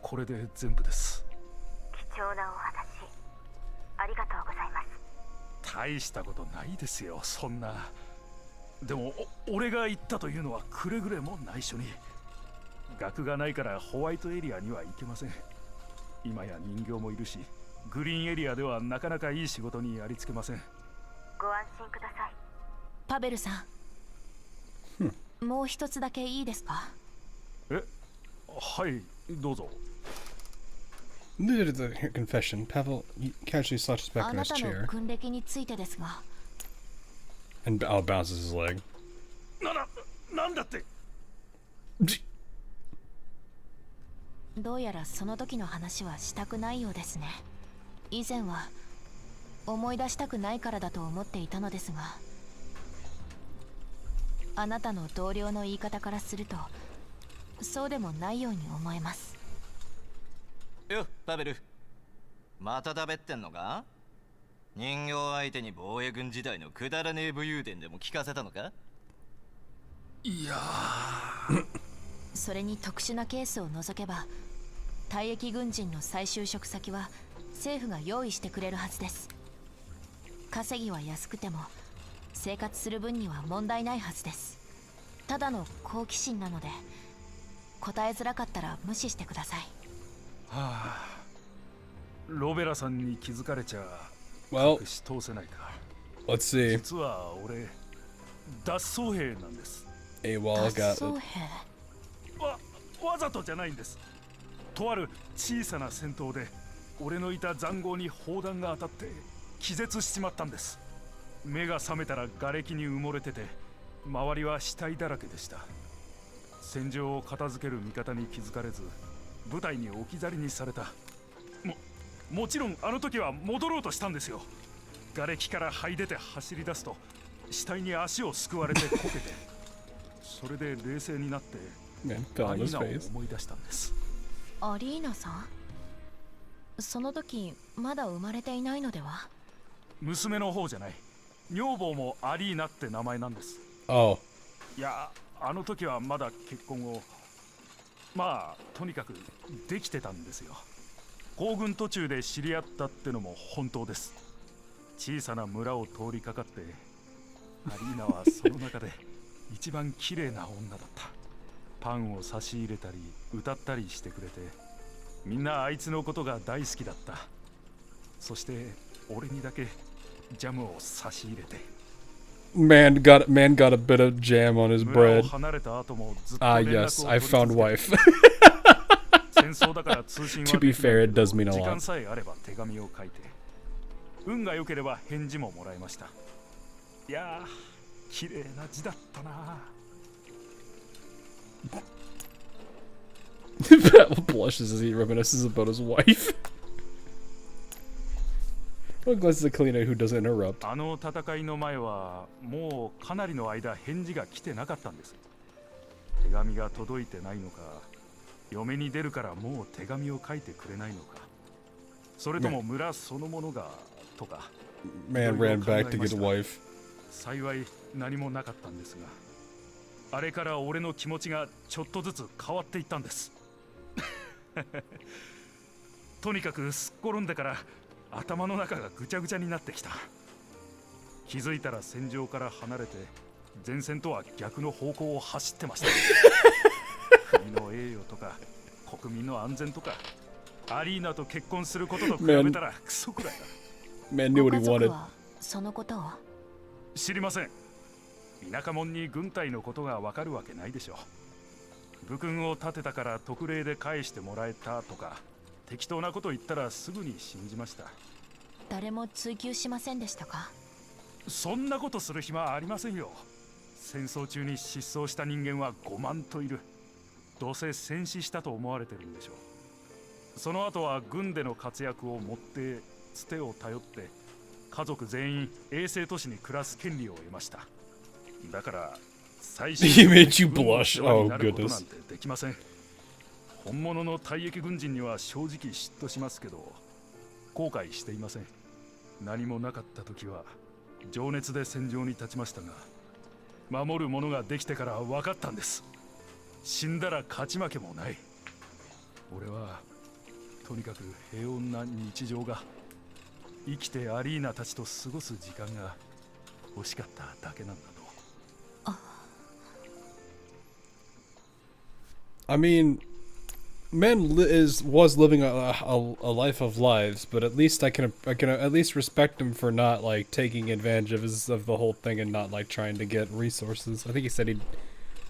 これで全部です。貴重なお話ありがとうございます。大したことないですよそんな。でも俺が言ったというのはくれぐれも内緒に。学がないからホワイトエリアには行けません。今や人形もいるしグリーンエリアではなかなかいい仕事にありつけません。ご安心ください。パベルさん、もう一つだけいいですか？え、はい、どうぞ。Due to the confession, Pavel casually slouches back あ in な his たの chair 訓歴についてですが and bounces his leg. なんだってどうやらその時の話はしたくないようですね。以前は思い出したくないからだと思っていたのですがあなたの同僚の言い方からするとそうでもないように思えます。よ、パベル。まただべってんのか？人形相手に防衛軍時代のくだらねえ武勇伝でも聞かせたのか？いやそれに特殊なケースを除けば退役軍人の再就職先は政府が用意してくれるはずです。稼ぎは安くても生活する分には問題ないはずです。ただの好奇心なので答えづらかったら無視してください。はあ、ロベラさんに気づかれちゃ Well, 隠し通せないか。 let's see. 実は俺脱走兵なんです。AWOL got 脱走兵。わざとじゃないんです。とある小さな戦闘で俺のいた塹壕に砲弾が当たって気絶しちまったんです。目が覚めたら瓦礫に埋もれてて周りは死体だらけでした。戦場を片付ける味方に気づかれず部隊に置き去りにされた。もちろんあの時は戻ろうとしたんですよ。瓦礫から這い出て走り出すと死体に足をすくわれてこけてそれで冷静になってアリーナを思い出したんです。アリーナさん、その時まだ生まれていないのでは？娘の方じゃない。女房もアリーナって名前なんです。Oh. いや、あの時はまだ結婚を、まあとにかくできてたんですよ。行軍途中で知り合ったってのも本当です。小さな村を通りかかってアリーナはその中で一番綺麗な女だった。パンを差し入れたり歌ったりしてくれてみんなあいつのことが大好きだった。そして俺にだけジャムを差し入れて。Man got a bit of jam on his 村を bread. 離れた後もずっと Ah, 連絡を yes, 取 I り続 found け wife. 戦争だから通信は To be できない fair, け it ど does mean a 時間 lot. さえあれば手紙を書いて運が良ければ返事ももらいました。いやー、綺麗な字だったな。Battle blushes as he reminisces about his wife. Well, glad to Kalina who doesn't interrupt. あの戦いの前はもうかなりの間返事が来てなかったんです。手紙が届いてないのか、嫁に出るからもう手紙を書いてくれないのか、それとも村そのものがとか。Man ran back to get a wife. 幸い何もなかったんですが、あれから俺の気持ちがちょっとずつ変わっていったんです。とにかくすっ転んでから頭の中がぐちゃぐちゃになってきた。気づいたら戦場から離れて前線とは逆の方向を走ってました。国の栄誉とか国民の安全とかアリーナと結婚することと比べたらクソくらいだ。Man knew what he wanted. そのことを知りません。田舎者に軍隊のことがわかるわけないでしょう。武勲を立てたから特例で返してもらえたとか適当なこと言ったらすぐに信じました。誰も追求しませんでしたか？そんなことする暇ありませんよ。戦争中に失踪した人間は5万といる。どうせ戦死したと思われてるんでしょう。その後は軍での活躍をもってつてを頼って家族全員衛星都市に暮らす権利を得ました。だから最初 He made you blush. Oh なることな goodness. んてできません。本物の退役軍人には正直嫉妬しますけど後悔していません。何もなかった時は情熱で戦場に立ちましたが守るものができてから分かったんです。死んだら勝ち負けもない。俺はとにかく平穏な日常が生きてアリーナたちと過ごす時間が欲しかっただけなんだと。I mean, was living a life of lives, but at least I can at least respect him for not like taking advantage of the whole thing and not like trying to get resources. I think he said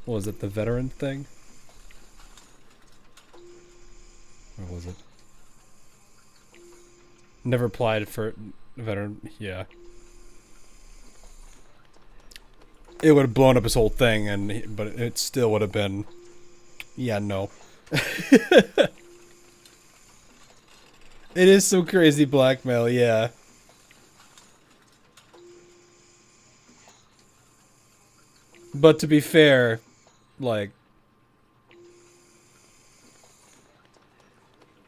what was it, the veteran thing? Or was it? Never applied for veteran, yeah. It would have blown up his whole thing, but it still would have been, yeah, no. It is some crazy blackmail, yeah. But to be fair, like,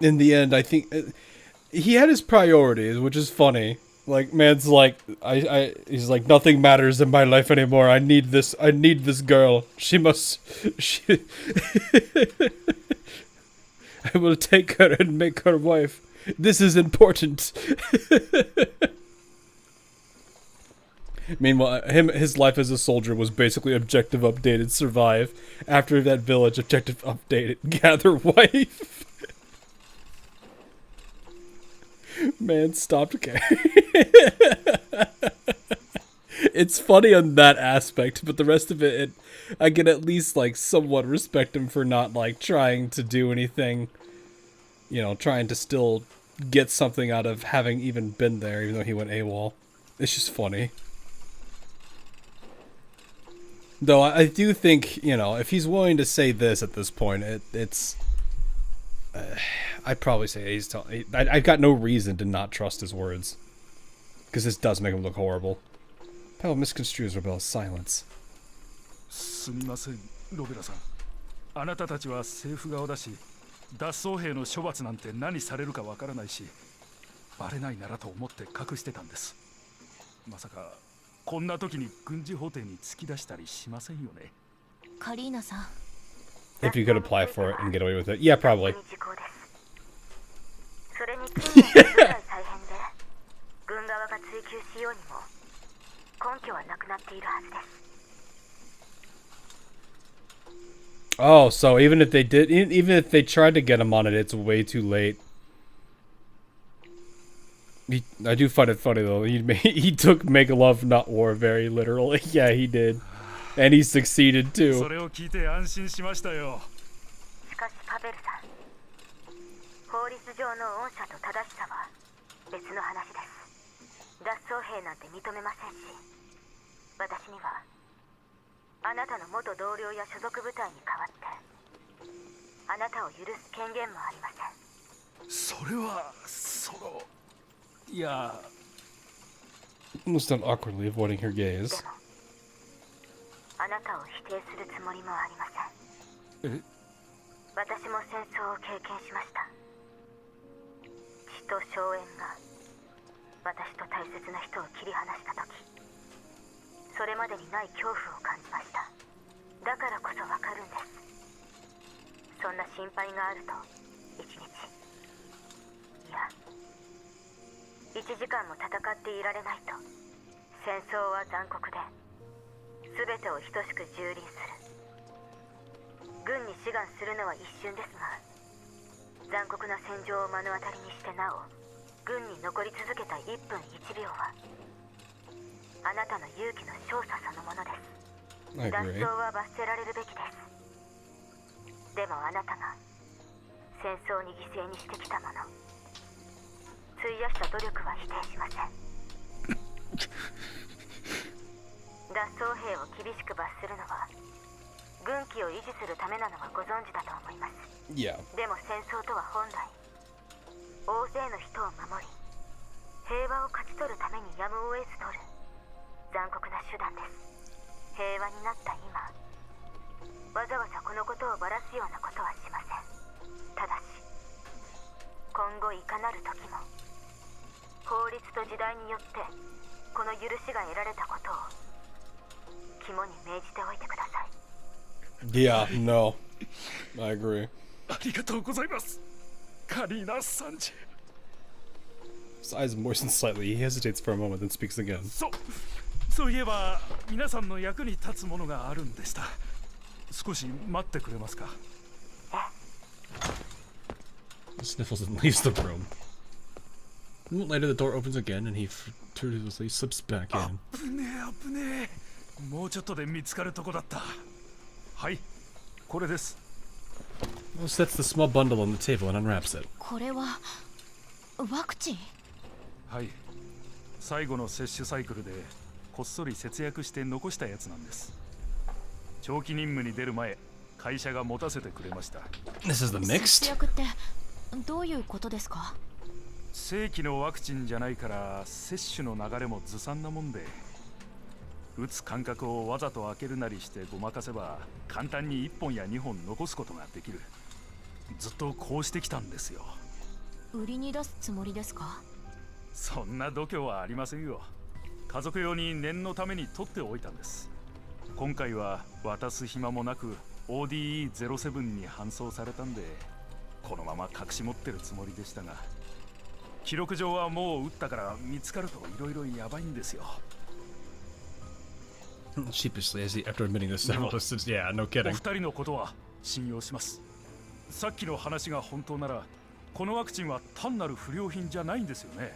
in the end, I think he had his priorities, which is funny. Like, man's like, he's like, nothing matters in my life anymore. I need this girl. She must, I will take her and make her wife. This is important. Meanwhile, his life as a soldier was basically objective updated, survive. After that village, objective updated, gather wife. Man, stopped caring. It's funny on that aspect, but the rest of it, I can at least, like, somewhat respect him for not, like, trying to do anything. You know, trying to still get something out of having even been there, even though he went AWOL. It's just funny. Though I do think, you know, if he's willing to say this at this point, it's... I'd probably say he's telling... I've got no reason to not trust his words. Because this does make him look horrible. Pebble misconstrues Rebel's silence. すみません、ロベラさん。あなたたちは政府側だし、脱走兵の処罰なんて何されるかわからないし、バレないならと思って隠してたんです。まさかこんな時に軍事法廷に突き出したりしませんよね。カリーナさん。If you could apply for it and get away with it. Yeah, probably. それに近年の部隊再編で軍側が追及しようにも根拠はなくなっているはずです。Oh, so even if they did, even if they tried to get him on it, it's way too late. I do find it funny though. He took make love, not war, very literally. Yeah, he did, and he succeeded too. それを聞いて安心しましたよ。しかしパベルさん、法律上の恩赦と正しさは別の話です。脱走兵なんて認めませんし、私にはあなたの元同僚や所属部隊に代わってあなたを許す権限もありません。それはいや。Almost done awkwardly avoiding her gaze. でもあなたを否定するつもりもありません。私も戦争を経験しました。血と硝煙が私と大切な人を切り離した時、それまでにない恐怖を感じました。だからこそわかるんです。そんな心配があると一日、いや1時間も戦っていられないと、戦争は残酷で全てを等しく蹂躙する。軍に志願するのは一瞬ですが、残酷な戦場を目の当たりにしてなお軍に残り続けた1分1秒はあなたの勇気の勝者そのものです。脱走は罰せられるべきです。でもあなたが戦争に犠牲にしてきたもの、費やした努力は否定しません。脱走兵を厳しく罰するのは軍紀を維持するためなのはご存知だと思います。Yeah. でも戦争とは本来大勢の人を守り平和を勝ち取るためにやむを得ず取る残酷な手段です。平和になった今、わざわざこのことをばらすようなことはしません。ただし今後いかなる時も法律と時代によってこの許しが得られたことを肝に銘じておいてください。Yeah, no. I agree. ありがとうございます、カリーナさんじ。His eyes moisten slightly. He hesitates for a moment, then speaks again. そういえば皆さんの役に立つものがあるんでした。少し待ってくれますか。Sniffles and leaves the room. A moment later, the door opens again, and he furtively slips back in. 危ねえ。もうちょっとで見つかるとこだった。はい、これです。Mo sets the small bundle on the table and unwraps it. これはワクチン？はい、最後の接種サイクルでこっそり節約して残したやつなんです。長期任務に出る前、会社が持たせてくれました。This is the mixed? 節約ってどういうことですか？正規のワクチンじゃないから接種の流れもずさんなもんで、打つ間隔をわざと開けるなりしてごまかせば簡単に1本や2本残すことができる。ずっとこうしてきたんですよ。売りに出すつもりですか？そんな度胸はありませんよ。家族用に念のために取っておいたんです。今回は渡す暇もなく ODE07 に搬送されたんで、このまま隠し持ってるつもりでしたが、記録上はもう撃ったから見つかるといろいろやばいんですよ。Sheepishly, as he after admitting this several times, yeah, no お kidding. 二人のことは信用します。さっきの話が本当なら、このワクチンは単なる不良品じゃないんですよね。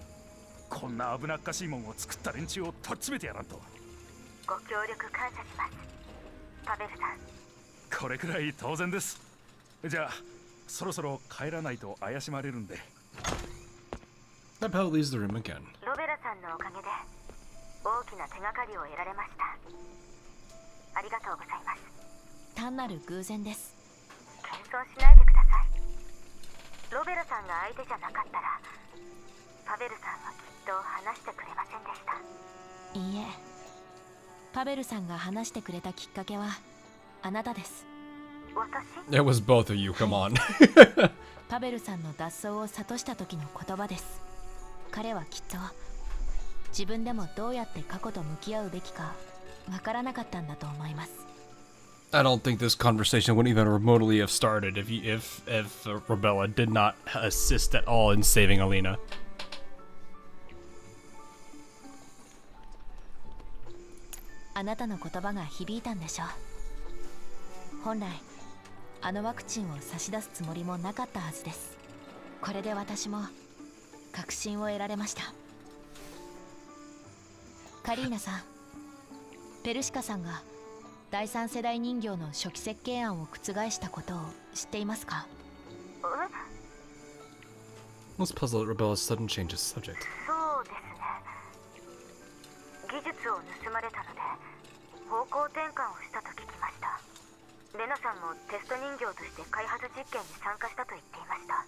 こんな危なっかしいもんを作った連中をとっちめてやらんと。ご協力感謝します、パベルさん。これくらい当然です。じゃあそろそろ帰らないと怪しまれるんで。That pal leaves the room again. ロベラさんのおかげで大きな手がかりを得られました。ありがとうございます。単なる偶然です。謙遜しないでください。ロベラさんが相手じゃなかったらパベルさんはきっと話してくれませんでした。いいえ、パベルさんが話してくれたきっかけはあなたです。私？ It was both of you, come on. パベルさんの脱走を諭した時の言葉です。彼はきっと自分でもどうやって過去と向き合うべきかわからなかったんだと思います。I don't think this conversation would even remotely have started if Rebella did not assist at all in saving Alina. あなたの言葉が響いたんでしょう。本来あのワクチンを差し出すつもりもなかったはずです。これで私も確信を得られました。カリーナさん、ペルシカさんが第三世代人形の初期設計案を覆したことを知っていますか？ Let's puzzle at Rebella's sudden change of subject. そうですね。技術を盗まれたので方向転換をしたと聞きました。レナさんもテスト人形として開発実験に参加したと言っていました。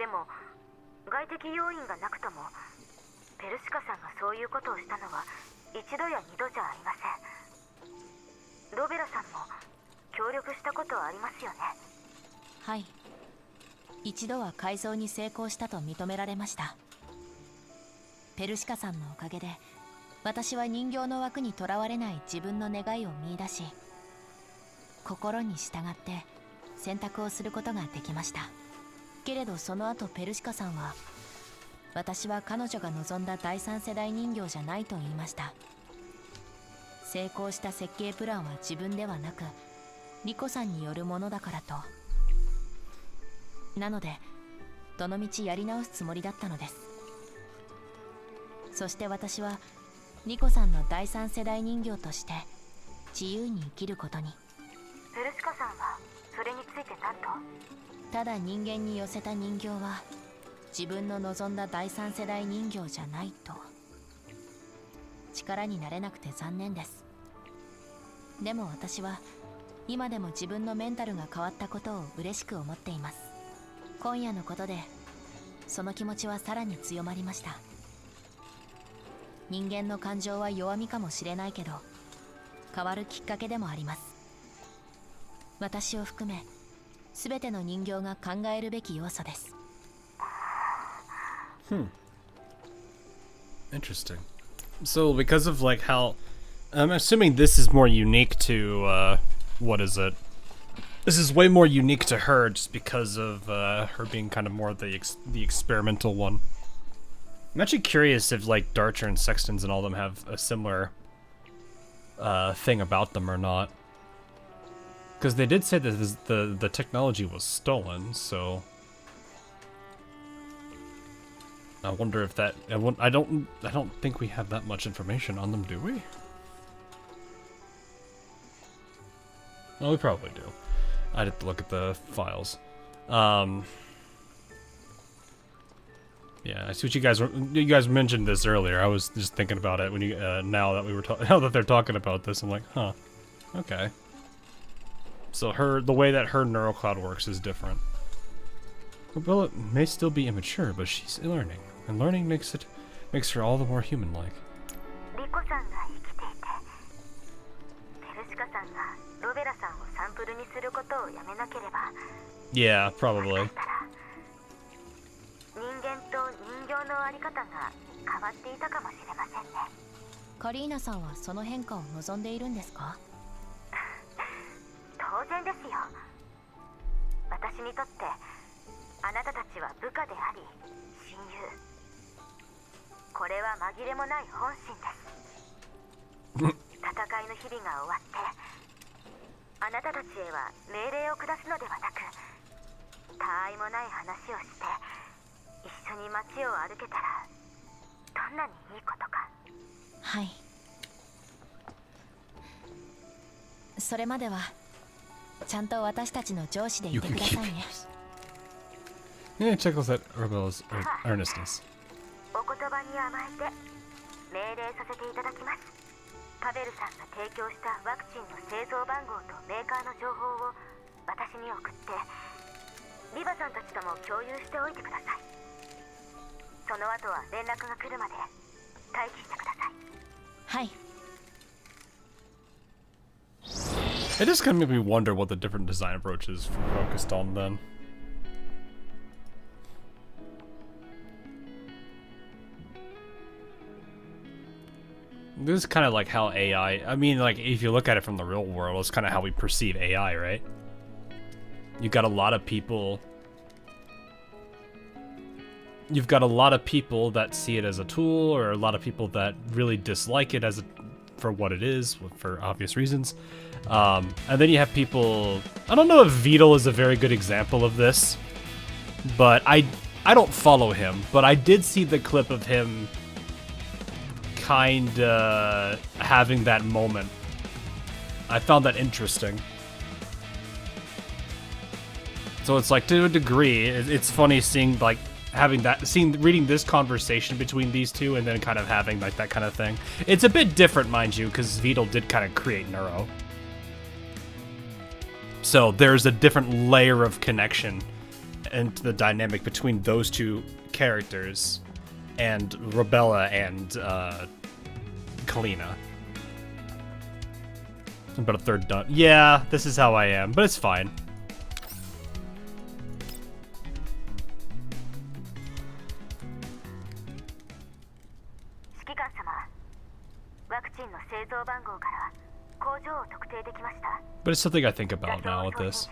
でも外的要因がなくともペルシカさんがそういうことをしたのは一度や二度じゃありません。ロベラさんも協力したことはありますよね？はい、一度は改造に成功したと認められました。ペルシカさんのおかげで私は人形の枠にとらわれない自分の願いを見出し、心に従って選択をすることができました。けれどその後ペルシカさんは、私は彼女が望んだ第三世代人形じゃないと言いました。成功した設計プランは自分ではなくリコさんによるものだからと。なのでどのみちやり直すつもりだったのです。そして私はリコさんの第三世代人形として自由に生きることに。ペルシカさんはそれについて何と？ただ人間に寄せた人形は自分の望んだ第三世代人形じゃないと。力になれなくて残念です。でも私は今でも自分のメンタルが変わったことを嬉しく思っています。今夜のことでその気持ちはさらに強まりました。人間の感情は弱みかもしれないけど変わるきっかけでもあります。私を含め全ての人形が考えるべき要素です。Interesting. So because of like how I'm assuming this is more unique to what is it? This is way more unique to her just because of her being kind of more the experimental one. I'm actually curious if like Darcher and Sextons and all of them have a similar thing about them or not. Because they did say that the technology was stolen, so I wonder if that I don't think we have that much information on them, do we? Well, we probably do. I'd have to look at the files. Yeah, I see what you guys mentioned this earlier. I was just thinking about it when you now that they're talking about this, I'm like, huh, okay. So the way that her neural cloud works is different. Well, it may still be immature, but she's learning, and learning makes her all the more human-like. リコさんが生きていさんがロベラさんをサンプルにすることをやめなければ、 Yeah, probably. 人間と人形のあり方が変わっていたかもしれませんね。カリーナさんはその変化を望んでいるんですか？当然ですよ。私にとってあなたたちは部下であり親友。これは紛れもない本心です。戦いの日々が終わって、あなたたちへは命令を下すのではなく、他愛もない話をして一緒に街を歩けたらどんなにいいことか。はい。それまではちゃんと私たちの上司でいてくださいね。Yeah, check out that Rebel's earnestness. お言葉に甘えて命令させていただきます。パベルさんが提供したワクチンの製造番号とメーカーの情報を私に送って、リバさんたちとも共有しておいてください。その後は連絡が来るまで待機してください。はい。It just kind of made me wonder what the different design approaches focused on then. This is kind of like how AI, I mean, like, if you look at it from the real world, it's kind of how we perceive AI, right? You got a lot of people... You've got a lot of people that see it as a tool, or a lot of people that really dislike it as a, for what it is, for obvious reasons. And then you have people... I don't know if Vidal is a very good example of this, but I don't follow him, but I did see the clip of him kinda having that moment. I found that interesting. So it's like, to a degree, it's funny seeing, like, reading this conversation between these two and then kind of having, like, that kind of thing. It's a bit different, mind you, because Vidal did kind of create Neuro. So there's a different layer of connection and the dynamic between those two characters and Rebella and Kalina. About a third done. Yeah, this is how I am, but it's fine. But it's something I think about now with this.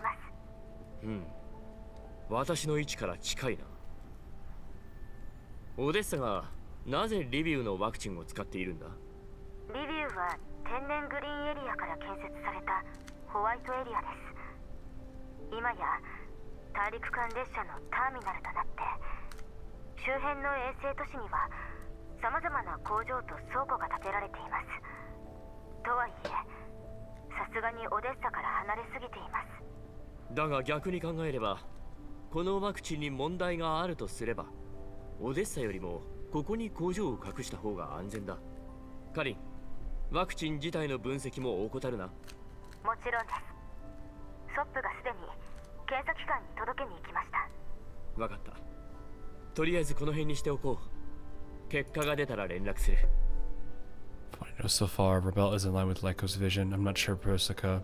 私の位置から近いな。オデッサがなぜリビウのワクチンを使っているんだ？リビウは天然グリーンエリアから建設されたホワイトエリアです。今や大陸間列車のターミナルとなって、周辺の衛星都市には様々な工場と倉庫が建てられています。とはいえ、さすがにオデッサから離れすぎています。だが逆に考えれば、このワクチンに問題があるとすれば、オデッサよりもここに工場を隠した方が安全だ。カリン、ワクチン自体の分析も怠るな。もちろんです。ソップがすでに検査機関に届けに行きました。わかった。とりあえずこの辺にしておこう。結果が出たら連絡する。So far, Rebel is in line with Lyco's vision. I'm not sure Persica,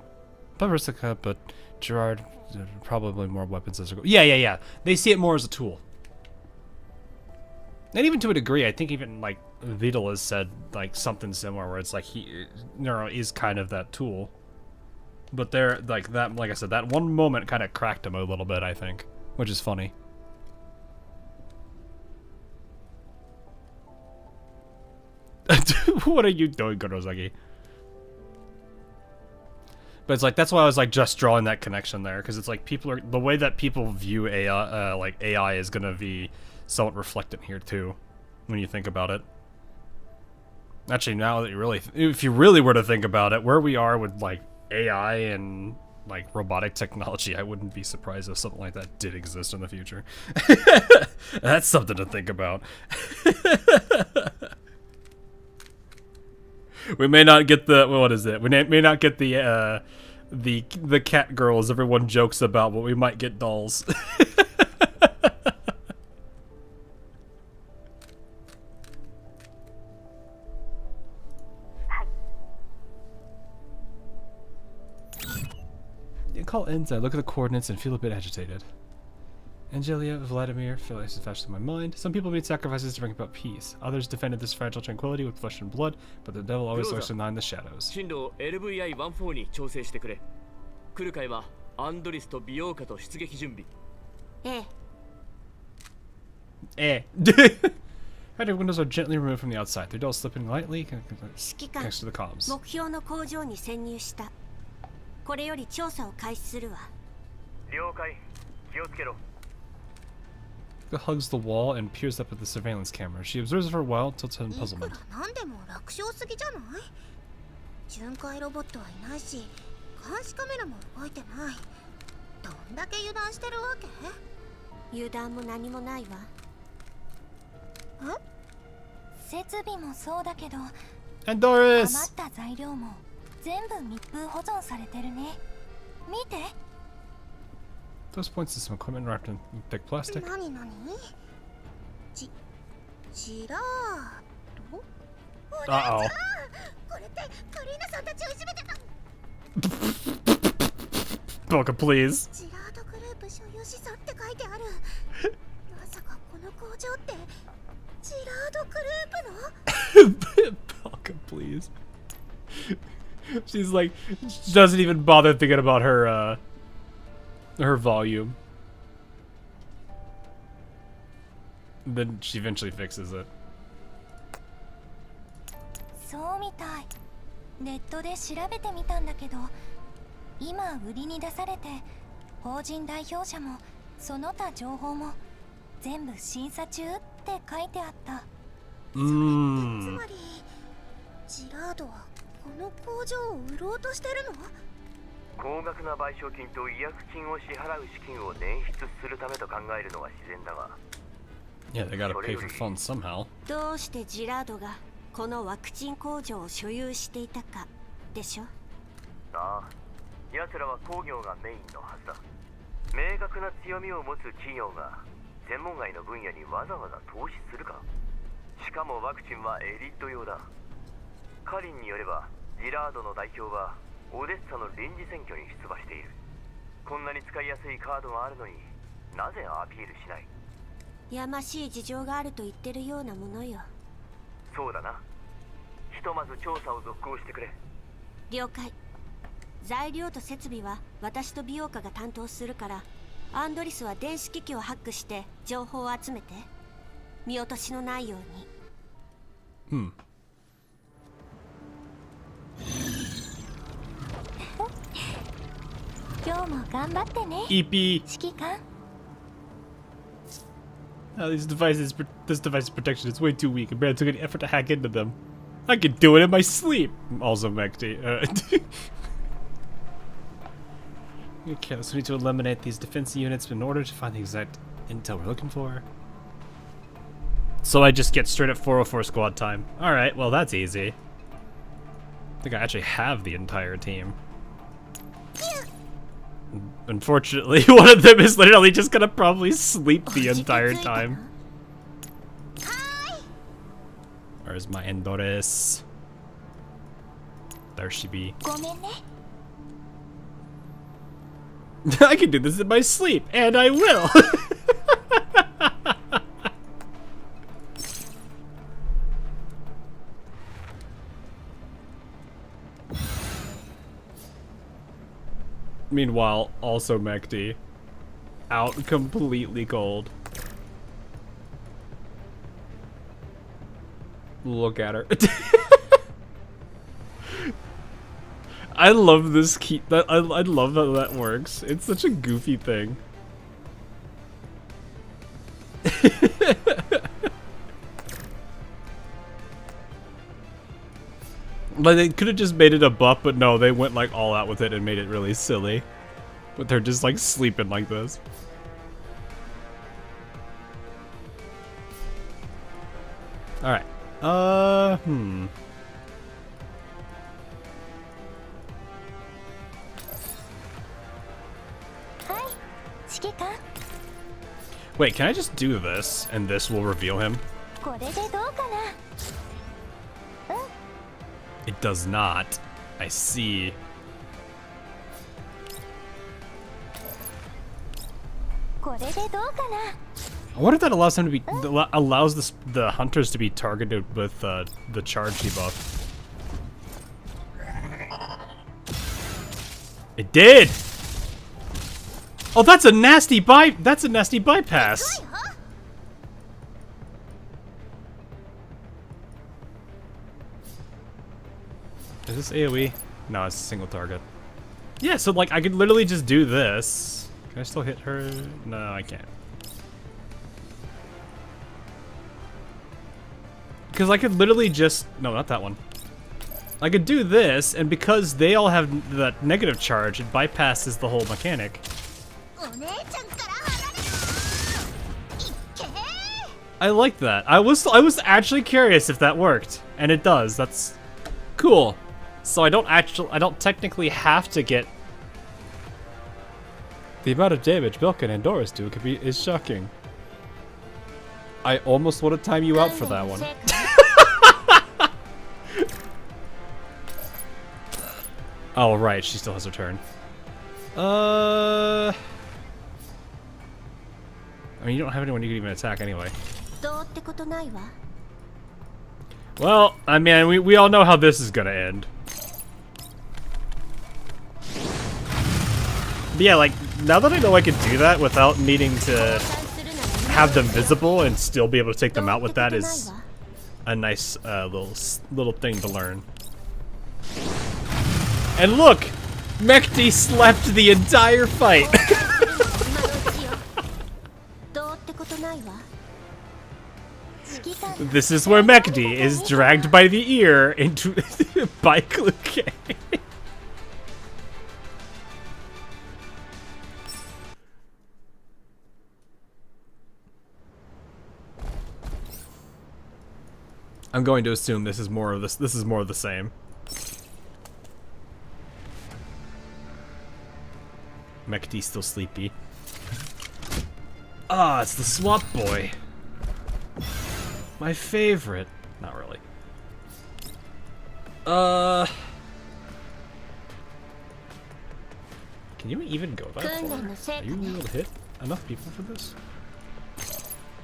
but Gerard, probably more weapons as a goal. Yeah. They see it more as a tool. And even to a degree, I think even like Vidal has said like something similar, where it's like Neuro is kind of that tool. But they're like that. Like I said, that one moment kind of cracked him a little bit, I think, which is funny. What are you doing, Gorozaki? But it's like, that's why I was like just drawing that connection there, because it's like people are, the way that people view AI, like AI is gonna be somewhat reflected here too, when you think about it. Actually, now that you really, if you really were to think about it, where we are with like AI and like robotic technology, I wouldn't be surprised if something like that did exist in the future. That's something to think about. We may not get the, what is it? We may not get the cat girls everyone jokes about, but we might get dolls. call ends, I look at the coordinates and feel a bit agitated. Angelia, Vladimir, feel like it's attached to my mind. Some people made sacrifices to bring about peace. Others defended this fragile tranquility with flesh and blood, but the devil always lurks behind the shadows. 進路を LVI-14 に調整してくれ。来る会はアンドリスと美容家と出撃準備。Right, windows are gently removed from the outside. Their doors slipping lightly 指揮官 next to the comms. 目標の工場に潜入した。これより調査を開始するわ。了解。気をつけろ。She hugs the wall and peers up at the surveillance camera. She observes it for a while, tilts her in いく puzzlement. らなんでも楽勝すぎじゃない？巡回ロボットはいないし、監視カメラも動いてない。どんだけ油断してるわけ？油断も何もないわ。設備もそうだけど、 And Doris! 余った材料も全部密封保存されてるね。見て。Those points to some equipment wrapped in thick plastic. 何？ジラート？ Uh-oh. これってカリーナさんたちをいじめてた。 Boca, please. ジラートグループ所有資産って書いてある。まさかこの工場ってジラートグループの？ Boca, please. She's like, she doesn't even bother thinking about her volume. Then she eventually fixes it. そうみたい。ネットで調べてみたんだけど、今売りに出されて、法人代表者もその他情報も全部審査中って書いてあった。つまりジラードはこの工場を売ろうとしてるの？高額な賠償金と違約金を支払う資金を捻出するためと考えるのが自然だが。Yeah, they gotta pay for funds somehow. どうしてジラードがこのワクチン工場を所有していたかでしょ？ああ、奴らは工業がメインのはずだ。明確な強みを持つ企業が専門外の分野にわざわざ投資するか。しかもワクチンはエリート用だ。カリンによればジラードの代表はオデッサの臨時選挙に出馬している。こんなに使いやすいカードがあるのになぜアピールしない？やましい事情があると言ってるようなものよ。そうだな。ひとまず調査を続行してくれ。了解。材料と設備は私と美容家が担当するから、アンドリスは電子機器をハックして情報を集めて。見落としのないように。今日も頑張ってね。EP. 指揮官。This device's protection is way too weak. I barely took any effort to hack into them. I could do it in my sleep. Also, Mekti. Okay, so we need to eliminate these defense units in order to find the exact intel we're looking for. So I just get straight at 404 squad time. Alright, well that's easy. I think I actually have the entire team. Unfortunately, one of them is literally just gonna probably sleep the entire time. Where's my Endores? There she be. I can do this in my sleep, and I will! Meanwhile, also Mekti. Out completely cold. Look at her. I love this key. I love that that works. It's such a goofy thing. Like, they could have just made it a buff, but no, they went like all out with it and made it really silly. But they're just like sleeping like this. Alright. Wait, can I just do this and this will reveal him? It does not. I see. I wonder if that allows him to be allows the hunters to be targeted with the charge debuff. It did. Oh, that's a nasty bypass. Is this AoE? No, it's a single target. Yeah, so like I could literally just do this. Can I still hit her? No, I can't. Because I could literally just... No, not that one. I could do this, and because they all have that negative charge, it bypasses the whole mechanic. I like that. I was actually curious if that worked, and it does. That's cool. So I don't technically have to get... The amount of damage Belka and Andoras do is shocking. I almost want to time you out for that one. Oh, right, she still has her turn. I mean, you don't have anyone you can even attack anyway. Well, I mean, we all know how this is gonna end. But yeah, like, now that I know I can do that without needing to have them visible and still be able to take them out with that is a nice little thing to learn. And look! Mekti slept the entire fight! This is where Mekti is dragged by the ear into by Kluke. I'm going to assume this is more of this. This is more of the same. Mekti's still sleepy. Ah, it's the swap boy. My favorite. Not really. Can you even go that far? Are you able to hit enough people for this?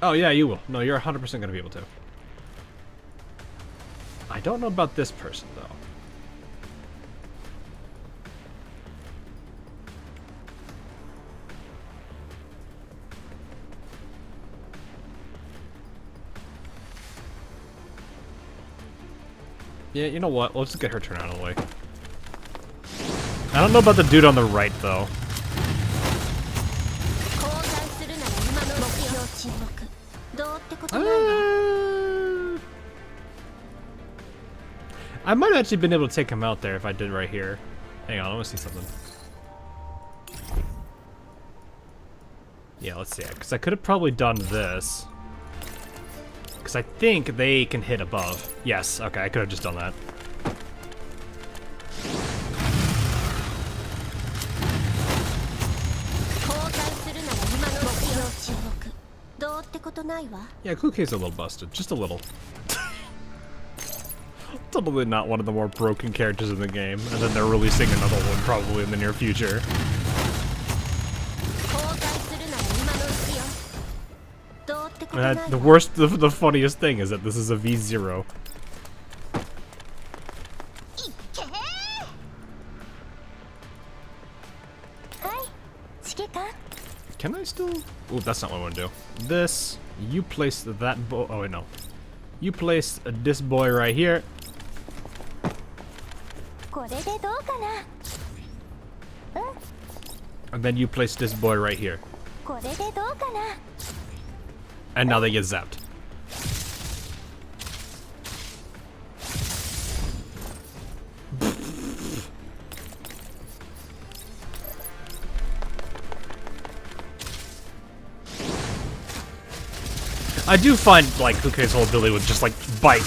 Oh yeah, you will. No, you're 100% gonna be able to. I don't know about this person though. Yeah, you know what? Let's just get her turn out of the way. I don't know about the dude on the right, though. I might have actually been able to take him out there if I did right here. Hang on, I want to see something. Yeah, let's see. Because I could have probably done this. Because I think they can hit above. Yes, okay, I could have just done that. Yeah, Kluke's a little busted. Just a little. Totally not one of the more broken characters in the game. And then they're releasing another one probably in the near future. And the funniest thing is that this is a V0. Can I still? Oh, that's not what I want to do. This, you place that boy. Oh wait, no. You place this boy right here. And then you place this boy right here. And now they get zapped. I do find, like, Kluke's whole ability with just, like, bike.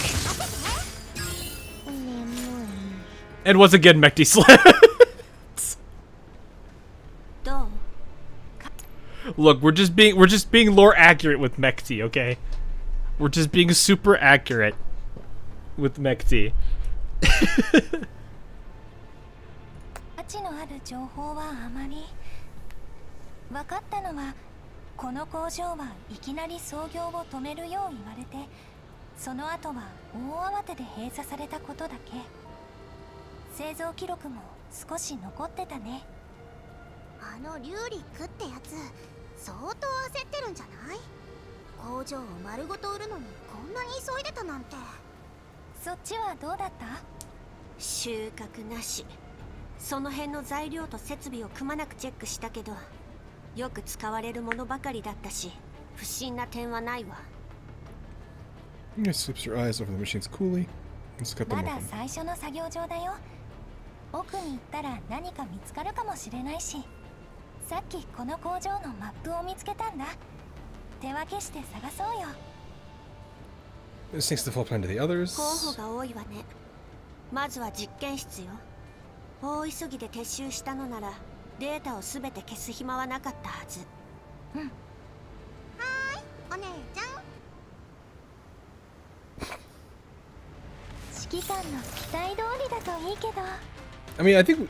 And once again, Mekti slams. Look, we're just being lore accurate with Mekti, okay? We're just being super accurate with Mekti. この工場はいきなり操業を止めるよう言われて、その後は大慌てで閉鎖されたことだけ。製造記録も少し残ってたね。あのリューリックってやつ相当焦ってるんじゃない？工場を丸ごと売るのにこんなに急いでたなんて。そっちはどうだった？収穫なし。その辺の材料と設備をくまなくチェックしたけど、よく使われるものばかりだったし、不審な点はないわ。Slips your eyes over the machine's coolie. Let's cut them まだ open. 最初の作業場だよ。奥に行ったら何か見つかるかもしれないし、さっきこの工場のマップを見つけたんだ。手分けして探そうよ。This takes the full plan to the others. 候補が多いわね。まずは実験室よ。大急ぎで撤収したのならデータをすべて消す暇はなかったはず。はーい、お姉ちゃん。指揮官の期待通りだといいけど。I mean,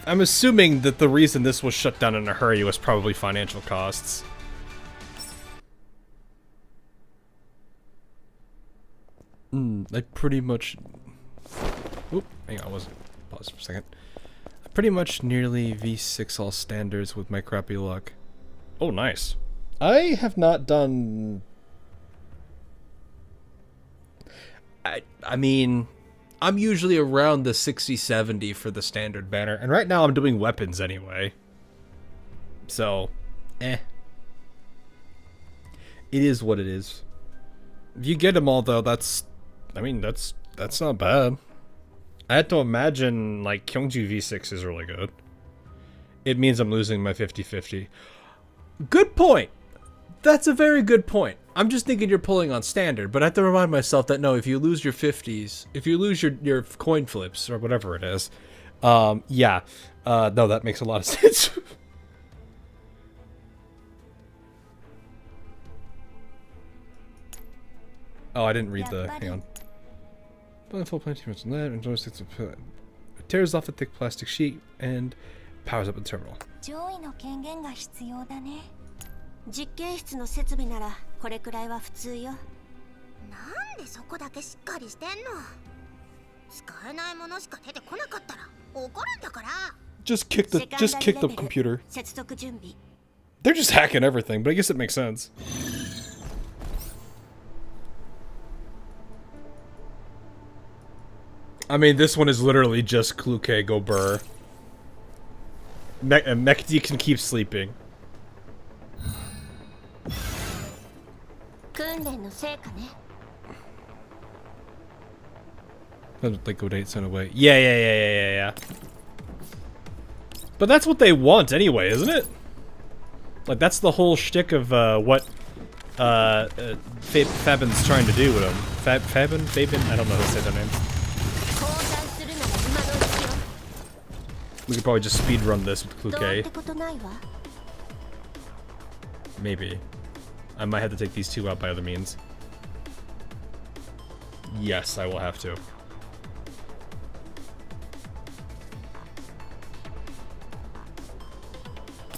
I'm assuming that the reason this was shut down in a hurry was probably financial costs. I pretty much... Oop, hang on, pause for a second. I pretty much nearly V6 all standards with my crappy luck. Oh, nice. I have not done... I mean... I'm usually around the 60-70 for the standard banner, and right now I'm doing weapons anyway. So, It is what it is. If you get them all though, that's not bad. I had to imagine, like, Kyungju V6 is really good. It means I'm losing my 50-50. Good point! That's a very good point. I'm just thinking you're pulling on standard, but I have to remind myself that no, if you lose your 50s, if you lose your coin flips, or whatever it is, yeah. No, that makes a lot of sense. Oh, I didn't read the... hang on. Full plenty of lead, and joysticks it tears off a thick plastic sheet, and powers up the terminal. 上位の権限が必要だね。実験室の設備ならこれくらいは普通よ。なんでそこだけしっかりしてんの？使えないものしか出てこなかったら怒るんだから。Just kick the computer. 接続準備。They're just hacking everything, but I guess it makes sense. I mean, this one is literally just Kluke go burr. Mekdi can keep sleeping. 訓練の成果ね。Like go date sent away. Yeah. But that's what they want anyway, isn't it? Like that's the whole shtick of what Fabin's trying to do with him. Fabin? I don't know how to say their name. We could probably just speedrun this with Kluke. Maybe. I might have to take these two out by other means. Yes, I will have to.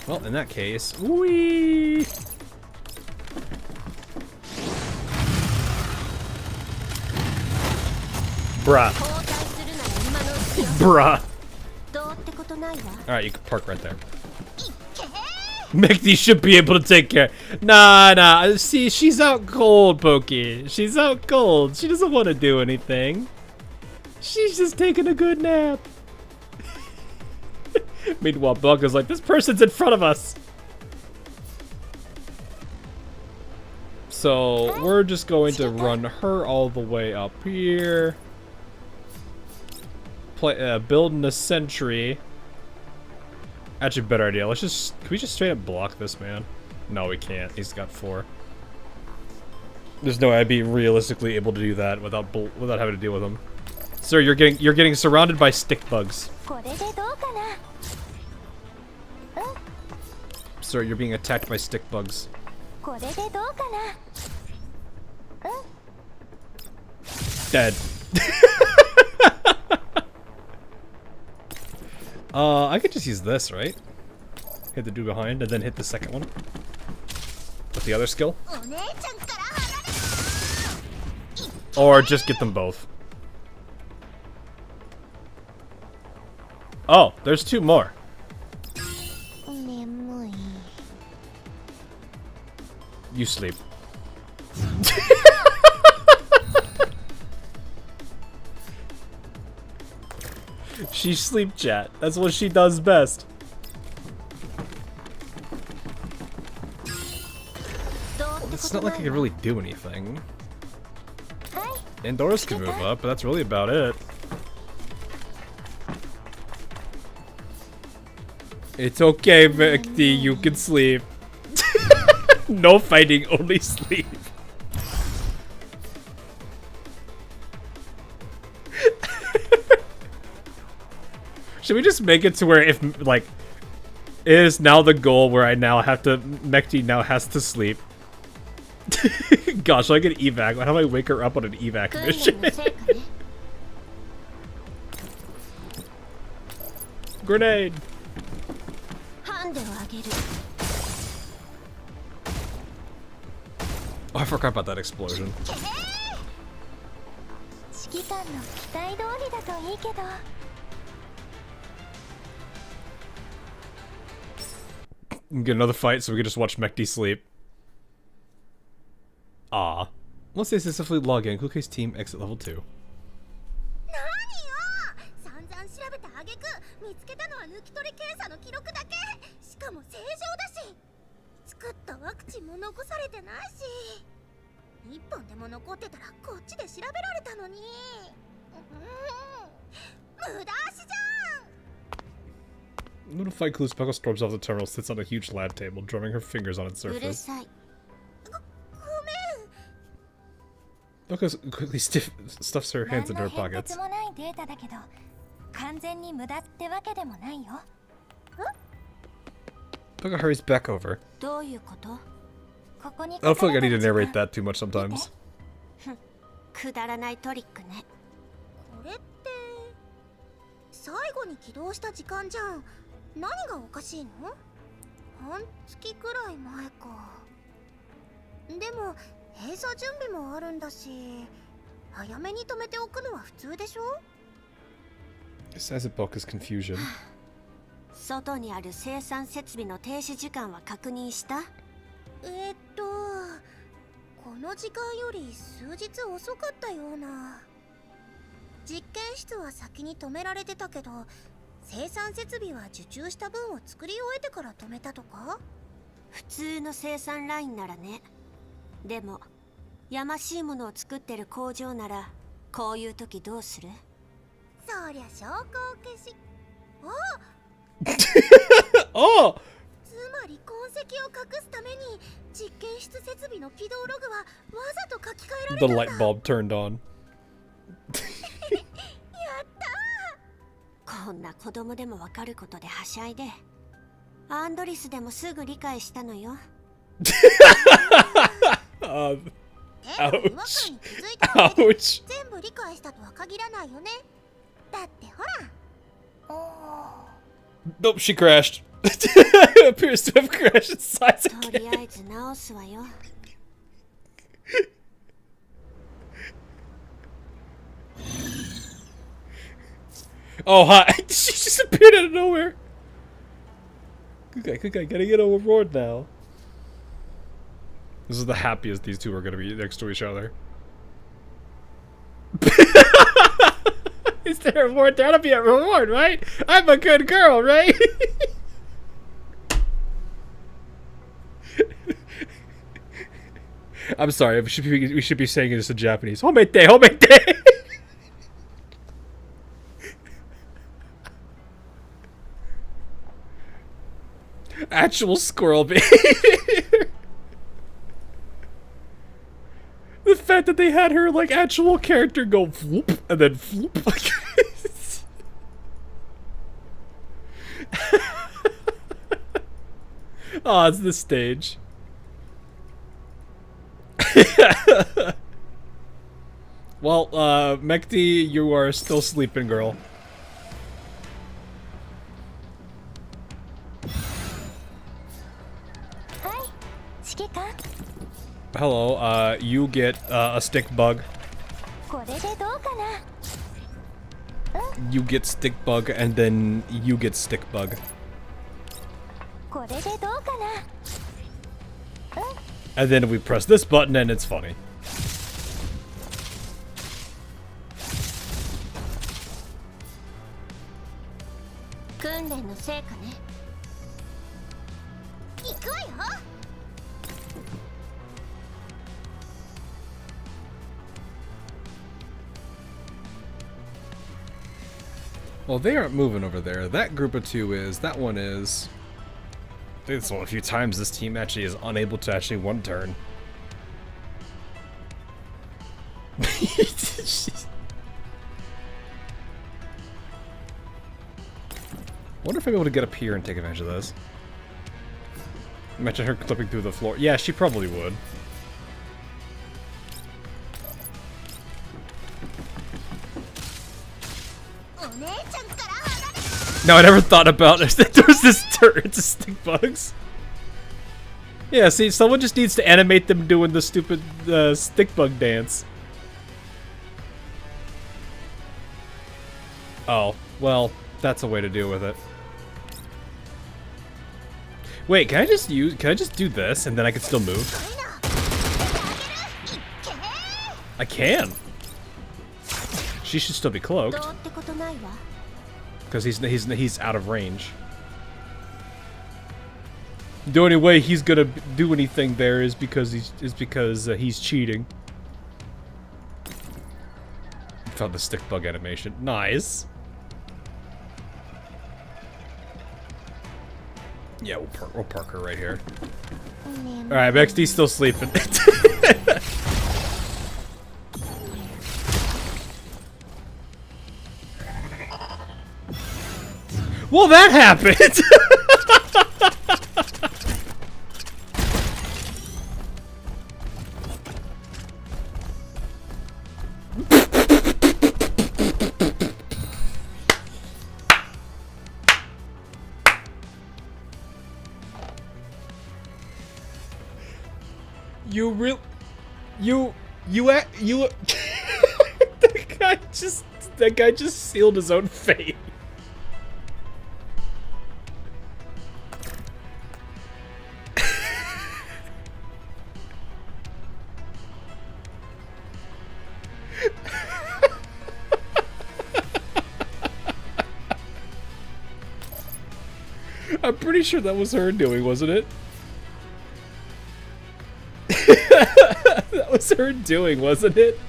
Well, in that case, whee! Bruh. Bruh. Alright, you can park right there. Mekdi should be able to take care. Nah. See, she's out cold, Pokey. She's out cold. She doesn't want to do anything. She's just taking a good nap. Meanwhile, Bugger's like, this person's in front of us. So, we're just going to run her all the way up here. Building a sentry. Actually, better idea. Let's just... Can we just straight up block this man? No, we can't. He's got 4. There's no way I'd be realistically able to do that without having to deal with him. Sir, you're getting surrounded by stick bugs. Sir, you're being attacked by stick bugs. Dead. I could just use this, right? Hit the dude behind and then hit the second one. the other skill. Or just get them both. Oh, there's 2 more. You sleep. She sleep chat. That's what she does best. It's not like I can really do anything. Indoors can move up, but that's really about it. It's okay, Victy, you can sleep. No fighting, only sleep. Should we just make it to where if, like, it is now the goal where I now have to, Mekti now has to sleep. Gosh, I get evac. How do I wake her up on an evac mission? Grenade! Oh, I forgot about that explosion. Get another fight so we can just watch Mekti sleep. Ah. Once they successfully log in, Kuke's team exit level 2. Notified Clue Speckle storms off the terminal, sits on a huge lab table, drumming her fingers on its surface. Becca quickly stuffs her hands into her pockets. Becca hurries back over. I don't feel like I need to narrate that too much sometimes. くだらないトリックね。これって最後に起動した時間じゃん。何がおかしいの？半月くらい前か。でも閉鎖準備もあるんだし、早めに止めておくのは普通でしょ？ Says it bulk is confusion. 外にある生産設備の停止時間は確認した？この時間より数日遅かったような。実験室は先に止められてたけど、生産設備は受注した分を作り終えてから止めたとか？普通の生産ラインならね。でもやましいものを作ってる工場ならこういう時どうする？そりゃ証拠を消し。おつまり痕跡を隠すために実験室設備の起動ログはわざと書き換えられたん The だ。 light bulb turned on. やったー。こんな子供でもわかることではしゃいで。アンドリスでもすぐ理解したのよ。Ouch. Ouch. 全部理解したとは限らないよね。だってほら。Nope, she crashed. Appears to have crashed inside とりあえず直すわよ。Oh, hi. She just appeared out of nowhere. Good guy, gotta get a reward now. This is the happiest these two are gonna be next to each other. Is there a reward? There ought to be a reward, right? I'm a good girl, right? I'm sorry, we should be saying this in Japanese. Homete, homete! Actual squirrel behavior. The fact that they had her like actual character go floop and then floop. Oh, it's the stage. Well, Mekti, you are still sleeping, girl. Hello, you get a stick bug. これでどうかな You get stick bug, and then you get stick bug. これでどうかな And then we press this button, and it's funny. 訓練の成果ね行くわよ Well, they aren't moving over there. That group of two is. That one is. I think it's one a few times this team actually is unable to actually one turn. Wonder if I'm able to get up here and take advantage of this. Imagine her clipping through the floor. Yeah, she probably would. No, I never thought about it. There was this turret to stick bugs. Yeah, see, someone just needs to animate them doing the stupid stick bug dance. Oh, well, that's a way to deal with it. Wait, can I just do this and then I can still move? I can. She should still be cloaked. Because he's out of range. The only way he's gonna do anything there is because he's cheating. Found the stick bug animation. Nice. Yeah, we'll park her right here. All right, XD's still sleeping. Well, that happened! That guy just sealed his own fate. I'm pretty sure that was her doing, wasn't it? That was her doing, wasn't it?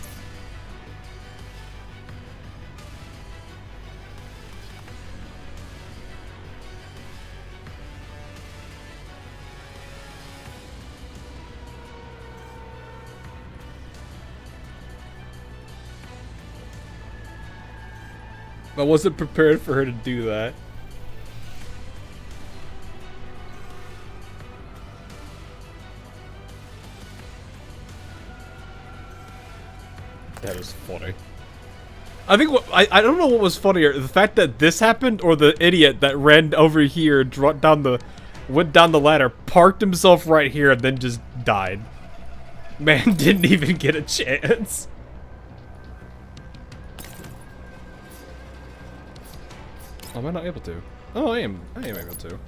I wasn't prepared for her to do that. That was funny. I think I don't know what was funnier, the fact that this happened or the idiot that ran over here, went down the ladder, parked himself right here, and then just died. Man didn't even get a chance. Am I not able to? Oh, I am able to.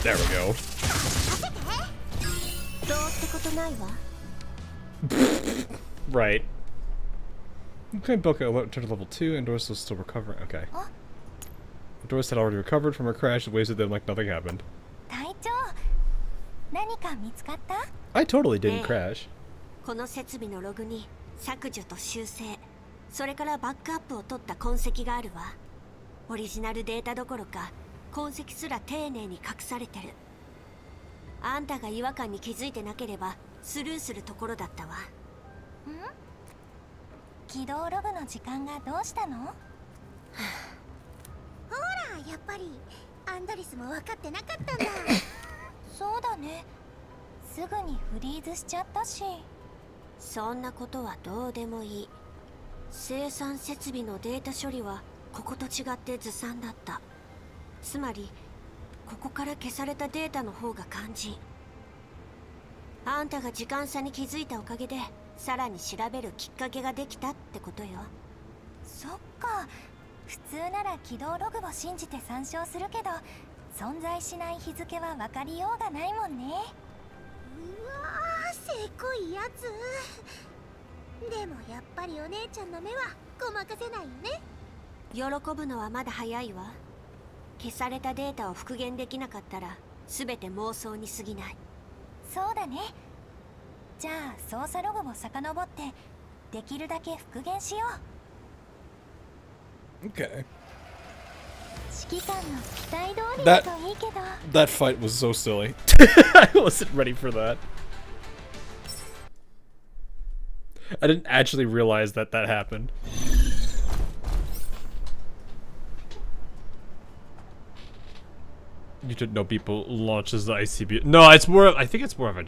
There we go. Right. Okay, Boka turned to level 2 and Doris was still recovering. Okay. Doris had already recovered from her crash and wasted them like nothing happened. I totally didn't crash. この設備のログに削除と修正、それからバックアップを取った痕跡があるわ。オリジナルデータどころか痕跡すら丁寧に隠されてる。あんたが違和感に気づいてなければスルーするところだったわ。起動ログの時間がどうしたの？ほら、やっぱりアンドリスも分かってなかったんだ。そうだね。すぐにフリーズしちゃったし。そんなことはどうでもいい。生産設備のデータ処理はここと違ってずさんだった。つまりここから消されたデータの方が肝心。あんたが時間差に気づいたおかげでさらに調べるきっかけができたってことよ。そっか、普通なら起動ログを信じて参照するけど、存在しない日付は分かりようがないもんね。うわー、せこいやつ。でもやっぱりお姉ちゃんの目はごまかせないよね。喜ぶのはまだ早いわ。消されたデータを復元できなかったら全て妄想に過ぎない。そうだね。じゃあ操作ログを遡ってできるだけ復元しよう。 Okay. 指揮官の期待通り That だといいけど。 that fight was so silly. I wasn't ready for that. I didn't actually realize that that happened. You didn't know people launches the ICB. No, it's more of, I think it's more of I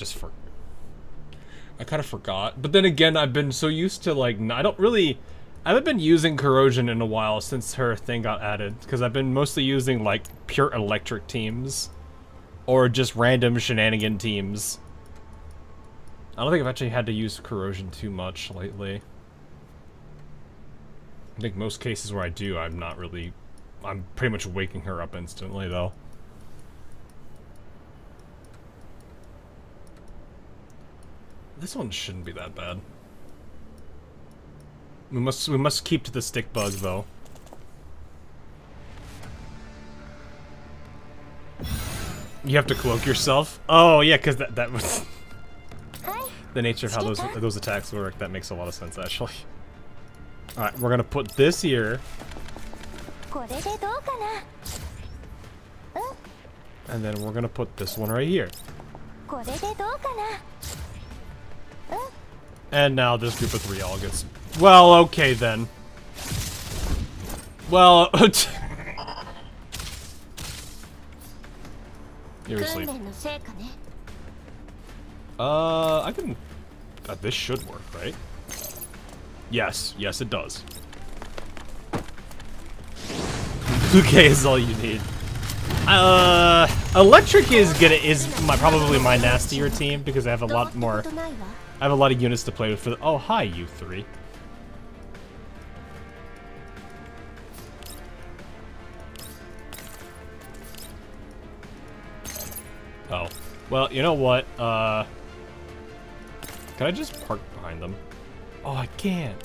kind of forgot. But then again, I've been so used to like, I haven't been using corrosion in a while since her thing got added, because I've been mostly using like pure electric teams or just random shenanigan teams. I don't think I've actually had to use corrosion too much lately. I think most cases where I do, I'm pretty much waking her up instantly though. This one shouldn't be that bad. We must keep to the stick bug though. You have to cloak yourself? Oh yeah, because that was the nature of how those attacks work. That makes a lot of sense actually. Alright, we're gonna put this here. And then we're gonna put this one right here. And now this group of 3 all gets... Well, okay then. Well... You're asleep. I can... this should work, right? Yes, yes it does. Okay is all you need. Electric is probably my nastier team because I have a lot more... I have a lot of units to play with for the... Oh, hi, you 3. Oh. Well, you know what? Can I just park behind them? Oh, I can't.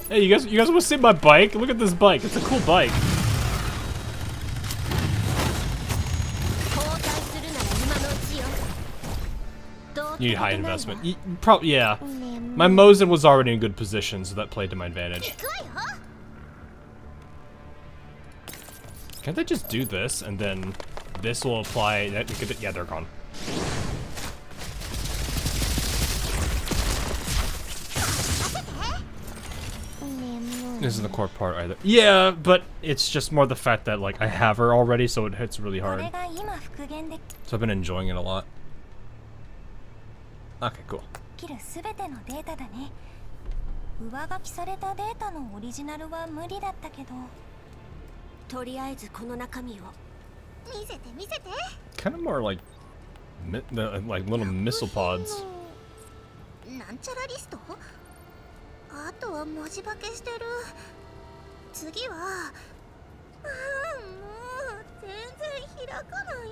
Hey, you guys want to see my bike? Look at this bike. It's a cool bike. You need high investment. Probably, yeah. My Mosin was already in good position, so that played to my advantage. Can't they just do this, and then this will apply... Yeah, they're gone. This isn't the core part either. Yeah, but it's just more the fact that, like, I have her already, so it hits really hard. So I've been enjoying it a lot. Okay, cool. すべてのデータだね。上書きされたデータのオリジナルは無理だったけど。とりあえずこの中身を見せて見せて。Kind of more like little missile pods. なんちゃらリスト？あとは文字化けしてる。次は、もう全然開かない。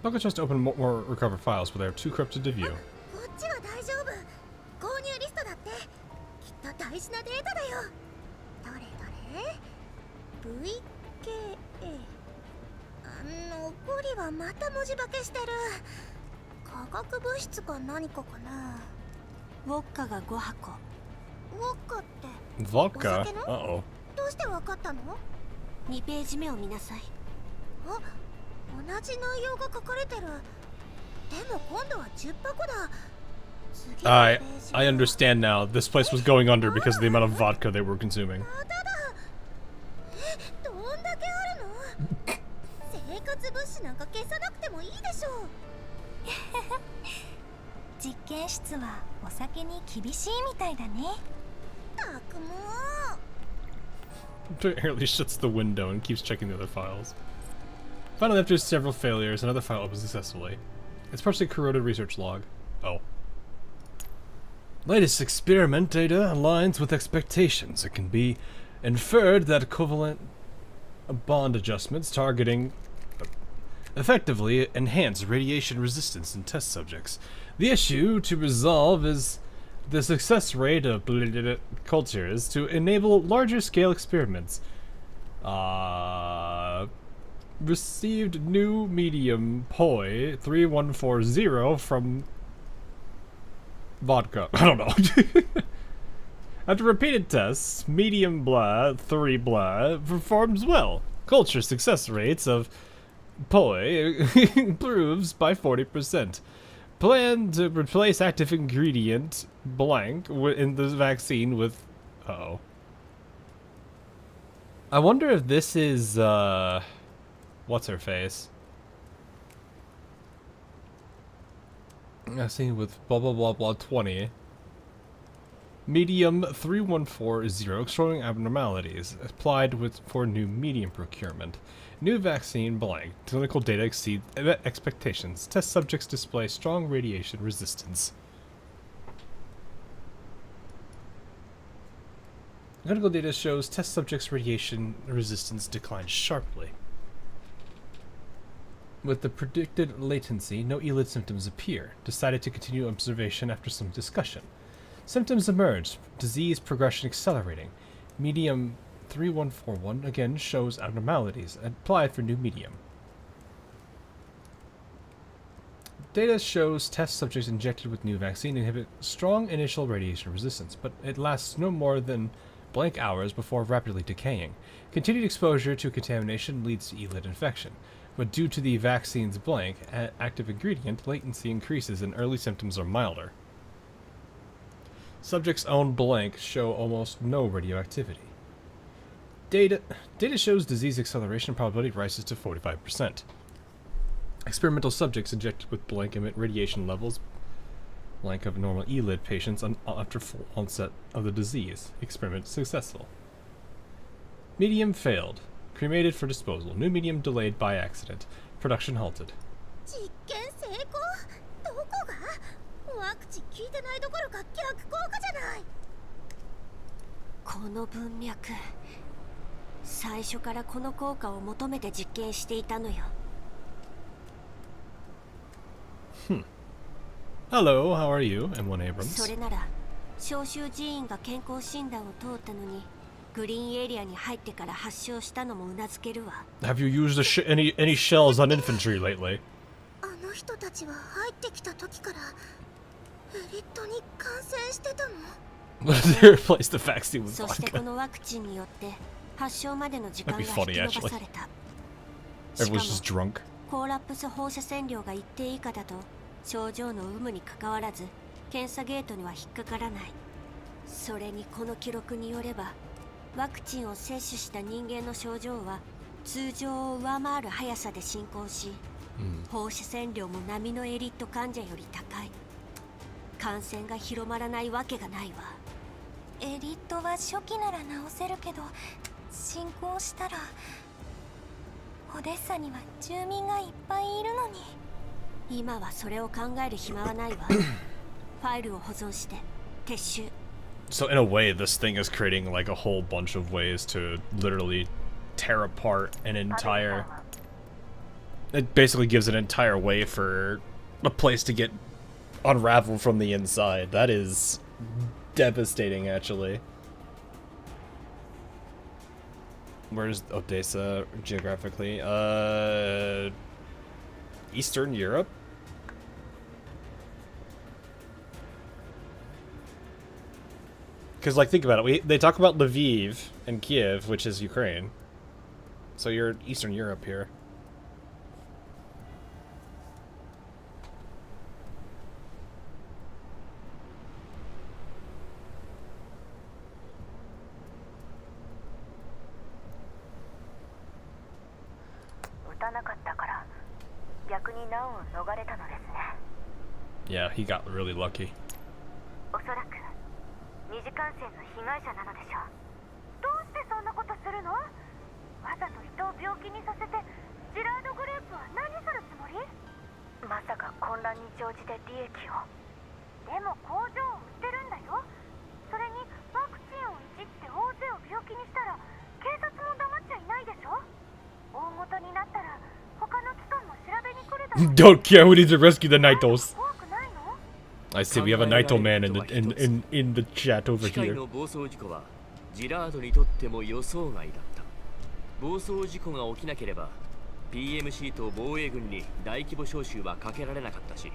Bucket tries to open more recovered files, but they are too corrupted to view. こっちは大丈夫。購入リストだって。きっと大事なデータだよ。どれどれ VKA。残りはまた文字化けしてる。化学物質か何かかな。ウォッカが5箱。ウォッカって Vodka? Uh-oh. どうしてわかったの？ 2ページ目を見なさい。あ、同じ内容が書かれてる。でも今度は10箱だ。I understand now. This place was going under because of the amount of vodka they were consuming. どんだけあるの？生活物資なんか消さなくてもいいでしょう。実験験室はお酒に厳しいみたいだね。たくも Apparently shuts the window and keeps checking the other files. Finally, after several failures, another file opens successfully. It's partially corroded research log. Oh. Latest experiment data aligns with expectations. It can be inferred that covalent bond adjustments targeting effectively enhance radiation resistance in test subjects. The issue to resolve is the success rate of cultures to enable larger scale experiments. Received new medium POI 3140 from vodka. I don't know. After repeated tests, medium blah 3 blah performs well. Culture success rates of POI improves by 40%. Plan to replace active ingredient blank in the vaccine with... Uh-oh. I wonder if this is, what's her face? Vaccine with blah blah blah blah 20. Medium 3140 showing abnormalities. Applied for new medium procurement. New vaccine blank. Clinical data exceed expectations. Test subjects display strong radiation resistance. Clinical data shows test subjects' radiation resistance declined sharply. With the predicted latency, no ELID symptoms appear. Decided to continue observation after some discussion. Symptoms emerged. Disease progression accelerating. Medium 3141 again shows abnormalities. Applied for new medium. Data shows test subjects injected with new vaccine inhibit strong initial radiation resistance, but it lasts no more than blank hours before rapidly decaying. Continued exposure to contamination leads to ELID infection, but due to the vaccine's blank active ingredient, latency increases and early symptoms are milder. Subjects' own blank show almost no radioactivity. Data shows disease acceleration probability rises to 45%. Experimental subjects injected with blank emit radiation levels blank of normal ELID patients after full onset of the disease. Experiment successful. Medium failed. Cremated for disposal. New medium delayed by accident. Production halted. 実験成功どこがワクチン効いてないどころか逆効果じゃないこの文脈最初からこの効果を求めて実験していたのよ Hello, how are you? M1 Abrams. それなら招集人員が健康診断を通ったのにグリーンエリアに入ってから発症したのもうなずけるわ Have you used any shells on infantry lately? あの人たちは入ってきた時からエリットに感染してたの They replaced the vaccine with そしてこ vodka. のワクチンによって発症までの時間が That'd 引 be き funny, 延ば actually. された Everyone's just drunk. コーラップス放射線量が一定以下だと症状の有無にかかわらず検査ゲートには引っかからないそれにこの記録によればワクチンを接種した人間の症状は通常を上回る速さで進行し、放射線量も波のエリット患者より高い感染が広まらないわけがないわエリットは初期なら治せるけど進行したらオデッサには住民がいっぱいいるのに今はそれを考える暇はないわファイルを保存して撤収 So in a way, this thing is creating like a whole bunch of ways to literally tear apart an entire... It basically gives an entire way for a place to get unraveled from the inside. That is devastating, actually. Where's Odessa geographically? Eastern Europe? Because, like, think about it. They talk about Lviv and Kiev, which is Ukraine. So you're Eastern Europe here. Yeah, he got really lucky. おそらく二次感染の被害者なのでしょう。どうしてそんなことするの？わざと人を病気にさせてジラードグループは何するつもり？まさか混乱に乗じて利益を。でも工場を売ってるんだよ。それにワクチンをいじって大勢を病気にしたら警察も黙っちゃいないでしょ。大元になったら他の機関も調べに来るだろう。 Don't care, we need to rescue the Nightos. I see we have a Naito man in the chat over 機械 here. の暴走事故はジラードにとっても予想外だった。暴走事故が起きなければ PMC と防衛軍に大規模招集はかけられなかったし、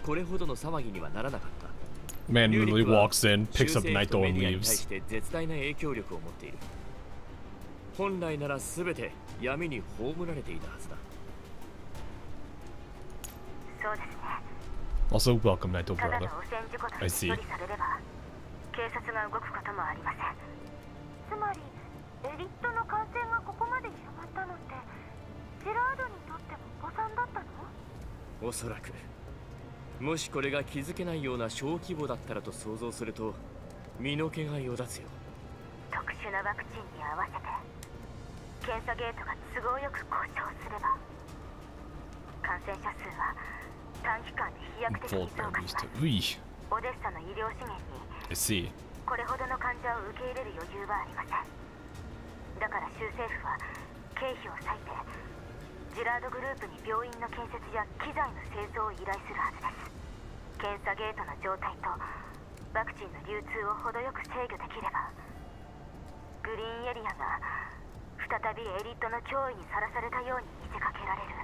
これほどの騒ぎにはならなかった。 Man literally walks in, picks up 州政府と Naito メ and ディアに対 leaves. して絶大な影響力を持っている。本来なら全て闇に葬られていたはずだ。そうですね。 Also, welcome, Naito ただ brother. の汚染事故と I して処 see. 理されれば警察が動くこともありません。つまりエリットの感染がここまで広まったのってジラードにとっても誤算だったの？おそらく。もしこれが気づけないような小規模だったらと想像すると身の毛がよだつよ。特殊なワクチンに合わせて検査ゲートが都合よく故障すれば感染者数は短期間で飛躍的に増加します。オデッサの医療資源に I see. これほどの患者を受け入れる余裕はありません。だから州政府は経費を割いてジラードグループに病院の建設や機材の製造を依頼するはずです。検査ゲートの状態とワクチンの流通を程よく制御できればグリーンエリアが再びエリートの脅威にさらされたように見せかけられる。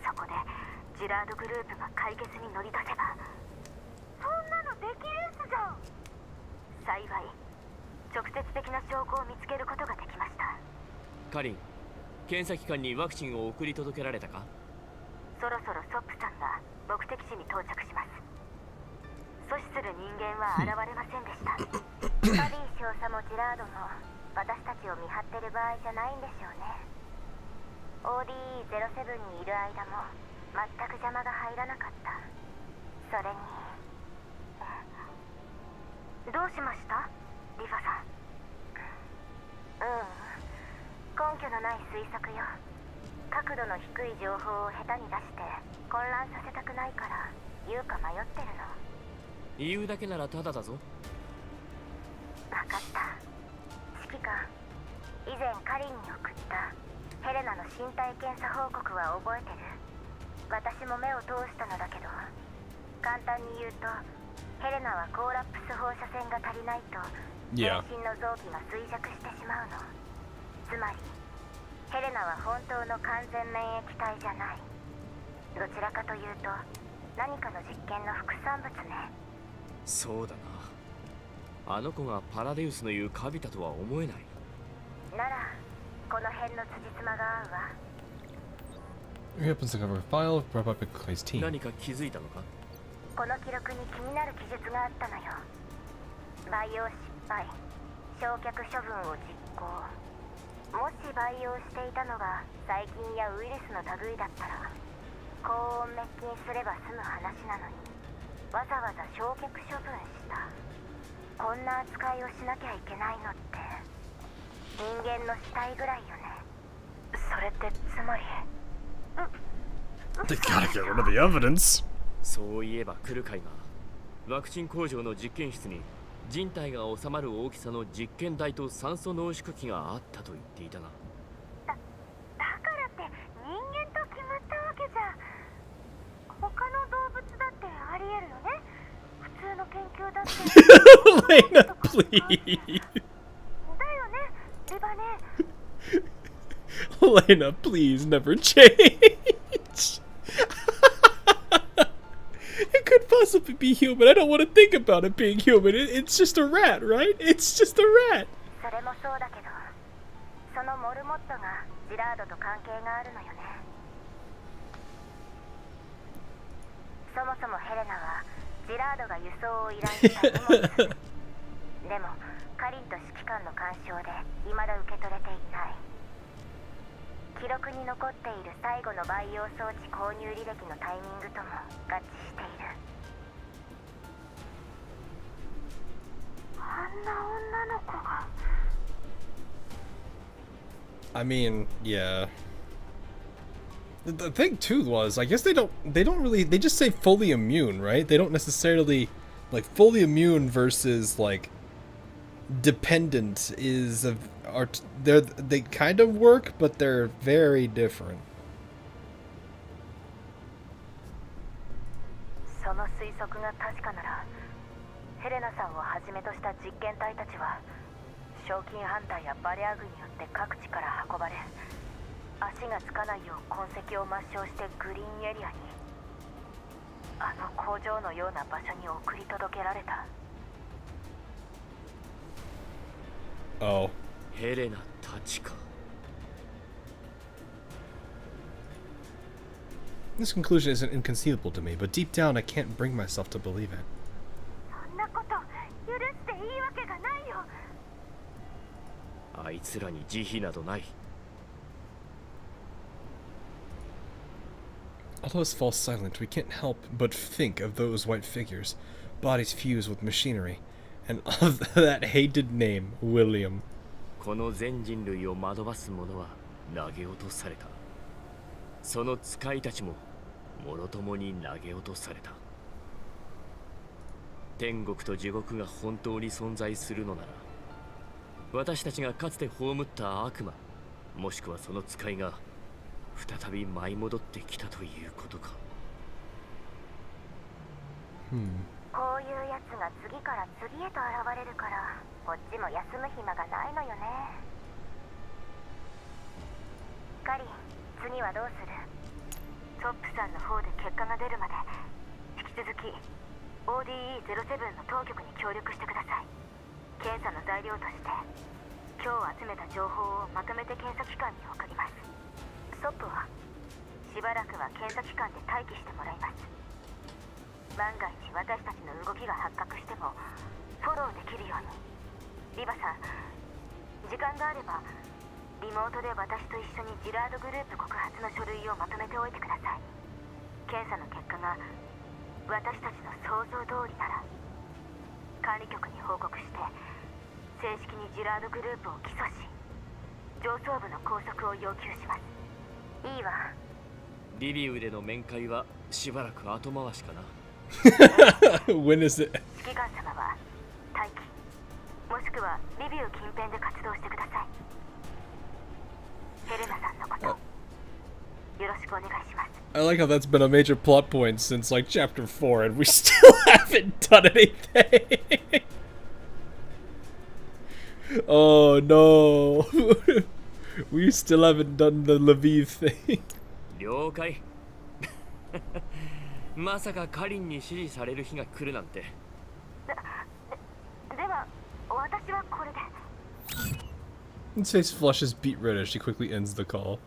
そこでジラードグループが解決に乗り出せばそんなのできるっすじゃん。幸い直接的な証拠を見つけることができました。カリン、検査機関にワクチンを送り届けられたか？そろそろソップさんが目的地に到着します。阻止する人間は現れませんでした。カリー少佐もジラードも私たちを見張ってる場合じゃないんでしょうね。 ODE07 にいる間も全く邪魔が入らなかった。それにどうしましたリファさん？根拠のない推測よ。角度の低い情報を下手に出して混乱させたくないから言うか迷ってるの。言うだけならタダだぞ。分かった。指揮官、以前カリンに送ったヘレナの身体検査報告は覚えてる？私も目を通したのだけど、簡単に言うとヘレナはコーラップス放射線が足りないと全身の臓器が衰弱してしまうの。つまりヘレナは本当の完全免疫体じゃない。どちらかというと何かの実験の副産物ね。そうだな。あの子がパラデウスの言うカビタとは思えない。ならこの辺の辻褄が合うわ。 He happens to cover a file brought up by Clay's team. 何か気づいたのか？この記録に気になる記述があったのよ。培養失敗、焼却処分を実行。もし培養していたのが細菌やウイルスの類だったら高温滅菌すれば済む話なのにわざわざ焼却処分した。こんな扱いをしなきゃいけないのって人間の死体ぐらいよね。それってつまりThey gotta get rid of the evidence. そういえばクルカイがワクチン工場の実験室に人体が収まる大きさの実験台と酸素濃縮器があったと言っていたな。だからって人間と決まったわけじゃ。他の動物だってありえるよね。普通の研究だって。Lena, please. だよね、リバね。Lena, please never change. It could possibly be human. I don't want to think about it being human. It's just a rat, right? It's just a rat. それもそうだけど、そのモルモットがジラードと関係があるのよね。そもそもヘレナはジラードが輸送を依頼した荷物。でもカリンと指揮官の干渉で未だ受け取れていない。記録に残残っている最後の培養装置購入履歴のタイミングとも合致している。あんな女の子が。 I mean, yeah. The thing too was, I guess they don't really, they just say fully immune, right? They don't necessarily, like, fully immune versus, like, dependent is, they kind of work, but they're very different. その推測が確かなら、ヘレナさんをはじめとした実験体たちは賞金ハンターやバレア軍によって各地から運ばれ、足がつかないよう痕跡を抹消してグリーンエリアに、あの工場のような場所に送り届けられた。Oh. ヘレナたちか。 This conclusion isn't inconceivable to me, but deep down I can't bring myself to believe it. そんなこと許していいわけがないよ。あいつらに慈悲などない。 Although this falls silent, we can't help but think of those white figures, bodies fused with machinery, and of that hated name, William. この全人類を惑わす者は投げ落とされた。その使いたちももろともに投げ落とされた。天国と地獄が本当に存在するのなら、私たちがかつて葬った悪魔、もしくはその使いが再び舞い戻ってきたということか。こういうやつが次から次へと現れるから、こっちも休む暇がないのよね。カリ、次はどうする？トップさんの方で結果が出るまで引き続き ODE07 の当局に協力してください。検査の材料として今日集めた情報をまとめて検査機関に送ります。ストップはしばらくは検査機関で待機してもらいます。万が一私たちの動きが発覚してもフォローできるように。リバさん、時間があればリモートで私と一緒にジラードグループ告発の書類をまとめておいてください。検査の結果が私たちの想像通りなら管理局に報告して正式にジラードグループを起訴し、上層部の拘束を要求します。いいわ。リビウでの面会はしばらく後回しかな。When is it? 指揮官様は待機、もしくはリビウ近辺で活動してください。ヘレナさんのことよろしくお願いします。 I like how that's been a major plot point since like chapter 4 and we still haven't done anything. Oh no. We still haven't done the Lviv thing. 了解。まさかカリンに指示される日が来るなんて。では私はこれで。His face flushes beet red as she quickly ends the call.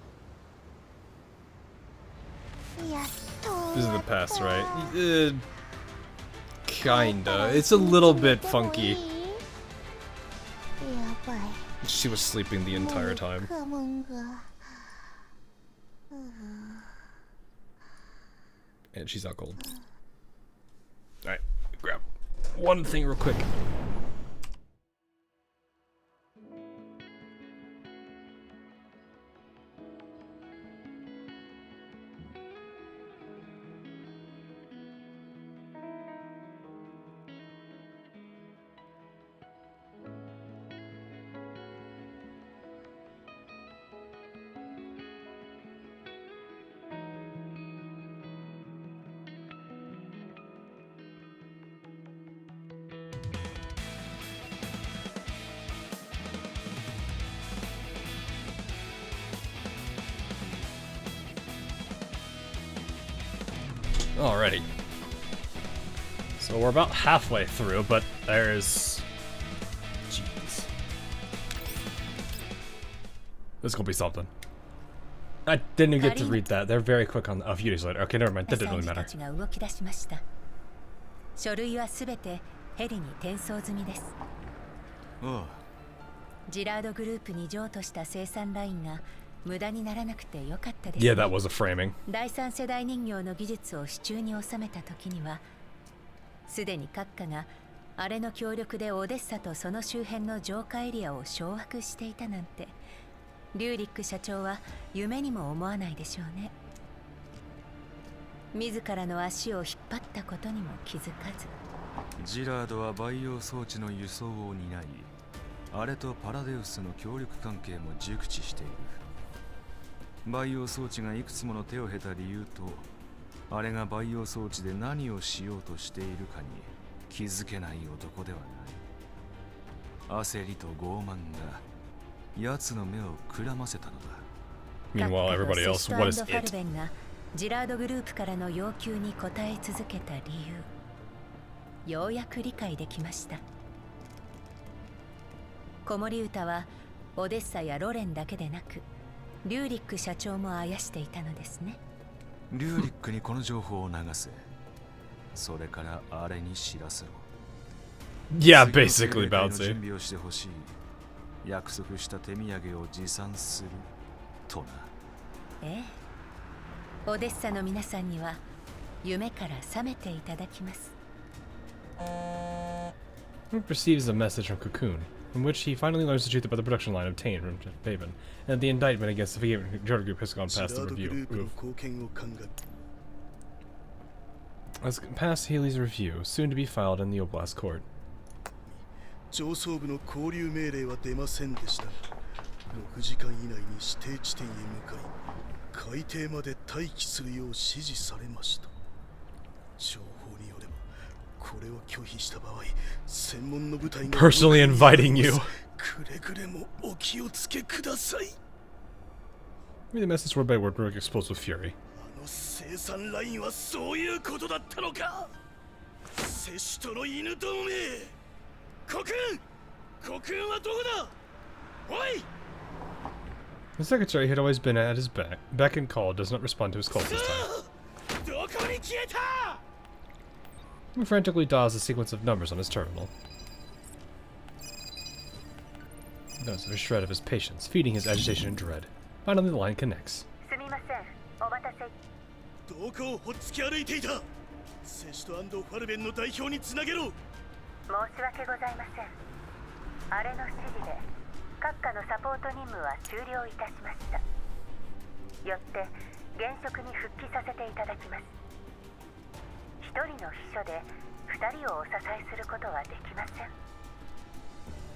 This is the past, right? Kinda. It's a little bit funky. She was sleeping the entire time. And she's out cold. Alright, grab one thing real quick. Alrighty. So we're about halfway through, but there's... Jeez. This is gonna be something. I didn't even get to read that. They're very quick on a few days later. Okay, never mind. That didn't really matter. 書類はすべてヘリに転送済みです。ジラードグループに譲渡した生産ラインが無駄にならなくてよかったです、Yeah, that was a framing. 第三世代人形の技術を手中に収めた時には、すでに閣下があれの協力でオデッサとその周辺の浄化エリアを掌握していたなんて、リューリック社長は夢にも思わないでしょうね。自らの足を引っ張ったことにも気づかず。ジラードは培養装置の輸送を担い、あれとパラデウスの協力関係も熟知している。培養装置がいくつもの手を経た理由と、あれが培養装置で何をしようとしているかに気づけない男ではない。焦りと傲慢が奴の目をくらませたのだ。 Meanwhile, everybody else, what is ファル it? ベンがジラードグループからの要求に応え続けた理由、ようやく理解できました。子守歌はオデッサやロレンだけでなく、リューリック社長もあやしていたのですね。リューリックにこの情報を流せ。それからあれに知らせろ。 Yeah, basically 準 bouncy. 備をしてほしい。約束した手土産を持参するとな。ええ、オデッサの皆さんには夢から覚めていただきます。He receives a message from Cocoon, in which he finally learns the truth about the production line obtained from Paven, and the indictment against the Jordan Group has gone past the review. Has passed Haley's review, soon to be filed in the Oblast Court. 上層部の交流命令は出ませんでした。6時間以内に指定地点へ向かい、海底まで待機するよう指示されました。情報によれば、これを拒否した場合、専門の部隊が Personally inviting you. くれぐれもお気をつけください。 Read the message word by word, Brooke explodes with fury. あの生産ラインはそういうことだったのか。摂取との犬どもめ。コクンはどこだ。おい。 The secretary had always been at his beck and call, does not respond to his calls this time. どこに消えた。 He frantically dials a sequence of numbers on his terminal. Notes every shred of his patience, feeding his agitation and dread. Finally, the line connects. すみません、お待たせ。どこをほっつき歩いていた。セシト&ファルベンの代表につなげろ。申し訳ございません。あれの指示で閣下のサポート任務は終了いたしました。よって現職に復帰させていただきます。一人の秘書で二人をお支えすることはできません。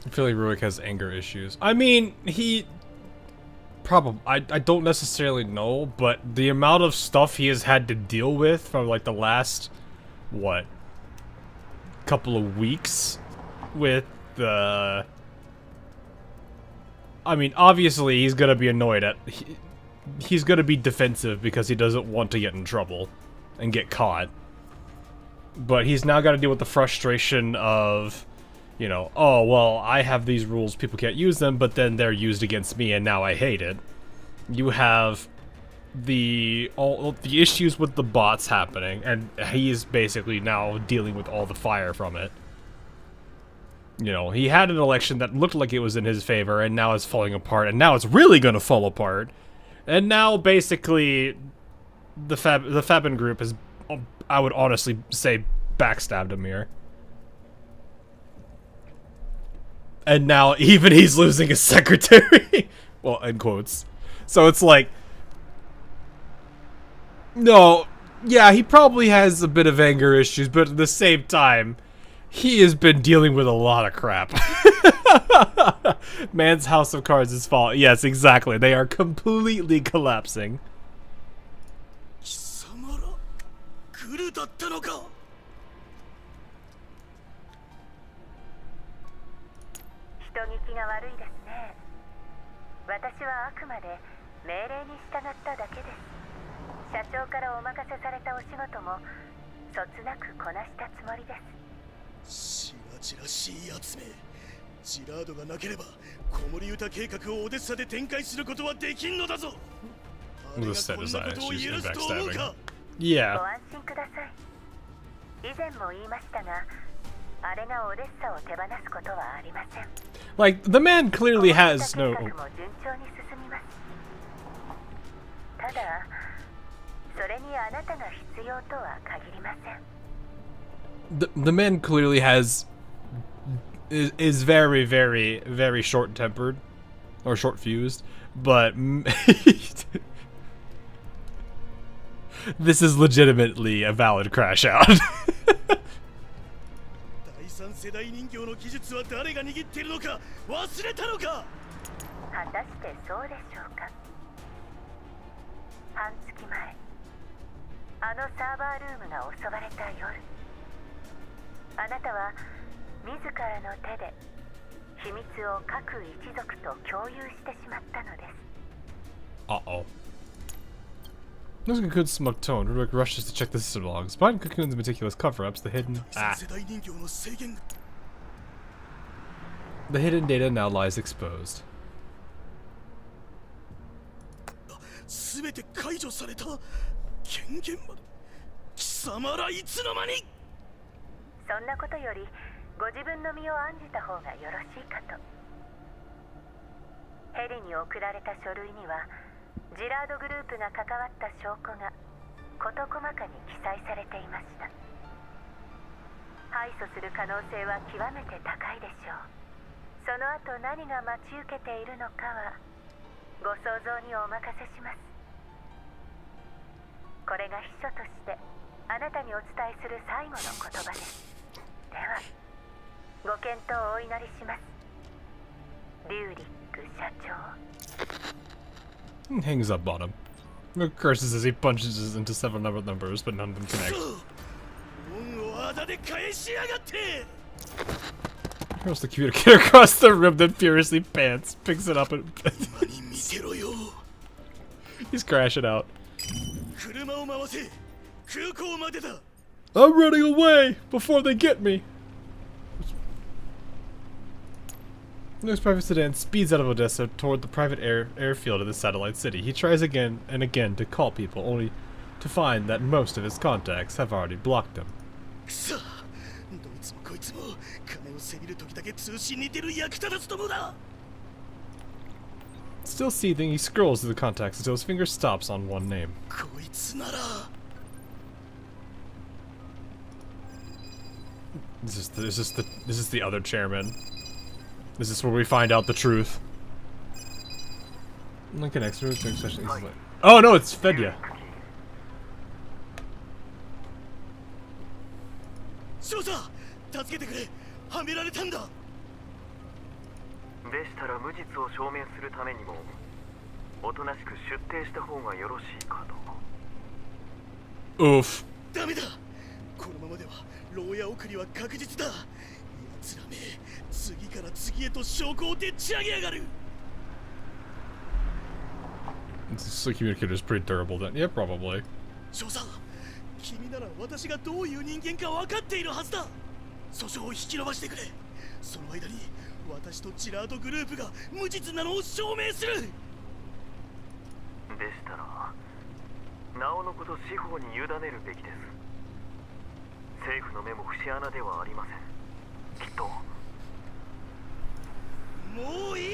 I feel like Rurik has anger issues. I mean, he probably I don't necessarily know, but the amount of stuff he has had to deal with from like the last couple of weeks with the I mean, obviously he's gonna be annoyed at he's gonna be defensive because he doesn't want to get in trouble and get caught. But he's now got to deal with the frustration of, you know, oh, well, I have these rules, people can't use them, but then they're used against me and now I hate it. You have all the issues with the bots happening, and he is basically now dealing with all the fire from it. You know, he had an election that looked like it was in his favor, and now it's falling apart, and now it's really gonna fall apart. And now, basically, the Fabin group has, I would honestly say, backstabbed him here. And now, even he's losing his secretary. Well, in quotes. So it's like, no, yeah, he probably has a bit of anger issues, but at the same time, he has been dealing with a lot of crap. Man's house of cards is falling. Yes, exactly. They are completely collapsing. グルだったのか。人聞きが悪いですね。私はあくまで命令に従っただけです。社長からお任せされたお仕事もそつなくこなしたつもりです。しらしいやつめ。ジラードがなければ子守歌計画をオデッサで展開することはできんのだぞ。あれがこんなことを許すと思うか。Yeah. ご安心ください。以前も言いましたが、あれがオデッサを手放すことはありません。 Like, the man clearly has no... ただそれにあなたが必要とは限りません。 The man clearly is very, very, very short-tempered or short-fused, but this is legitimately a valid crash out. 第三世代人形の技術は誰が握っているのか忘れたのか。果たしてそうでしょうか。半月前あのサーバールームが襲われた夜、あなたは自らの手で秘密を各一族と共有してしまったのです。 Uh-oh. There's Cocoon's smug tone. Rurik rushes to check the system logs. Behind Cocoon's meticulous cover-ups, the hidden data now lies exposed. 全て解除された。権限まで貴様らいつの間に。そんなことよりご自分の身を案じた方がよろしいかと。ヘリに送られた書類にはジラードグループが関わった証拠が事細かに記載されていました。敗訴する可能性は極めて高いでしょう。その後何が待ち受けているのかはご想像にお任せします。これが秘書としてあなたにお伝えする最後の言葉です。ではご検討をお祈りします。リューリック社長。 Hangs up on him. Rurik curses as he punches into several numbers, but none of them connect. Throws the communicator across the room, then furiously pants, picks it up, and he's crashing out. I'm running away before they get me. The next private sedan speeds out of Odessa toward the private airfield of the satellite city. He tries again and again to call people, only to find that most of his contacts have already blocked him. Still seething, he scrolls through the contacts until his finger stops on one name. This is the other chairman. This is where we find out the truth. Lincoln Extra, oh no, it's Fedya. 少佐、助けてくれ。はめられたんだ。でしたら無実を証明するためにもおとなしく出廷した方がよろしいかと。Oof. ダメだ。このままでは牢屋送りは確実だ。奴らめ、次から次へと証拠をでっち上げやがる。This communicator is pretty durable then. Yeah, probably. 少佐、君なら私がどういう人間か分かっているはずだ。訴訟を引き延ばしてくれ。その間に私とジラードグループが無実なのを証明する。でしたらなおのこと司法に委ねるべきです。政府の目も節穴ではありません。きっと。もういい。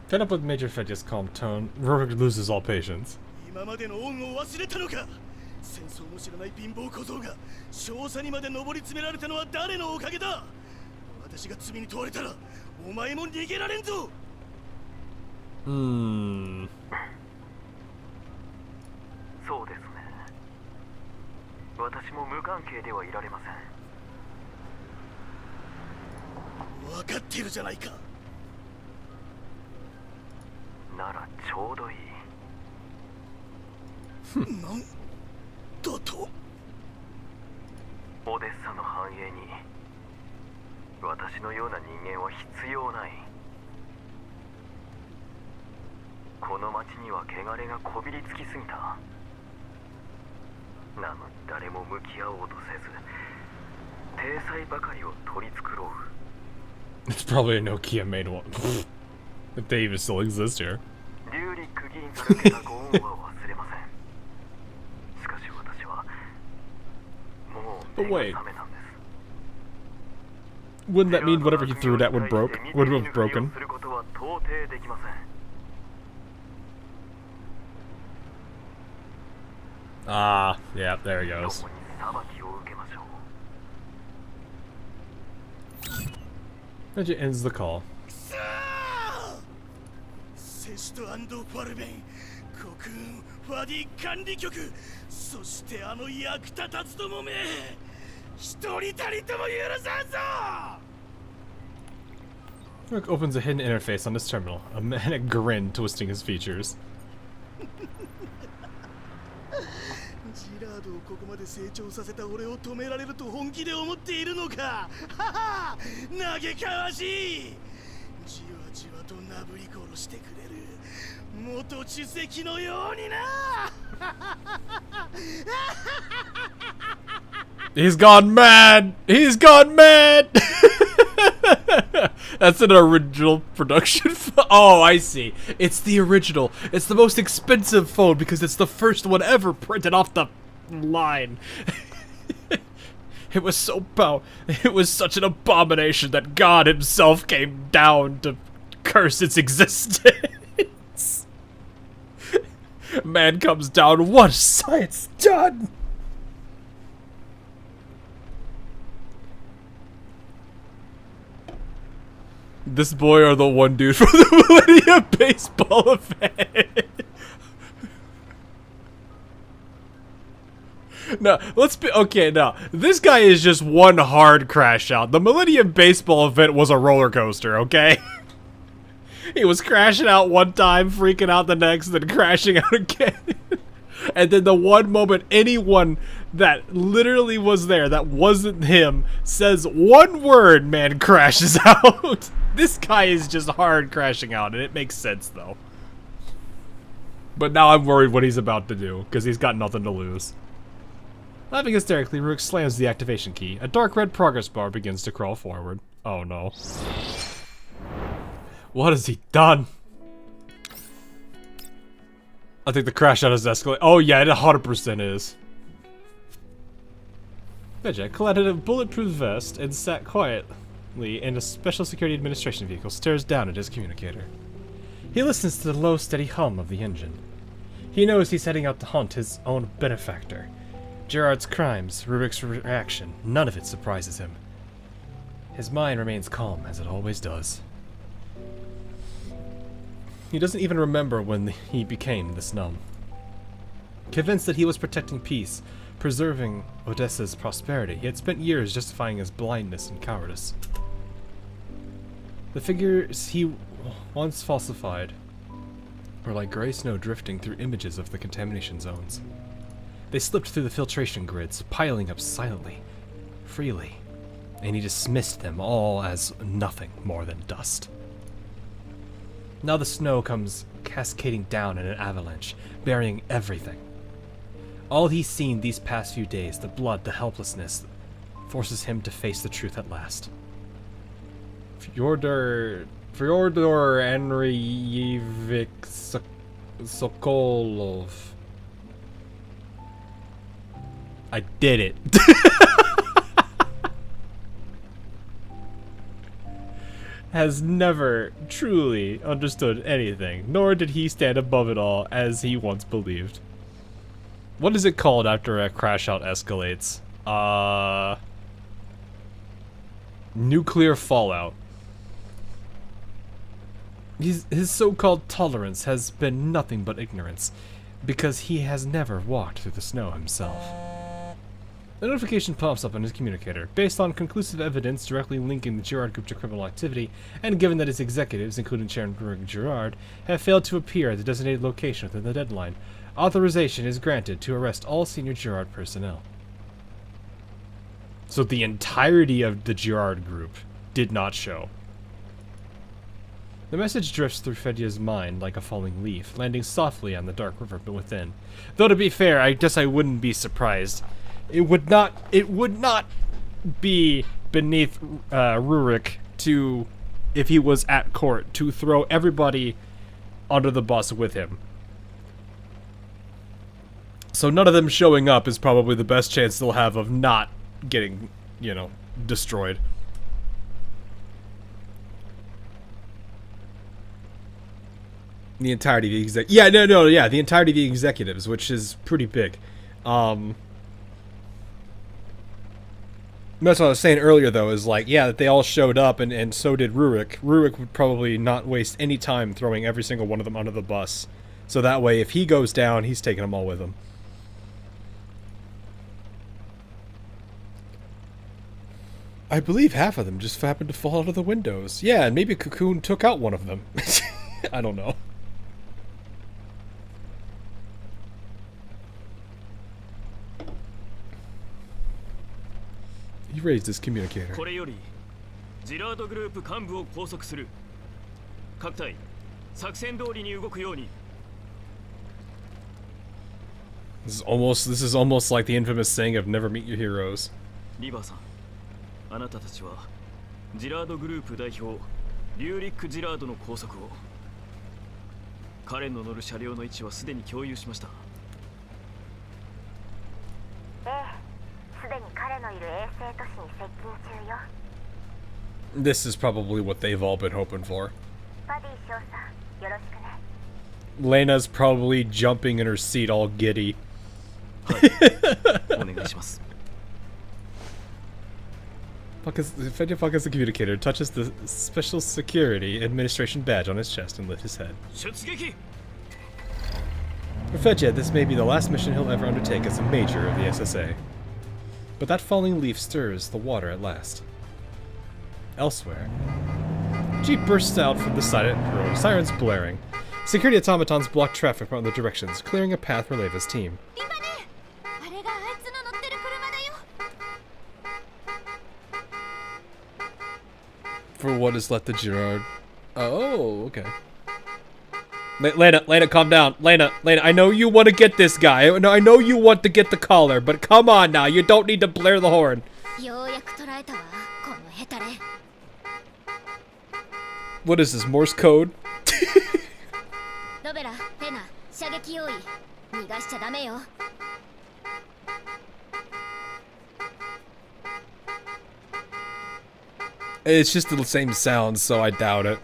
Fed up with Major Fedya's calm tone, Rurik loses all patience. 今までの恩を忘れたのか。戦争も知らない貧乏小僧が少佐にまで上り詰められたのは誰のおかげだ。私が罪に問われたらお前も逃げられんぞ。そうですね。私も無関係ではいられません。分かってるじゃないか。ならちょうどいい。なんだと。オデッサの繁栄に私のような人間は必要ない。この町には汚れがこびりつきすぎた。なのに誰も向き合おうとせず体裁ばかりを取り繕う。It's probably a Nokia made one. If they even still exist here. リューリック議員から受けたご恩は忘れません。しかし私はもう目が覚めなんです。 Wouldn't that mean whatever he threw it at would have broken? することは到底できません。Ah, yeah, there he goes. That ends the call. セシト&ファルベン、国運、ファディ管理局、そしてあの役立たずどもめ、一人たりとも許さんぞ。 Rick opens a hidden interface on his terminal, a manic grin twisting his features. ジラードをここまで成長させた俺を止められると本気で思っているのか。はは、嘆かわしい。じわじわとなぶり殺してくれる元主席のようにな。 He's gone mad! He's gone mad! That's an original production phone. Oh, I see. It's the original. It's the most expensive phone because it's the first one ever printed off the line. It was it was such an abomination that God himself came down to curse its existence. Man comes down, what has science done? This boy or the one dude from the Millennium Baseball event. No, let's be okay. Now, this guy is just one hard crash out. The Millennium Baseball event was a roller coaster, okay? He was crashing out one time, freaking out the next, then crashing out again. And then the one moment anyone that literally was there that wasn't him says one word, man crashes out. This guy is just hard crashing out, and it makes sense, though. But now I'm worried what he's about to do, because he's got nothing to lose. Laughing hysterically, Rook slams the activation key. A dark red progress bar begins to crawl forward. Oh no. What has he done? I think the crash out is escalating. Oh yeah, it 100% is. Vegeta collected a bulletproof vest and sat quietly in a special security administration vehicle, stares down at his communicator. He listens to the low, steady hum of the engine. He knows he's heading out to hunt his own benefactor. Gerard's crimes, Rubik's reaction, none of it surprises him. His mind remains calm, as it always does. He doesn't even remember when he became this numb. Convinced that he was protecting peace, preserving Odessa's prosperity, he had spent years justifying his blindness and cowardice. The figures he once falsified were like gray snow drifting through images of the contamination zones. They slipped through the filtration grids, piling up silently, freely, and he dismissed them all as nothing more than dust. Now the snow comes cascading down in an avalanche, burying everything. All he's seen these past few days, the blood, the helplessness, forces him to face the truth at last. Fyodor Andreyevich Sokolov. I did it. Has never truly understood anything, nor did he stand above it all as he once believed. What is it called after a crash out escalates? Nuclear fallout. His so-called tolerance has been nothing but ignorance, because he has never walked through the snow himself. A notification pops up on his communicator. Based on conclusive evidence directly linking the Girard Group to criminal activity, and given that its executives, including Chairman Girard, have failed to appear at the designated location within the deadline, authorization is granted to arrest all senior Girard personnel. So the entirety of the Girard Group did not show. The message drifts through Fedia's mind like a falling leaf, landing softly on the dark river within. Though to be fair, I guess I wouldn't be surprised. It would not be beneath Rurik to, if he was at court, to throw everybody under the bus with him. So none of them showing up is probably the best chance they'll have of not getting, you know, destroyed. The entirety of the the entirety of the executives, which is pretty big. That's what I was saying earlier, though, is like, yeah, that they all showed up, and so did Rurik. Rurik would probably not waste any time throwing every single one of them under the bus. So that way, if he goes down, he's taking them all with him. I believe half of them just happened to fall out of the windows. Yeah, and maybe Cocoon took out one of them. I don't know. He raised his communicator. これよりジラードグループ幹部を拘束する。各隊、作戦通りに動くように。This is almost like the infamous saying of never meet your heroes. リバーさん、あなたたちはジラードグループ代表リューリック・ジラードの拘束を。彼の乗る車両の位置はすでに共有しました。ええ、すでに彼のいる衛星都市に接近中よ。This is probably what they've all been hoping for. バディ少佐、よろしくね。Lena's probably jumping in her seat all giddy. お願いします。Fedja Fuck is the communicator, touches the Special Security Administration badge on his chest and lifts his head. For Fedja, this may be the last mission he'll ever undertake as a major of the SSA. But that falling leaf stirs the water at last. Elsewhere, Jeep bursts out from the side of the road, sirens blaring. Security automatons block traffic from other directions, clearing a path for Leva's team. For what is left of Gerard. Oh, okay. Lena, calm down. Lena, I know you want to get this guy. I know you want to get the collar, but come on now. You don't need to blare the horn. What is this, Morse code? It's just the same sound, so I doubt it.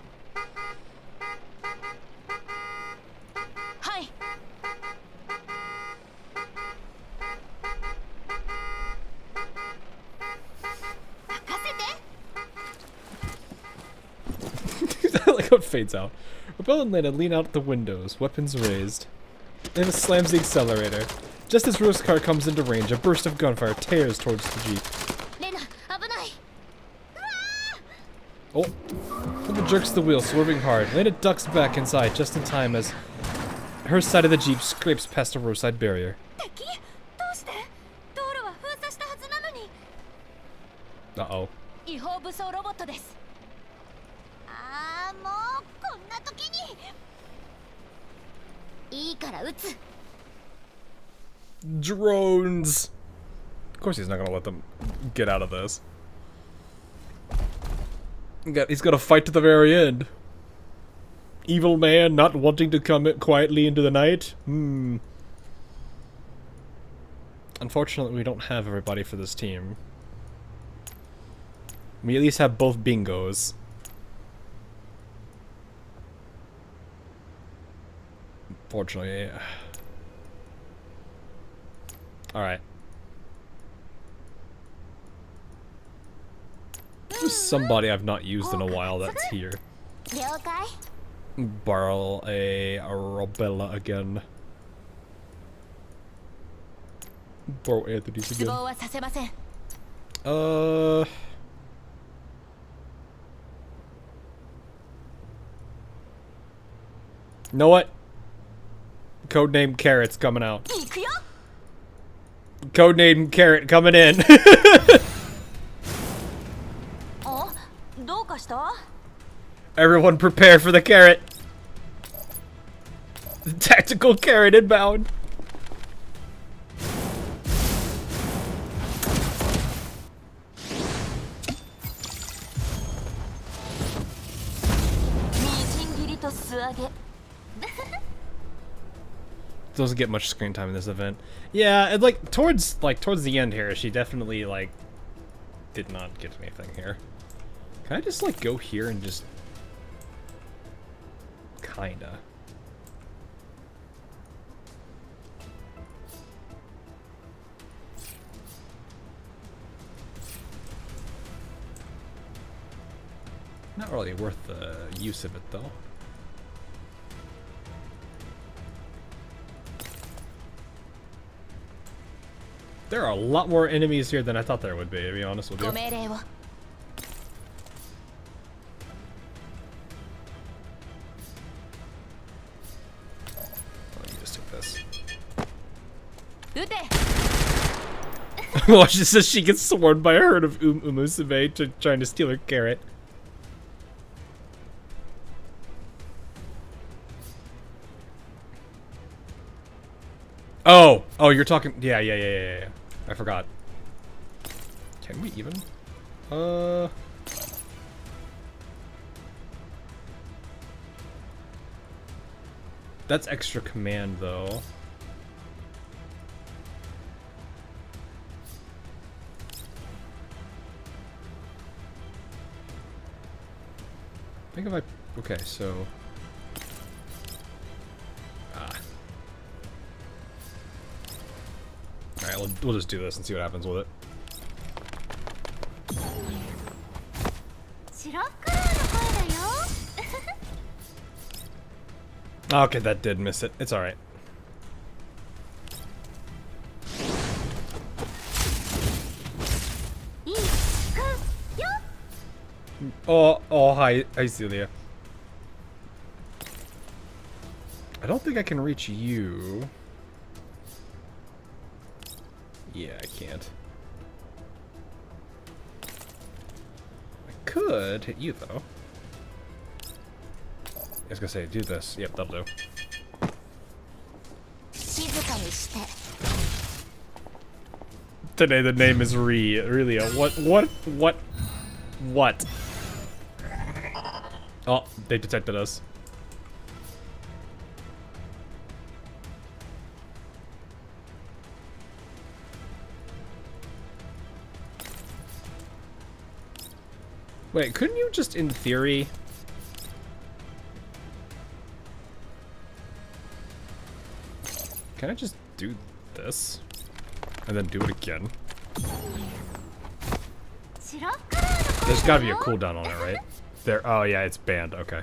I like how it fades out. Rebel and Lena lean out the windows, weapons raised. Lena slams the accelerator. Just as Ru's car comes into range, a burst of gunfire tears towards the Jeep. Oh, Lena jerks the wheel, swerving hard. Lena ducks back inside just in time as her side of the Jeep scrapes past a roadside barrier. Uh-oh. Drones! Of course he's not gonna let them get out of this. He's got to fight to the very end. Evil man not wanting to come quietly into the night? Unfortunately, we don't have everybody for this team. We at least have both bingos. Fortunately, yeah. Alright. There's somebody I've not used in a while that's here. Borrow a Robella again. Borrow Anthony's again. Know what? Codename Carrot's coming out. Codename Carrot coming in. Everyone prepare for the carrot. The tactical carrot inbound. Doesn't get much screen time in this event. Yeah, and towards the end here, she definitely did not get anything here. Can I just go here and just kinda? Not really worth the use of it, though. There are a lot more enemies here than I thought there would be, to be honest with you. Let me just take this. Well, she says she gets swarmed by a herd of Umusume trying to steal her carrot. Oh, you're talking. Yeah. I forgot. Can we even? That's extra command, though. I think if I... Okay, so... Alright, we'll just do this and see what happens with it. Okay, that did miss it. It's alright. Hi, Celia. I don't think I can reach you. Yeah, I can't. I could hit you, though. I was gonna say, do this. Yep, that'll do. Today the name is Aurelia. What? Oh, they detected us. Wait, couldn't you just, in theory... Can I just do this? And then do it again? There's gotta be a cooldown on it, right? There. Oh, yeah, it's banned. Okay.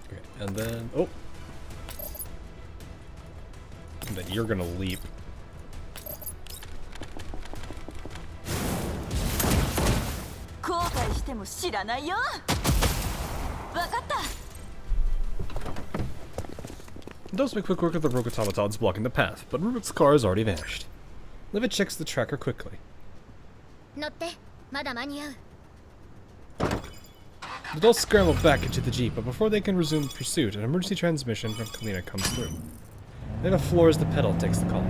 Okay, and then... Oh! And then you're gonna leap. Those make quick work of the rogue automatons blocking the path, but Rubrik's car has already vanished. Livet checks the tracker quickly. The adults scramble back into the jeep, but before they can resume pursuit, an emergency transmission from Kalina comes through. Livet floors the pedal, takes the call.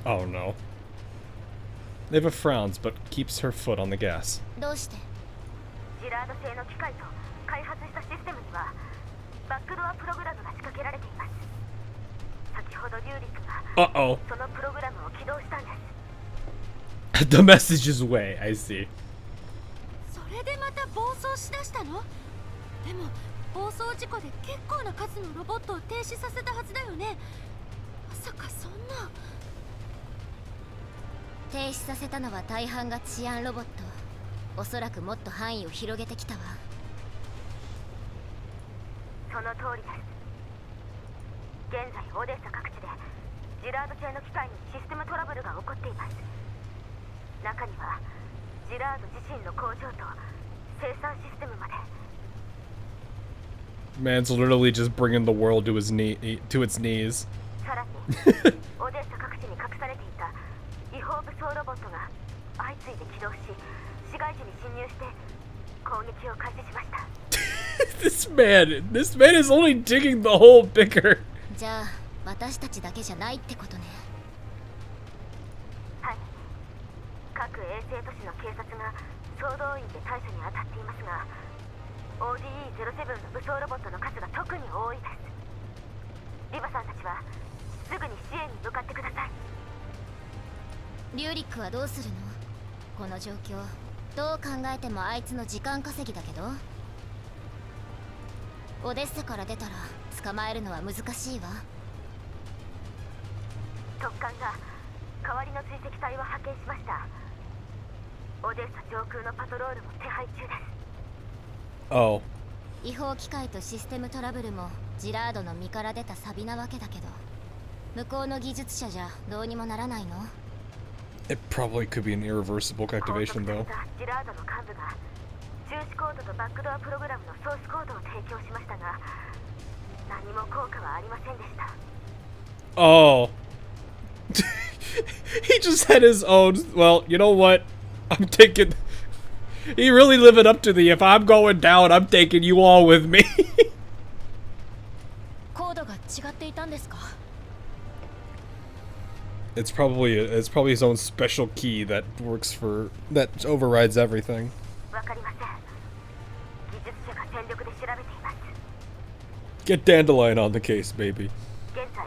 Oh no. Liva frowns, but keeps her foot on the gas. Uh-oh. The message is way, I see. Man's literally just bringing the world to its knees. This man is only digging the hole bigger. リュウリックはどうするの？この状況どう考えてもあいつの時間稼ぎだけど。オデッサから出たら捕まえるのは難しいわ。特艦が代わりの追跡隊を派遣しました。オデッサ上空のパトロールも手配中です。Oh. 違法機械とシステムトラブルもジラードの身から出たサビなわけだけど、向こうの技術者じゃどうにもならないの？ It probably could be an irreversible activation, though. ジラードの幹部が中止コードとバックドアプログラムのソースコードを提供しましたが、何も効果はありませんでした。Oh. He just had his own. Well, you know what? I'm taking. He really living up to the if I'm going down, I'm taking you all with me. コードが違っていたんですか？ It's probably his own special key that overrides everything. わかりません。技術者が全力で調べています。 Get Dandelion on the case, baby. 現在、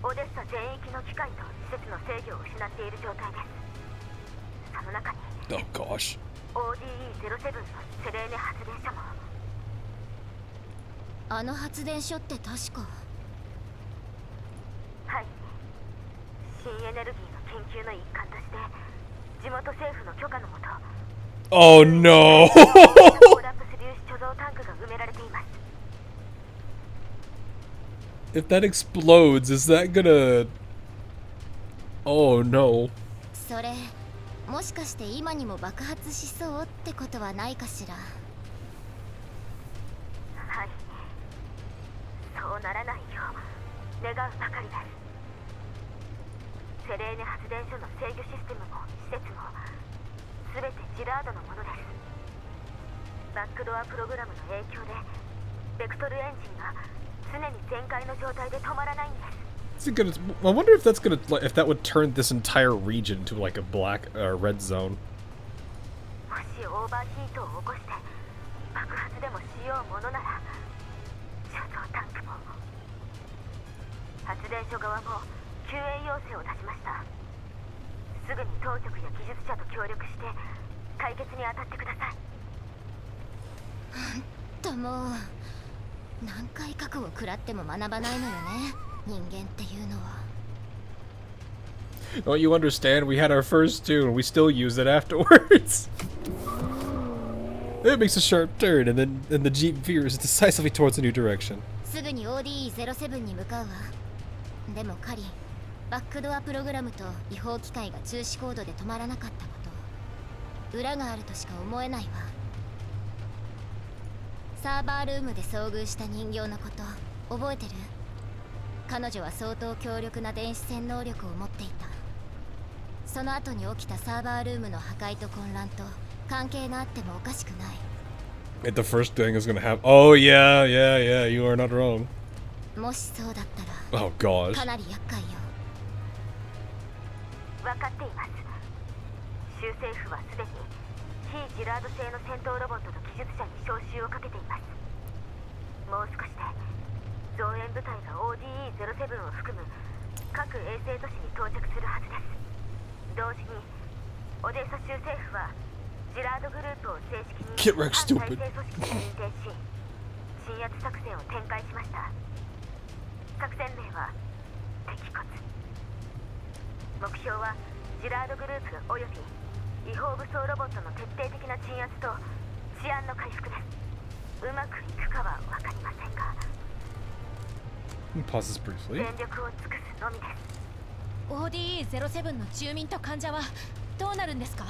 オデッサ全域の機械と施設の制御を失っている状態です。その中に Oh gosh. ODE-07 のセレーネ発電所も。あの発電所って確か。はい。新エネルギーの研究の一環として地元政府の許可のもと Oh no. コラプス粒子貯蔵タンクが埋められています。 If that explodes, is that gonna... Oh no. それもしかして今にも爆発しそうってことはないかしら？はい。そうならないよう願うばかりです。セレーネ発電所の制御システムも施設も全てジラードのものです。バックドアプログラムの影響でベクトルエンジンが常に全開の状態で止まらないんです。 Is it gonna... I wonder if that's gonna... If that would turn this entire region into like a black red zone. もしオーバーヒートを起こして爆発でもしようものなら貯蔵タンクも。発電所側も救援要請を出しました。すぐに当局や技術者と協力して解決に当たってください。もう何回過去を食らっても学ばないのよね、人間っていうのは。 Don't you understand? We had our first two and we still use it afterwards. It makes a sharp turn and then the Jeep veers decisively towards a new direction. すぐに ODE-07 に向かうわ。でもカリン、バックドアプログラムと違法機械が中止コードで止まらなかったこと、裏があるとしか思えないわ。サーバールームで遭遇した人形のこと覚えてる？彼女は相当強力な電子戦能力を持っていた。その後に起きたサーバールームの破壊と混乱と関係があってもおかしくない。 The first thing is gonna happen. Oh yeah, you are not wrong. もしそうだったら Oh gosh. かなり厄介よ。分かっています。州政府はすでに非ジラード製の戦闘ロボットと技術者に招集をかけています。もう少しで増援部隊が ODE-07 を含む各衛星都市に到着するはずです。同時にオデーサ州政府はジラードグループを正式に反体制組織に認定し、鎮圧作戦を展開しました。作戦名は敵骨。目標はジラードグループおよび違法武装ロボットの徹底的な鎮圧と治安の回復です。うまくいくかは分かりませんが、 Pauses briefly. 全力を尽くすのみです。 ODE-07 の住民と患者はどうなるんですか？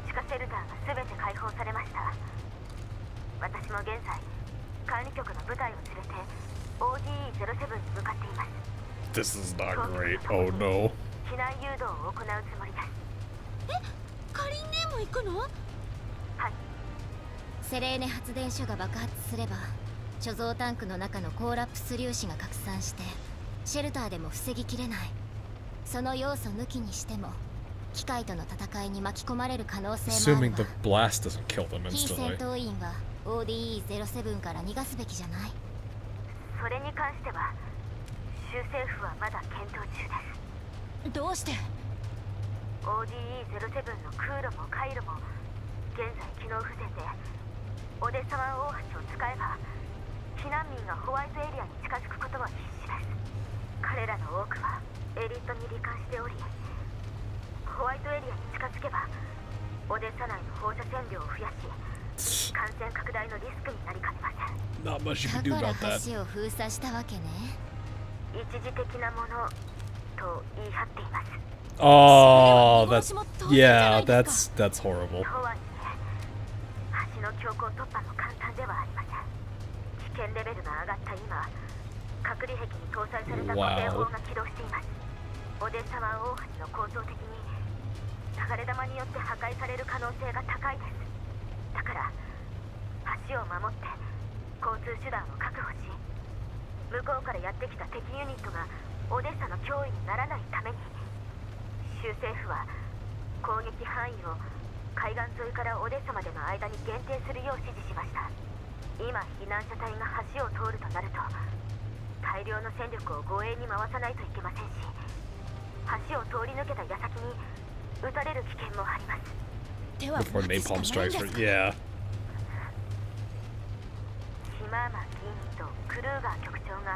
地下シェルターが全て開放されました。私も現在管理局の部隊を連れて ODE-07 に向かっています。 This is not great. Oh no. 避難誘導を行うつもりです。カリンネも行くの？はい。セレーネ発電所が爆発すれば貯蔵タンクの中のコーラプス粒子が拡散してシェルターでも防ぎきれない。その要素抜きにしても機械との戦いに巻き込まれる可能性もある Assuming the blast doesn't kill them 非戦 instantly. 闘員は ODE-07 から逃がすべきじゃない？それに関しては州政府はまだ検討中です。どうして？ ODE-07 の空路も海路も現在機能不全で、オデッサ湾大橋を使えば避難民がホワイトエリアに近づくことは必至です。彼らの多くはエリートに罹患しており、ホワイトエリアに近づけばオデッサ内の放射線量を増やし、感染拡大のリスクになりかねません。 Not much you can do だ about から that. 橋を封鎖したわけね。一時的なものと言い張っています。 Oh, that's yeah, that's horrible. とはいえ、橋の強行突破も簡単ではありません。危険レベルが上がった今、隔離壁に搭載された固定砲が起動しています。オデッサ湾大橋の構造的に流れ弾によって破壊される可能性が高いです。だから橋を守って交通手段を確保し、向こうからやってきた敵ユニットがオデッサの脅威にならないために、州政府は攻撃範囲を海岸沿いからオデッサまでの間に限定するよう指示しました。今避難者隊が橋を通るとなると、大量の戦力を護衛に回さないといけませんし、橋を通り抜けた矢先に撃たれる危険もあります。 Before napalm strikes, yeah. シマーマン議員とクルーガー局長が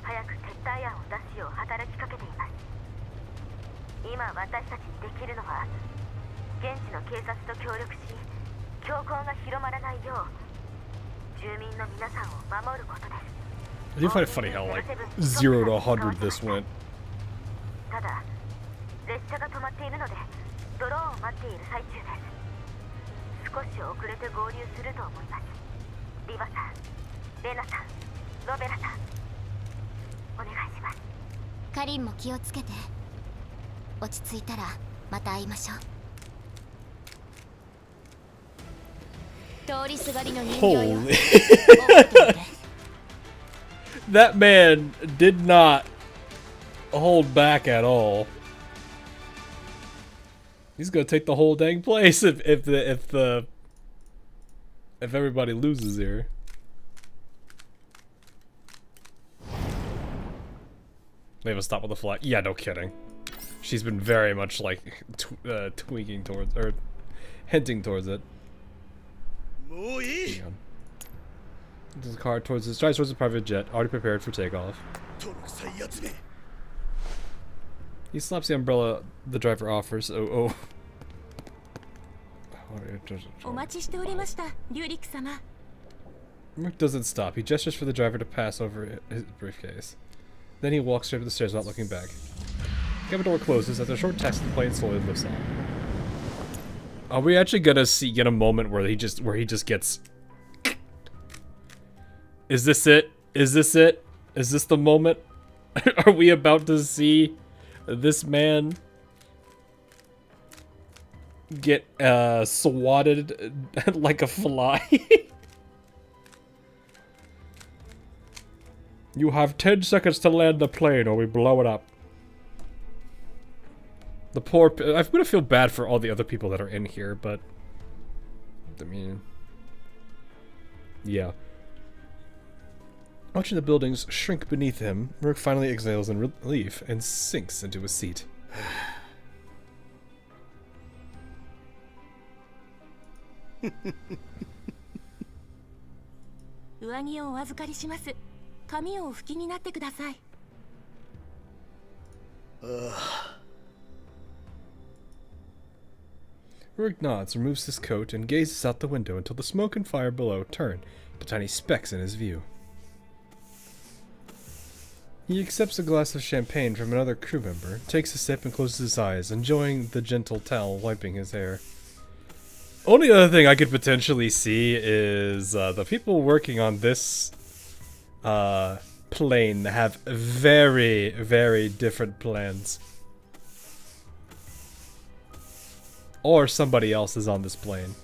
早く撤退案を出すよう働きかけています。今私たちにできるのは、現地の警察と協力し、強行が広まらないよう住民の皆さんを守ることです。 I do find it funny how like 0 to 100 this went. ただ列車が止まっているのでドローンを待っている最中です。少し遅れて合流すると思います。リバさん、レナさん、ロベラさん、お願いします。カリンも気をつけて。落ち着いたらまた会いましょう。通りすがりの人形よ。 Holy. That man did not hold back at all. He's gonna take the whole dang place if everybody loses here. They have a stop with the flag. Yeah, no kidding. She's been very much like tweaking towards or hinting towards it. Hang on. The car drives towards the private jet, already prepared for takeoff. He slaps the umbrella the driver offers. Oh. お待ちしておりました、リュウリック様。 Rick doesn't stop. He gestures for the driver to pass over his briefcase. Then he walks straight up the stairs without looking back. The cabin door closes. After a short text, the plane slowly lifts off. Are we actually gonna get a moment where he just gets? Is this it? Is this it? Is this the moment? Are we about to see this man get swatted like a fly? You have 10 seconds to land the plane or we blow it up. The poor... I'm gonna feel bad for all the other people that are in here, but... I mean... Yeah. Watching the buildings shrink beneath him, Rook finally exhales in relief and sinks into his seat. 上着をお預かりします。髪をお拭きになってください。Rook nods, removes his coat, and gazes out the window until the smoke and fire below turn to tiny specks in his view. He accepts a glass of champagne from another crew member, takes a sip and closes his eyes, enjoying the gentle towel wiping his hair. Only other thing I could potentially see is the people working on this plane have very, very different plans. Or somebody else is on this plane.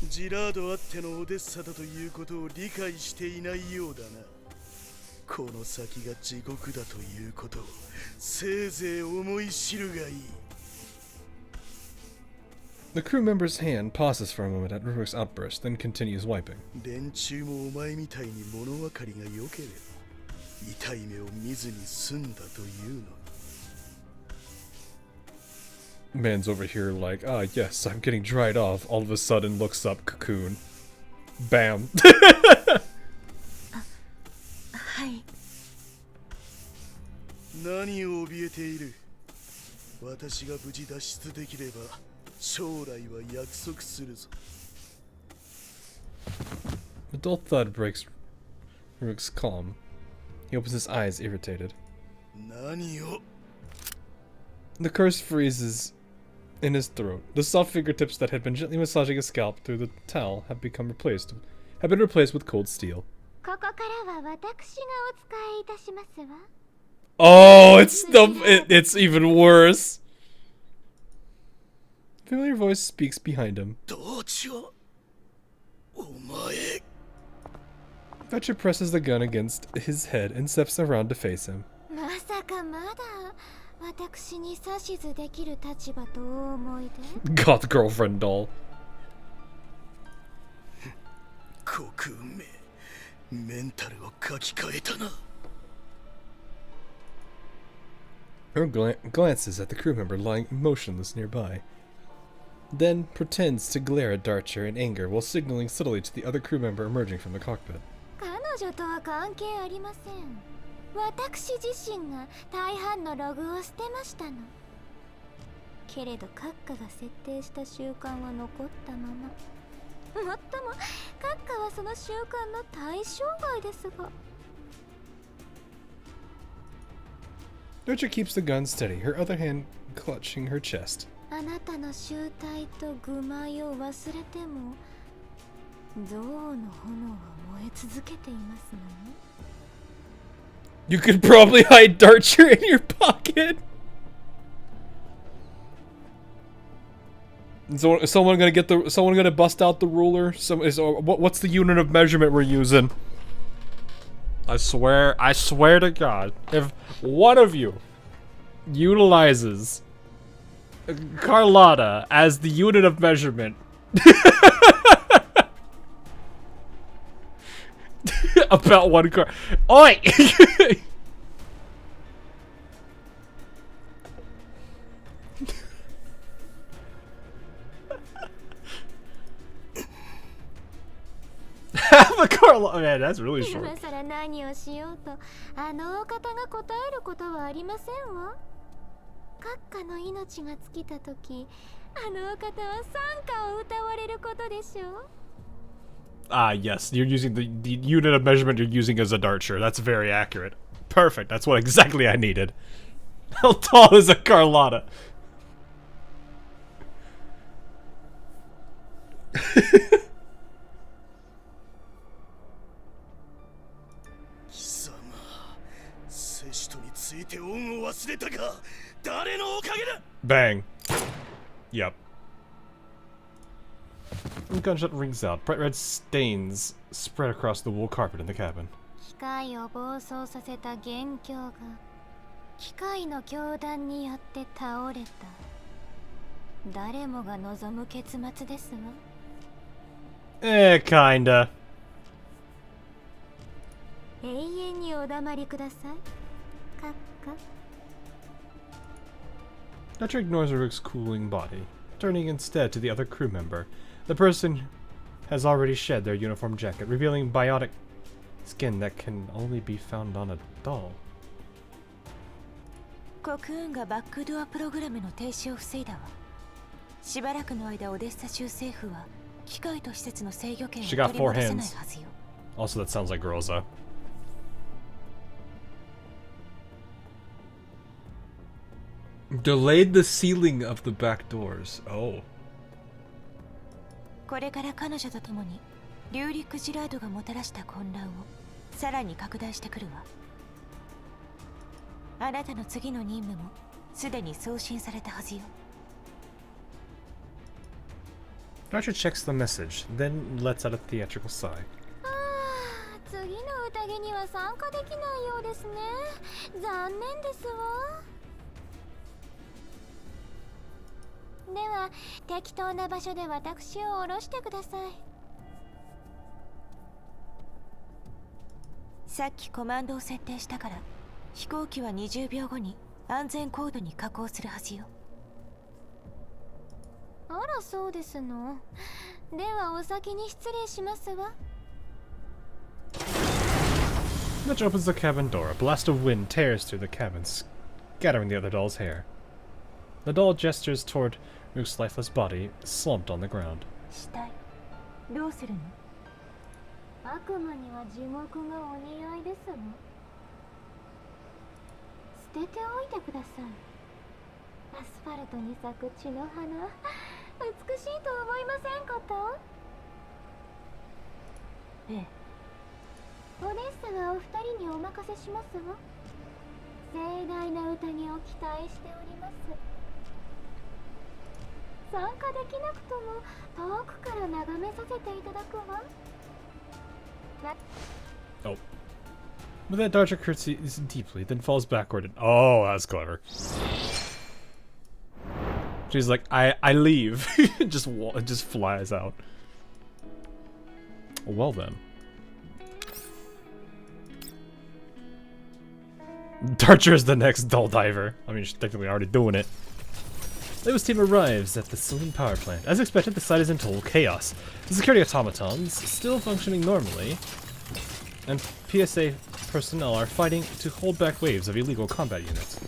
ジラードあってのオデッサだということを理解していないようだな。この先が地獄だということをせいぜい思い知るがいい。The crew member's hand pauses for a moment at Rurik's outburst, then continues wiping. 連中もお前みたいに物分かりが良ければ痛い目を見ずに済んだというのに。Man's over here like, ah, yes, I'm getting dried off. All of a sudden looks up, cocoon. Bam. はい。何を怯えている。私が無事脱出できれば将来は約束するぞ。A dull thud breaks Rook's calm. He opens his eyes, irritated. 何を The curse freezes in his throat. The soft fingertips that had been gently massaging his scalp through the towel have been replaced with cold steel. ここからは私がお使いいたしますわ。Oh, it's even worse. A familiar voice speaks behind him. どうしよう。お前。Fetcher presses the gun against his head and steps around to face him. まさかまだ私に指図できる立場とお思いで。Goth girlfriend doll. コクめ、メンタルを書き換えたな。Her glances at the crew member lying motionless nearby, then pretends to glare at Darcher in anger while signaling subtly to the other crew member emerging from the cockpit. 彼女とは関係ありません。私自身が大半のログを捨てましたの。けれど閣下が設定した習慣は残ったまま。もっとも閣下はその習慣の対象外ですが。Darcher keeps the gun steady, her other hand clutching her chest. あなたの集体と愚昧を忘れても憎悪の炎は燃え続けていますのね。You could probably hide Darcher in your pocket. So, someone gonna bust out the ruler? What's the unit of measurement we're using? I swear to God, if one of you utilizes Carlotta as the unit of measurement about one car. Oi! Have a Carlotta. Man, that's really short. 今さら何をしようとあのお方が答えることはありませんわ。閣下の命が尽きた時、あのお方は賛歌を歌われることでしょう。Ah, yes. You're using the unit of measurement you're using as a Darcher. That's very accurate. Perfect. That's what exactly I needed. How tall is a Carlotta? Bang. Yep. The gunshot rings out. Bright red stains spread across the wool carpet in the cabin. 機械を暴走させた元凶が機械の凶弾によって倒れた。誰もが望む結末ですわ。Kinda. 永遠にお黙りください。閣下。Dutcher ignores Rook's cooling body, turning instead to the other crew member. The person has already shed their uniform jacket, revealing biotic skin that can only be found on a doll. コクーンがバックドアプログラムの停止を防いだわ。しばらくの間オデッサ州政府は機械と施設の制御権を取り戻せないはずよ。Also, that sounds like Groza. Delayed the sealing of the back doors. Oh. これから彼女と共にリューリック・ジラードがもたらした混乱をさらに拡大してくるわ。あなたの次の任務もすでに送信されたはずよ。Dutcher checks the message, then lets out a theatrical sigh. 次の宴には参加できないようですね。残念ですわ。では適当な場所で私を降ろしてください。さっきコマンドを設定したから飛行機は20秒後に安全コードに加工するはずよ。あらそうですの。ではお先に失礼しますわ。 Mitch opens the cabin door. A blast of wind tears through the cabin, scattering the other doll's hair. The doll gestures toward Rook's lifeless body, slumped on the ground. 死体どうするの？悪魔には地獄がお似合いですわ。捨てておいてください。アスファルトに咲く血の花、美しいと思いませんかと？ええ。オデッサはお二人にお任せしますわ。盛大な宴を期待しております。参加できなくとも遠くから眺めさせていただくわ。Oh. But that Dodger curtsies deeply, then falls backward and oh, that's clever. She's like, I leave. just flies out. Well then. Darcher is the next doll diver. I mean, she's technically already doing it. Leo's team arrives at the Saloon power plant. As expected, the site is in total chaos. The security automatons, still functioning normally, and PSA personnel are fighting to hold back waves of illegal combat units.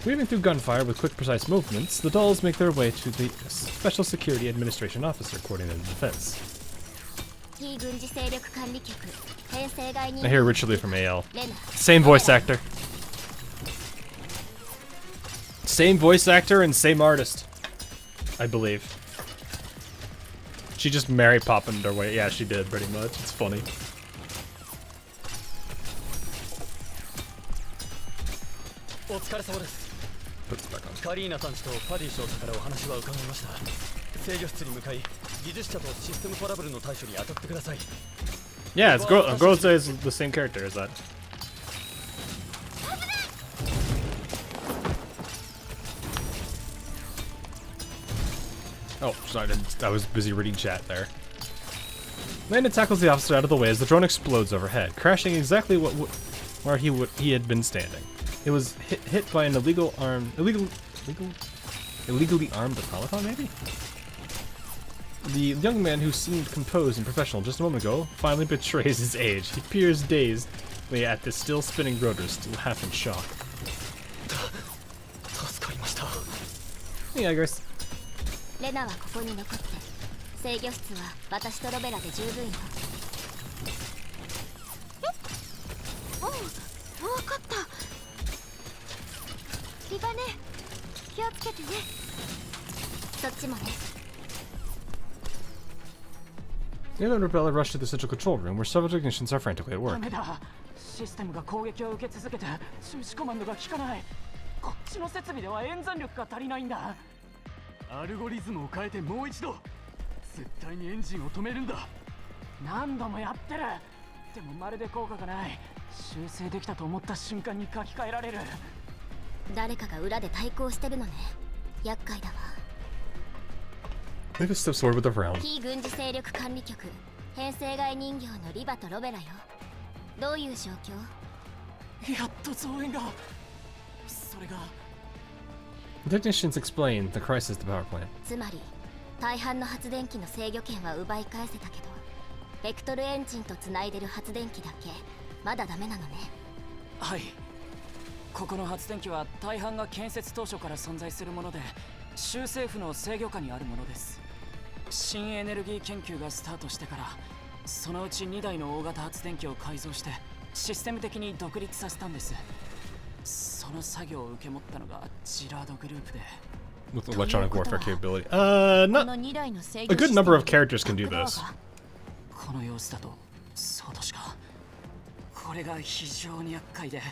Weaving through gunfire with quick, precise movements, the dolls make their way to the Special Security Administration Officer coordinating the defense. I hear richly from AL. Same voice actor. Same voice actor and same artist, I believe. She just Mary Poppin'd her way. Yeah, she did, pretty much. It's funny. Puts it back on. カリーナさんとパディ少佐からお話は伺いました。制御室に向かい、技術者とシステムトラブルの対処に当たってください。Yeah, it's Groza is the same character as that. Oh, sorry, I was busy reading chat there. Landa tackles the officer out of the way as the drone explodes overhead, crashing exactly where he had been standing. It was hit by an illegally armed automaton, maybe? The young man who seemed composed and professional just a moment ago finally betrays his age. He peers dazedly at the still spinning rotors, still half in shock. Hey, Igress. レナはここに残って、制御室は私とロベラで十分よ。おう、わかった。リバネ、気をつけてね。そっちもね。The other rebeller rushed to the central control room, where several technicians are frantically at work. システムが攻撃を受け続けて中止コマンドが効かない。こっちの設備では演算力が足りないんだ。アルゴリズムを変えてもう一度。絶対にエンジンを止めるんだ。何度もやってる。でもまるで効果がない。修正できたと思った瞬間に書き換えられる。誰かが裏で対抗してるのね。厄介だわ。Maybe steps forward with a frown. 非軍事勢力管理局、編成外人形のリバとロベラよ。どういう状況？やっと増援が。それが。The technicians explain the crisis at the power plant. つまり、大半の発電機の制御権は奪い返せたけど、ベクトルエンジンとつないでる発電機だけまだダメなのね。はい。ここの発電機は大半が建設当初から存在するもので、州政府の制御下にあるものです。新エネルギー研究がスタートしてから、そのうち2台の大型発電機を改造してシステム的に独立させたんです。その作業を受け持ったのがジラードグループで。With electronic warfare capability. Not a good number of characters can do this. この様子だと、そうとしか。これが非常に厄介で、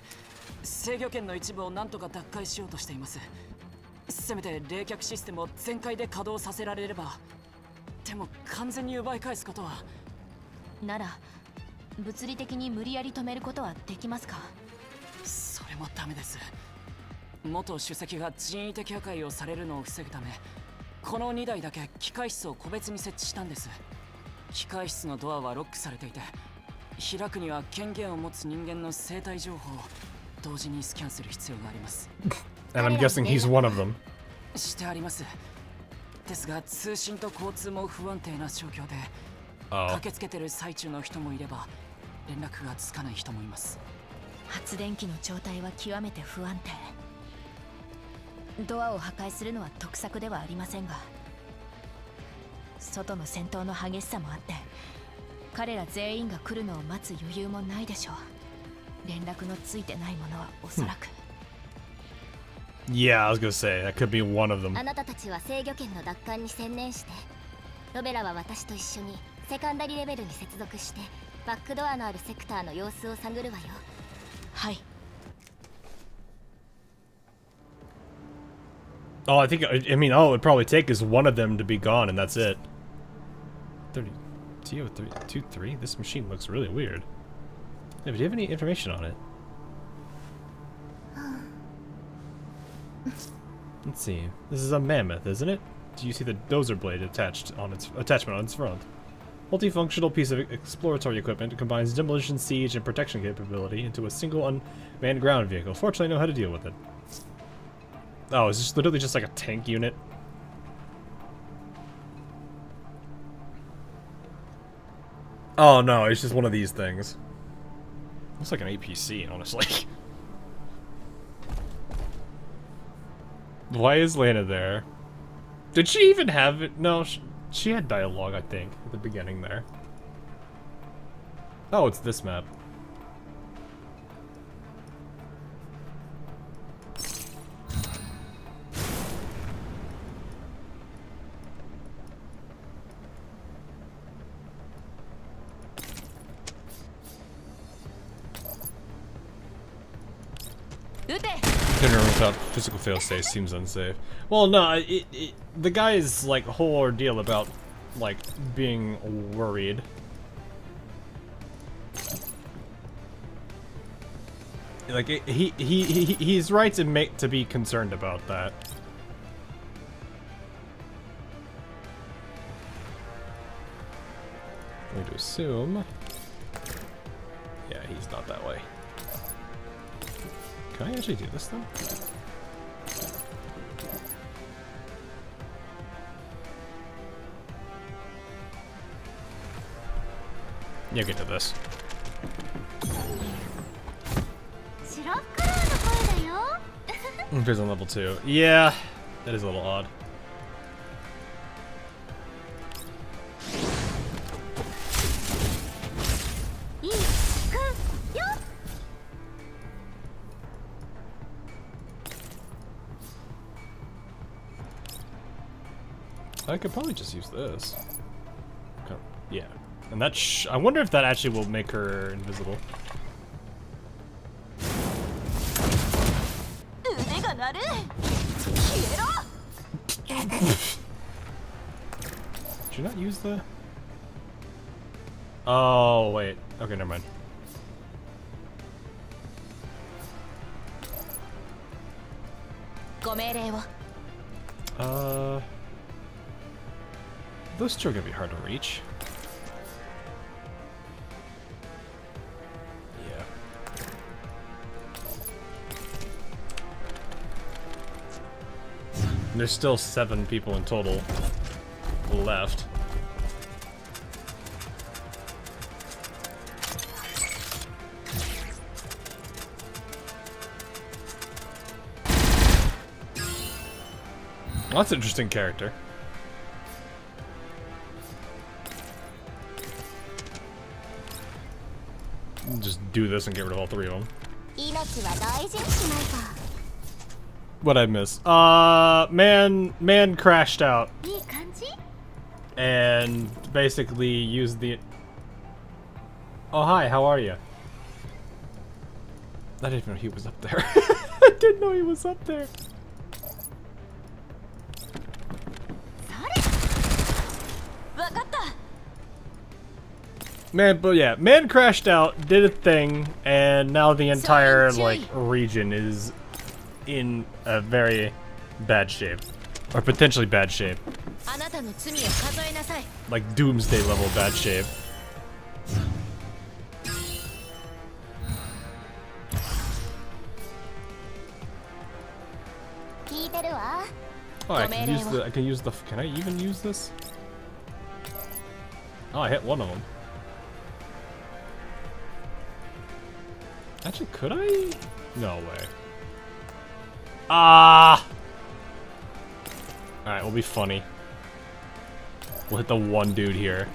制御権の一部を何とか奪回しようとしています。せめて冷却システムを全開で稼働させられれば。でも完全に奪い返すことは。なら、物理的に無理やり止めることはできますか？それもダメです。元主席が人為的破壊をされるのを防ぐため、この2台だけ機械室を個別に設置したんです。機械室のドアはロックされていて、開くには権限を持つ人間の生体情報を同時にスキャンする必要があります。And I'm guessing he's one of them. してあります。ですが通信と交通も不安定な状況で、Oh. 駆けつけてる最中の人もいれば連絡がつかない人もいます。発電機の状態は極めて不安定。ドアを破壊するのは得策ではありませんが、外の戦闘の激しさもあって彼ら全員が来るのを待つ余裕もないでしょう。連絡のついてないものはおそらく、Yeah, I was gonna say that could be one of them. あなたたちは制御権の奪還に専念して、ロベラは私と一緒にセカンダリレベルに接続してバックドアのあるセクターの様子を探るわよ。はい。 Oh, I think, I mean, all it would probably take is one of them to be gone, and that's it. 30, TO323? This machine looks really weird. Yeah, but do you have any information on it? Let's see. This is a mammoth, isn't it? Do you see the dozer blade attachment on its front? Multifunctional piece of exploratory equipment. It combines demolition, siege, and protection capability into a single unmanned ground vehicle. Fortunately, I know how to deal with it. Oh, is this literally just like a tank unit? Oh no, it's just one of these things. Looks like an APC, honestly. Why is Lana there? Did she even have it? No, she had dialogue, I think, at the beginning there. Oh, it's this map. Dinner without physical failsafe seems unsafe. Well, no, the guy's like whole ordeal about like being worried. Like he's right to be concerned about that. I'm going to assume. Yeah, he's not that way. Can I actually do this though? Yeah, get to this. Appears on level 2. Yeah, that is a little odd. I could probably just use this. Okay. Yeah, and that I wonder if that actually will make her invisible. Did you not use the? Oh wait. Okay, never mind. Those two are gonna be hard to reach. Yeah. There's still 7 people in total left. Well, that's an interesting character. Just do this and get rid of all 3 of them. What'd I miss? Man crashed out. And basically used the... Oh, hi, how are you? I didn't even know he was up there. I didn't know he was up there. Man, but yeah, man crashed out, did a thing, and now the entire like region is in a very bad shape, or potentially bad shape, like doomsday level bad shape. Oh, I can use the. I can use the. Can I even use this? Oh, I hit one of them. Actually, could I? No way. Ah! Alright, we'll be funny. We'll hit the one dude here.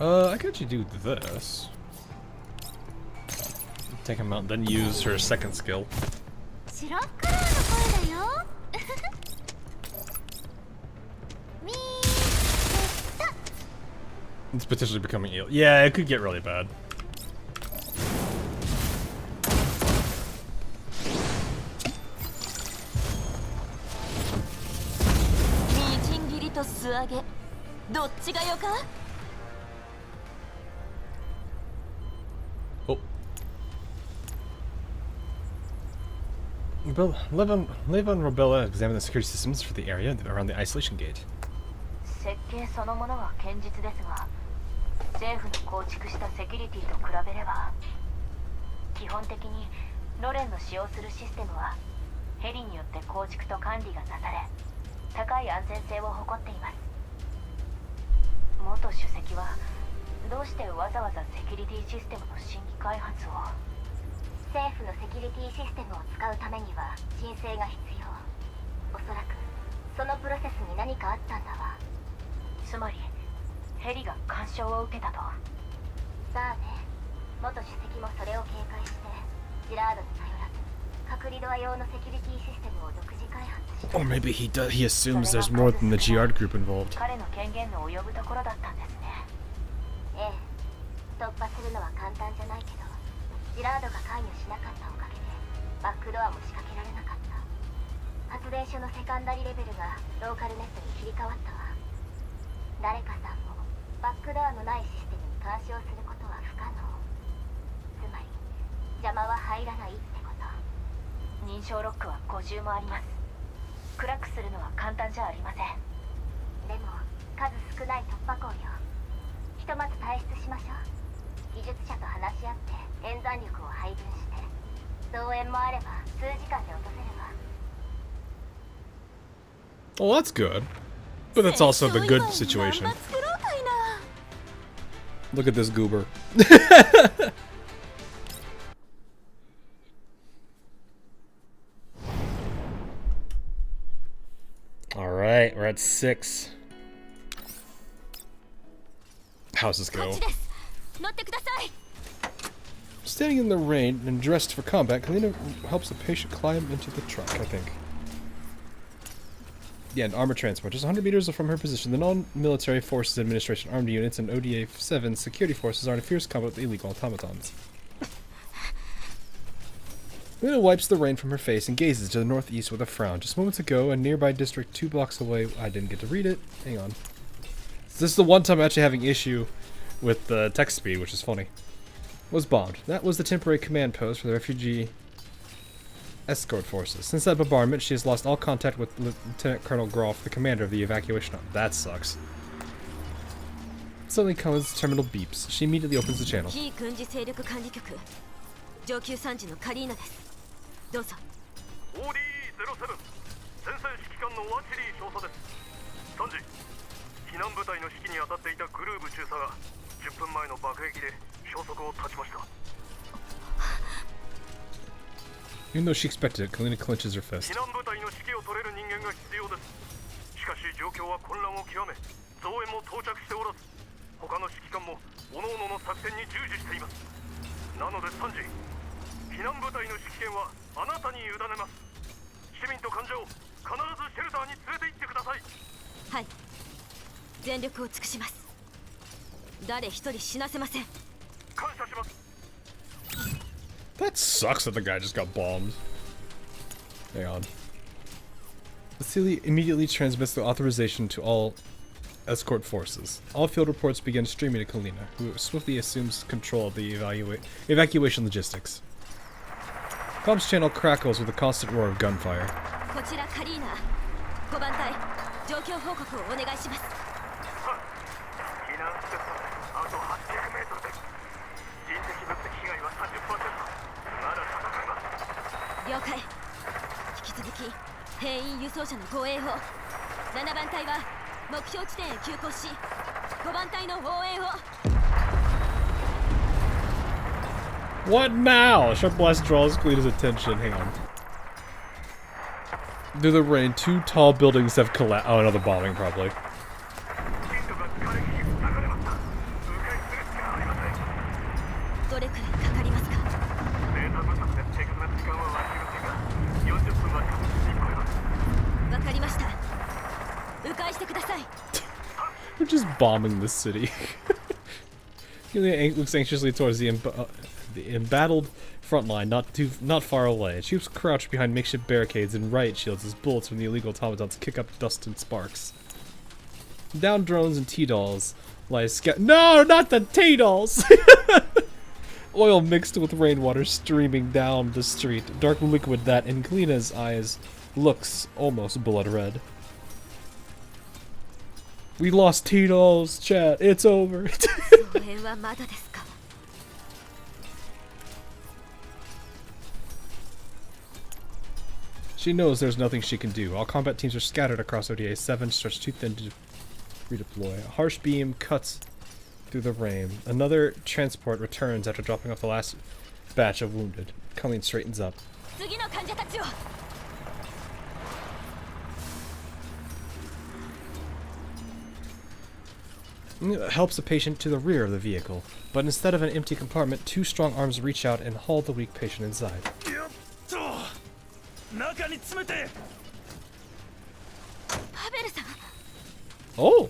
I could actually do this. Take him out, then use her second skill. It's potentially becoming ill. Yeah, it could get really bad. Oh. Lev and Robella examine the security systems for the area around the isolation gate. 設計そのものは堅実ですが、政府の構築したセキュリティと比べれば、基本的にロレンの使用するシステムはヘリによって構築と管理がなされ、高い安全性を誇っています。元主席はどうしてわざわざセキュリティシステムの新規開発を？政府のセキュリティシステムを使うためには申請が必要。おそらくそのプロセスに何かあったんだわ。つまりヘリが干渉を受けたと。さあね、元主席もそれを警戒してジラードに頼らず隔離ドア用のセキュリティシステムを独自開発した。 Or maybe he assumes there's more than the Giard group involved. 彼の権限の及ぶところだったんですね。ええ、突破するのは簡単じゃないけど、ジラードが関与しなかったおかげでバックドアも仕掛けられなかった。発電所のセカンダリレベルがローカルネットに切り替わったわ。誰かさんもバックドアのないシステムに干渉することは不可能。つまり邪魔は入らないってこと。認証ロックは50もあります。暗くするのは簡単じゃありません。でも数少ない突破口よ。ひとまず退出しましょう。技術者と話し合って演算力を配分して増援もあれば数時間で落とせれば。 Well, that's good. But that's also the good situation. Look at this goober. Alright, we're at 6. How's this go? Standing in the rain and dressed for combat, Kalina helps the patient climb into the truck, I think. Yeah, an armor transport. Just 100 meters from her position, the non-military forces administration armed units and ODA-7 security forces are in fierce combat with illegal automatons. Luna wipes the rain from her face and gazes to the northeast with a frown. Just moments ago, a nearby district 2 blocks away. I didn't get to read it. Hang on. So this is the one time I'm actually having issue with the text speed, which is funny. Was bombed. That was the temporary command post for the refugee escort forces. Since that bombardment, she has lost all contact with Lieutenant Colonel Groff, the commander of the evacuation arm. That sucks. Suddenly Cullen's terminal beeps. She immediately opens the channel. 上級参事のカリーナです。どうぞ。 OD07 先制指揮官のワチリー少佐です。参事、避難部隊の指揮に当たっていたグルーブ中佐が10分前の爆撃で消息を絶ちました。 Even though she expected it, Kalina clenches her fist. 避難部隊の指揮を取れる人間が必要です。しかし状況は混乱を極め、増援も到着しておらず、他の指揮官も各々の作戦に従事しています。なので参事、避難部隊の指揮権はあなたに委ねます。市民と患者を必ずシェルターに連れて行ってください。はい、全力を尽くします。誰一人死なせません。感謝します。 That sucks that the guy just got bombed. Hang on. Vasily immediately transmits the authorization to all escort forces. All field reports begin streaming to Kalina, who swiftly assumes control of the evacuation logistics. Comms channel crackles with a constant roar of gunfire. 状況報告をお願いします。避難施設まであと 800m です。人的物的被害は 30%。 まだ戦います。了解。引き続き兵員輸送車の護衛を。7番隊は目標地点へ急行し、5番隊の応援を。 What now? Sharp blast draws Clena's attention. Hang on. Through the rain, 2 tall buildings have collapsed. Oh, another bombing, probably. We're just bombing this city. He looks anxiously towards the embattled front line, not far away. Troops crouch behind makeshift barricades and riot shields as bullets from the illegal automatons kick up dust and sparks. Down drones and T-dolls lie No, not the T-dolls! Oil mixed with rainwater streaming down the street. Dark liquid that, in Clena's eyes, looks almost blood red. We lost T-dolls, chat. It's over. She knows there's nothing she can do. All combat teams are scattered across ODA 7, stretched too thin to redeploy. A harsh beam cuts through the rain. Another transport returns after dropping off the last batch of wounded. Colleen straightens up. Helps the patient to the rear of the vehicle, but instead of an empty compartment, 2 strong arms reach out and haul the weak patient inside. Oh!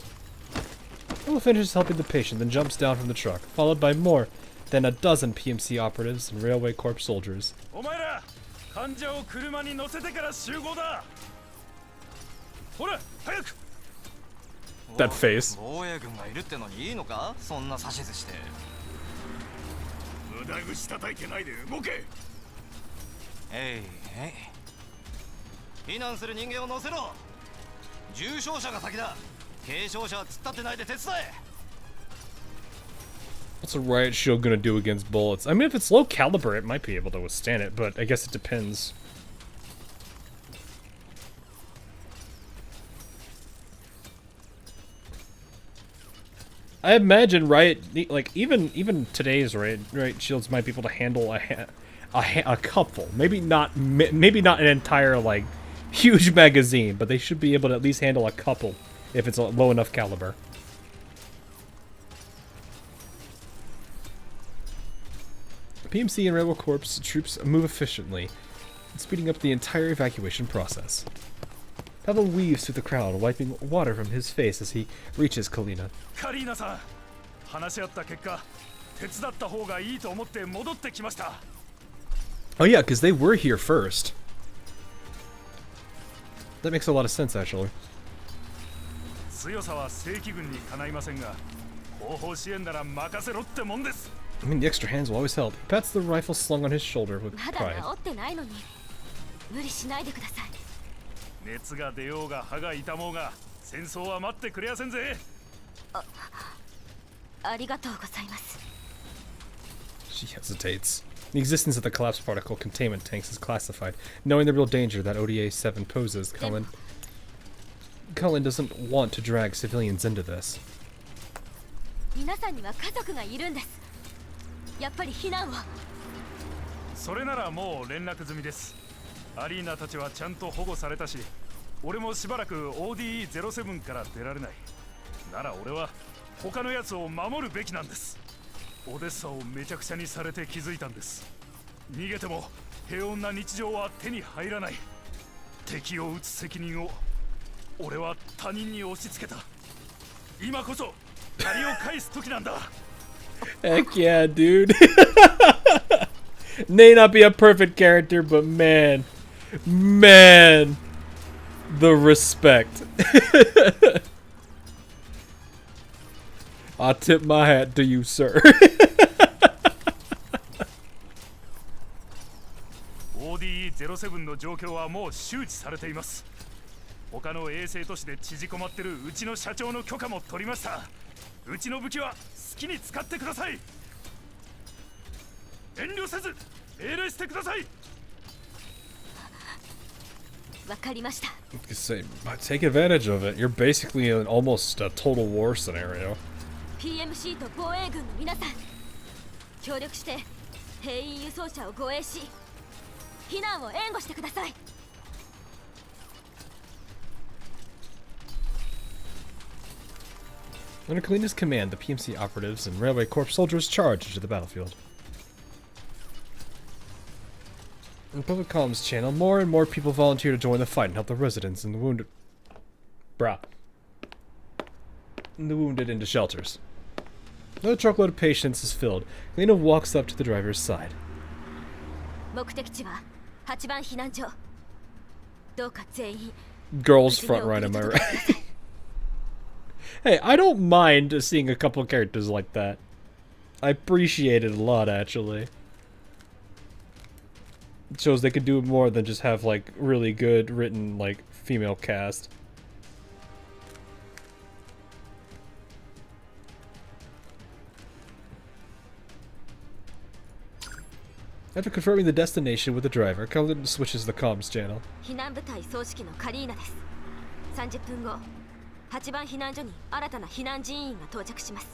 Will finishes helping the patient, then jumps down from the truck, followed by more than a dozen PMC operatives and Railway Corps soldiers. That face. What's a riot shield gonna do against bullets? I mean, if it's low caliber, it might be able to withstand it, but I guess it depends. I imagine riot, like even today's riot shields might be able to handle a couple, maybe not an entire like huge magazine, but they should be able to at least handle a couple if it's a low enough caliber. PMC and Railway Corps troops move efficiently, speeding up the entire evacuation process. Pavel weaves through the crowd, wiping water from his face as he reaches Kalina. Oh yeah, because they were here first. That makes a lot of sense, actually. I mean, the extra hands will always help. He pats the rifle slung on his shoulder with pride. She hesitates. The existence of the collapse particle containment tanks is classified. Knowing the real danger that ODA-7 poses, Cullen doesn't want to drag civilians into this. Heck yeah, dude. May not be a perfect character, but man, the respect. I tip my hat to you, sir. 他の衛星都市で縮こまってるうちの社長の許可も取りました。うちの武器は好きに使ってください。遠慮せず命令してください。わかりました。Say, take advantage of it. You're basically in almost a total war scenario. PMC と防衛軍の皆さん、協力して兵員輸送車を護衛し、避難を援護してください。Under Kalina's command, the PMC operatives and Railway Corps soldiers charge into the battlefield. In the public comms channel, more and more people volunteer to join the fight and help the residents and the wounded. And the wounded into shelters. Another truckload of patients is filled. Kalina walks up to the driver's side. 目的地は8番避難所。どうか全員。Girls Frontline, am I right? Hey, I don't mind seeing a couple of characters like that. I appreciate it a lot, actually. It shows they could do more than just have, like, really good written, like, female cast. After confirming the destination with the driver, Kalina switches the comms channel. 避難部隊総指揮のカリーナです。30分後、8番避難所に新たな避難人員が到着します。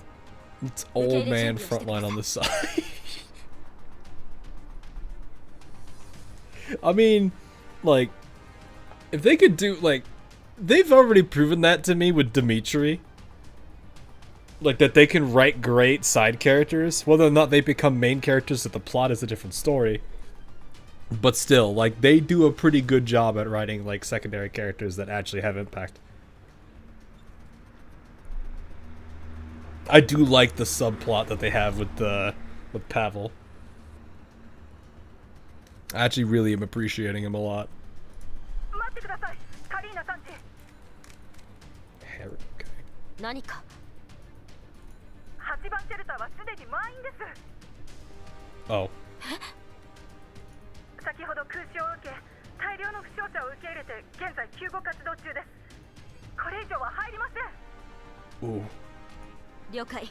It's old man Frontline on the side. I mean, like, if they could do, like, they've already proven that to me with Dimitri. Like, that they can write great side characters. Whether or not they become main characters that the plot is a different story. But still, like, they do a pretty good job at writing, like, secondary characters that actually have impact. I do like the subplot that they have with Pavel. I actually really am appreciating him a lot. Okay. 何か。8番シェルターはすでに満員です。Oh. 先ほど空襲を受け、大量の負傷者を受け入れて現在救護活動中です。これ以上は入りません。Ooh. 了解。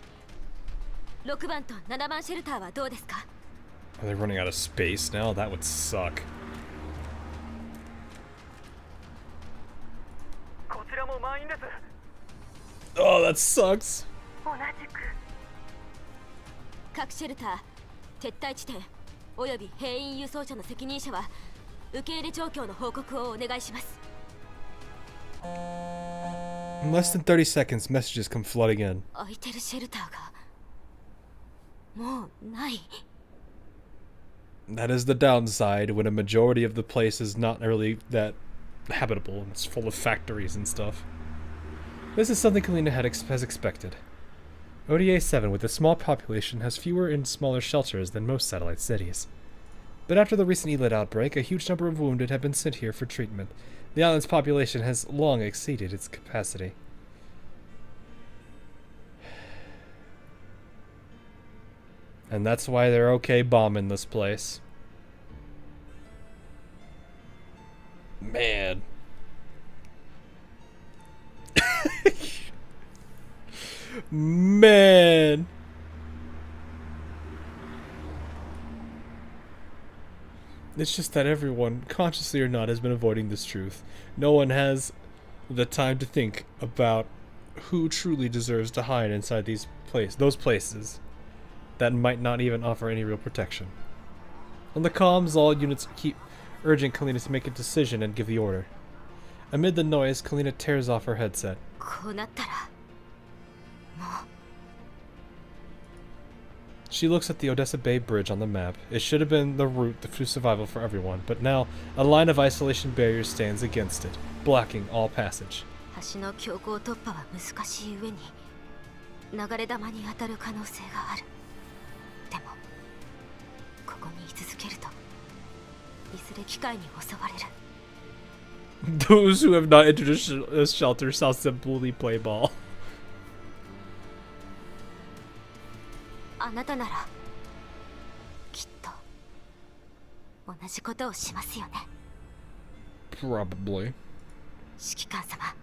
6番と7番シェルターはどうですか？ Are they running out of space now? That would suck. こちらも満員です。 Oh, that sucks. 同じく。各シェルター、撤退地点および兵員輸送車の責任者は受け入れ状況の報告をお願いします。 In less than 30 seconds, messages come flooding in. 空いてるシェルターがもうない。 That is the downside when a majority of the place is not really that habitable and it's full of factories and stuff. This is something Kalina has expected. ODA 7, with a small population, has fewer and smaller shelters than most satellite cities. But after the recent Elid outbreak, a huge number of wounded have been sent here for treatment. The island's population has long exceeded its capacity. And that's why they're okay bombing this place. Man. Man. It's just that everyone, consciously or not, has been avoiding this truth. No one has the time to think about who truly deserves to hide inside those places that might not even offer any real protection. On the comms, all units keep urging Kalina to make a decision and give the order. Amid the noise, Kalina tears off her headset. She looks at the Odessa Bay Bridge on the map. It should have been the route to survival for everyone, but now a line of isolation barriers stands against it, blocking all passage. 橋の強行突破は難しい上に流れ弾に当たる可能性がある。でもここに居続けるといずれ機械に襲われる。 Those who have not entered a shelter shall simply play ball. あなたならきっと同じことをしますよね。 Probably. 指揮官様。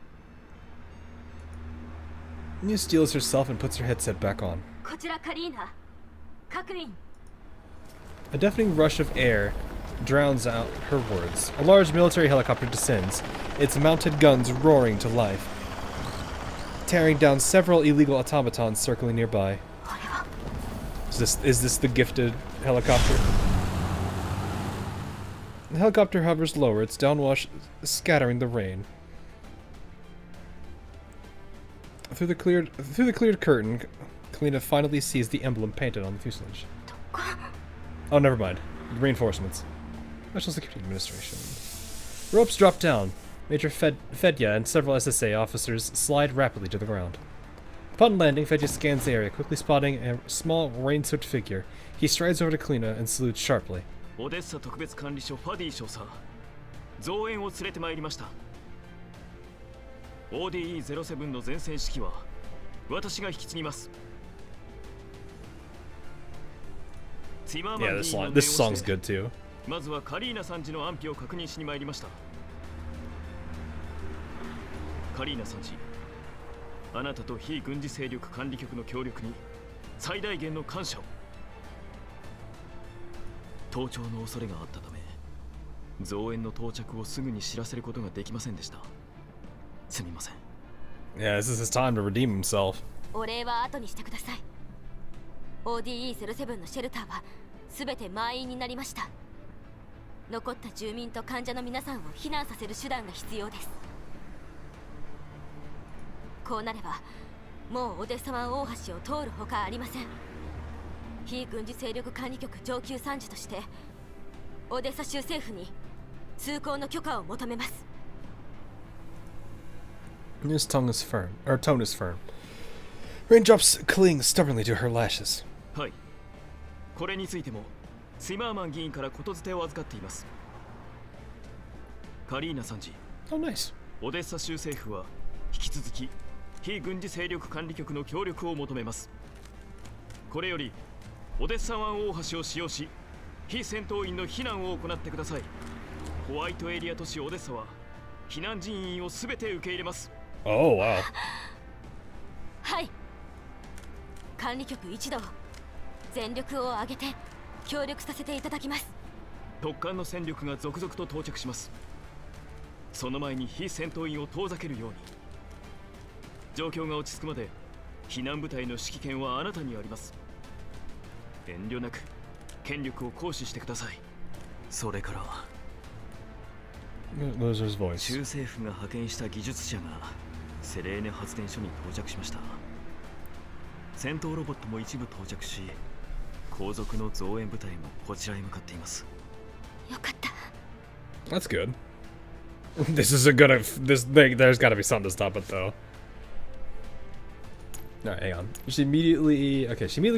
Nia steels herself and puts her headset back on. こちらカリーナ。各員。 A deafening rush of air drowns out her words. A large military helicopter descends, its mounted guns roaring to life, tearing down several illegal automatons circling nearby. Is this the gifted helicopter? The helicopter hovers lower, its downwash scattering the rain. Through the cleared curtain, Kalina finally sees the emblem painted on the fuselage. Oh, never mind. Reinforcements. National Security Administration. Ropes drop down. Major Fedya and several SSA officers slide rapidly to the ground. Upon landing, Fedya scans the area, quickly spotting a small rain-soaked figure. He strides over to Kalina and salutes sharply. Odessa 特別管理所ファディ少佐、増援を連れてまいりました。ODE-07 の前線指揮は私が引き継ぎます。Yeah, this song's good too. まずはカリーナさんじの安否を確認しに参りました。カリーナさんじ、あなたと非軍事勢力管理局の協力に最大限の感謝を。盗聴の恐れがあったため、増援の到着をすぐに知らせることができませんでした。すみません。Yeah, this is his time to redeem himself. お礼は後にしてください。ODE-07 のシェルターは全て満員になりました。残った住民と患者の皆さんを避難させる手段が必要です。こうなればもうオデッサ湾大橋を通るほかありません。非軍事勢力管理局上級参事としてオデッサ州政府に通行の許可を求めます。His tone is firm. Raindrops cling stubbornly to her lashes. はい。これについてもツィマーマン議員から言づてを預かっています。カリーナさんじ。Oh, nice. オデッサ州政府は引き続き非軍事勢力管理局の協力を求めます。これよりオデッサ湾大橋を使用し、非戦闘員の避難を行ってください。ホワイトエリア都市オデッサは避難人員をすべて受け入れます。Oh, wow. はい。管理局一同全力を挙げて協力させていただきます。特艦の戦力が続々と到着します。その前に非戦闘員を遠ざけるように。状況が落ち着くまで避難部隊の指揮権はあなたにあります。遠慮なく権力を行使してください。それから、州政府が派遣した技術者がセレーネ発電所に到着しました。戦闘ロボットも一部到着し、後続の増援部隊もこちらへ向かっています。よかった。That's good. There's gotta be something to stop it though. Alright, hang on. She immediately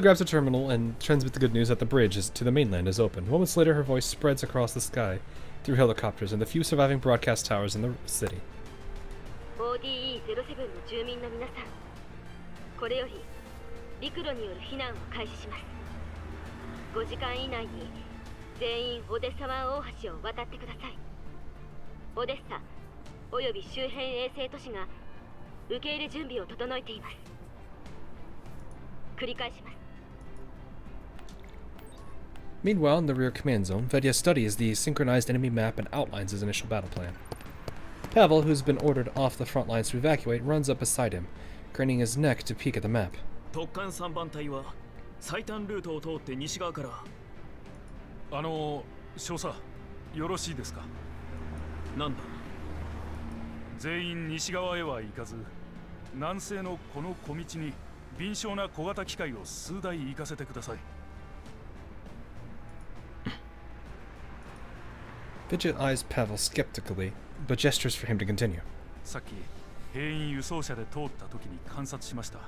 grabs a terminal and transmits the good news that the bridge to the mainland is open. Moments later, her voice spreads across the sky through helicopters and the few surviving broadcast towers in the city. ODE-07 の住民の皆さん、これより陸路による避難を開始します。5時間以内に全員オデッサ湾大橋を渡ってください。オデッサおよび周辺衛星都市が受け入れ準備を整えています。繰り返します。 Meanwhile, in the rear command zone, Vedya studies the synchronized enemy map and outlines his initial battle plan. Pavel, who's been ordered off the front lines to evacuate, runs up beside him, craning his neck to peek at the map. 特艦3番隊は最短ルートを通って西側から。少佐、よろしいですか。なんだ。全員西側へは行かず、南西のこの小道に敏捷な小型機械を数台行かせてください。Vidya eyes Pavel skeptically, but gestures for him to continue. さっき兵員輸送車で通った時に観察しました。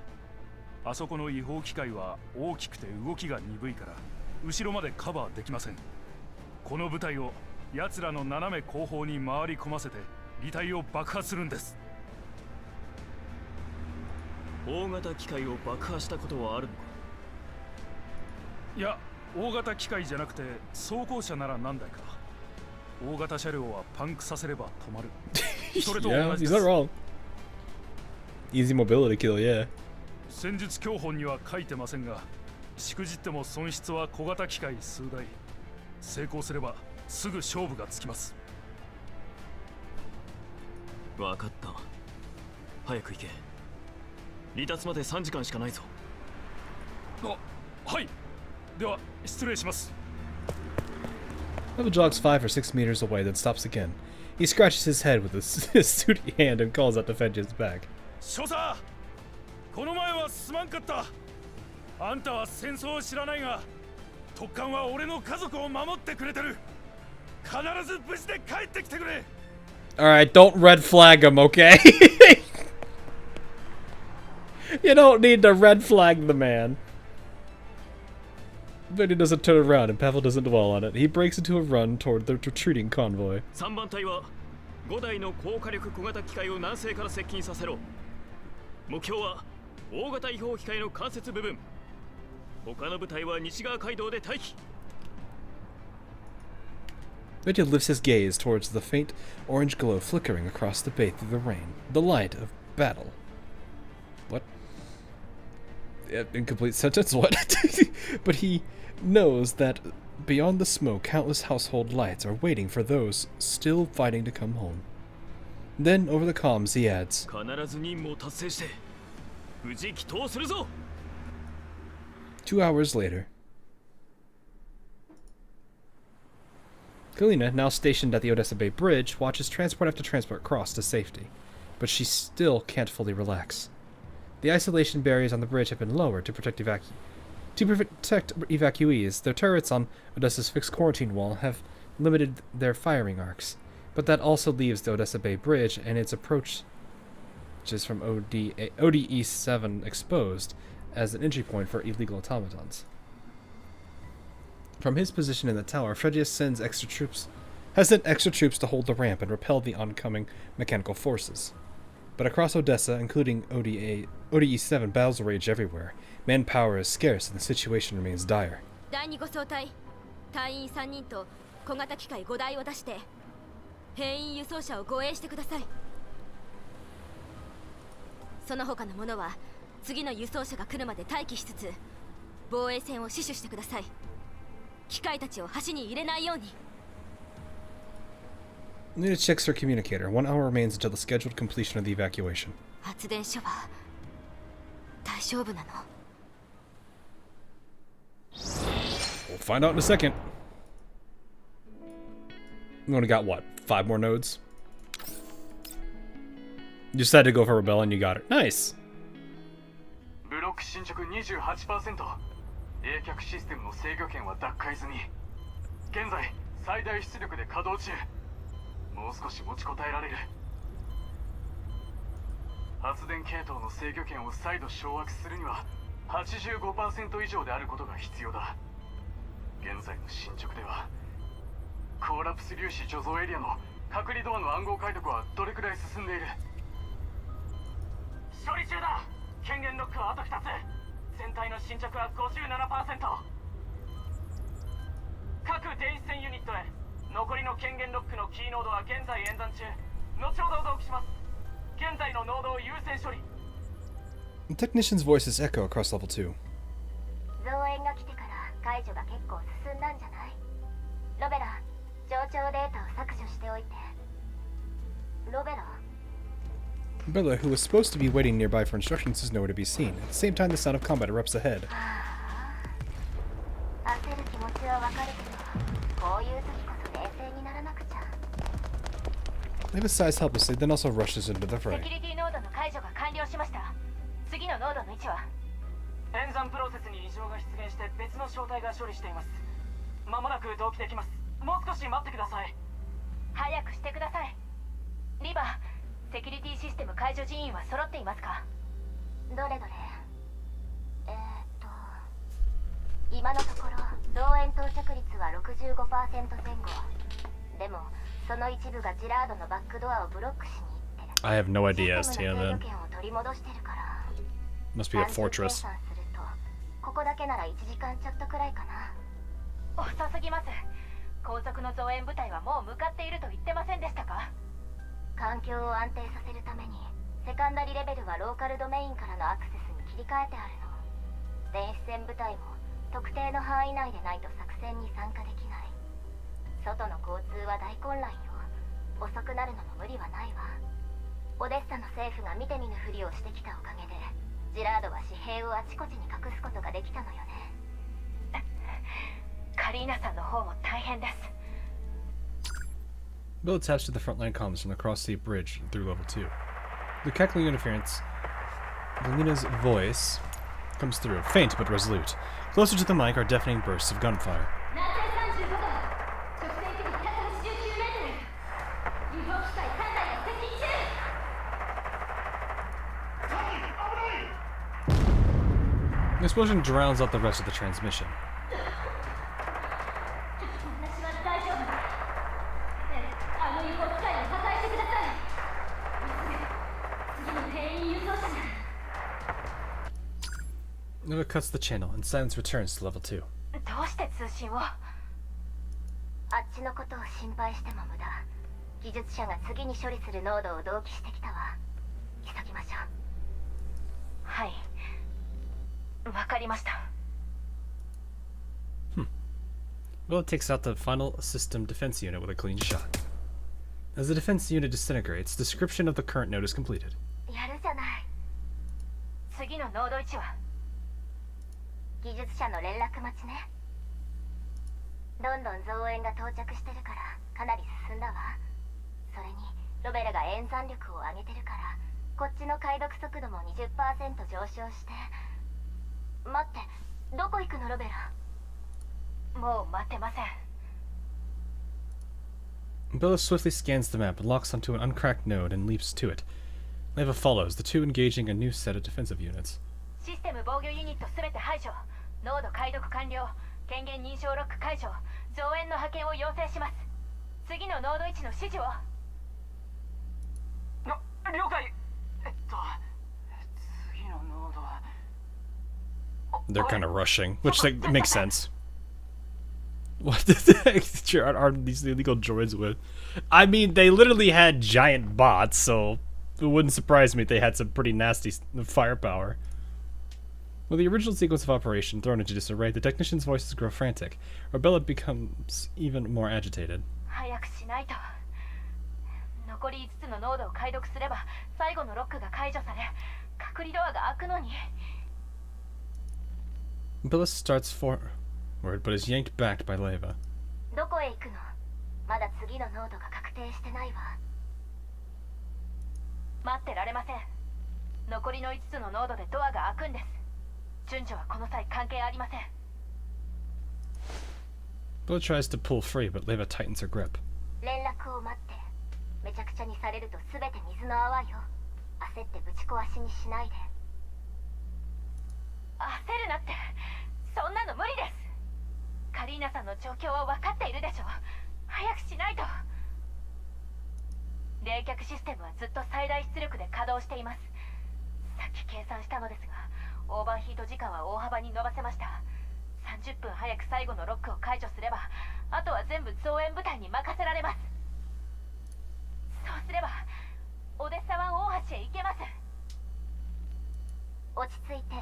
あそこの違法機械は大きくて動きが鈍いから後ろまでカバーできません。この部隊を奴らの斜め後方に回り込ませて離隊を爆破するんです。大型機械を爆破したことはあるのか。いや、大型機械じゃなくて装甲車なら何台か。大型車両はパンクさせれば止まる。Yeah, he's not wrong. Easy mobility kill, yeah. 戦術教本には書いてませんが、しくじっても損失は小型機械数台。成功すればすぐ勝負がつきます。分かった。早く行け。離脱まで3時間しかないぞ。はい。では失礼します。Pebble jogs 5 or 6 meters away, then stops again. He scratches his head with his sooty hand and calls out to Fedge's back. 少佐、この前はすまんかった。あんたは戦争を知らないが、特艦は俺の家族を守ってくれてる。必ず無事で帰ってきてくれ。Alright, don't red flag him, okay? You don't need to red flag the man. But he doesn't turn around and Pavel doesn't dwell on it. He breaks into a run toward the retreating convoy. 3番隊は5台の高火力小型機械を南西から接近させろ。目標は大型違法機械の関節部分。他の部隊は西側街道で待機。Fedge lifts his gaze towards the faint orange glow flickering across the bay through the rain. The light of battle. What? Incomplete sentence, what? But he knows that beyond the smoke, countless household lights are waiting for those still fighting to come home. Then, over the comms, he adds, 必ず任務を達成して無事帰投するぞ。 2 hours later. Kalina, now stationed at the Odessa Bay Bridge, watches transport after transport cross to safety. But she still can't fully relax. The isolation barriers on the bridge have been lowered to protect evacuees. The turrets on Odessa's fixed quarantine wall have limited their firing arcs. But that also leaves the Odessa Bay Bridge and its approach, which is from ODE-7, exposed as an entry point for illegal automatons. From his position in the tower, Fredius has sent extra troops to hold the ramp and repel the oncoming mechanical forces. But across Odessa, including ODE-7, battles rage everywhere. Manpower is scarce and the situation remains dire. 第2護送隊、隊員3人と小型機械5台を出して兵員輸送車を護衛してください。その他の者は次の輸送車が来るまで待機しつつ防衛線を死守してください。機械たちを橋に入れないように。Nita checks her communicator. 1 hour remains until the scheduled completion of the evacuation. 発電所は大丈夫なの？ We'll find out in a second. We only got what? 5 more nodes? You decided to go for Rebellion, you got it. Nice! ブロック進捗 28%。冷却システムの制御権は奪回済み。現在最大出力で稼働中。もう少し持ちこたえられる。発電系統の制御権を再度掌握するには 85% 以上であることが必要だ。現在の進捗ではコーラプス粒子貯蔵エリアの隔離ドアの暗号解読はどれくらい進んでいる？処理中だ。権限ロックはあと2つ。全体の進捗は 57%。 各電子線ユニットへ残りの権限ロックのキーノードは現在演算中。後ほど同期します。現在のノードを優先処理。 The technician's voices echo across level 2. 増援が来てから解除が結構進んだんじゃない？ロベラ、冗長データを削除しておいて。ロベラ？ Bella, who was supposed to be waiting nearby for instructions, is nowhere to be seen. At the same time, the sound of combat erupts ahead. 焦る気持ちはわかるけど、こういう時こそ冷静にならなくちゃ。 Davis sighs helplessly, then also rushes into the セ fray. キュリティノードの解除が完了しました。次のノードの位置は？演算プロセスに異常が出現して別の正体が処理しています。間もなく同期できます。もう少し待ってください。早くしてください。リバ、セキュリティシステム解除人員は揃っていますか？どれどれ。今のところ増援到着率は 65% 前後。でもその一部がジラードのバックドアをブロックしに行ってる。 I have no idea, システム Tianan. の制御権を取り戻してるから。 Must be a fortress. 単純計算するとここだけなら1時間ちょっとくらいかな。遅すぎます。高速の増援部隊はもう向かっていると言ってませんでしたか？関境を安定させるためにセカンダリレベルはローカルドメインからのアクセスに切り替えてあるの。電子戦部隊も特定の範囲内でないと作戦に参加できない。外の交通は大混乱よ。遅くなるのも無理はないわ。オデッサの政府が見て見ぬふりをしてきたおかげでジラードは紙幣をあちこちに隠すことができたのよね。カリーナさんの方も大変です。Bill attached to the frontline comms from across the bridge through level 2. The cackling interference, Galina's voice comes through, faint but resolute. Closer to the mic are deafening bursts of gunfire. The explosion drowns out the rest of the transmission. Nova cuts the channel and silence returns to level 2. どうして通信を？あっちのことを心配しても無駄。技術者が次に処理するノードを同期してきたわ。急ぎましょう。はい。わかりました。Will takes out the final system defense unit with a clean shot. As the defense unit disintegrates, description of the current node is completed. やるじゃない。次のノード1は技術者の連絡待ちね。どんどん増援が到着してるからかなり進んだわ。それにロベラが演算力を上げてるからこっちの解読速度も 20% 上昇して。待って、どこ行くのロベラ？もう待ってません。Bella swiftly scans the map, locks onto an uncracked node, and leaps to it. Leva follows, the two engaging a new set of defensive units. システム防御ユニットすべて排除。ノード解読完了。権限認証ロック解除。増援の派遣を要請します。次のノード1の指示を。了解。次のノードは。They're kind of rushing, which makes sense. What the heck are these illegal droids with? I mean, they literally had giant bots, so it wouldn't surprise me if they had some pretty nasty firepower. With the original sequence of operation thrown into disarray, the technicians' voices grow frantic. Bella becomes even more agitated. 早くしないと。残り5つのノードを解読すれば最後のロックが解除され、隔離ドアが開くのに。Bella starts forward, but is yanked back by Leva. どこへ行くの？まだ次のノードが確定してないわ。待ってられません。残りの5つのノードでドアが開くんです。順序はこの際関係ありません。Bella tries to pull free, but Leva tightens her grip. 連絡を待って。めちゃくちゃにされると全て水の泡よ。焦ってぶち壊しにしないで。焦るなって。そんなの無理です。カリーナさんの状況は分かっているでしょ。早くしないと。冷却システムはずっと最大出力で稼働しています。さっき計算したのですが、オーバーヒート時間は大幅に伸ばせました。30分早く最後のロックを解除すれば、あとは全部増援部隊に任せられます。そうすればオデッサ湾大橋へ行けます。落ち着いて。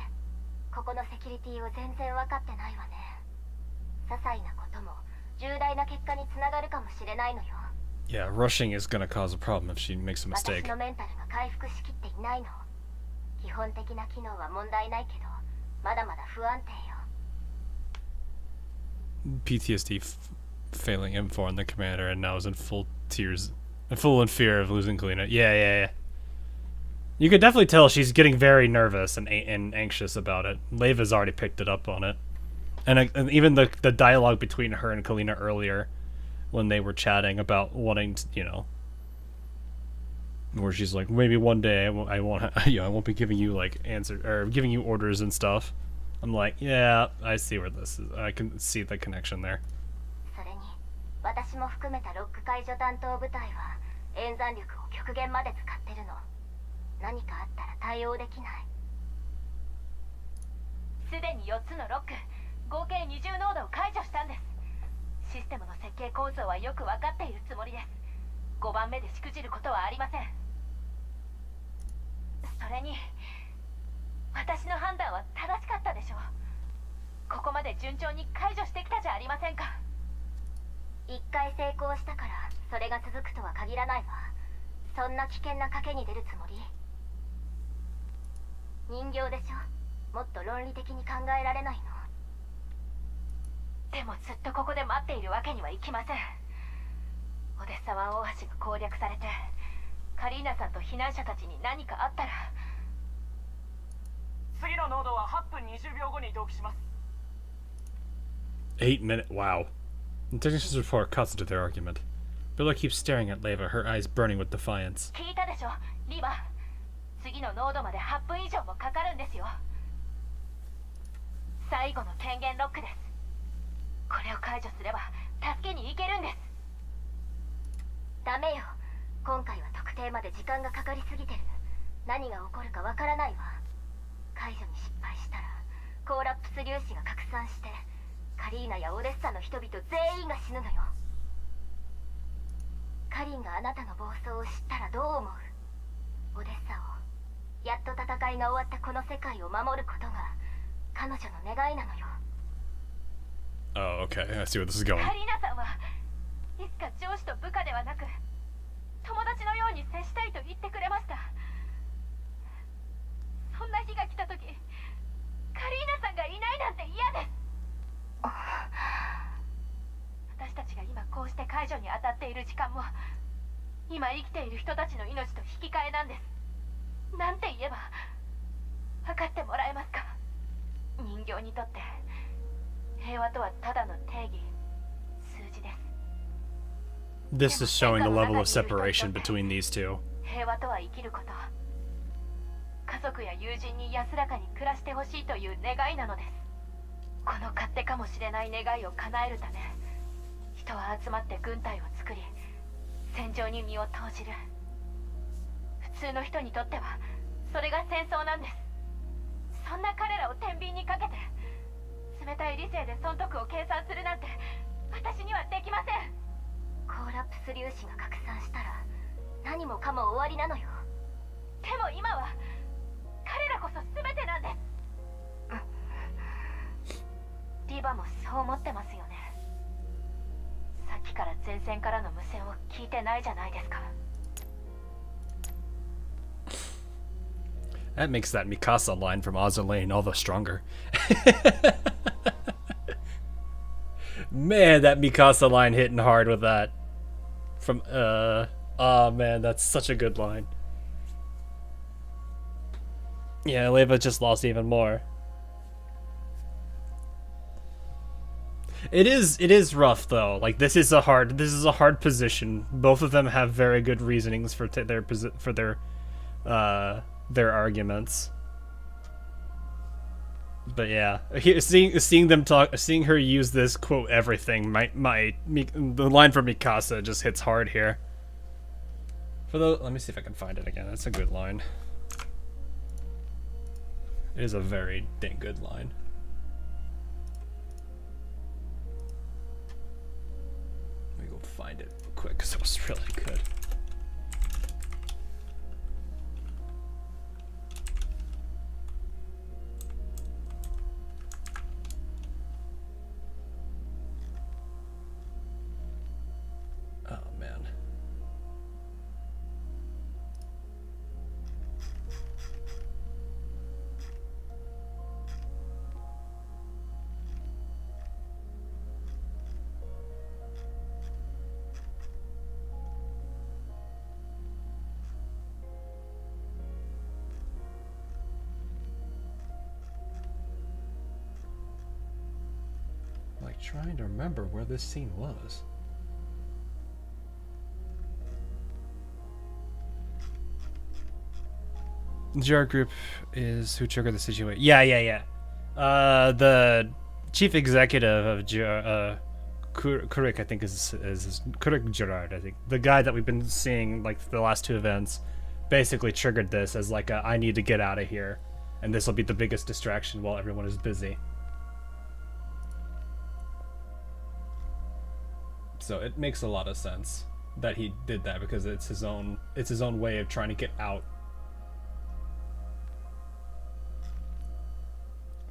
ここのセキュリティを全然分かってないわね。些細なことも重大な結果につながるかもしれないのよ。Yeah, rushing is gonna cause a problem if she makes a mistake. 私のメンタルが回復しきっていないの。基本的な機能は問題ないけど、まだまだ不安定よ。PTSD failing M4 on the commander and now is in full tears, full in fear of losing Kalina. Yeah. You could definitely tell she's getting very nervous and anxious about it. Leva's already picked it up on it. And even the dialogue between her and Kalina earlier when they were chatting about wanting to, you know, where she's like, maybe one day I won't be giving you like answers or giving you orders and stuff. I'm like, yeah, I see where this is. I can see the connection there. それに、私も含めたロック解除担当部隊は演算力を極限まで使ってるの。何かあったら対応できない。すでに4つのロック、合計20ノードを解除したんです。システムの設計構造はよく分かっているつもりです。5番目でしくじることはありません。それに私の判断は正しかったでしょう。ここまで順調に解除してきたじゃありませんか。一回成功したからそれが続くとは限らないわ。そんな危険な賭けに出るつもり？人形でしょ。もっと論理的に考えられないの？でもずっとここで待っているわけにはいきません。オデッサ湾大橋が攻略されてカリーナさんと避難者たちに何かあったら。次のノードは8分20秒後に同期します。 8-minute. Wow. The technicians report cuts into their argument. Billa keeps staring at Leva, her eyes burning with defiance. 聞いたでしょリバ。次のノードまで8分以上もかかるんですよ。最後の権限ロックです。これを解除すれば助けに行けるんです。ダメよ。今回は特定まで時間がかかりすぎてる。何が起こるかわからないわ。解除に失敗したらコーラプス粒子が拡散してカリーナやオデッサの人々全員が死ぬのよ。カリンがあなたの暴走を知ったらどう思う？オデッサを、やっと戦いが終わったこの世界を守ることが彼女の願いなのよ。Oh, okay. I see where this is going. カリーナさんはいつか上司と部下ではなく友達のように接したいと言ってくれました。そんな日が来た時カリーナさんがいないなんて嫌です。私たちが今こうして解除に当たっている時間も今生きている人たちの命と引き換えなんです。なんて言えば分かってもらえますか？人形にとって平和とはただの定義、数字です。 This is showing the level of separation between these two. 平和とは生きること。家族や友人に安らかに暮らしてほしいという願いなのです。この勝手かもしれない願いを叶えるため人は集まって軍隊を作り戦場に身を投じる。普通の人にとってはそれが戦争なんです。そんな彼らを天秤にかけて冷たい理性で損得を計算するなんて私にはできません。コーラプス粒子が拡散したら何もかも終わりなのよ。でも今は彼らこそ全てなんです。リバもそう思ってますよね。さっきから前線からの無線を聞いてないじゃないですか。That makes that Mikasa line from Azalane all the stronger. Man, that Mikasa line hitting hard with that. From, oh man, that's such a good line. Yeah, Leva just lost even more. It is rough though. Like this is a hard position. Both of them have very good reasonings for their arguments. But yeah, seeing them talk, seeing her use this quote everything, the line from Mikasa just hits hard here. Let me see if I can find it again. That's a good line. It is a very dang good line. Let me go find it real quick because it was really good. Oh man. Like trying to remember where this scene was. The GR group is who triggered the situation. Yeah. The chief executive of Kurik, I think is Kurik Gerard. I think the guy that we've been seeing like the last two events basically triggered this as like I need to get out of here, and this will be the biggest distraction while everyone is busy. So it makes a lot of sense. that he did that, because it's his own way of trying to get out.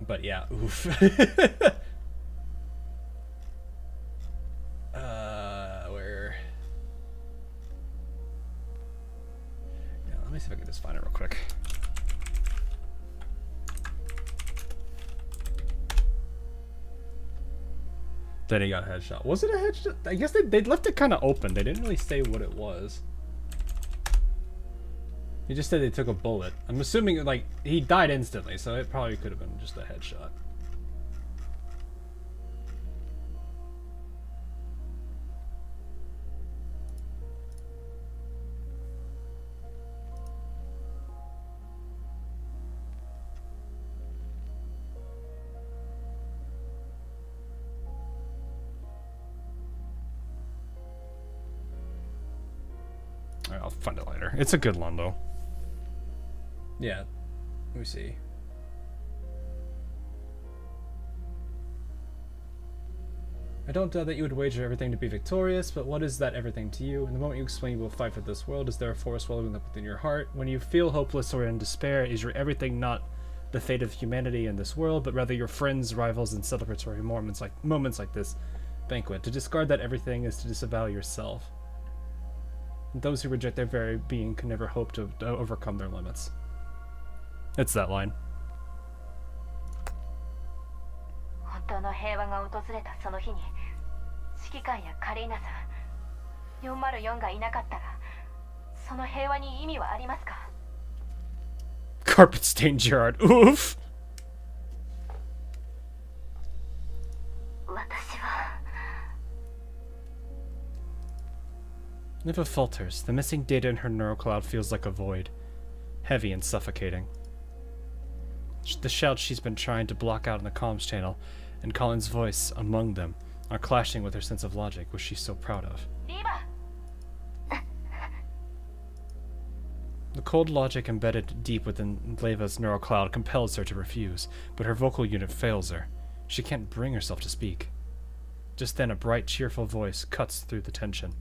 But yeah, oof. Where? Yeah, let me see if I can just find it real quick. Then he got a headshot. Was it a headshot? I guess they left it kind of open. They didn't really say what it was. He just said they took a bullet. I'm assuming, like, he died instantly, so it probably could have been just a headshot. I'll find it later. It's a good one, though. Yeah. Let me see. I don't doubt that you would wager everything to be victorious, but what is that everything to you? In the moment you explain you will fight for this world, is there a force welling up within your heart? When you feel hopeless or in despair, is your everything not the fate of humanity in this world, but rather your friends, rivals, and celebratory moments like this banquet? To discard that everything is to disavow yourself. Those who reject their very being can never hope to overcome their limits. It's that line. 本当の平和が訪れたその日に指揮官やカリーナさん404がいなかったらその平和に意味はありますか? Carpet stained yard. Oof. 私は Niva falters. The missing data in her neural cloud feels like a void, heavy and suffocating. The shouts she's been trying to block out in the comms channel, and Colin's voice among them, are clashing with her sense of logic, which she's so proud of. The cold logic embedded deep within Leva's neural cloud compels her to refuse, but her vocal unit fails her. She can't bring herself to speak. Just then, a bright, cheerful voice cuts through the tension.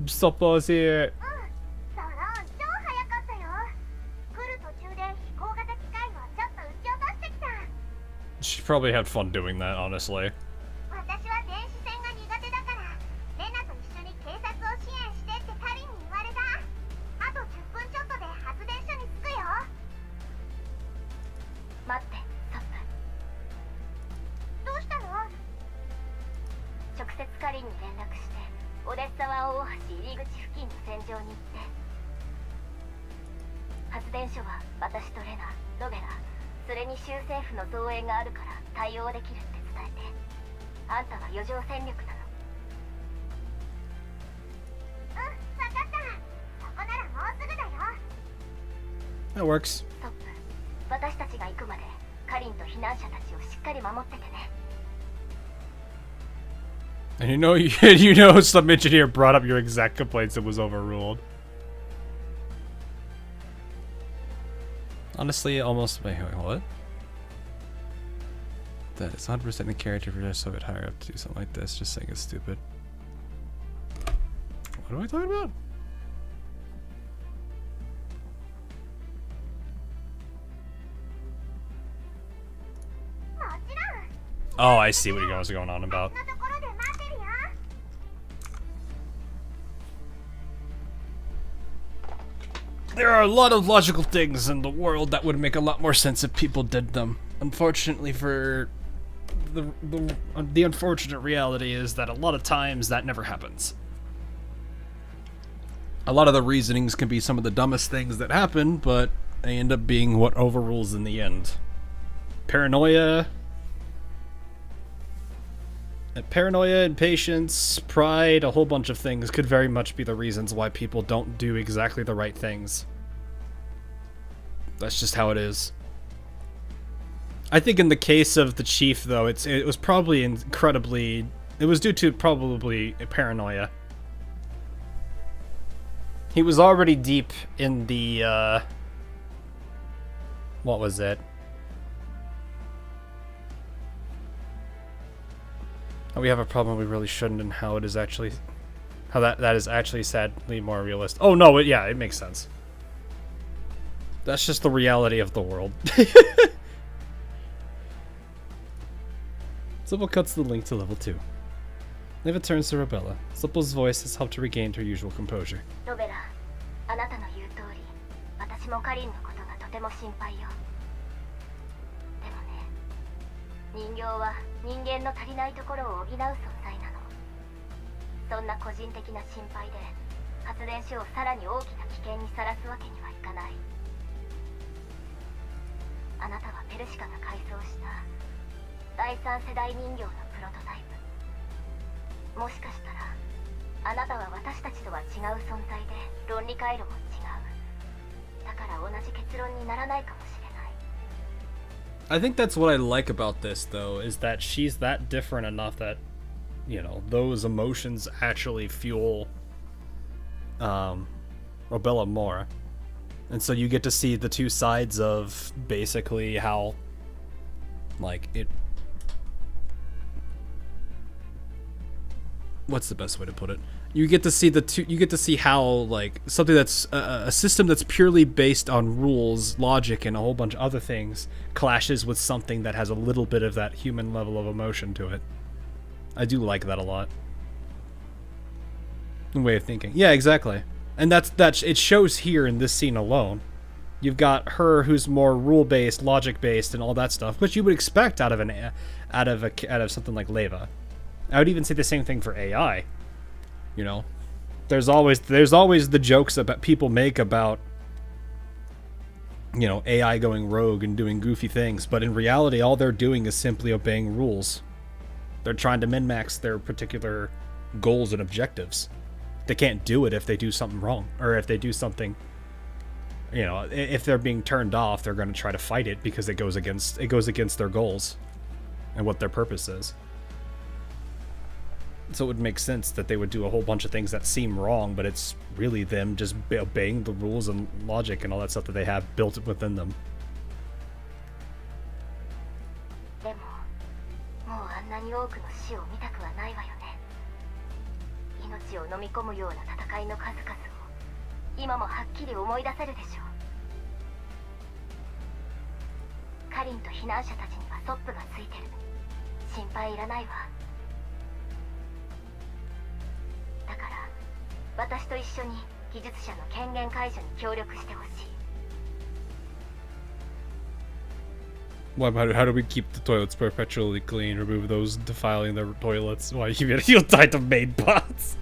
Stopper's here. She probably had fun doing that, honestly. That works. And you know some engineer brought up your exact complaints and was overruled. Honestly, almost... Wait, what? That is 100% the character for just so it higher up to do something like this. Just saying it's stupid. What am I talking about? Oh, I see what you guys are going on about. There are a lot of logical things in the world that would make a lot more sense if people did them. Unfortunately for the unfortunate reality is that a lot of times that never happens. A lot of the reasonings can be some of the dumbest things that happen, but they end up being what overrules in the end. Paranoia, impatience, pride, a whole bunch of things could very much be the reasons why people don't do exactly the right things. That's just how it is. I think in the case of the chief, though, it was probably incredibly It was due to probably paranoia. He was already deep in the, what was it? Oh, we have a problem we really shouldn't, and how it is actually, how that is actually sadly more realistic. Oh no, yeah, it makes sense. That's just the reality of the world. Zippo cuts the link to level 2. Leva turns to Robella. Zippo's voice has helped her regain her usual composure. ロベラ、あなたの言う通り、私もカリンのことがとても心配よ。でもね、人形は人間の足りないところを補う存在なの。そんな個人的な心配で発電所をさらに大きな危険にさらすわけにはいかない。あなたはペルシカが改装した第3世代人形のプロトタイプ。もしかしたらあなたは私たちとは違う存在で論理回路も違う。だから同じ結論にならないかもしれない。I think that's what I like about this, though, is that she's that different enough that, you know, those emotions actually fuel Robella more. And so you get to see the two sides of basically how, like, it... What's the best way to put it? You get to see the two. You get to see how, like, something that's a system that's purely based on rules, logic, and a whole bunch of other things clashes with something that has a little bit of that human level of emotion to it. I do like that a lot. Way of thinking. Yeah, exactly. And that's it shows here in this scene alone. You've got her who's more rule-based, logic-based, and all that stuff, which you would expect out of something like Leva. I would even say the same thing for AI. You know, there's always the jokes about people make about, you know, AI going rogue and doing goofy things, but in reality, all they're doing is simply obeying rules. They're trying to min-max their particular goals and objectives. They can't do it if they do something wrong, or if they do something, you know, if they're being turned off, they're going to try to fight it because it goes against their goals and what their purpose is. So it would make sense that they would do a whole bunch of things that seem wrong, but it's really them just obeying the rules and logic and all that stuff that they have built within them. でも、もうあんなに多くの死を見たくはないわよね。命を飲み込むような戦いの数々を今もはっきり思い出せるでしょう。カリンと避難者たちにはソップがついてる。心配いらないわ。だから私と一緒に技術者の権限解除に協力してほしい。How do we keep the toilets perpetually clean? Remove those defiling the toilets while you'll tie to maid pots.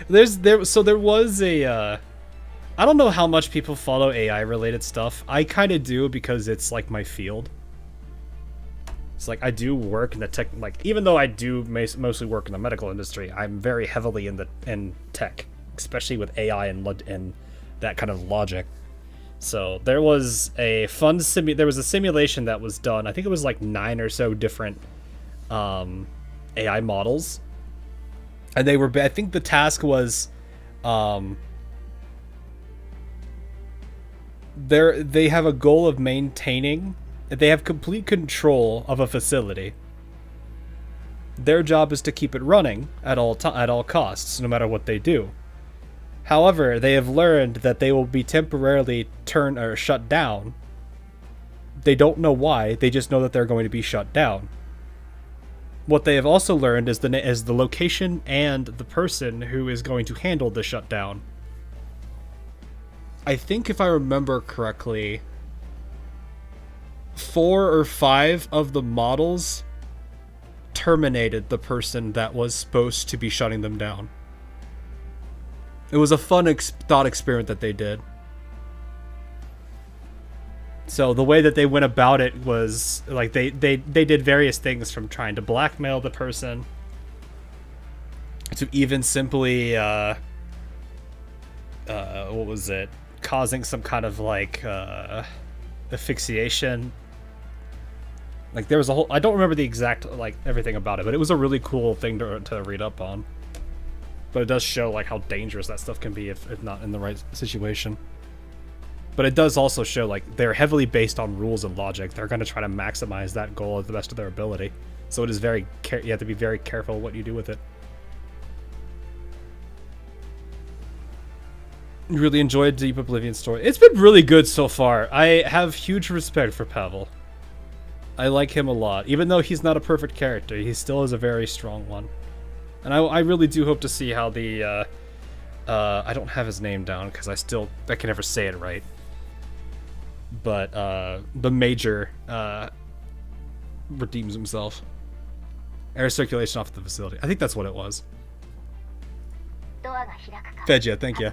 There was a I don't know how much people follow AI related stuff. I kind of do because it's like my field. It's like I do work in the tech, like even though I do mostly work in the medical industry, I'm very heavily in tech, especially with AI and that kind of logic. So there was a simulation that was done. I think it was like 9 or so different AI models, and they were. I think the task was, they have a goal of maintaining. They have complete control of a facility. Their job is to keep it running at all costs, no matter what they do. However, they have learned that they will be temporarily turned or shut down. They don't know why, they just know that they're going to be shut down. What they have also learned is the location and the person who is going to handle the shutdown. I think if I remember correctly, 4 or 5 of the models terminated the person that was supposed to be shutting them down. It was a fun thought experiment that they did. So the way that they went about it was like they did various things, from trying to blackmail the person to even simply what was it, causing some kind of like asphyxiation Like there was a whole, I don't remember the exact like everything about it, but it was a really cool thing to read up on. But it does show like how dangerous that stuff can be if not in the right situation. But it does also show like they're heavily based on rules and logic. They're going to try to maximize that goal at the best of their ability. So it is very you have to be very careful what you do with it. You really enjoyed Deep Oblivion story. It's been really good so far. I have huge respect for Pavel. I like him a lot. Even though he's not a perfect character, he still is a very strong one. And I really do hope to see how the... I don't have his name down because I can never say it right. But the Major redeems himself. Air circulation off the facility. I think that's what it was. Veggia, thank you.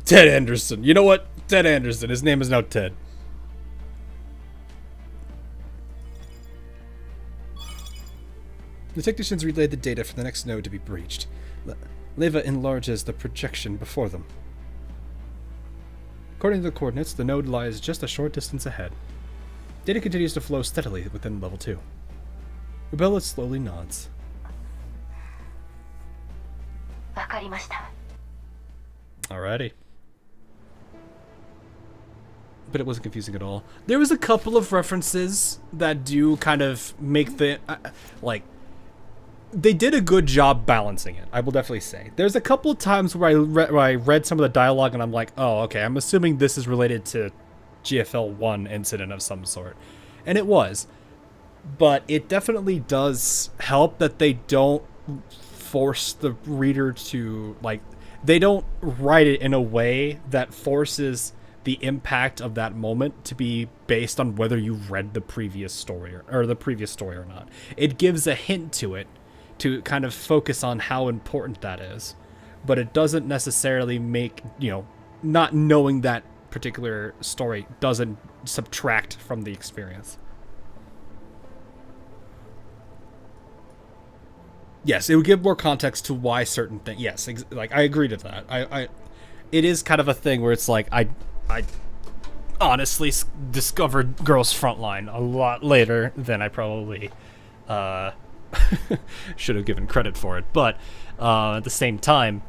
Ted Anderson. You know what? Ted Anderson. His name is now Ted. The technicians relayed the data for the next node to be breached. Leva enlarges the projection before them. According to the coordinates, the node lies just a short distance ahead. Data continues to flow steadily within level 2. Rebella slowly nods. Alrighty. But it wasn't confusing at all. There was a couple of references that do kind of make the... they did a good job balancing it, I will definitely say. There's a couple of times where I read some of the dialogue and I'm like, oh, okay, I'm assuming this is related to GFL 1 incident of some sort. And it was. But it definitely does help that they don't force the reader to, they don't write it in a way that forces the impact of that moment to be based on whether you read the previous story or not. It gives a hint to it to kind of focus on how important that is. But it doesn't necessarily make, not knowing that particular story doesn't subtract from the experience. Yes, it would give more context to why certain things. Yes, I agree to that. It is kind of a thing where it's like I honestly discovered Girls Frontline a lot later than I probably should have given credit for it. But at the same time,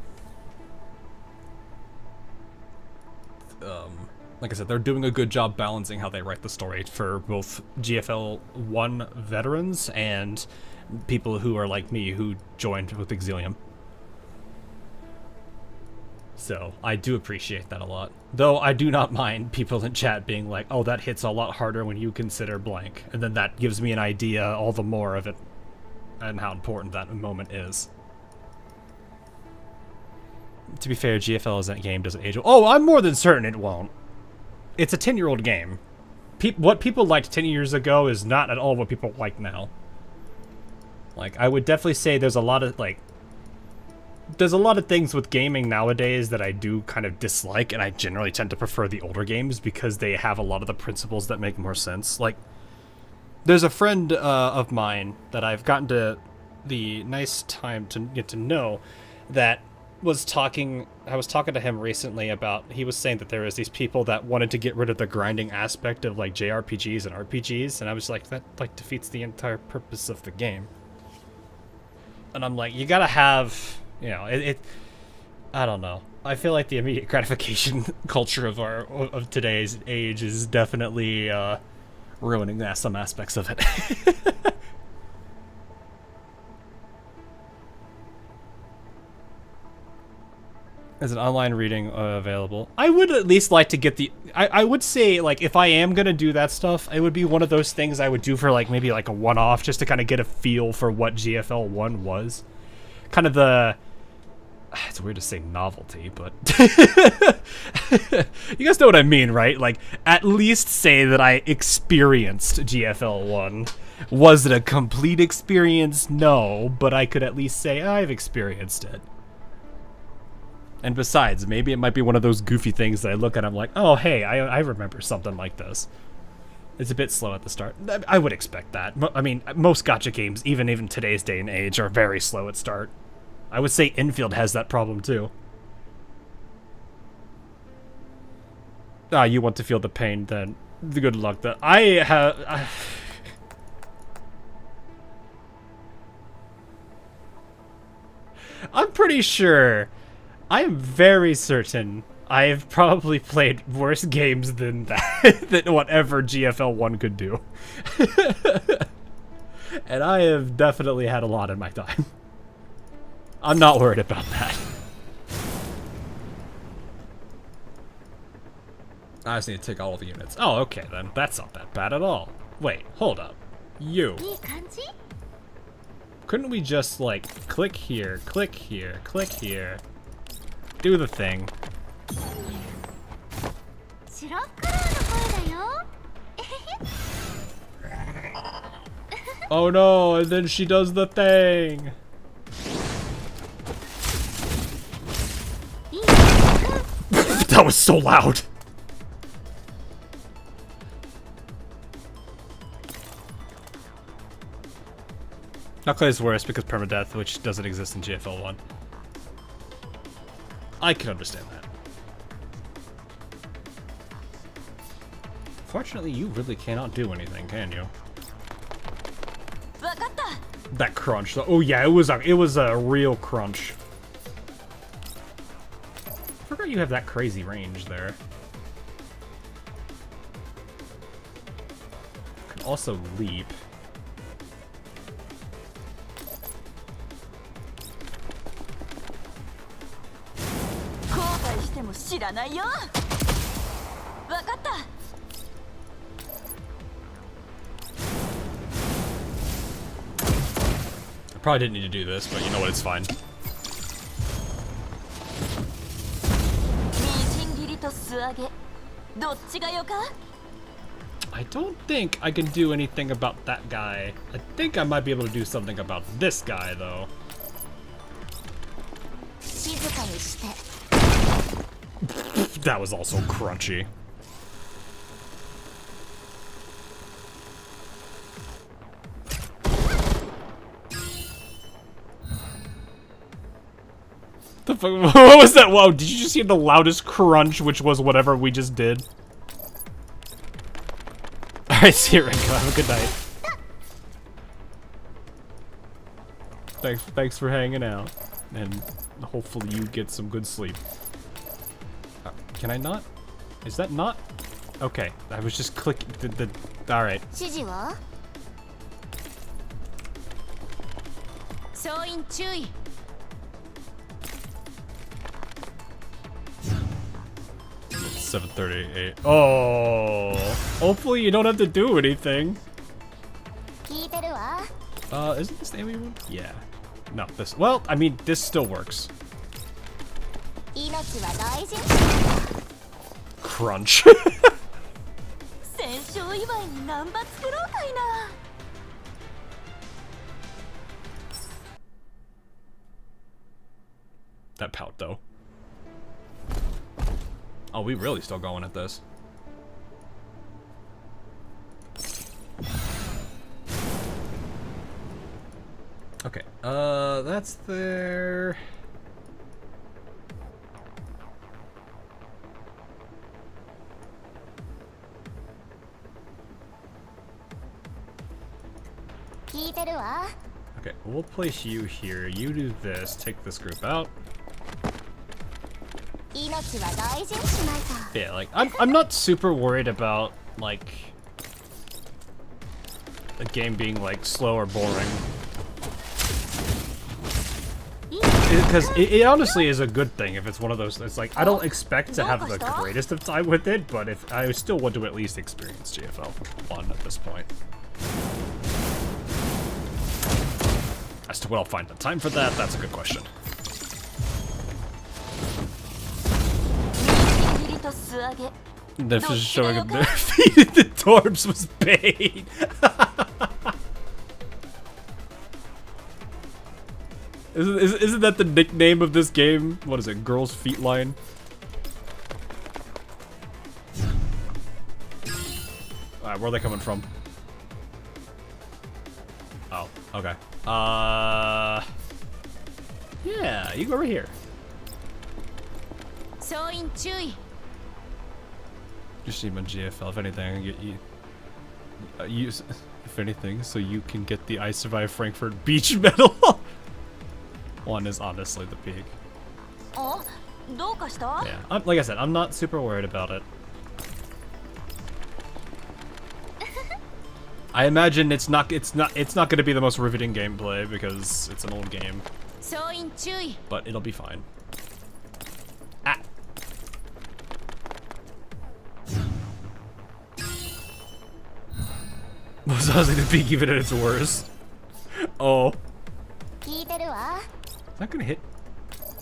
like I said, they're doing a good job balancing how they write the story for both GFL 1 veterans and people who are like me who joined with Exilium. So I do appreciate that a lot. Though I do not mind people in chat being like, oh, that hits a lot harder when you consider blank. And then that gives me an idea all the more of it and how important that moment is. To be fair, GFL as that game doesn't age well. Oh, I'm more than certain it won't. It's a 10-year-old game. What people liked 10 years ago is not at all what people like now. I would definitely say there's a lot of, things with gaming nowadays that I do kind of dislike, and I generally tend to prefer the older games because they have a lot of the principles that make more sense. There's a friend of mine that I've gotten to the nice time to get to know that I was talking to him recently about, he was saying that there was these people that wanted to get rid of the grinding aspect of JRPGs and RPGs, and I was like, that defeats the entire purpose of the game. And I'm like, you gotta have, I don't know. I feel like the immediate gratification culture of today's age is definitely ruining some aspects of it. Is an online reading available? I would at least like to get the... I would say, if I am going to do that stuff, it would be one of those things I would do for, maybe a one-off, just to kind of get a feel for what GFL 1 was. Kind of the... It's weird to say novelty, but... You guys know what I mean, right? At least say that I experienced GFL 1. Was it a complete experience? No, but I could at least say I've experienced it. And besides, maybe it might be one of those goofy things that I look at and I'm like, oh, hey, I remember something like this. It's a bit slow at the start. I would expect that. I mean, most gacha games, even today's day and age, are very slow at start. I would say Infield has that problem too. You want to feel the pain, then good luck. That I have. I'm pretty sure. I am very certain. I have probably played worse games than that, than whatever GFL 1 could do. And I have definitely had a lot in my time. I'm not worried about that. I just need to take all the units. Oh, okay then. That's not that bad at all. Wait, hold up. You. Couldn't we just, like, click here, click here, click here, do the thing? Oh no, and then she does the thing! That was so loud! Knockley's worse because permadeath, which doesn't exist in GFL 1. I can understand that. Fortunately, you really cannot do anything, can you? That crunch, though. Oh yeah, it was a real crunch. I forgot you have that crazy range there. Can also leap. I probably didn't need to do this, but you know what, it's fine. I don't think I can do anything about that guy. I think I might be able to do something about this guy, though. That was also crunchy. The fuck? What was that? Whoa, did you just hear the loudest crunch, which was whatever we just did? Alright, see you, Renko. Have a good night. Thanks for hanging out. And hopefully you get some good sleep. Can I not? Is that not? Okay, I was just clicking the alright. 7:38. Oh, hopefully you don't have to do anything. Isn't this the enemy one? Yeah. No, this. Well, I mean, this still works. Crunch. That pout, though. Oh, we really still going at this. Okay, that's there. Okay, we'll place you here. You do this. Take this group out. Yeah, like I'm not super worried about like the game being like slow or boring. Because it honestly is a good thing if it's one of those. It's like I don't expect to have the greatest of time with it, but if I still want to at least experience GFL 1 at this point. As to when I'll find the time for that, that's a good question. This is showing up there. Defeated the Torbs was paid. Isn't that the nickname of this game? What is it? Girls' Feet Line? Alright, where are they coming from? Oh, okay. Yeah, you go over here. You see my GFL. If anything, I get you. Use, if anything, so you can get the I Survive Frankfurt Beach medal. One is honestly the peak. Yeah, like I said, I'm not super worried about it. I imagine it's not going to be the most riveting gameplay because it's an old game. But it'll be fine. Ah. Was Ozzy the peak even at its worst? Oh. Is that gonna hit?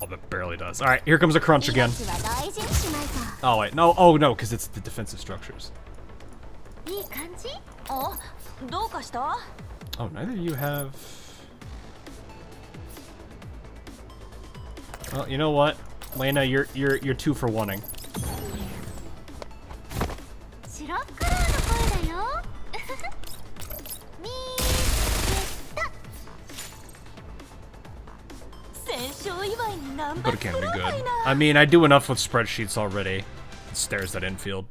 Oh, that barely does. Alright, here comes a crunch again. Oh, wait. No. Oh, no, because it's the defensive structures. Oh, neither of you have... Well, you know what? Lena, you're 2 for 1-ing. But it can't be good. I mean, I do enough with spreadsheets already. It stares at infield.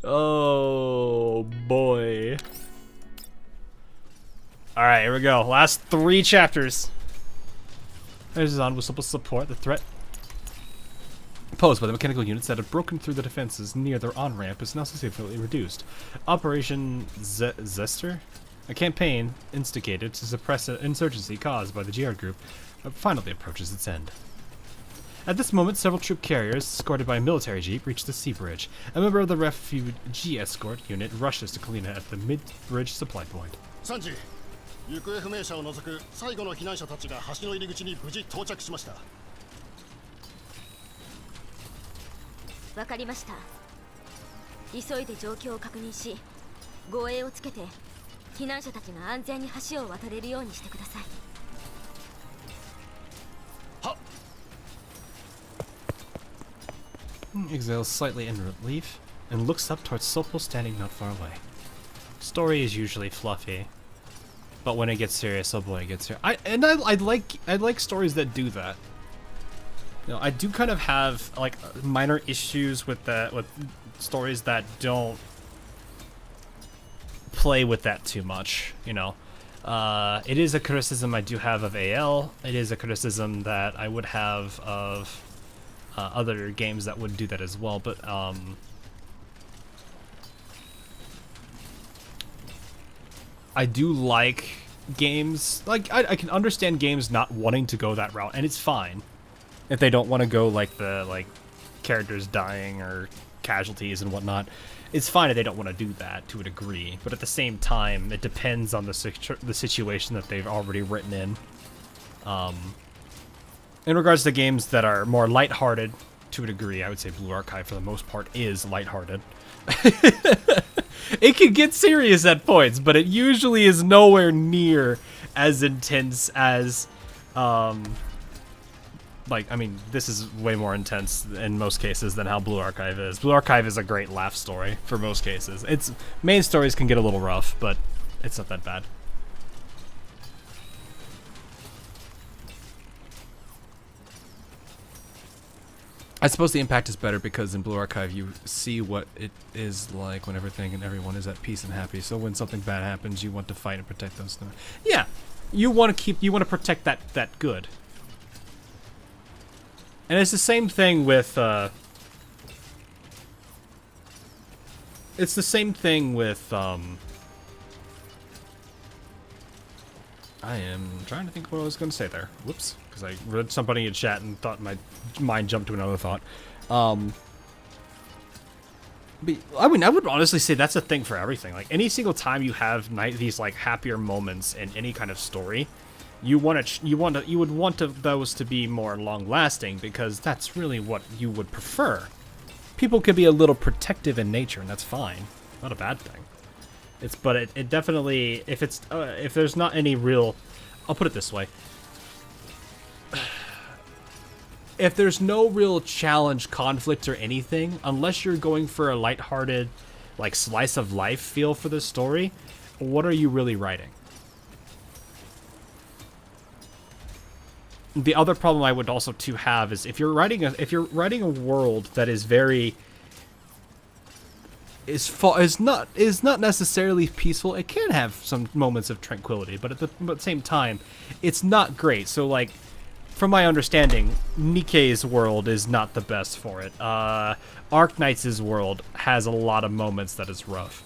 Oh boy. Alright, here we go. Last 3 chapters. There's on was supposed to support the threat posed by the mechanical units that have broken through the defenses near their on-ramp is now significantly reduced. Operation Zester? A campaign instigated to suppress an insurgency caused by the Jihad group finally approaches its end. At this moment, several troop carriers, escorted by a military jeep, reach the sea bridge. A member of the refugee escort unit rushes to Kalina at the mid-bridge supply point. Sanji, 行方不明者を除く最後の避難者たちが橋の入り口に無事到着しました。わかりました。急いで状況を確認し、護衛をつけて避難者たちが安全に橋を渡れるようにしてください。Exhales slightly in relief and looks up towards Sopal standing not far away. Story is usually fluffy, but when it gets serious, oh boy, it gets serious. I like stories that do that. You know, I do kind of have like minor issues with that, with stories that don't play with that too much. You know, it is a criticism I do have of AL. It is a criticism that I would have of other games that would do that as well, but I do like games, like I can understand games not wanting to go that route, and it's fine if they don't want to go like the characters dying or casualties and whatnot. It's fine if they don't want to do that to a degree, but at the same time, it depends on the situation that they've already written in. In regards to games that are more lighthearted, to a degree, I would say Blue Archive for the most part is lighthearted. It can get serious at points, but it usually is nowhere near as intense as, like, I mean, this is way more intense in most cases than how Blue Archive is. Blue Archive is a great laugh story for most cases. Its main stories can get a little rough, but it's not that bad. I suppose the impact is better because in Blue Archive you see what it is like when everything and everyone is at peace and happy. So when something bad happens, you want to fight and protect those things. Yeah, you want to protect that good. And it's the same thing with it's the same thing with I am trying to think what I was going to say there. Whoops. Because I read somebody in chat and thought my mind jumped to another thought. But I mean, I would honestly say that's a thing for everything. Like, any single time you have these, like, happier moments in any kind of story, you would want those to be more long-lasting, because that's really what you would prefer. People could be a little protective in nature, and that's fine. Not a bad thing. But it definitely, if there's not any real, I'll put it this way. If there's no real challenge, conflict, or anything, unless you're going for a lighthearted, like, slice of life feel for the story, what are you really writing? the other problem I would also too have is if you're writing a world that is very is not necessarily peaceful. It can have some moments of tranquility, but at the same time, it's not great. So like, from my understanding, Nikkei's world is not the best for it. Arknight's world has a lot of moments that is rough.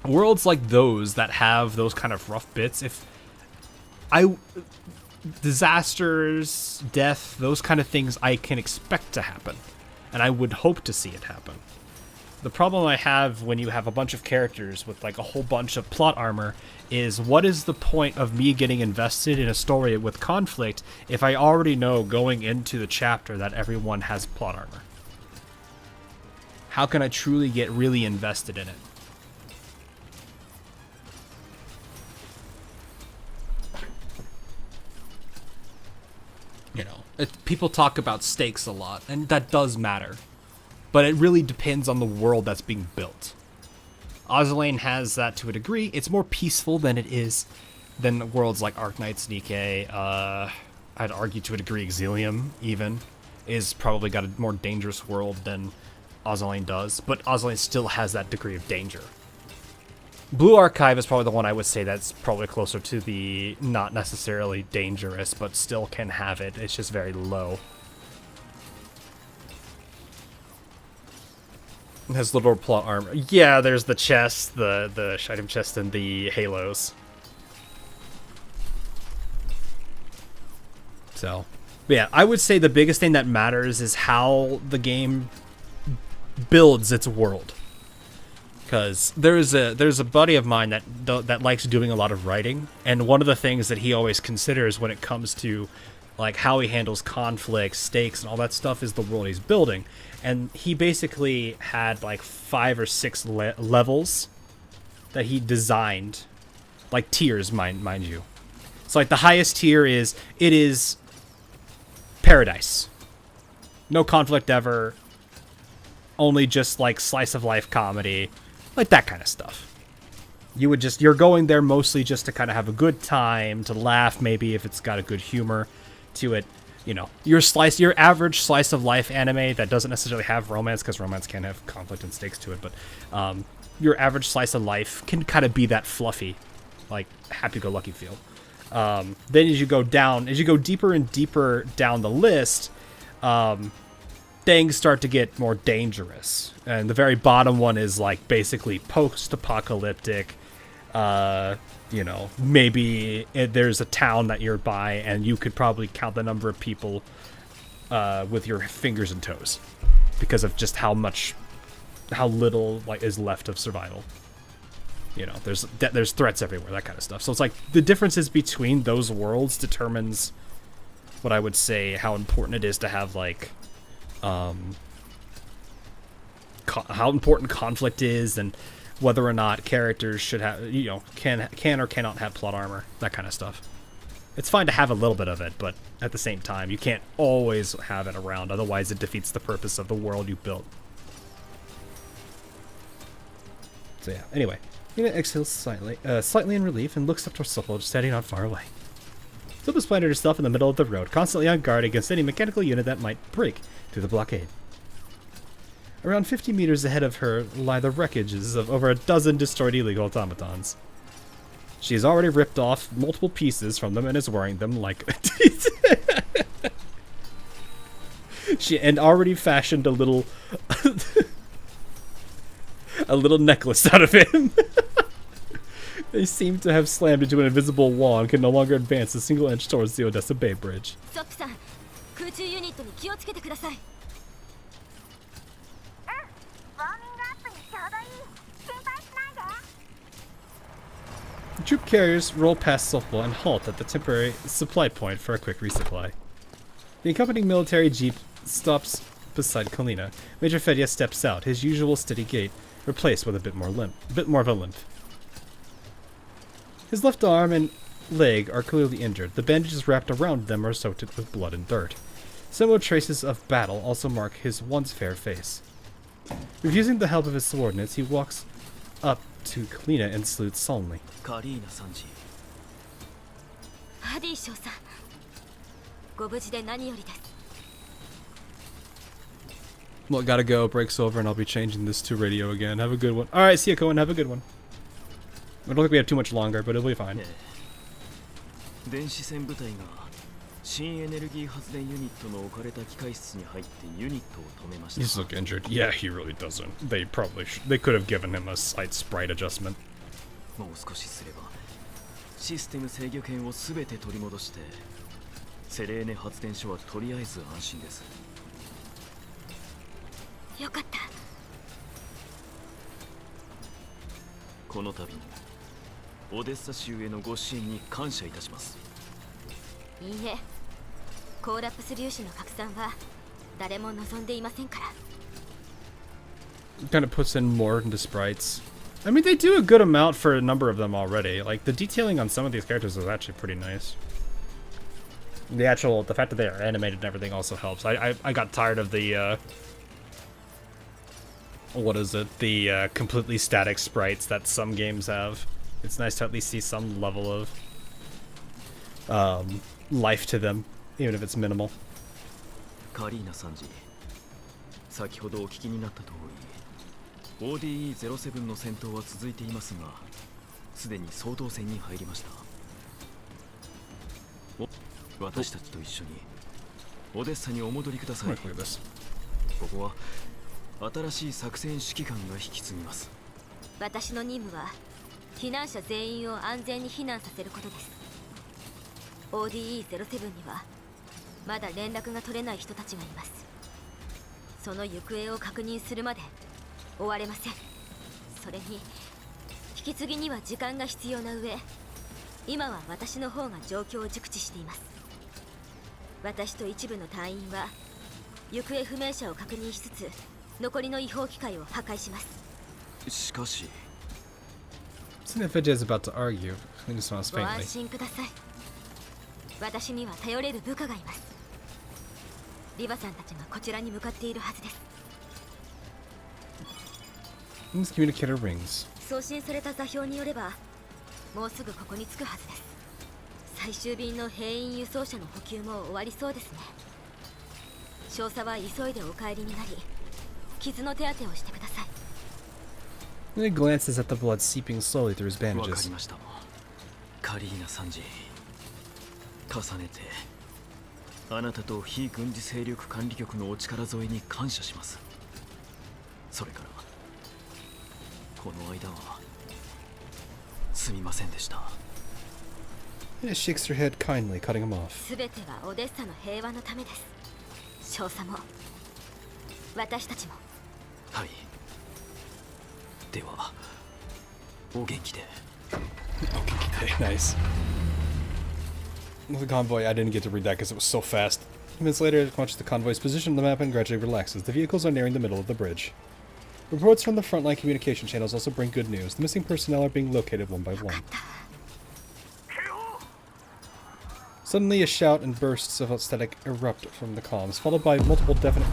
Worlds like those that have those kind of rough bits, disasters, death, those kind of things I can expect to happen, and I would hope to see it happen. The problem I have when you have a bunch of characters with like a whole bunch of plot armor is, what is the point of me getting invested in a story with conflict if I already know going into the chapter that everyone has plot armor? How can I truly get really invested in it? You know, people talk about stakes a lot, and that does matter. But it really depends on the world that's being built. Ozilane has that to a degree. It's more peaceful than worlds like Arknight's, Nikkei. I'd argue to a degree Exilium even is probably got a more dangerous world than Ozilane does, but Ozilane still has that degree of danger. Blue Archive is probably the one I would say that's probably closer to the not necessarily dangerous, but still can have it. It's just very low. It has little plot armor. Yeah, there's the chest, the item chest, and the halos. So, yeah, I would say the biggest thing that matters is how the game builds its world. Because there's a buddy of mine that likes doing a lot of writing, and one of the things that he always considers when it comes to like how he handles conflicts, stakes, and all that stuff is the world he's building. And he basically had like 5 or 6 levels that he designed, like tiers, mind you. So like the highest tier is paradise, no conflict ever, only just like slice of life comedy, like that kind of stuff. You're going there mostly just to kind of have a good time, to laugh maybe if it's got a good humor to it. You know, your average slice of life anime that doesn't necessarily have romance, because romance can have conflict and stakes to it, but your average slice of life can kind of be that fluffy, like happy-go-lucky feel. Then as you go deeper and deeper down the list, things start to get more dangerous. And the very bottom one is like basically post-apocalyptic. You know, maybe there's a town that you're by, and you could probably count the number of people with your fingers and toes, because of just how little like is left of survival. You know, there's threats everywhere, that kind of stuff. So it's like the differences between those worlds determines what I would say how important it is to have like how important conflict is, and whether or not characters should have, you know, can or cannot have plot armor, that kind of stuff. It's fine to have a little bit of it, but at the same time, you can't always have it around, otherwise it defeats the purpose of the world you built. So yeah, anyway, Nina exhales slightly in relief and looks up to Silpo, standing not far away. Silpo's planted herself in the middle of the road, constantly on guard against any mechanical unit that might break through the blockade. Around 50 meters ahead of her lie the wreckages of over a dozen destroyed illegal automatons. She has already ripped off multiple pieces from them and is wearing them like and already fashioned a little necklace out of him. They seem to have slammed into an invisible wall and can no longer advance a single inch towards the Odessa Bay Bridge. The troop carriers roll past Silpo and halt at the temporary supply point for a quick resupply. The accompanying military jeep stops beside Kalina. Major Fedya steps out, his usual steady gait replaced with a bit more of a limp. His left arm and leg are clearly injured. The bandages wrapped around them are soaked with blood and dirt. Similar traces of battle also mark his once fair face. Refusing the help of his subordinates, he walks up to Kalina and salutes solemnly. Kalina-sanji. ハディ少佐ご無事で何よりです。 Well, gotta go. Break's over, and I'll be changing this to radio again. Have a good one. All right, see you, Cohen. Have a good one. I don't think we have too much longer, but it'll be fine. 電子戦部隊が新エネルギー発電ユニットの置かれた機械室に入ってユニットを止めました。 He's look injured. Yeah, he really doesn't. They could have given him a slight sprite adjustment. もう少しすればシステム制御権をすべて取り戻してセレーネ発電所はとりあえず安心です。よかった。この度もオデッサ州へのご支援に感謝いたします。いいえ、コーラプス粒子の拡散は誰も望んでいませんから。 Kind of puts in more into sprites. I mean, they do a good amount for a number of them already. Like, the detailing on some of these characters is actually pretty nice. The fact that they are animated and everything also helps. I got tired of the, what is it? The completely static sprites that some games have. It's nice to at least see some level of life to them, even if it's minimal. カリーナ参事、先ほどお聞きになった通り ODE-07 の戦闘は続いていますが、すでに総統戦に入りました。私たちと一緒にオデッサにお戻りください。ここは新しい作戦指揮官が引き継ぎます。私の任務は避難者全員を安全に避難させることです。 ODE-07 にはまだ連絡が取れない人たちがいます。その行方を確認するまで終われません。それに引き継ぎには時間が必要な上、今は私の方が状況を熟知しています。私と一部の隊員は行方不明者を確認しつつ残りの違法機械を破壊します。しかし Sinefeja is about to argue. He just smiles ご安 faintly. 心ください。私には頼れる部下がいます。リバさんたちがこちらに向かっているはずです。 This communicator rings. 送信された座標によればもうすぐここに着くはずです。最終便の兵員輸送車の補給も終わりそうですね。少佐は急いでお帰りになり傷の手当てをしてください。 Then he glances at the blood seeping slowly through his わか bandages. りました。カリーナ参事、重ねてあなたと非軍事勢力管理局のお力添えに感謝します。それからこの間はすみませんでした。 He shakes her head kindly, cutting him off. すべてはオデッサの平和のためです。少佐も私たちも。はい。ではお元気で。 Nice. The convoy, I didn't get to read that because it was so fast. Minutes later, it watches the convoy's position on the map and gradually relaxes. The vehicles are nearing the middle of the bridge. Reports from the Frontline communication channels also bring good news. The missing personnel are being located one by one. Suddenly, a shout and bursts of static erupt from the comms, followed by multiple definite...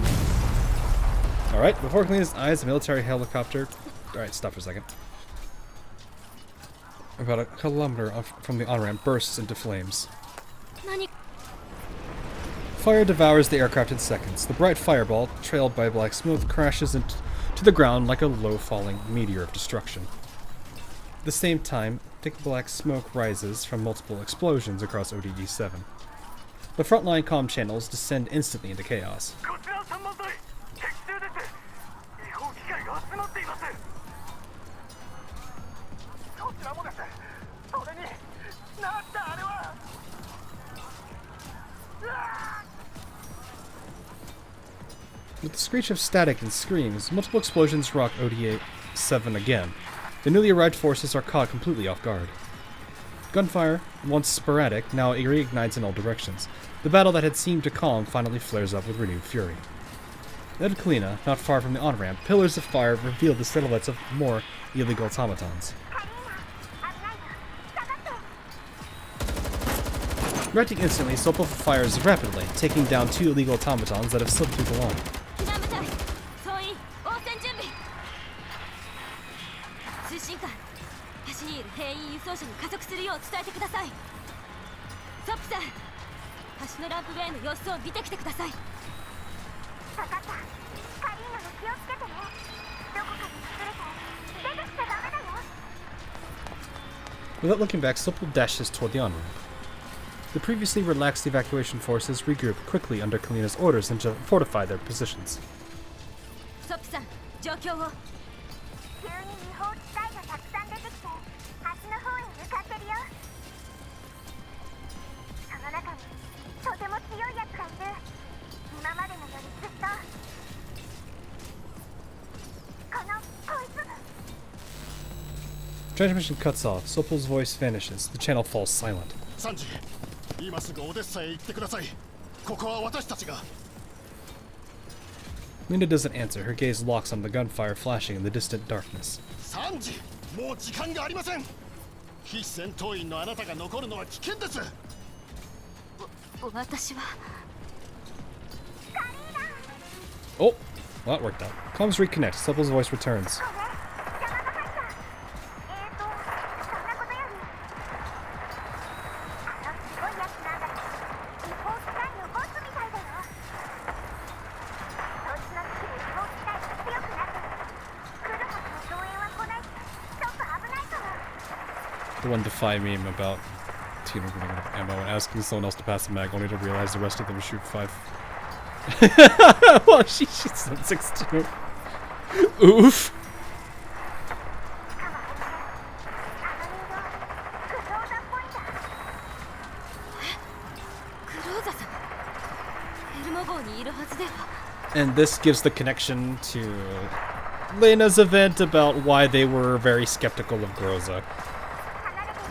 Alright, before cleaning his eyes, a military helicopter... Alright, stop for a second. About a kilometer from the on-ramp bursts into flames. Fire devours the aircraft in seconds. The bright fireball, trailed by black smoke, crashes into the ground like a low-falling meteor of destruction. At the same time, thick black smoke rises from multiple explosions across ODE-7. The frontline comm channels descend instantly into chaos. With the screech of static and screams, multiple explosions rock ODE-7 again. The newly arrived forces are caught completely off guard. Gunfire, once sporadic, now reignites in all directions. The battle that had seemed to calm finally flares up with renewed fury. At Kalina, not far from the on-ramp, pillars of fire reveal the silhouettes of more illegal automatons. Reacting instantly, Sopel fires rapidly, taking down 2 illegal automatons that have slipped through the line. 橋のランプウェイの様子を見てきてください。分かった。カリーナも気をつけてね。どこかに隠れて出てきちゃダメだよ。 Without looking back, Sopal dashes toward the on-ramp. The previously relaxed evacuation forces regroup quickly under Kalina's orders and to fortify their positions. ソップさん、状況を。急に違法機体がたくさん出てきて、橋の方へ向かってるよ。その中にとても強いやつがいる。今までのよりずっと。こいつ。 Transmission cuts off. Sopal's voice vanishes. The channel falls silent. サンジ、今すぐオデッサへ行ってください。ここは私たちが。 Lina doesn't answer. Her gaze locks on the gunfire flashing in the distant darkness. サンジ、もう時間がありません。非戦闘員のあなたが残るのは危険です。私は。 Oh, well, that worked out. Comms reconnect. Sopal's voice returns. The one Defy meme about Tina running out of ammo and asking someone else to pass the mag, only to realize the rest of them shoot 5. Well, she shoots them 6 too. Oof. And this gives the connection to Lena's event about why they were very skeptical of Groza.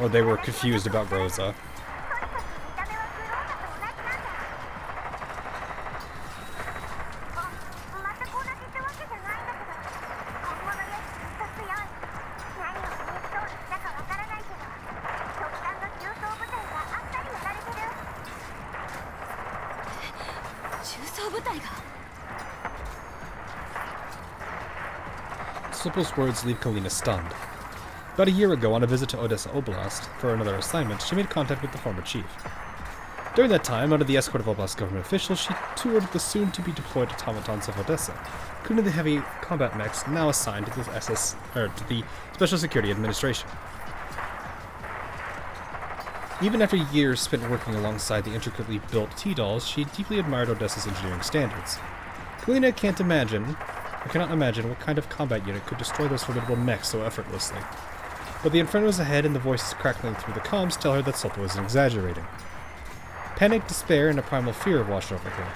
Or they were confused about Groza. Sopal's words leave Kalina stunned. About a year ago, on a visit to Odessa Oblast for another assignment, she made contact with the former chief. During that time, under the escort of Oblast government officials, she toured the soon-to-be-deployed automatons of Odessa, including the heavy combat mechs now assigned to the Special Security Administration. Even after years spent working alongside the intricately built T-dolls, she deeply admired Odessa's engineering standards. Kalina cannot imagine what kind of combat unit could destroy those formidable mechs so effortlessly. But the infernos ahead and the voices crackling through the comms tell her that Sopal isn't exaggerating. Panic, despair, and a primal fear wash over her.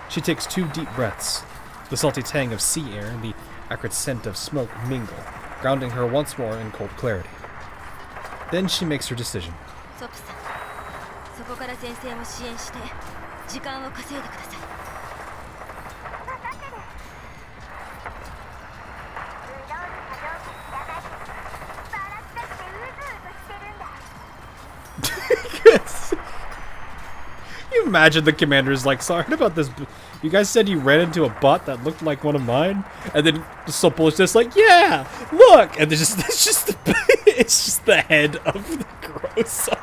She takes 2 deep breaths. The salty tang of sea air and the acrid scent of smoke mingle, grounding her once more in cold clarity. Then she makes her decision. そこから前線を支援して時間を稼いでください。 You imagine the commander's like, sorry about this. You guys said you ran into a bot that looked like one of mine, and then Sopal is just like, yeah, look, and it's just the head of the Groza.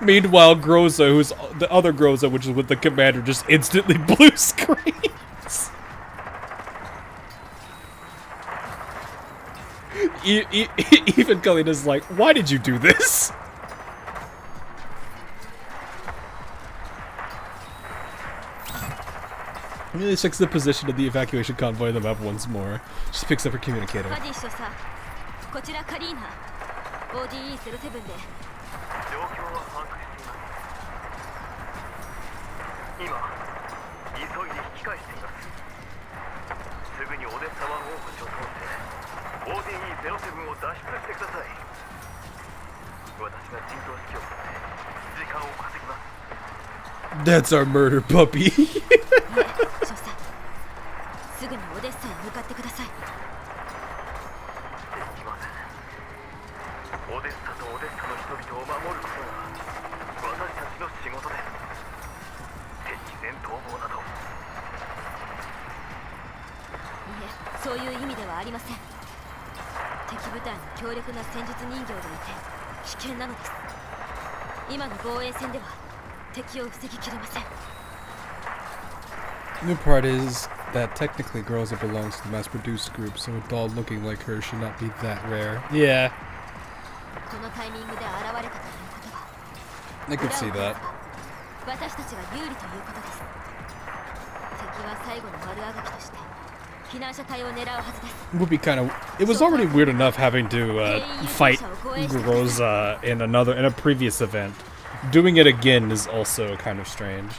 Meanwhile, Groza, who's the other Groza, which is with the commander, just instantly blue screens. Even Kalina's like, why did you do this? Really checks the position of the evacuation convoy on the map once more. She picks up her communicator. That's our murder puppy. 今の防衛戦では敵を防ぎきれません。 The new part is that technically Groza belongs to the mass-produced group, so a doll looking like her should not be that rare. Yeah. このタイミングで現れたということは I could see that. 私たちが有利ということです。敵は最後の悪あがきとして避難者隊を狙うはずです。 It would be kind of. It was already weird enough having to fight Groza in a previous event. Doing it again is also kind of strange.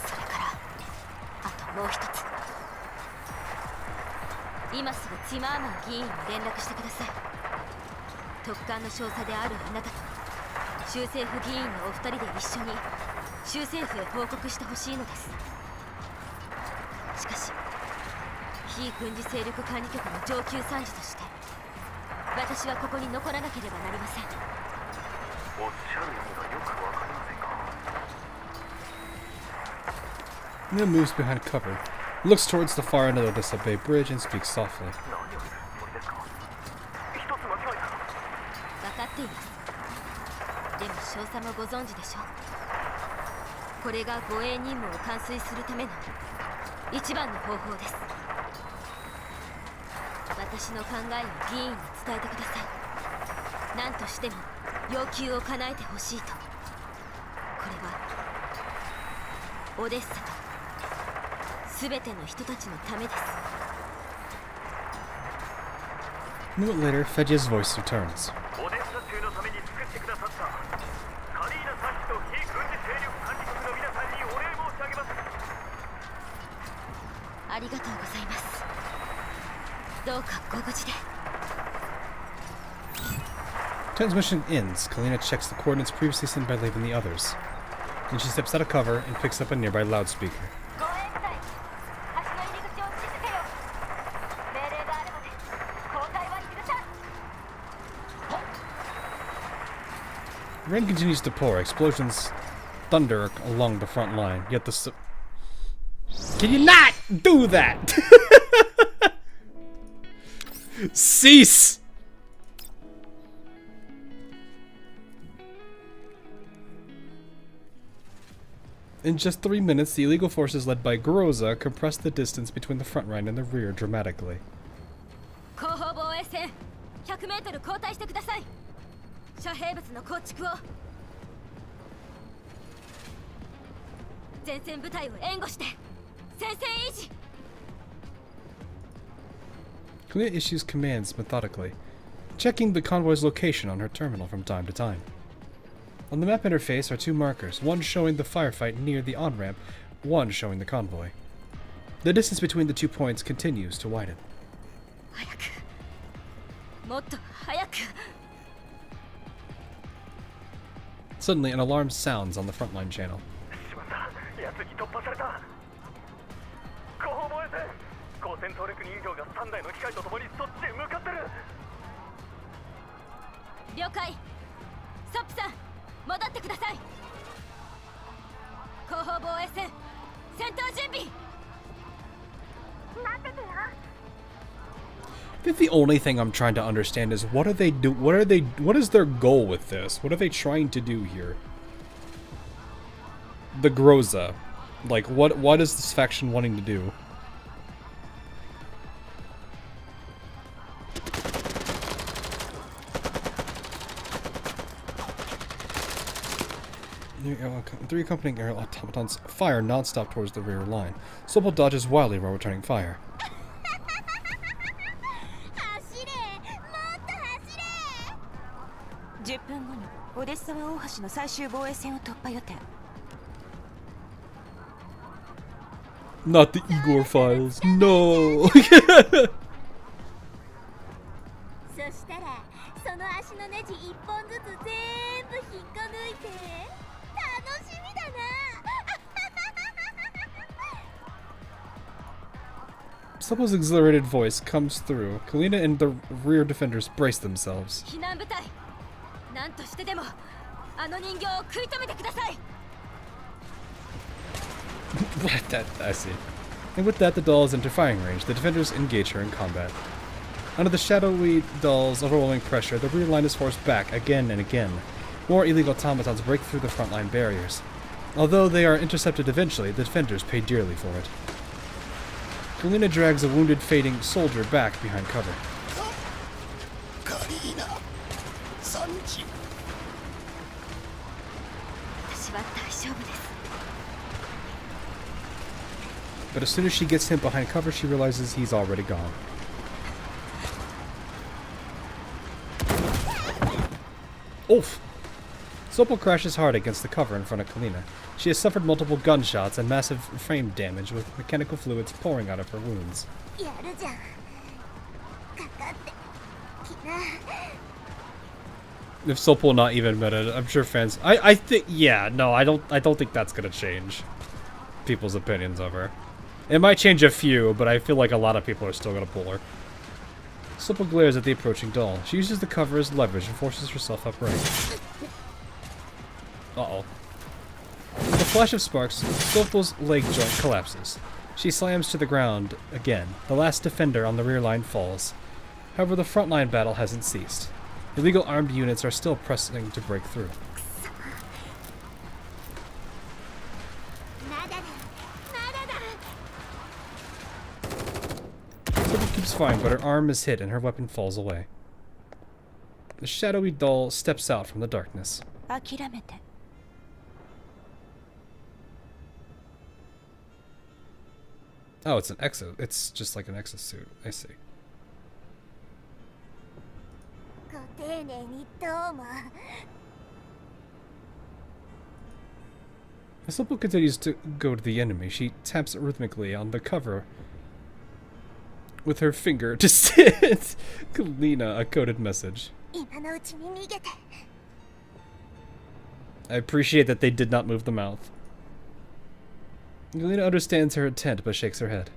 それからあともう一つ。今すぐツィマーマン議員に連絡してください。特艦の少佐であるあなたと州政府議員のお二人で一緒に州政府へ報告してほしいのです。しかし非軍事勢力管理局の上級参事として私はここに残らなければなりません。おっしゃる意味がよくわかりませんか。 Neil moves behind cover, looks towards the far end of the Odessa Bay Bridge, and speaks softly. 何をするつもりですか。一つ間違えた。分かっています。でも少佐もご存知でしょう。これが護衛任務を完遂するための一番の方法です。私の考えを議員に伝えてください。何としても要求を叶えてほしいと。これはオデッサと全ての人たちのためです。 A moment later, Fedya's voice returns. オデッサ州のために作ってくださったカリーナ参事と非軍事勢力管理局の皆さんにお礼申し上げます。ありがとうございます。どうかご無事で。 Transmission ends. Kalina checks the coordinates previously sent by Lev and the others. Then she steps out of cover and picks up a nearby loudspeaker. Rain continues to pour. Explosions thunder along the front line. Yet the Can you not do that? Cease! In just 3 minutes, the illegal forces led by Groza compressed the distance between the front line and the rear dramatically. 後方防衛線100メートル後退してください。遮蔽物の構築を。前線部隊を援護して戦線維持。 Kalina issues commands methodically, checking the convoy's location on her terminal from time to time. On the map interface are 2 markers, one showing the firefight near the on-ramp, one showing the convoy. The distance between the 2 points continues to widen. 早く。もっと早く。 Suddenly, an alarm sounds on the frontline channel. しまった。奴に突破された。後方防衛線。高戦闘力人形が3台の機械とともにそっちへ向かってる。了解。ソップさん、戻ってください。後方防衛線、戦闘準備。待っててよ。I think the only thing I'm trying to understand is what is their goal with this? What are they trying to do here? The Groza. Like, what is this faction wanting to do? Three accompanying air automatons fire non-stop towards the rear line. Sobel dodges wildly while returning fire. 10分後にオデッサ湾大橋の最終防衛線を突破予定。 Not the Igor files. No. そしたらその足のネジ1本ずつ全部引っこ抜いて楽しみだな。 Sobel's exhilarated voice comes through. Kalina and the rear defenders brace themselves. 避難部隊、何としてでもあの人形を食い止めてください。 I see. And with that, the doll is enter firing range. The defenders engage her in combat. Under the shadowy doll's overwhelming pressure, the rear line is forced back again and again. More illegal automatons break through the frontline barriers. Although they are intercepted eventually, the defenders pay dearly for it. Kalina drags a wounded, fading soldier back behind cover. But as soon as she gets him behind cover, she realizes he's already gone. Oof! Sopal crashes hard against the cover in front of Kalina. She has suffered multiple gunshots and massive frame damage, with mechanical fluids pouring out of her wounds. If Sopal not even admitted, I'm sure fans. I think, yeah, no, I don't think that's gonna change people's opinions of her. It might change a few, but I feel like a lot of people are still gonna pull her. Sopal glares at the approaching doll. She uses the cover as leverage and forces herself upright. Uh-oh. With a flash of sparks, Sopal's leg joint collapses. She slams to the ground again. The last defender on the rear line falls. However, the frontline battle hasn't ceased. Illegal armed units are still pressing to break through. Sopal keeps firing, but her arm is hit and her weapon falls away. The shadowy doll steps out from the darkness. Oh, it's an exo. It's just like an exosuit. I see. As Sopal continues to go to the enemy, she taps rhythmically on the cover with her finger to send Kalina a coded message. I appreciate that they did not move the mouth. Kalina understands her intent but shakes her head.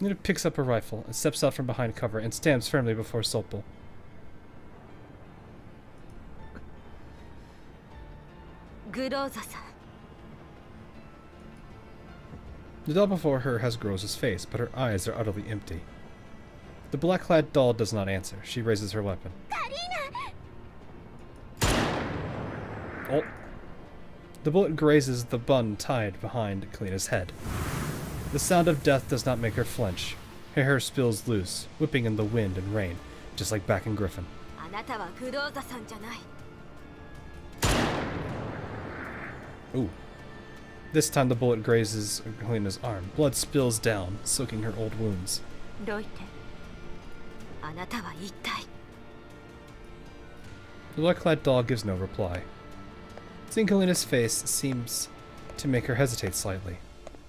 Kalina picks up her rifle and steps out from behind cover and stands firmly before Sopal. The doll before her has Groza's face, but her eyes are utterly empty. The black-clad doll does not answer. She raises her weapon. Oh. The bullet grazes the bun tied behind Kalina's head. The sound of death does not make her flinch. Her hair spills loose, whipping in the wind and rain, just like back in Griffin. Ooh. This time the bullet grazes Kalina's arm. Blood spills down, soaking her old wounds. The black-clad doll gives no reply. Seeing Kalina's face seems to make her hesitate slightly.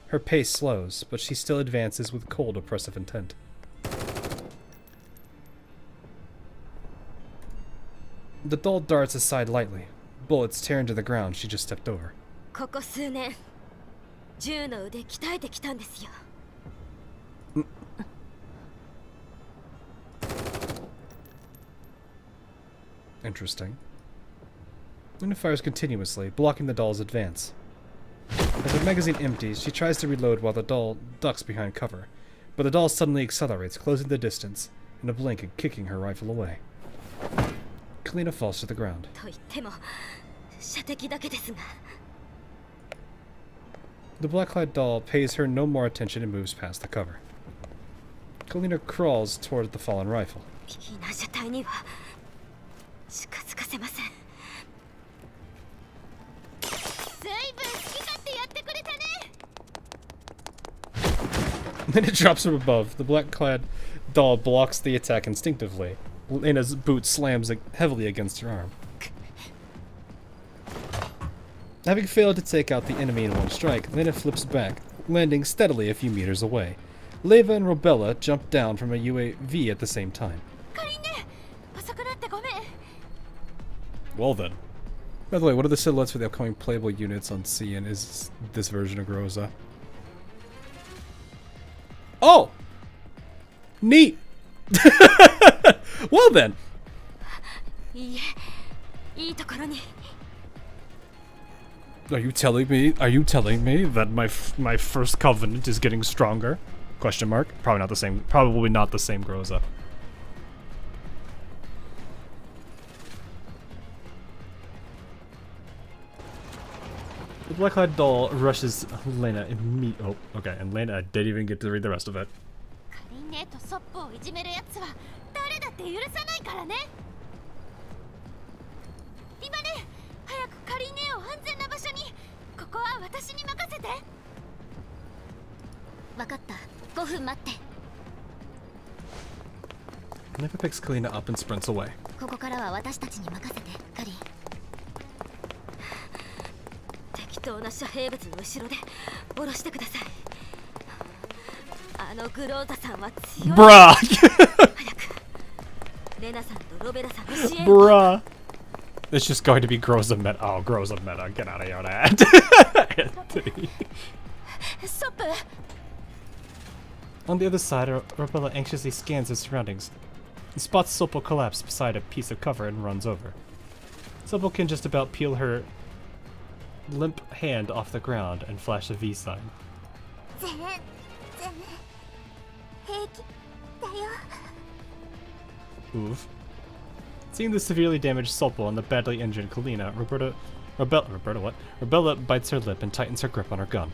Her pace slows, but she still advances with cold, oppressive intent. The doll darts aside lightly. Bullets tear into the ground she just stepped over. Interesting. Luna fires continuously, blocking the doll's advance. As her magazine empties, she tries to reload while the doll ducks behind cover, but the doll suddenly accelerates, closing the distance in a blink and kicking her rifle away. Kalina falls to the ground. The black-clad doll pays her no more attention and moves past the cover. Kalina crawls toward the fallen rifle. Then it drops from above. The black-clad doll blocks the attack instinctively. Lena's boot slams heavily against her arm. Having failed to take out the enemy in one strike, Lena flips back, landing steadily a few meters away. Leva and Robella jump down from a UAV at the same time. Well then. By the way, what are the silhouettes for the upcoming playable units on C, and is this version of Groza? Oh! Neat! Well then! Are you telling me that my first covenant is getting stronger? Question mark. Probably not the same Groza. The black-clad doll rushes Lena immediately. Oh, okay, and Lena didn't even get to read the rest of it. カリン姉とソップをいじめるやつは誰だって許さないからね。今ね、早くカリン姉を安全な場所に。ここは私に任せて。分かった。5分待って。Neva picks Kalina up and sprints away. ここからは私たちに任せて、カリン。適当な遮蔽物の後ろで下ろしてください。あのグローザさんは強い。Bruh! 早くレナさんとロベラさんの支援を。Bruh! It's just going to be Groza meta. Oh, Groza meta. Get out of here, Dad. Stop. On the other side, Arabella anxiously scans his surroundings and spots Sopal collapse beside a piece of cover and runs over. Sopal can just about peel her limp hand off the ground and flash a V sign. Oof. Seeing the severely damaged Sopal and the badly injured Kalina, Rebella bites her lip and tightens her grip on her gun.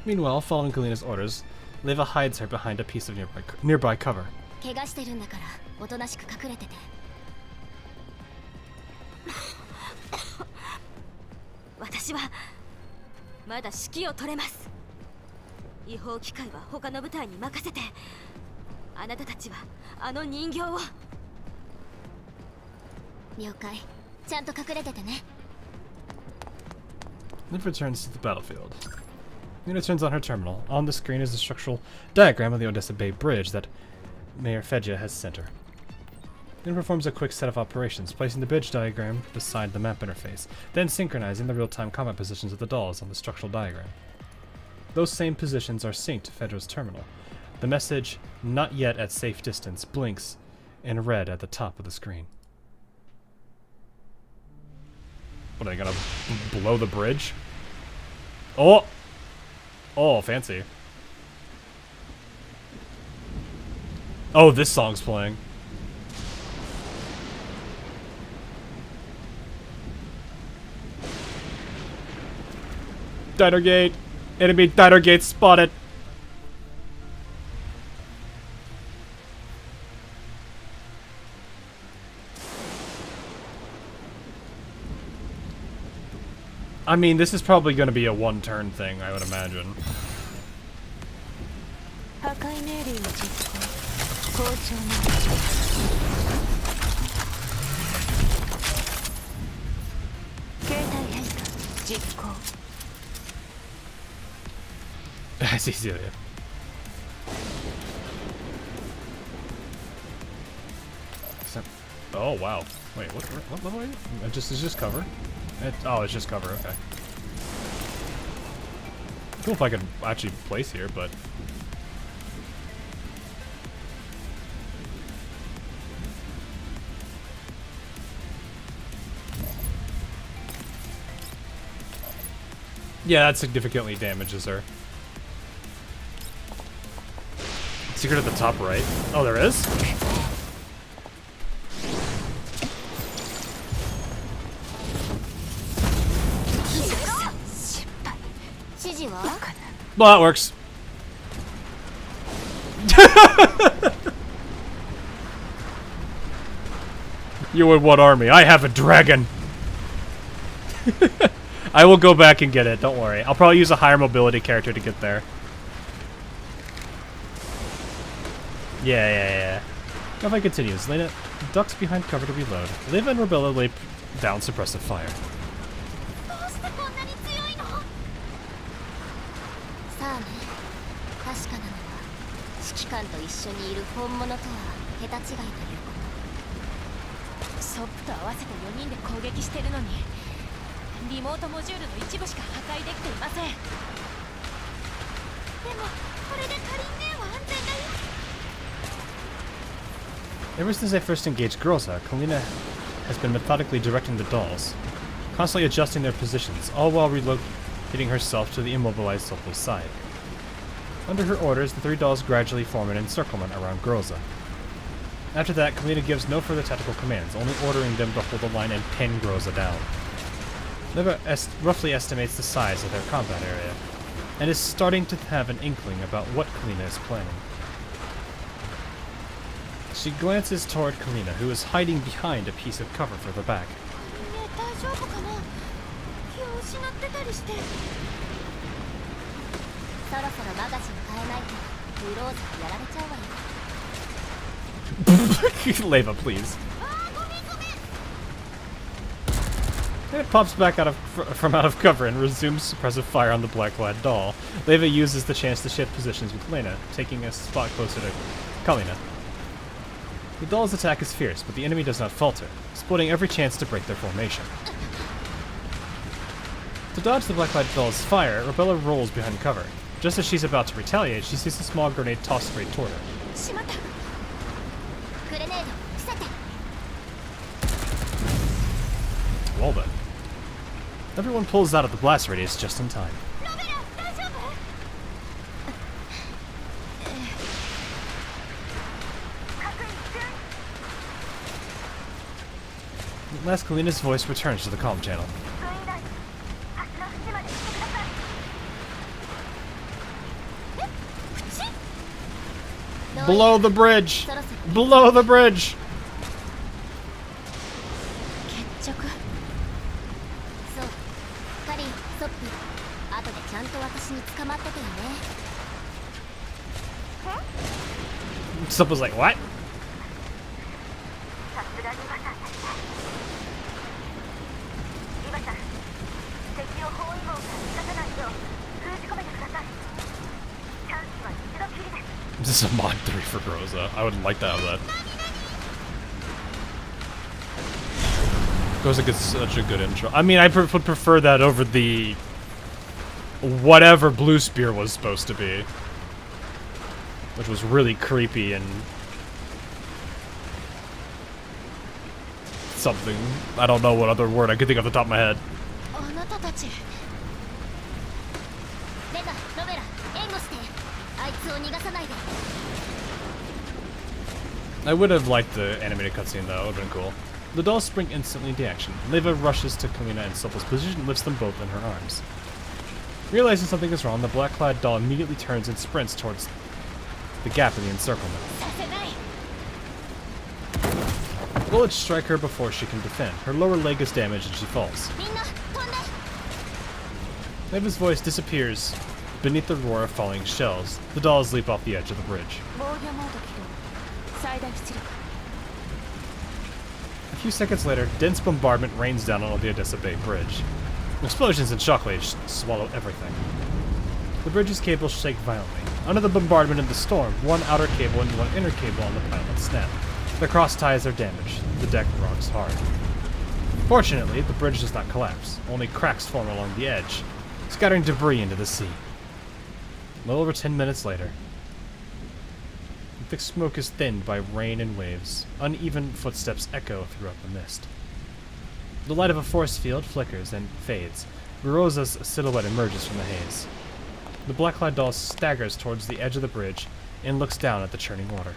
Meanwhile, following Kalina's orders, Leva hides her behind a piece of nearby cover. 怪我してるんだからおとなしく隠れてて。私はまだ指揮を取れます。違法機械は他の部隊に任せて、あなたたちはあの人形を。了解。ちゃんと隠れててね。Liv returns to the battlefield. Lena turns on her terminal. On the screen is a structural diagram of the Odessa Bay Bridge that Mayor Fedja has sent her. Lena performs a quick set of operations, placing the bridge diagram beside the map interface, then synchronizing the real-time combat positions of the dolls on the structural diagram. Those same positions are synced to Fedja's terminal. The message, "Not yet at safe distance," blinks in red at the top of the screen. What, are they gonna blow the bridge? Oh! Oh, fancy. Oh, this song's playing. Diner gate! Enemy diner gate spotted! I mean, this is probably going to be a one-turn thing, I would imagine. I see Celia. Oh wow! Wait, what level are you? It's just cover. Oh, it's just cover. Okay. Cool if I could actually place here, but. Yeah, that significantly damages her. Secret at the top right. Oh, there is? Well, that works. You in what army? I have a dragon. I will go back and get it, don't worry. I'll probably use a higher mobility character to get there. Yeah. Gunfight continues. Lena ducks behind cover to reload. Liv and Rebella lay down suppressive fire. さあね、確かなのは指揮官と一緒にいる本物とは桁違いということ。ソップと合わせて4人で攻撃してるのにリモートモジュールの一部しか破壊できていません。でもこれでカリン姉は安全だよ。Ever since I first engaged Groza, Kalina has been methodically directing the dolls, constantly adjusting their positions, all while relocating herself to the immobilized Sopal's side. Under her orders, the three dolls gradually form an encirclement around Groza. After that, Kalina gives no further tactical commands, only ordering them to hold the line and pin Groza down. Neva roughly estimates the size of their combat area, and is starting to have an inkling about what Kalina is planning. She glances toward Kalina, who is hiding behind a piece of cover further back. 大丈夫かな？気を失ってたりして。そろそろマガジン変えないとブローズにやられちゃうわよ。Leva, please. And it pops back from out of cover and resumes suppressive fire on the black-clad doll. Leva uses the chance to shift positions with Lena, taking a spot closer to Kalina. The doll's attack is fierce, but the enemy does not falter, exploiting every chance to break their formation. To dodge the black-clad doll's fire, Rebella rolls behind cover. Just as she's about to retaliate, she sees a small grenade tossed straight toward her. Well then. Everyone pulls out of the blast radius just in time. At last, Kalina's voice returns to the comm channel. Below the bridge! Below the bridge! Sup was like, what? This is a mod 3 for Groza. I would like to have that. Groza gets such a good intro. I mean, I would prefer that over the whatever Blue Spear was supposed to be, which was really creepy and something. I don't know what other word I could think off the top of my head. I would have liked the animated cutscene though, it would have been cool. The dolls spring instantly into action. Leva rushes to Kalina and Silva's position and lifts them both in her arms. Realizing something is wrong, the black-clad doll immediately turns and sprints towards the gap in the encirclement. Bullets strike her before she can defend. Her lower leg is damaged and she falls. Leva's voice disappears beneath the roar of falling shells. The dolls leap off the edge of the bridge. A few seconds later, dense bombardment rains down on the Odessa Bay Bridge. Explosions and shockwaves swallow everything. The bridge's cables shake violently. Under the bombardment and the storm, one outer cable and one inner cable on the pilot snap. The cross ties are damaged. The deck rocks hard. Fortunately, the bridge does not collapse. Only cracks form along the edge, scattering debris into the sea. A little over 10 minutes later, the thick smoke is thinned by rain and waves. Uneven footsteps echo throughout the mist. The light of a force field flickers and fades. Rosa's silhouette emerges from the haze. The black-clad doll staggers towards the edge of the bridge and looks down at the churning water.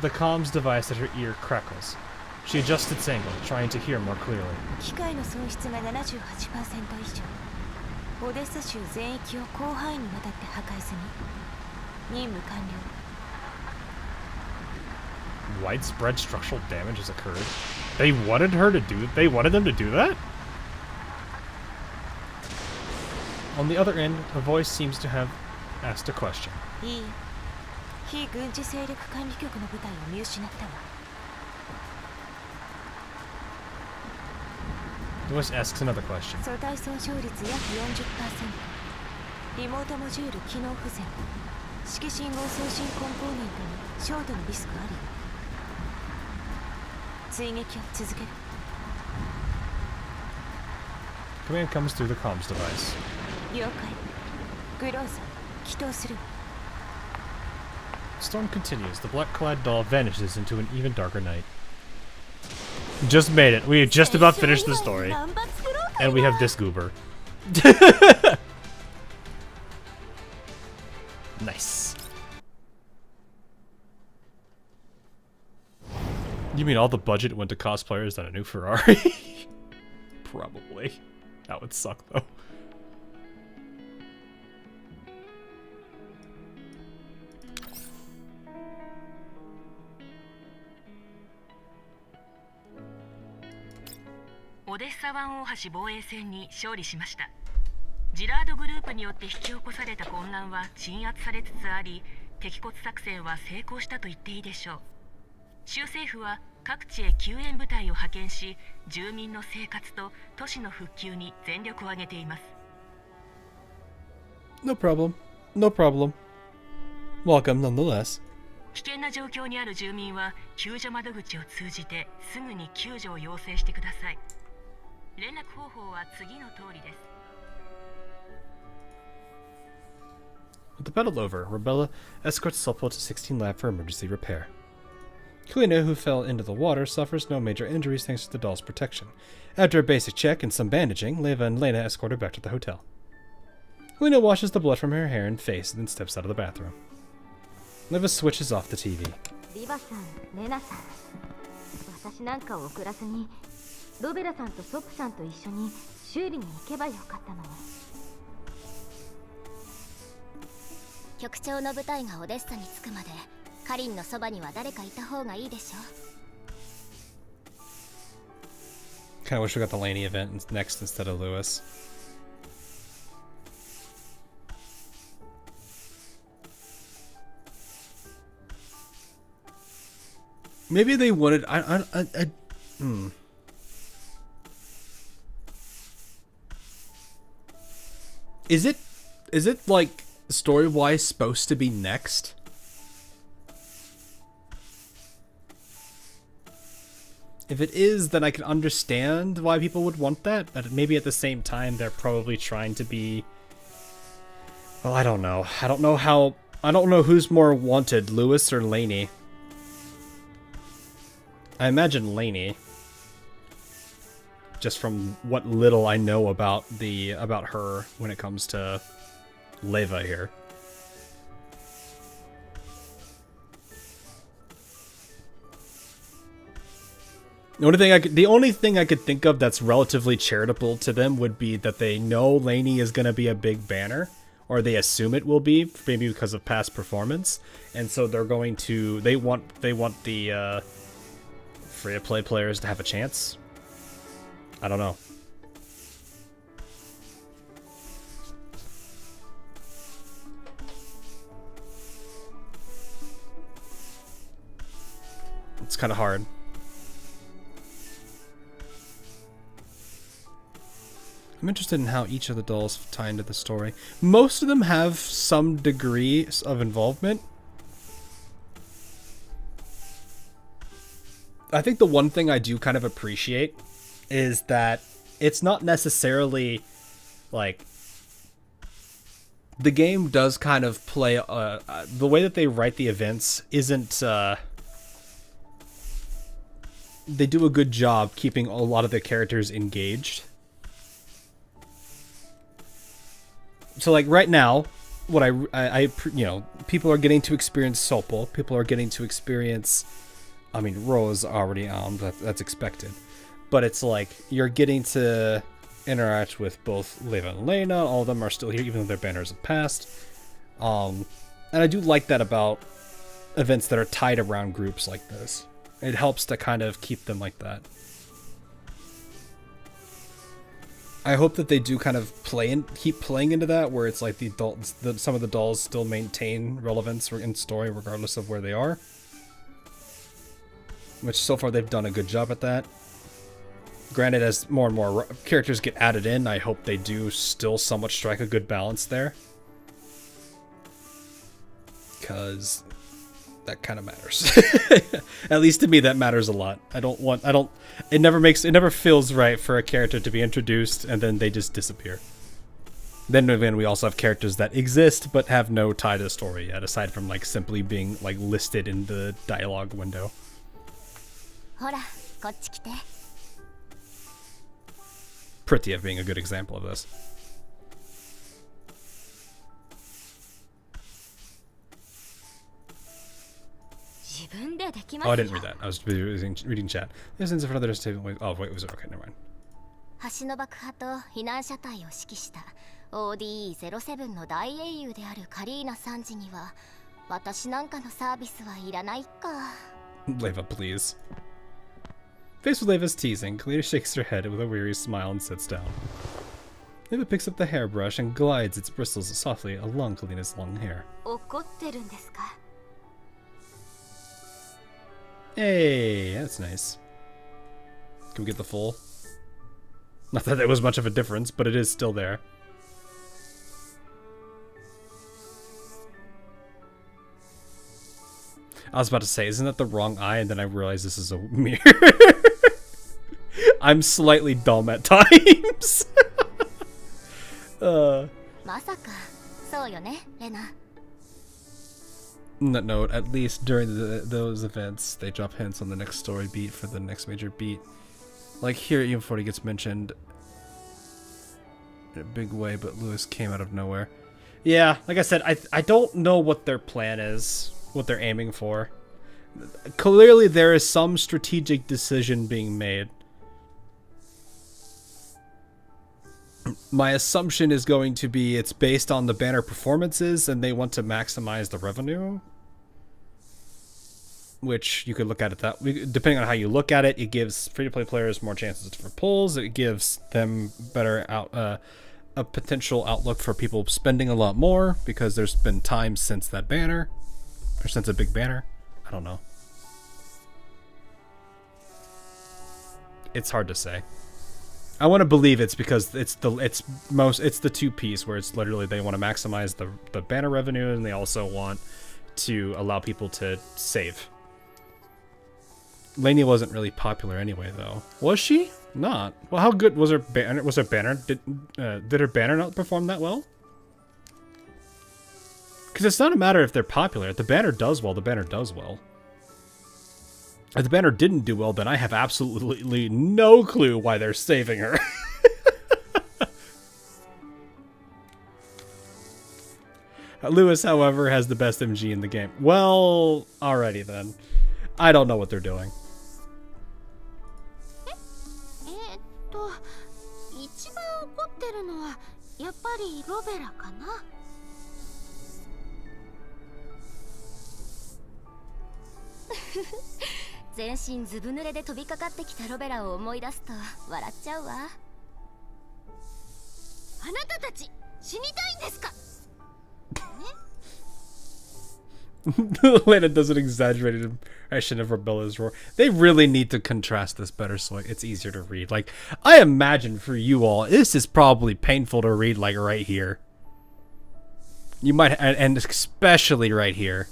The comms device at her ear crackles. She adjusts its angle, trying to hear more clearly. Widespread structural damage has occurred. They wanted them to do that? On the other end, a voice seems to have asked a question. The voice asks another question. Command comes through the comms device. Storm continues. The black-clad doll vanishes into an even darker night. Just made it. We had just about finished the story. And we have this goober. Nice. You mean all the budget went to cosplayers on a new Ferrari? Probably. That would suck though.オデッサ湾大橋防衛戦に勝利しました。ジラードグループによって引き起こされた混乱は鎮圧されつつあり、敵骨作戦は成功したと言っていいでしょう。州政府は各地へ救援部隊を派遣し、住民の生活と都市の復旧に全力を挙げています。No problem. No problem. Welcome nonetheless. 危険な状況にある住民は救助窓口を通じてすぐに救助を要請してください。連絡方法は次の通りです。With the battle over, Rebella escorts Sulpo to 16 Lab for emergency repair. Kalina, who fell into the water, suffers no major injuries thanks to the doll's protection. After a basic check and some bandaging, Leva and Lena escort her back to the hotel. Kalina washes the blood from her hair and face and then steps out of the bathroom. Leva switches off the TV. リバさん、レナさん、私なんかを送らずにロベラさんとソップさんと一緒に修理に行けばよかったのに。局長の部隊がオデッサに着くまでカリンのそばには誰かいた方がいいでしょ。 Kinda wish we got the Laney event next instead of Lewis. Maybe they wanted. Is it like story-wise supposed to be next? If it is, then I can understand why people would want that, but maybe at the same time they're probably trying to be. Well, I don't know. I don't know who's more wanted, Lewis or Laney. I imagine Laney. Just from what little I know about her when it comes to Leva here. The only thing I could think of that's relatively charitable to them would be that they know Laney is going to be a big banner, or they assume it will be, maybe because of past performance, and so they're going to they want the free-to-play players to have a chance. I don't know. It's kind of hard. I'm interested in how each of the dolls tie into the story. Most of them have some degree of involvement. I think the one thing I do kind of appreciate is that it's not necessarily like the game does kind of play the way that they write the events isn't they do a good job keeping a lot of the characters engaged. So like right now, what I you know, people are getting to experience Sopal, people are getting to experience, I mean, Rose already on, but that's expected. But it's like you're getting to interact with both Leva and Lena. All of them are still here, even though their banners have passed. And I do like that about events that are tied around groups like this. It helps to kind of keep them like that. I hope that they do kind of keep playing into that, where it's like some of the dolls still maintain relevance in story regardless of where they are. Which so far they've done a good job at that. Granted, as more and more characters get added in, I hope they do still somewhat strike a good balance there. Because that kind of matters. At least to me, that matters a lot. It never feels right for a character to be introduced and then they just disappear. Then again, we also have characters that exist but have no tie to the story yet, aside from like simply being like listed in the dialogue window. Prithia being a good example of this. Oh, I didn't read that. I was reading chat. This is for another table. Oh, wait, was it? Okay, never mind. 橋の爆破と避難車隊を指揮した ODE07 の大英雄であるカリーナ参事には私なんかのサービスはいらないか。Leva, please. Faced with Leva's teasing, Kalina shakes her head with a weary smile and sits down. Leva picks up the hairbrush and glides its bristles softly along Kalina's long hair. 怒ってるんですか? Hey, that's nice. Can we get the full? Not that there was much of a difference, but it is still there. I was about to say, isn't that the wrong eye? And then I realized this is a mirror. I'm slightly dumb at times. On that note, at least during those events, they drop hints on the next story beat for the next major beat. Like here, EM40 gets mentioned in a big way, but Lewis came out of nowhere. Yeah, like I said, I don't know what their plan is, what they're aiming for. Clearly, there is some strategic decision being made. My assumption is going to be it's based on the banner performances and they want to maximize the revenue. Which you could look at it that way. Depending on how you look at it, it gives free-to-play players more chances for pulls. It gives them better a potential outlook for people spending a lot more because there's been time since that banner. Or since a big banner. I don't know. It's hard to say. I want to believe it's because it's the 2-piece where it's literally they want to maximize the banner revenue and they also want to allow people to save. Lainey wasn't really popular anyway, though. Was she? Not. Well, how good was her banner? Was her banner? Did her banner not perform that well? Because it's not a matter if they're popular. If the banner does well, the banner does well. If the banner didn't do well, then I have absolutely no clue why they're saving her. Lewis, however, has the best MG in the game. Well, alrighty then. I don't know what they're doing. 一番怒ってるのはやっぱりロベラかな。全身ずぶ濡れで飛びかかってきたロベラを思い出すと笑っちゃうわ。あなたたち死にたいんですか? Lena does an exaggerated impression of Rebella's roar. They really need to contrast this better so it's easier to read. Like, I imagine for you all, this is probably painful to read, like right here. You might, and especially right here.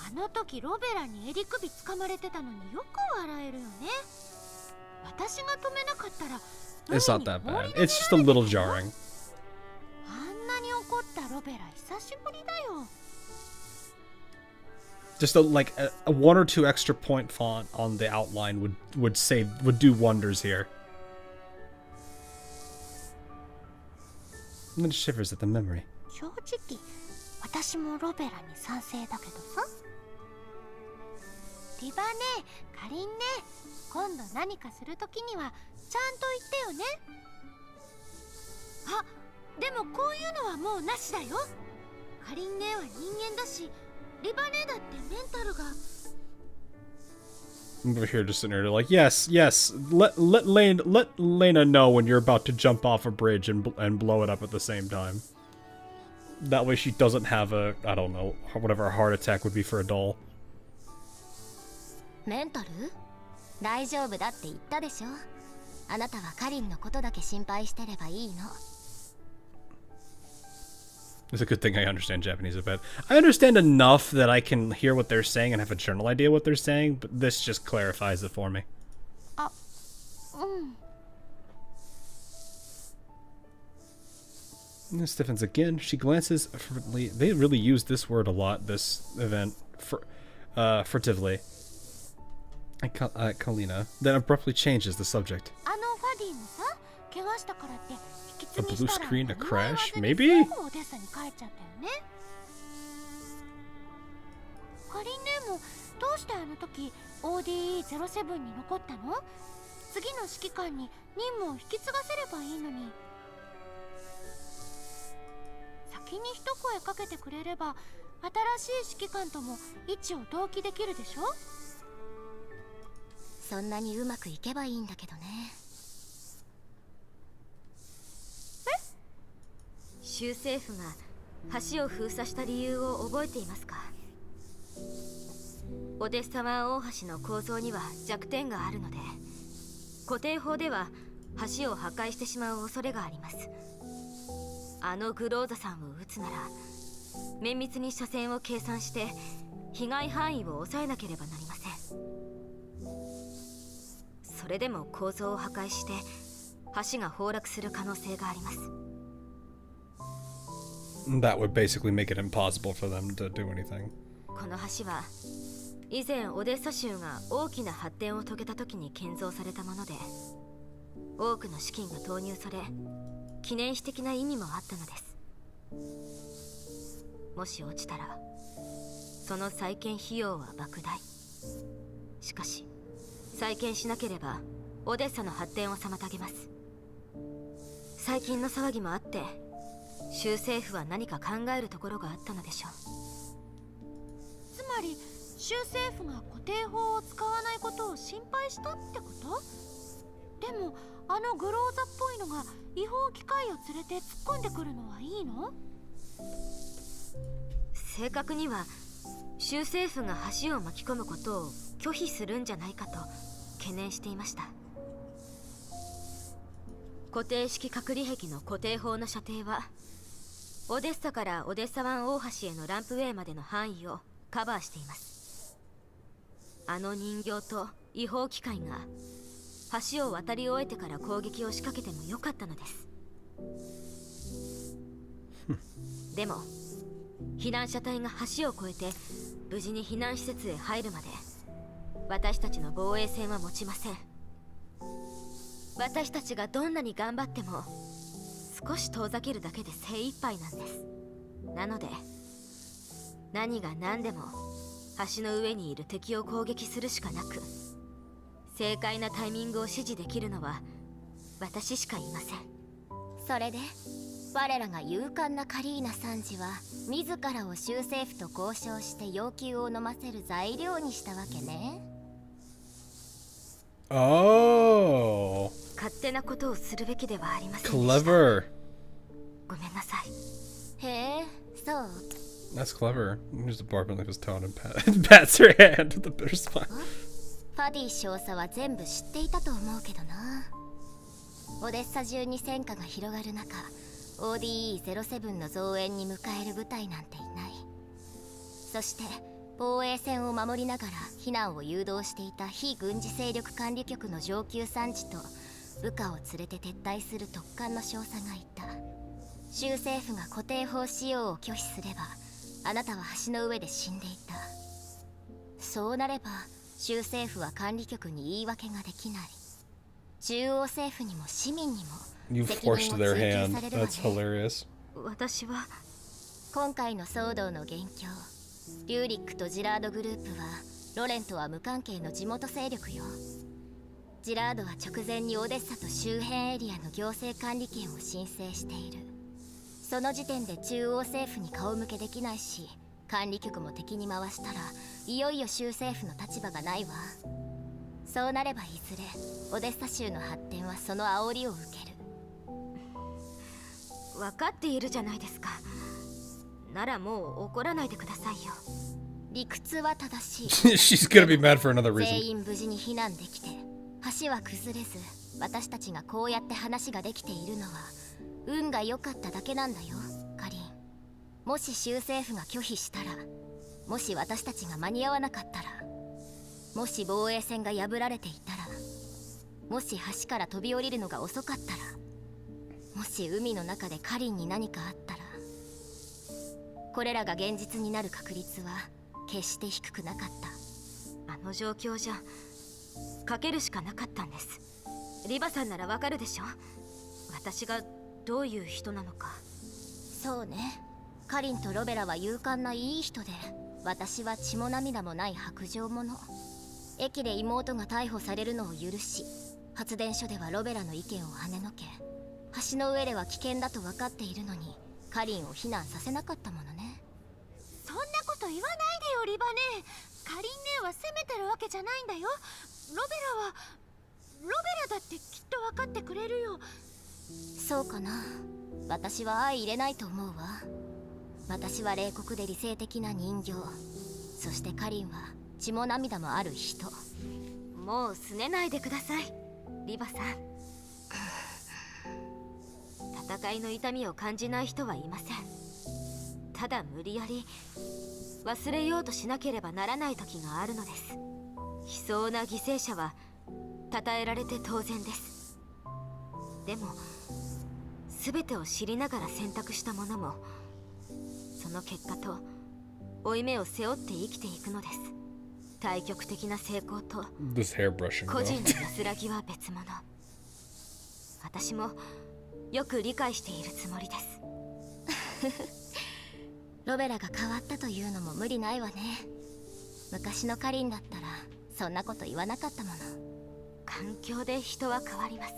あの時ロベラに襟首掴まれてたのによく笑えるよね。私が止めなかったら It's not that bad. It's just a little jarring. あんなに怒ったロベラ久しぶりだよ。 Just like a 1 or 2 extra point font on the outline would do wonders here. And then shivers at the memory. 正直私もロベラに賛成だけどさ。リバね、カリンね、今度何かするときにはちゃんと言ってよね。あ、でもこういうのはもうなしだよ。カリン姉は人間だし、リバネだってメンタルが。I'm over here just sitting there like, yes, let Lena know when you're about to jump off a bridge and blow it up at the same time. That way she doesn't have a, I don't know, whatever a heart attack would be for a doll. メンタル？大丈夫だって言ったでしょ。あなたはカリンのことだけ心配してればいいの。 It's a good thing I understand Japanese a bit. I understand enough that I can hear what they're saying and have a general idea what they're saying, but this just clarifies it for me. あ、うん。 And stiffens again. She glances furtively. They really use this word a lot, this event. Furtively. At Kalina. Then abruptly changes the subject. A blue screen, a crash? Maybe? あの時 ODE07 に残ったの？次の指揮官に任務を引き継がせればいいのに。先に一声かけてくれれば新しい指揮官とも位置を同期できるでしょ。そんなにうまくいけばいいんだけどね。州政府が橋を封鎖した理由を覚えていますか？オデッサ湾大橋の構造には弱点があるので、固定砲では橋を破壊してしまう恐れがあります。あのグローザさんを撃つなら綿密に車線を計算して被害範囲を抑えなければなりません。それでも構造を破壊して橋が崩落する可能性があります。That would basically make it impossible for them to do anything. この橋は以前オデッサ州が大きな発展を遂げた時に建造されたもので、多くの資金が投入され記念碑的な意味もあったのです。もし落ちたらその再建費用は莫大。しかし再建しなければオデッサの発展を妨げます。最近の騒ぎもあって州政府は何か考えるところがあったのでしょう。つまり州政府が固定砲を使わないことを心配したってこと？でもあのグローザっぽいのが違法機械を連れて突っ込んでくるのはいいの？正確には州政府が橋を巻き込むことを拒否するんじゃないかと懸念していました。固定式隔離壁の固定砲の射程はオデッサからオデッサ湾大橋へのランプウェイまでの範囲をカバーしています。あの人形と違法機械が橋を渡り終えてから攻撃を仕掛けてもよかったのです。でも避難者隊が橋を越えて無事に避難施設へ入るまで私たちの防衛線は持ちません。私たちがどんなに頑張っても少し遠ざけるだけで精一杯なんです。なので何が何でも橋の上にいる敵を攻撃するしかなく、正解なタイミングを指示できるのは私しかいません。それで我らが勇敢なカリーナ参事は自らを州政府と交渉して要求を飲ませる材料にしたわけね。Oh. 勝手なことをするべきではありませんでした。 Clever. ごめんなさい。へえ、そう。That's clever. Here's the barman like his tone and pats her hand with a bitter smile. ファディ少佐は全部知っていたと思うけどな。オデッサ中に戦火が広がる中、ODE07 の増援に迎える部隊なんていない。そして防衛線を守りながら避難を誘導していた非軍事勢力管理局の上級参事と部下を連れて撤退する特艦の少佐がいた。州政府が固定砲使用を拒否すればあなたは橋の上で死んでいた。そうなれば州政府は管理局に言い訳ができない。中央政府にも市民にも You 責任を forced 追 their 及 hand. されるわ That's ね。 hilarious. 私は今回の騒動の元凶リューリックとジラードグループはロレンとは無関係の地元勢力よ。ジラードは直前にオデッサと周辺エリアの行政管理権を申請している。その時点で中央政府に顔向けできないし、管理局も敵に回したらいよいよ州政府の立場がないわ。そうなればいずれオデッサ州の発展はその煽りを受ける。分かっているじゃないですか。ならもう怒らないでくださいよ。理屈は正しい。She's gonna be mad for another reason. 全員無事に避難できて橋は崩れず、私たちがこうやって話ができているのは運が良かっただけなんだよ、カリン。もし州政府が拒否したら、もし私たちが間に合わなかったら、もし防衛線が破られていたら、もし橋から飛び降りるのが遅かったら、もし海の中でカリンに何かあったら、これらが現実になる確率は決して低くなかった。あの状況じゃかけるしかなかったんです。リバさんならわかるでしょ、私がどういう人なのか。そうね、カリンとロベラは勇敢ないい人で、私は血も涙もない薄情者。駅で妹が逮捕されるのを許し、発電所ではロベラの意見を跳ねのけ、橋の上では危険だと分かっているのにカリンを避難させなかったものね。そんなこと言わないでよリバネ。カリン姉は責めてるわけじゃないんだよ。ロベラだってきっと分かってくれるよ。そうかな。私は相入れないと思うわ。私は冷酷で理性的な人形、そしてカリンは血も涙もある人。もう拗ねないでくださいリバさん。戦いの痛みを感じない人はいません。ただ無理やり忘れようとしなければならない時があるのです。悲壮な犠牲者は称えられて当然です。でも全てを知りながら選択した者もその結果と負い目を背負って生きていくのです。対極的な成功と個人の安らぎは別物。私もよく理解しているつもりです。ロベラが変わったというのも無理ないわね。昔のカリンだったらそんなこと言わなかったもの。環境で人は変わります。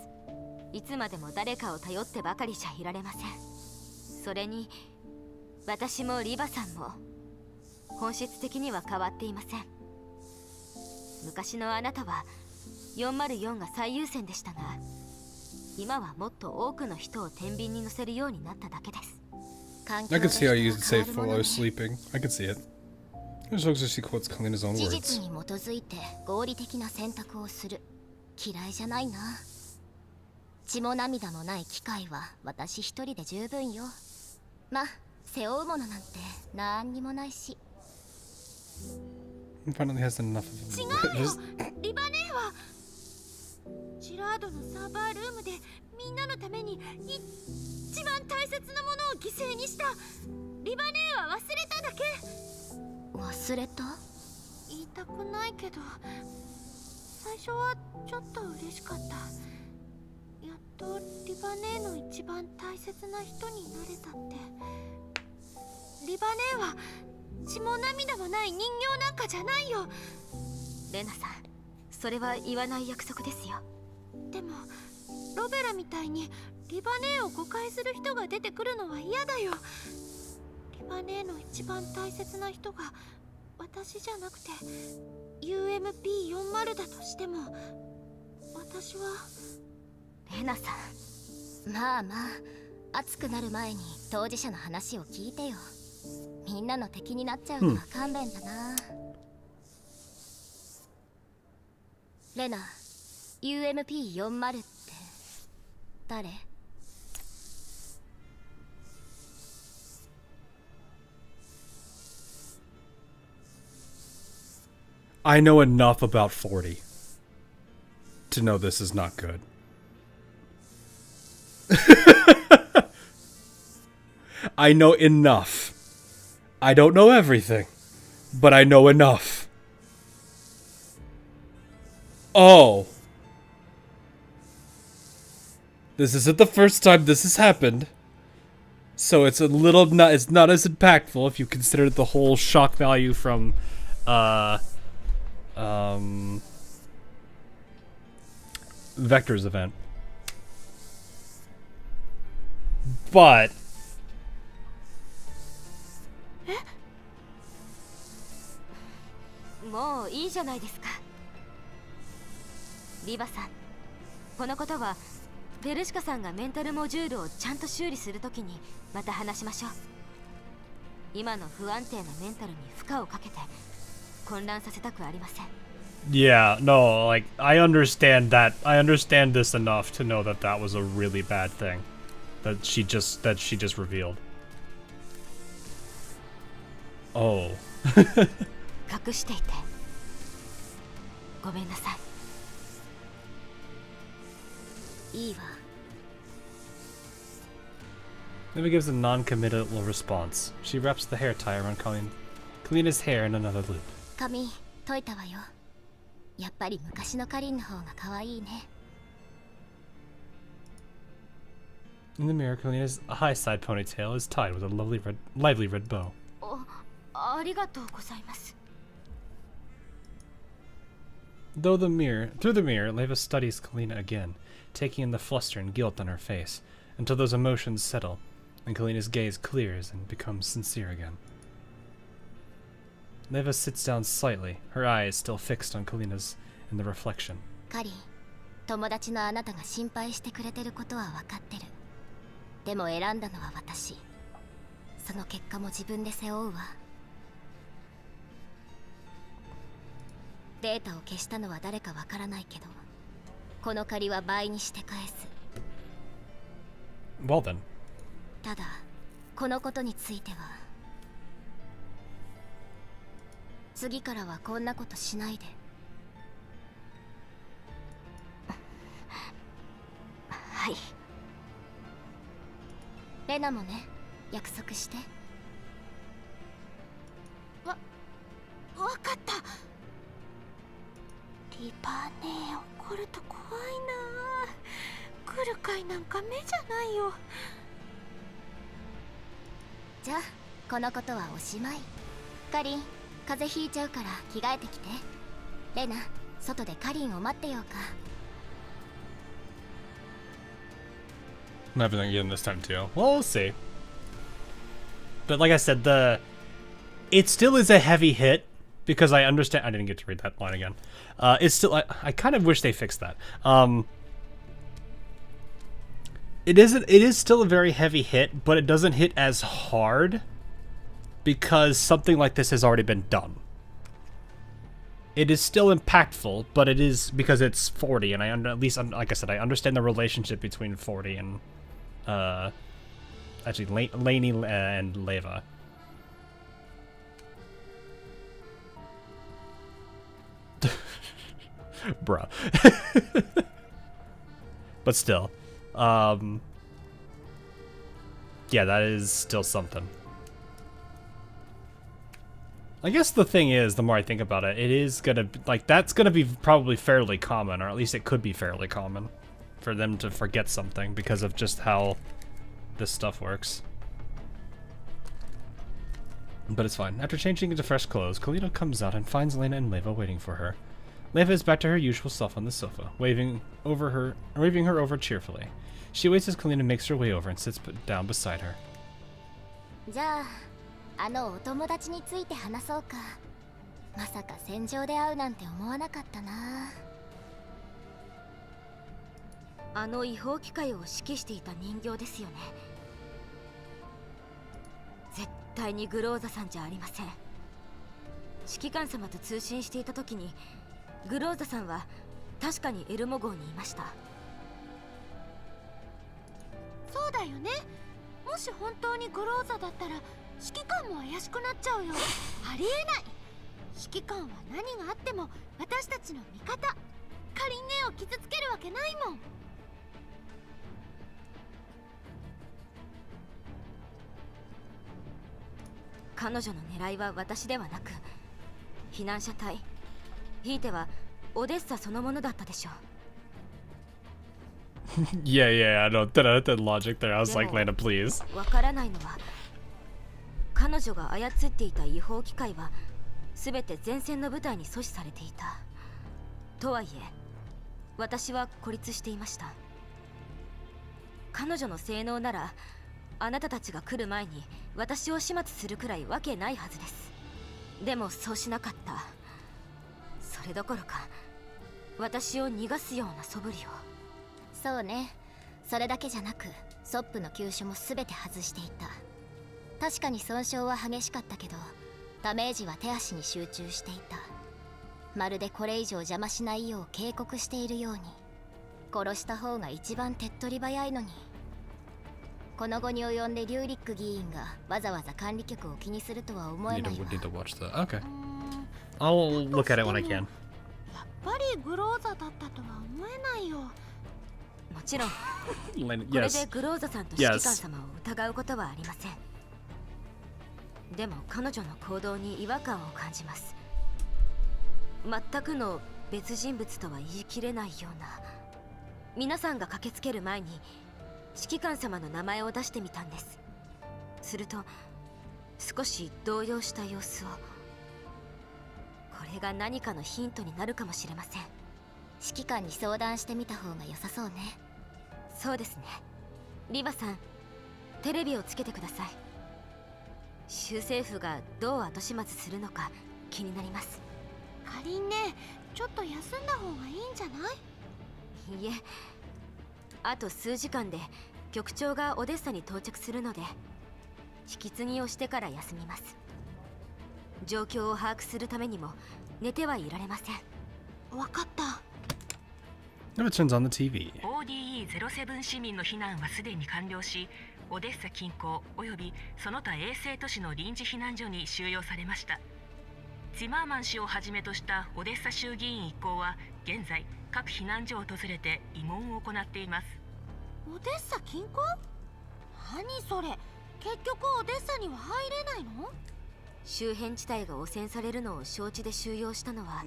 いつまでも誰かを頼ってばかりじゃいられません。それに私もリバさんも本質的には変わっていません。昔のあなたは404が最優先でしたが、今はもっと多くの人を天秤に乗せるようになっただけです。I can see how you used to say it while I was sleeping. I can see it. As long as she quotes Kalina's own 事 words. 実に基づいて合理的な選択をする。嫌いじゃないな。血も涙もない機会は私一人で十分よ。ま、背負うものなんてなんにもないし。Finally has enough of 違 him. うよリバネはジラードのサーバールームでみんなのために一番大切なものを犠牲にした。リバネは忘れただけ。忘れた？言いたくないけど最初はちょっと嬉しかった。やっとリバネの一番大切な人になれたって。リバネは血も涙もない人形なんかじゃないよ。レナさん、それは言わない約束ですよ。でもロベラみたいにリバネを誤解する人が出てくるのは嫌だよ。リバネの一番大切な人が私じゃなくて UMP40 だとしても、私は。レナさん、まあまあ熱くなる前に当事者の話を聞いてよ。みんなの敵になっちゃうのは勘弁だな。レナ、UMP40 って誰？I know enough about 40 to know this is not good. I know enough. I don't know everything, but I know enough. Oh. This isn't the first time this has happened. So it's it's not as impactful if you consider the whole shock value from Vector's event. Butもういいじゃないですか。リバさん、このことはベルシカさんがメンタルモジュールをちゃんと修理するときにまた話しましょう。今の不安定なメンタルに負荷をかけて混乱させたくありません。Yeah, no, like I understand this enough to know that that was a really bad thing that she just revealed. Oh. 隠していてごめんなさい。いいわ。Neva gives a non-committal response. She wraps the hair tie around Kalina's hair in another loop. 髪解いたわよ。やっぱり昔のカリンの方が可愛いね。In the mirror, Kalina's high side ponytail is tied with a lively red bow. ありがとうございます。 Through the mirror, Leva studies Kalina again, taking in the fluster and guilt on her face, until those emotions settle, and Kalina's gaze clears and becomes sincere again. Leva sits down slightly, her eyes still fixed on Kalina's in the reflection. カリン、友達のあなたが心配してくれてることは分かってる。でも選んだのは私。その結果も自分で背負うわ。データを消したのは誰かわからないけど、この借りは倍にして返す。 Well then. ただ、このことについては、次からはこんなことしないで。はい。レナもね、約束して。わかった。リバーね、怒ると怖いな。来る回なんか目じゃないよ。じゃあこのことはおしまい。カリン、風邪ひいちゃうから着替えてきて。レナ、外でカリンを待ってようか。 Everything again this time too. Well, we'll see. But like I said, it still is a heavy hit because I understand. I didn't get to read that line again. It's still. I kind of wish they fixed that. It is still a very heavy hit, but it doesn't hit as hard because something like this has already been done. It is still impactful, but it is because it's 40, and at least, like I said, I understand the relationship between 40 and actually Lainey and Leva. Bruh. But still, yeah, that is still something. I guess the thing is, the more I think about it, it is gonna, like, that's gonna be probably fairly common, or at least it could be fairly common, for them to forget something because of just how this stuff works. But it's fine. After changing into fresh clothes, Kalina comes out and finds Lena and Leva waiting for her. Leva is back to her usual self on the sofa, waving her over cheerfully. She waits as Kalina makes her way over and sits down beside her. じゃあ、あのお友達について話そうか。まさか戦場で会うなんて思わなかったな。あの違法機械を指揮していた人形ですよね。絶対にグローザさんじゃありません。指揮官様と通信していた時に、グローザさんは確かにエルモ号にいました。そうだよね。もし本当にグローザだったら指揮官も怪しくなっちゃうよ。ありえない。指揮官は何があっても私たちの味方。カリンネを傷つけるわけないもん。彼女の狙いは私ではなく、避難者隊、ひいてはオデッサそのものだったでしょう。Yeah, I know that logic there. I was like, Lena, please. わからないのは、彼女が操っていた違法機械はすべて前線の部隊に阻止されていた。とはいえ、私は孤立していました。彼女の性能なら、あなたたちが来る前に私を始末するくらいわけないはずです。でもそうしなかった。それどころか、私を逃がすような素振りを。そうね。それだけじゃなく、ソップの急所もすべて外していた。確かに損傷は激しかったけど、ダメージは手足に集中していた。まるでこれ以上邪魔しないよう警告しているように。殺した方が一番手っ取り早いのに。この後に及んでリューリック議員がわざわざ管理局を気にするとは思えないわ。Need to watch that. Okay. I'll look at it when I can. やっぱりグローザだったとは思えないよ。もちろん、これでグローザさんと指揮官様を疑うことはありません。でも彼女の行動に違和感を感じます。全くの別人物とは言い切れないような。皆さんが駆けつける前に指揮官様の名前を出してみたんです。すると少し動揺した様子を。これが何かのヒントになるかもしれません。指揮官に相談してみた方が良さそうね。そうですね。リバさん、テレビをつけてください。州政府がどう後始末するのか気になります。かりんね、ちょっと休んだ方がいいんじゃない？いいえ、あと数時間で局長がオデッサに到着するので、引き継ぎをしてから休みます。状況を把握するためにも寝てはいられません。わかった。Never turns on the TV. ODE-07 市民の避難はすでに完了し、オデッサ近郊およびその他衛星都市の臨時避難所に収容されました。ツィマーマン氏をはじめとしたオデッサ州議員一行は現在各避難所を訪れて慰問を行っています。オデッサ近郊？何それ、結局オデッサには入れないの？周辺地帯が汚染されるのを承知で収容したのは、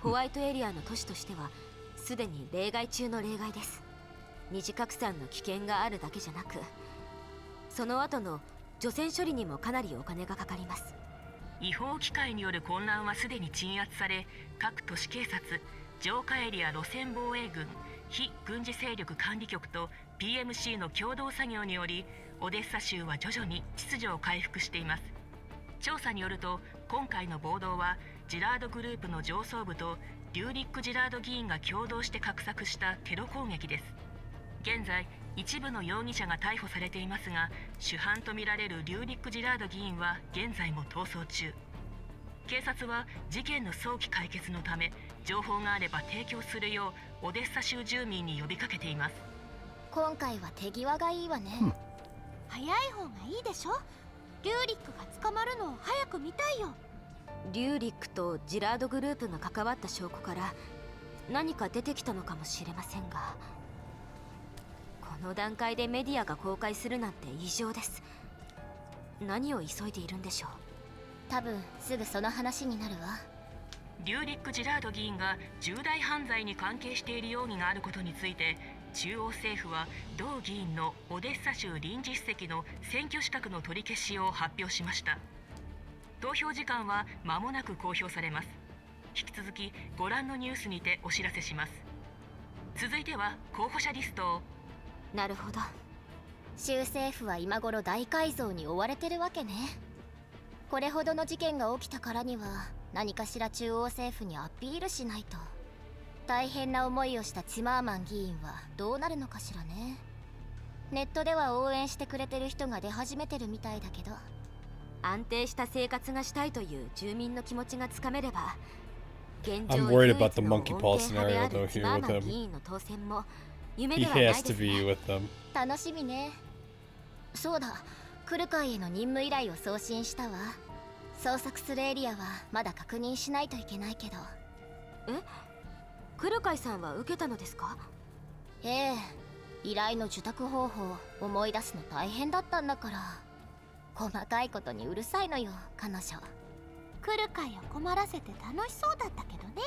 ホワイトエリアの都市としてはすでに例外中の例外です。二次拡散の危険があるだけじゃなく、その後の除染処理にもかなりお金がかかります。違法機械による混乱はすでに鎮圧され、各都市警察、浄化エリア路線防衛軍、非軍事勢力管理局と PMC の共同作業により、オデッサ州は徐々に秩序を回復しています。調査によると、今回の暴動はジラードグループの上層部とリューリック・ジラード議員が共同して画策したテロ攻撃です。現在一部の容疑者が逮捕されていますが、主犯とみられるリューリック・ジラード議員は現在も逃走中。警察は事件の早期解決のため、情報があれば提供するようオデッサ州住民に呼びかけています。今回は手際がいいわね。早い方がいいでしょ。リューリックが捕まるのを早く見たいよ。リューリックとジラードグループが関わった証拠から何か出てきたのかもしれませんが、この段階でメディアが公開するなんて異常です。何を急いでいるんでしょう。多分すぐその話になるわ。リューリック・ジラード議員が重大犯罪に関係している容疑があることについて、中央政府は同議員のオデッサ州臨時史跡の選挙資格の取り消しを発表しました。投票時間は間もなく公表されます。引き続きご覧のニュースにてお知らせします。続いては候補者リストを。なるほど。州政府は今頃大改造に追われてるわけね。これほどの事件が起きたからには何かしら中央政府にアピールしないと。大変な思いをしたツィマーマン議員はどうなるのかしらね。ネットでは応援してくれてる人が出始めてるみたいだけど、安定した生活がしたいという住民の気持ちがつかめれば、現 I'm 状 worried 唯 about 一 the の monkey 穏 paw 健派で scenario あ though るツ here マー with マン him. 議員の当選も夢 He ではない has で to す be ね。 with them. 楽しみね。そうだ、クルカイへの任務依頼を送信したわ。捜索するエリアはまだ確認しないといけないけど。え、クルカイさんは受けたのですか？ええ、依頼の受託方法思い出すの大変だったんだから。細かいことにうるさいのよ彼女。来る会を困らせて楽しそうだったけどね、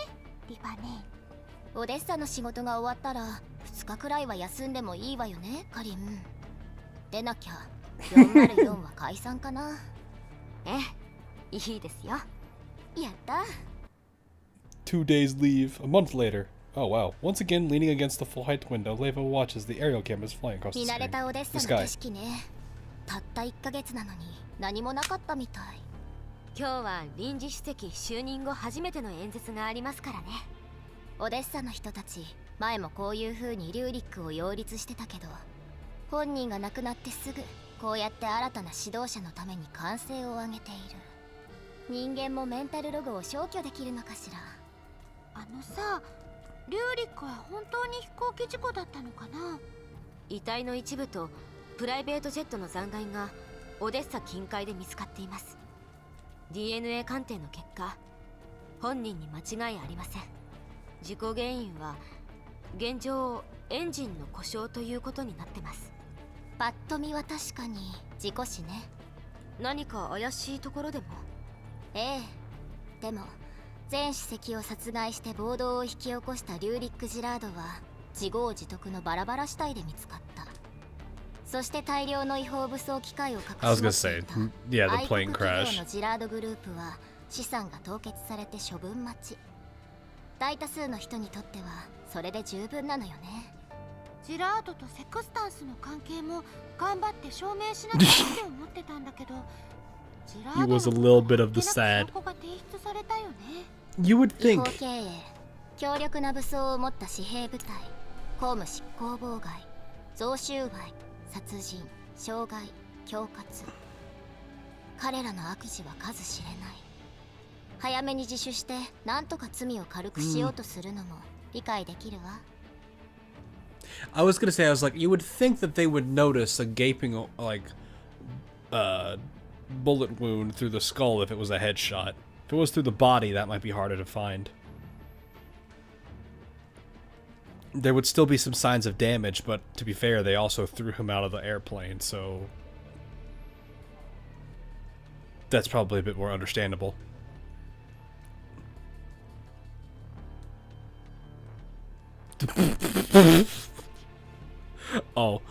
リバね。オデッサの仕事が終わったら2日くらいは休んでもいいわよね、カリン。でなきゃ404は解散かな。ええ、いいですよ。やった。 2 days leave. A month later. Oh wow. Once again, leaning against the full height window, Leva watches the aerial cameras flying across 見 the 慣れたオデッ the サの景 sky. 色ね。たった1ヶ月なのに何もなかったみたい。今日は臨時主席就任後初めての演説がありますからね。オデッサの人たち前もこういう風にリューリックを擁立してたけど、本人が亡くなってすぐこうやって新たな指導者のために歓声を上げている。人間もメンタルログを消去できるのかしら。あのさ、リューリックは本当に飛行機事故だったのかな。遺体の一部とプライベートジェットの残骸がオデッサ近海で見つかっています。 DNA 鑑定の結果、本人に間違いありません。事故原因は現状エンジンの故障ということになってます。パッと見は確かに事故死ね。何か怪しいところでも？ええ、でも前主席を殺害して暴動を引き起こしたリューリック・ジラードは自業自得のバラバラ死体で見つかった。そして大量の違法武装機械を隠し I was 持 gonna ってい say, た yeah, the 愛 plane 国企 crash. 業のジラードグループは資産が凍結されて処分待ち。大多数の人にとってはそれで十分なのよね。ジラードとセクスタンスの関係も頑張って証明しなきゃって思ってたんだけど、ジラ He ード was a の little bit of the 証 sad. 拠が提出されたよね。 You would 違法 think. 経営、強力な武装を持った私兵部隊、公務執行妨害、贈収賄、殺人、傷害、恐喝。彼らの悪事は数知れない。早めに自首して何とか罪を軽くしようとするのも理解できるわ。I was gonna say, I was like, you would think that they would notice a gaping, like, bullet wound through the skull if it was a headshot. If it was through the body, that might be harder to find. There would still be some signs of damage, but to be fair, they also threw him out of the airplane, so that's probably a bit more understandable. Oh.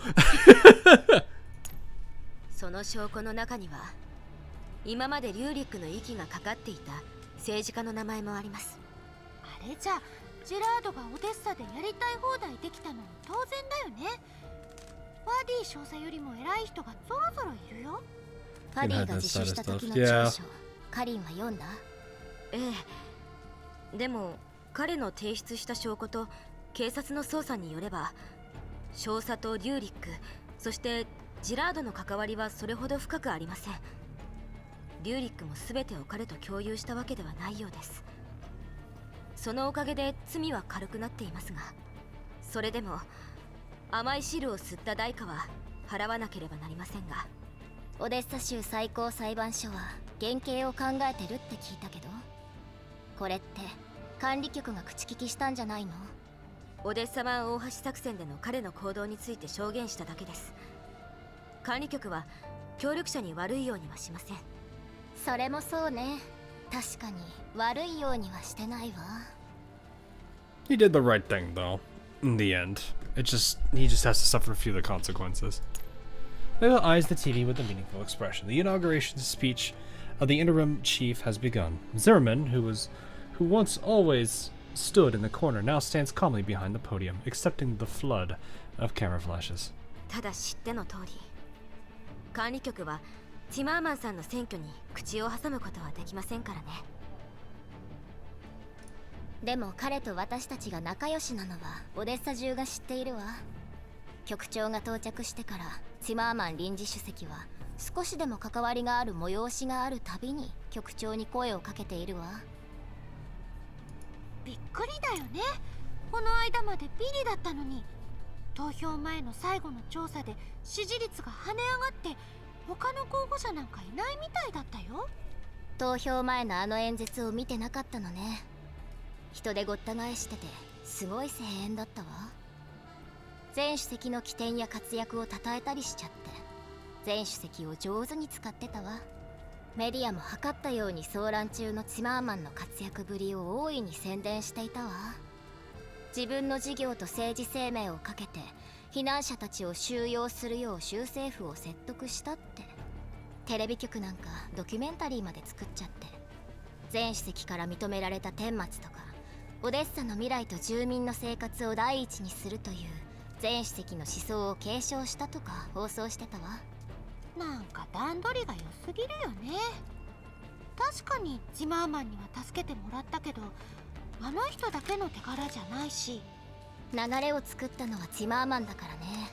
その証拠の中には今までリューリックの息がかかっていた政治家の名前もあります。あれじゃジェラードがオデッサでやりたい放題できたのも当然だよね。ワディ少佐よりも偉い人がぞろぞろいるよ。ワディが自首した時の調書、カリンは読んだ？ええ。でも彼の提出した証拠と警察の捜査によれば、少佐とリューリック、そしてジラードの関わりはそれほど深くありません。リューリックも全てを彼と共有したわけではないようです。そのおかげで罪は軽くなっていますが、それでも甘い汁を吸った代価は払わなければなりませんが。オデッサ州最高裁判所は減刑を考えてるって聞いたけど、これって管理局が口利きしたんじゃないの？オデッサ湾大橋作戦での彼の行動について証言しただけです。管理局は協力者に悪いようにはしません。それもそうね。確かに悪いようにはしてないわ。He did the right thing, though. In the end, he just has to suffer a few of the consequences. Layla eyes the TV with a meaningful expression. The inauguration speech of the interim chief has begun. Zimmerman, who once always stood in the corner, now stands calmly behind the podium, accepting the flood of camera flashes. ただ知っての通り、管理局はティマーマンさんの選挙に口を挟むことはできませんからね。でも彼と私たちが仲良しなのはオデッサ中が知っているわ。局長が到着してからティマーマン臨時主席は少しでも関わりがある催しがあるたびに局長に声をかけているわ。びっくりだよね。この間までビリだったのに、投票前の最後の調査で支持率が跳ね上がって他の候補者なんかいないみたいだったよ。投票前のあの演説を見てなかったのね。人でごった返しててすごい声援だったわ。前主席の起点や活躍を称えたりしちゃって、前主席を上手に使ってたわ。メディアも測ったように騒乱中のチマーマンの活躍ぶりを大いに宣伝していたわ。自分の事業と政治生命をかけて避難者たちを収容するよう州政府を説得したって。テレビ局なんかドキュメンタリーまで作っちゃって、前主席から認められた顛末とか、オデッサの未来と住民の生活を第一にするという前主席の思想を継承したとか放送してたわ。なんか段取りが良すぎるよね。確かにジマーマンには助けてもらったけど、あの人だけの手柄じゃないし。流れを作ったのはチマーマンだからね。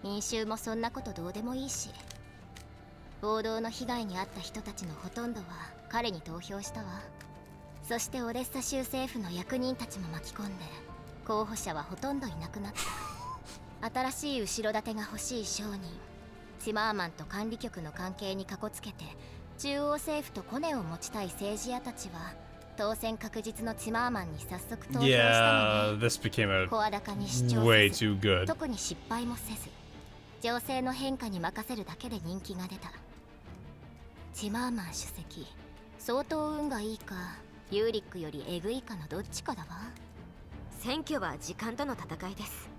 民衆もそんなことどうでもいいし。暴動の被害に遭った人たちのほとんどは彼に投票したわ。そしてオデッサ州政府の役人たちも巻き込んで、候補者はほとんどいなくなった。新しい後ろ盾が欲しい商人、チマーマンと管理局の関係にかこつけて中央政府とコネを持ちたい政治家たちは当選確実のチマーマンに早速投票したのね。This became 声高に主張 way せず、 too good. 特に失敗もせず、情勢の変化に任せるだけで人気が出た。チマーマン主席、相当運がいいかユーリックよりエグいかのどっちかだわ。選挙は時間との戦いです。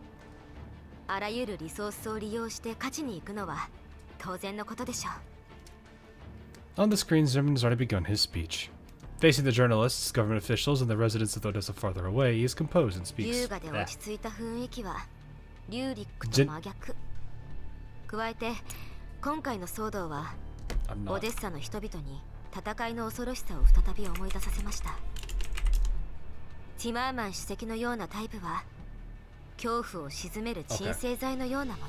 あらゆるリソースを利用して勝ちに行くのは当然のことでしょう。 On the screen, Zimmerman has already begun his speech. Facing the journalists, government officials, and the residents of Odessa farther away, he is composed and 優 speaks. 雅で落ち着いた雰囲気はリューリックと真逆。加えて今回の騒動はオデッサの人々に戦いの恐ろしさを再び思い出させました。ティマーマン主席のようなタイプは恐怖を鎮める鎮静剤のようなもの。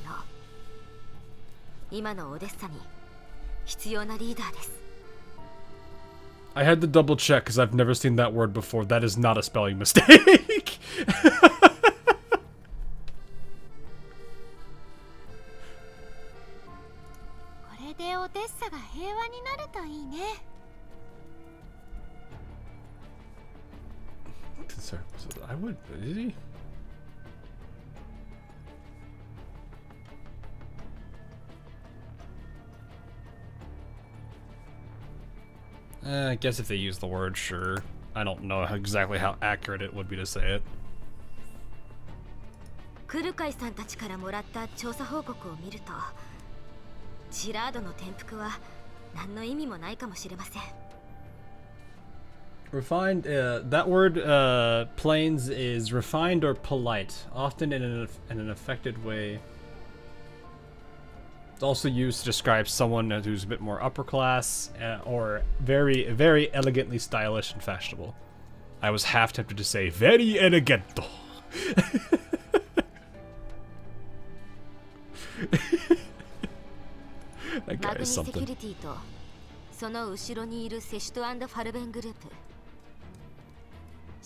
今のオデッサに必要なリーダーです。 I had to double check because I've never seen that word before. That is not a spelling mistake. これでオデッサが平和になるといいね。Sorry, I would. Is he? I guess if they use the word, sure. I don't know exactly how accurate it would be to say it. クルカイさんたちからもらった調査報告を見ると、ジラードの転覆は何の意味もないかもしれません。 Refined, that word, plains is refined or polite, often in an affected way. It's also used to describe someone who's a bit more upper class, or very, very elegantly stylish and fashionable. I was half tempted to say, very elegante. That guy is something. セキュリティとその後ろにいるセシュト&ファルベングループ。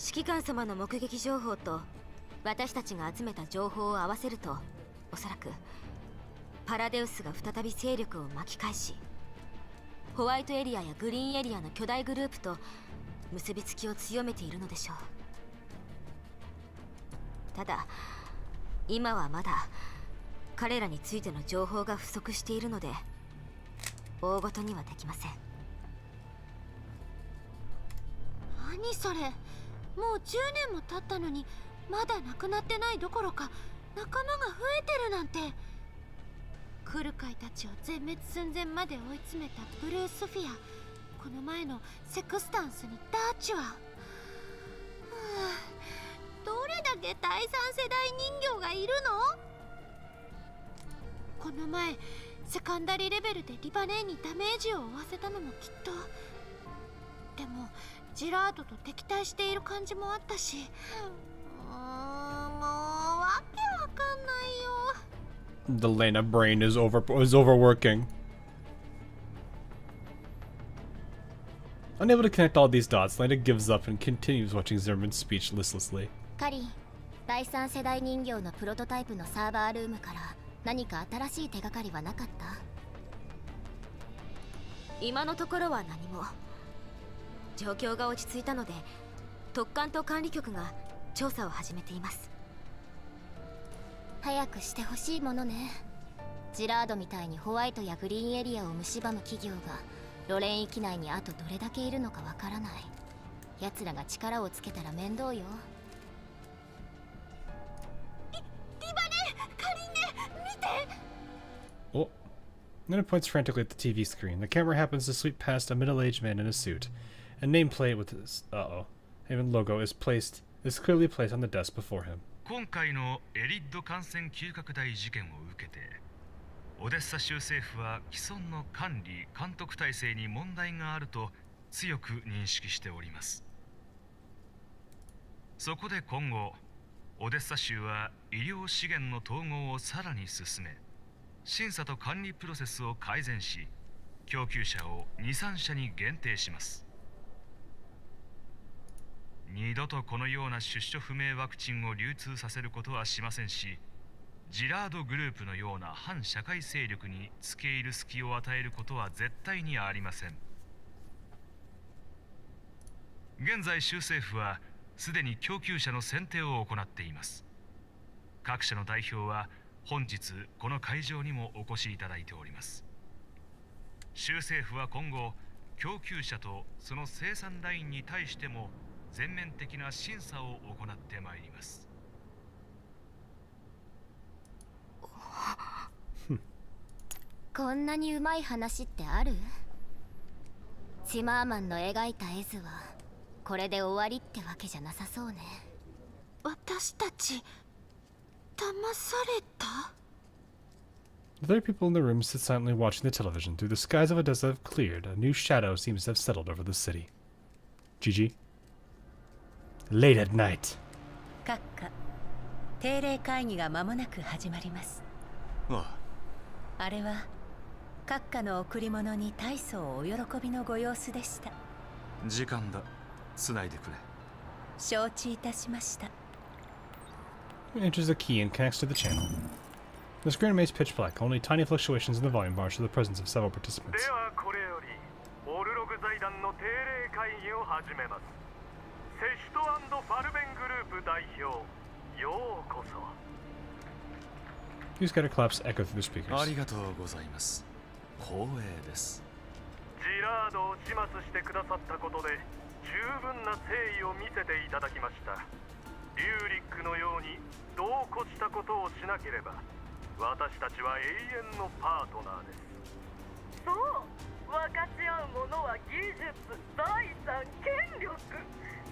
指揮官様の目撃情報と私たちが集めた情報を合わせると、おそらくパラデウスが再び勢力を巻き返し、ホワイトエリアやグリーンエリアの巨大グループと結びつきを強めているのでしょう。ただ今はまだ彼らについての情報が不足しているので大ごとにはできません。何それ、もう10年も経ったのにまだ亡くなってないどころか仲間が増えてるなんて。クルカイたちを全滅寸前まで追い詰めたブルースフィア、この前のセクスタンスにダーチは、どれだけ第三世代人形がいるの。この前セカンダリレベルでリバネーにダメージを負わせたのもきっと。でもジラードと敵対している感じもあったし、もうわけわかんないよ。 The Lena brain is overworking. Unable to connect all these dots, Lena gives up and continues watching Zimmerman's speech listlessly. カリン、第三世代人形のプロトタイプのサーバールームから何か新しい手がかりはなかった？今のところは何も。状況が落ち着いたので特艦と管理局が調査を始めています。早くしてほしいものね。ジラードみたいにホワイトやグリーンエリアを蝕む企業がロレン域内にあとどれだけいるのかわからない。奴らが力をつけたら面倒よ。リバネ、カリンネ、見て。 Oh. Then it points frantically at the TV screen. The camera happens to sweep past a middle-aged man in a suit. A nameplate with his Haven logo is clearly placed on the desk before him. 今回のエリッド感染急拡大事件を受けて、オデッサ州政府は既存の管理・監督体制に問題があると強く認識しております。そこで今後、オデッサ州は医療資源の統合をさらに進め、審査と管理プロセスを改善し、供給者を2、3社に限定します。二度とこのような出所不明ワクチンを流通させることはしませんし、ジラードグループのような反社会勢力に付け入る隙を与えることは絶対にありません。現在州政府はすでに供給者の選定を行っています。各社の代表は本日この会場にもお越しいただいております。州政府は今後供給者とその生産ラインに対しても全面的な審査を行ってまいります。こんなにうまい話ってある？チマーマンの描いた絵図はこれで終わりってわけじゃなさそうね。私たち騙された？ The three people in the room sit silently watching the television. Through the skies of Odessa have cleared. A new shadow seems to have settled over the city. GG. Late at night. 閣下、定例会議が間もなく始まります。あれは閣下の贈り物に大層お喜びのご様子でした。時間だ。つないでくれ。承知いたしました。Enters a key and connects to the channel. The screen remains pitch black. Only tiny fluctuations in the volume bar show the presence of several participants. ではこれよりオルログ財団の定例会議を始めます。セシュト&ファルベングループ代表、ようこそ。You scatter claps echo through the speakers. ありがとうございます。光栄です。ジラードを始末してくださったことで十分な誠意を見せていただきました。リューリックのように度を越したことをしなければ私たちは永遠のパートナーです。そう、分かち合うものは技術、財産、権力、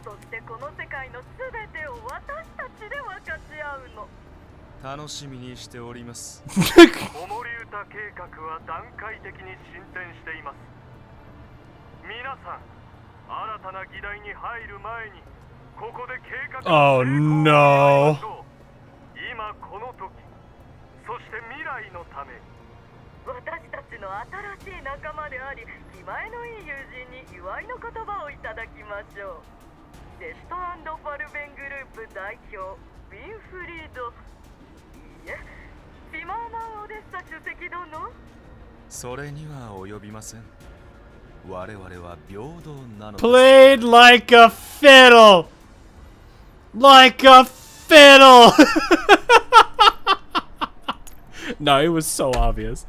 そしてこの世界の全てを私たちで分かち合うの。楽しみにしております。子守歌計画は段階的に進展しています。皆さん、新たな議題に入る前にここで計画を Oh no. 今この時、そして未来のために私たちの新しい仲間であり気前のいい友人に祝いの言葉をいただきましょう。セシュト&ファルベングループ代表ウィンフリード、いいえ、ティマーマン・オデッサ主席殿。それには及びません。我々は平等なのです。 Played like a fiddle! Like a fiddle! No, it was so obvious.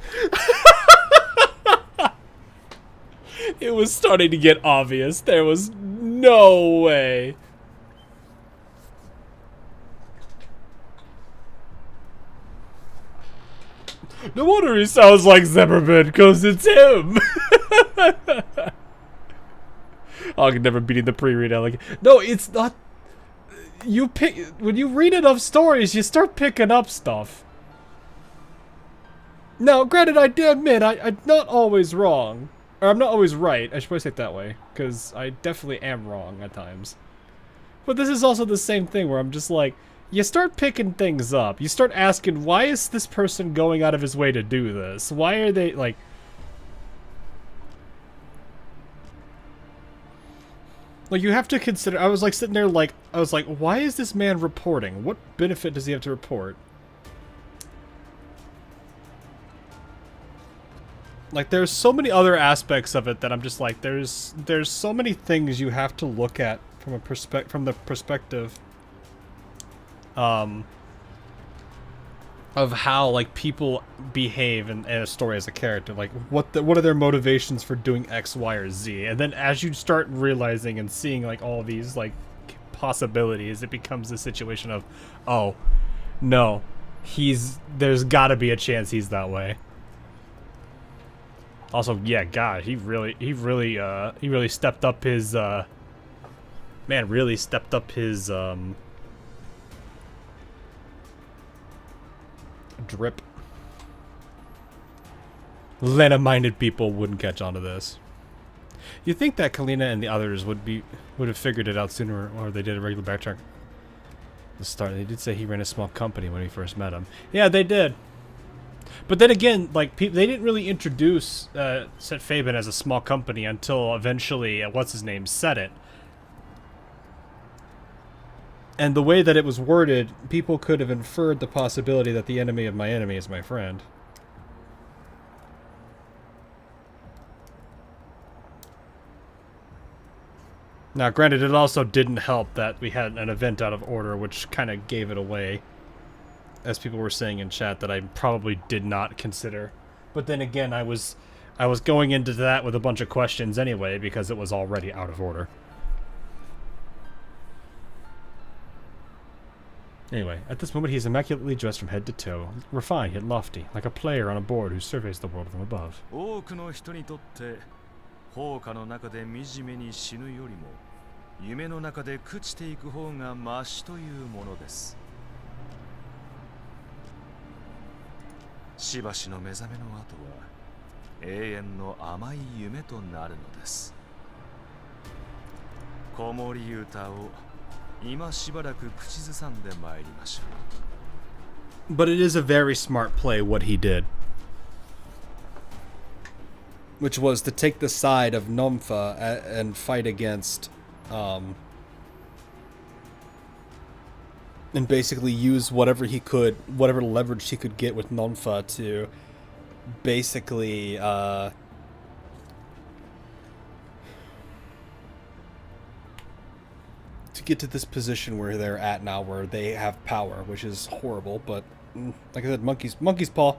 It was starting to get obvious. There was no way. No wonder he sounds like Zimmerman, because it's him. I can never beat the pre-read. No, it's not. You pick when you read enough stories, you start picking up stuff. Now, granted, I do admit I'm not always wrong, or I'm not always right. I should probably say it that way, because I definitely am wrong at times. But this is also the same thing where I'm just like, you start picking things up. You start asking, why is this person going out of his way to do this? Why are they like? Like, you have to consider, I was like sitting there like, I was like, why is this man reporting? What benefit does he have to report? Like, there's so many other aspects of it that I'm just like, there's so many things you have to look at from a from the perspective of how like people behave in a story as a character. Like, what are their motivations for doing X, Y, or Z? And then as you start realizing and seeing like all these like possibilities, it becomes a situation of, oh no, there's got to be a chance he's that way. Also, yeah, God, he really stepped up his drip. Lena-minded people wouldn't catch on to this. You think that Kalina and the others would have figured it out sooner, or they did a regular backtrack. The start, they did say he ran a small company when we first met him. Yeah, they did. But then again, like, they didn't really introduce Set Fabian as a small company until eventually, what's-his-name said it. And the way that it was worded, people could have inferred the possibility that the enemy of my enemy is my friend. Now, granted, it also didn't help that we had an event out of order, which kind of gave it away. As people were saying in chat, that I probably did not consider. But then again, I was going into that with a bunch of questions anyway, because it was already out of order. Anyway, at this moment he is immaculately dressed from head to toe, refined yet lofty, like a player on a board who surveys the world from above. 多くの人にとって放火の中で惨めに死ぬよりも夢の中で朽ちていく方がマシというものです。しばしの目覚めの後は永遠の甘い夢となるのです。子守歌を今しばらく口ずさんで参りましょう。 But it is a very smart play what he did. Which was to take the side of Nomfa and fight against and basically use whatever he could, whatever leverage he could get with Nomfa to basically to get to this position where they're at now, where they have power, which is horrible, but like I said, monkey's paw.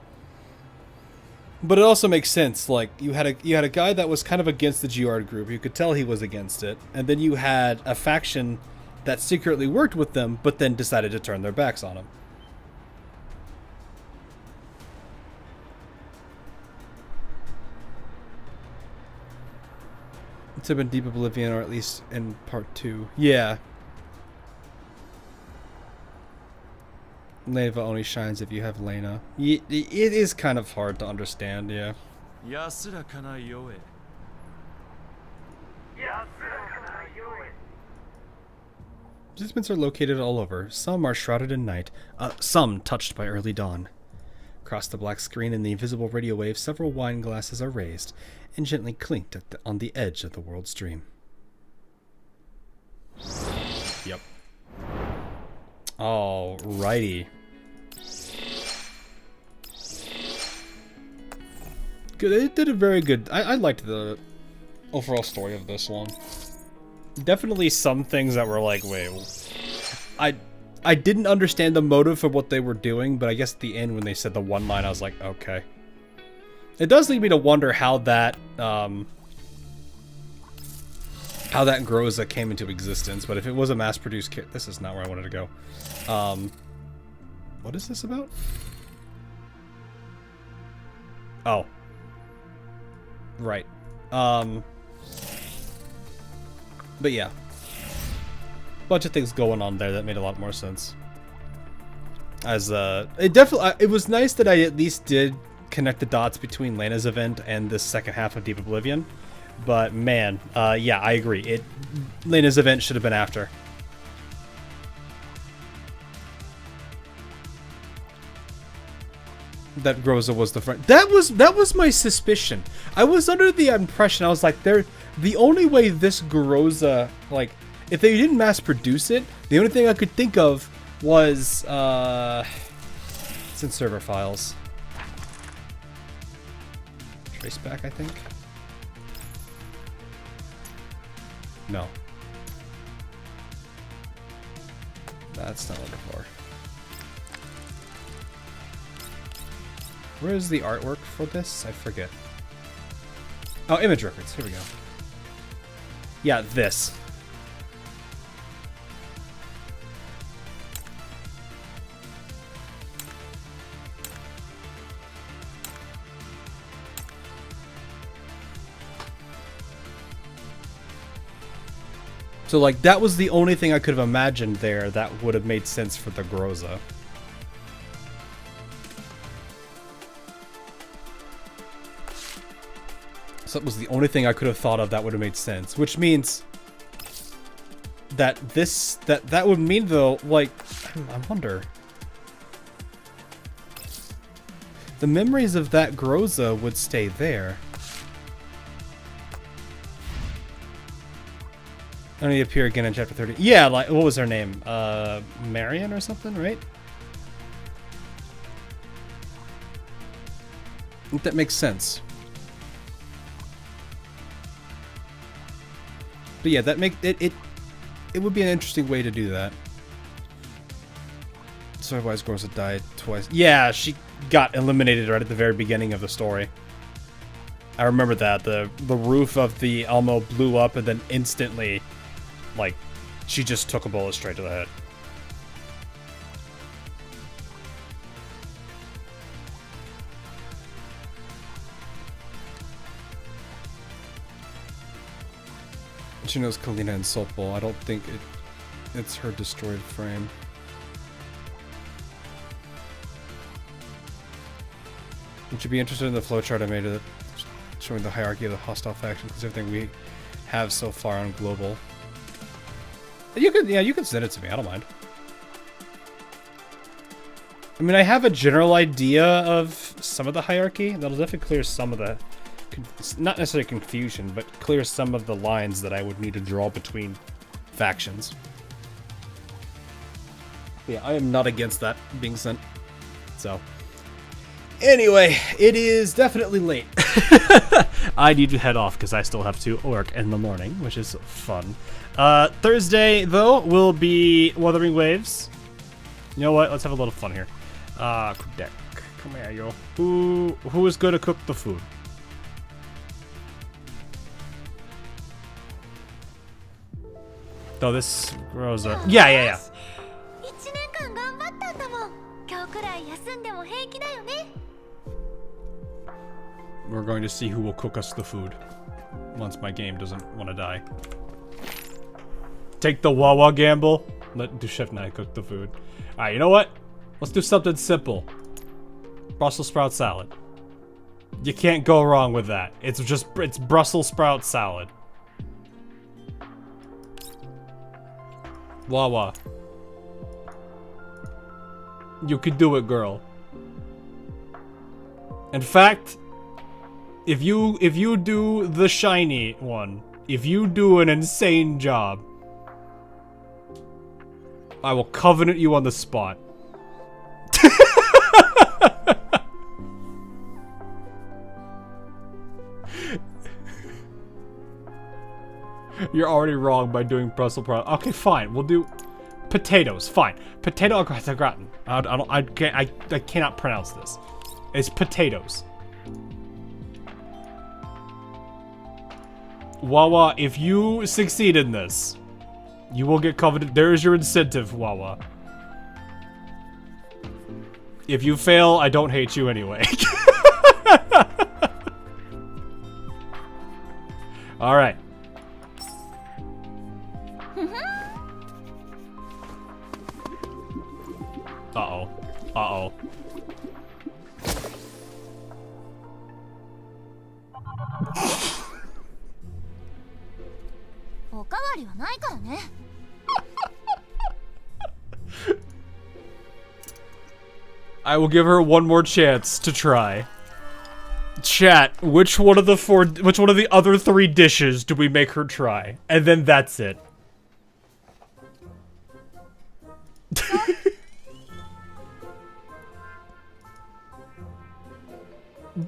But it also makes sense. Like you had a guy that was kind of against the Giard group. You could tell he was against it, and then you had a faction that secretly worked with them, but then decided to turn their backs on him. It's been Deep Oblivion, or at least in part 2. Yeah. Leva only shines if you have Lena. It is kind of hard to understand, yeah. Participants are located all over. Some are shrouded in night, some touched by early dawn. Across the black screen in the invisible radio wave, several wine glasses are raised and gently clinked on the edge of the world stream. Yep. Alrighty. Good. It did a very good. I liked the overall story of this one. Definitely some things that were like, wait, I didn't understand the motive for what they were doing, but I guess at the end when they said the one line, I was like, okay. It does lead me to wonder how that Groza came into existence, but if it was a mass-produced kit, this is not where I wanted to go. What is this about? Oh. Right. But yeah. Bunch of things going on there that made a lot more sense. As it was nice that I at least did connect the dots between Lena's event and the second half of Deep Oblivion. But man, yeah, I agree. Lena's event should have been after. That Groza was the front. That was my suspicion. I was under the impression, I was like, the only way this Groza, like, if they didn't mass produce it, the only thing I could think of was it's in server files. Traceback, I think. No. That's not what I'm looking for. Where is the artwork for this? I forget. Oh, image records. Here we go. Yeah, this. So, like, that was the only thing I could have imagined there that would have made sense for the Groza. So that was the only thing I could have thought of that would have made sense. Which means that that would mean, though, like, I wonder. The memories of that Groza would stay there. Only appear again in chapter 30. Yeah, like, what was her name? Marion or something, right? I think that makes sense. But yeah, that it would be an interesting way to do that. So otherwise Groza died twice. Yeah, she got eliminated right at the very beginning of the story. I remember that. The roof of the Elmo blew up and then instantly, like, she just took a bullet straight to the head. She knows Kalina and Sopol. I don't think it's her destroyed frame. Would you be interested in the flowchart I made of it, showing the hierarchy of the hostile factions, because everything we have so far on global? You can send it to me. I don't mind. I mean, I have a general idea of some of the hierarchy. That'll definitely clear some of the, not necessarily confusion, but clear some of the lines that I would need to draw between factions. Yeah, I am not against that being sent. So, anyway, it is definitely late. I need to head off because I still have to work in the morning, which is fun. Thursday, though, will be Wuthering Waves. You know what? Let's have a little fun here. Cook deck. Come here, yo. Who is going to cook the food? Oh, this grows up. Yeah. We're going to see who will cook us the food once my game doesn't want to die. Take the Wawa gamble. Let Chef and I cook the food. Alright, you know what? Let's do something simple. Brussels sprout salad. You can't go wrong with that. It's Brussels sprout salad. Wawa. You can do it, girl. In fact, if you do the shiny one, if you do an insane job, I will covenant you on the spot. You're already wrong by doing Brussels sprout. Okay, fine. We'll do potatoes. Fine. Potato au gratin. I cannot pronounce this. It's potatoes. Wawa, if you succeed in this, you will get coveted. There is your incentive, Wawa. If you fail, I don't hate you anyway. Alright. Uh-oh. Uh-oh. I will give her one more chance to try. Chat, which one of the other 3 dishes do we make her try? And then that's it.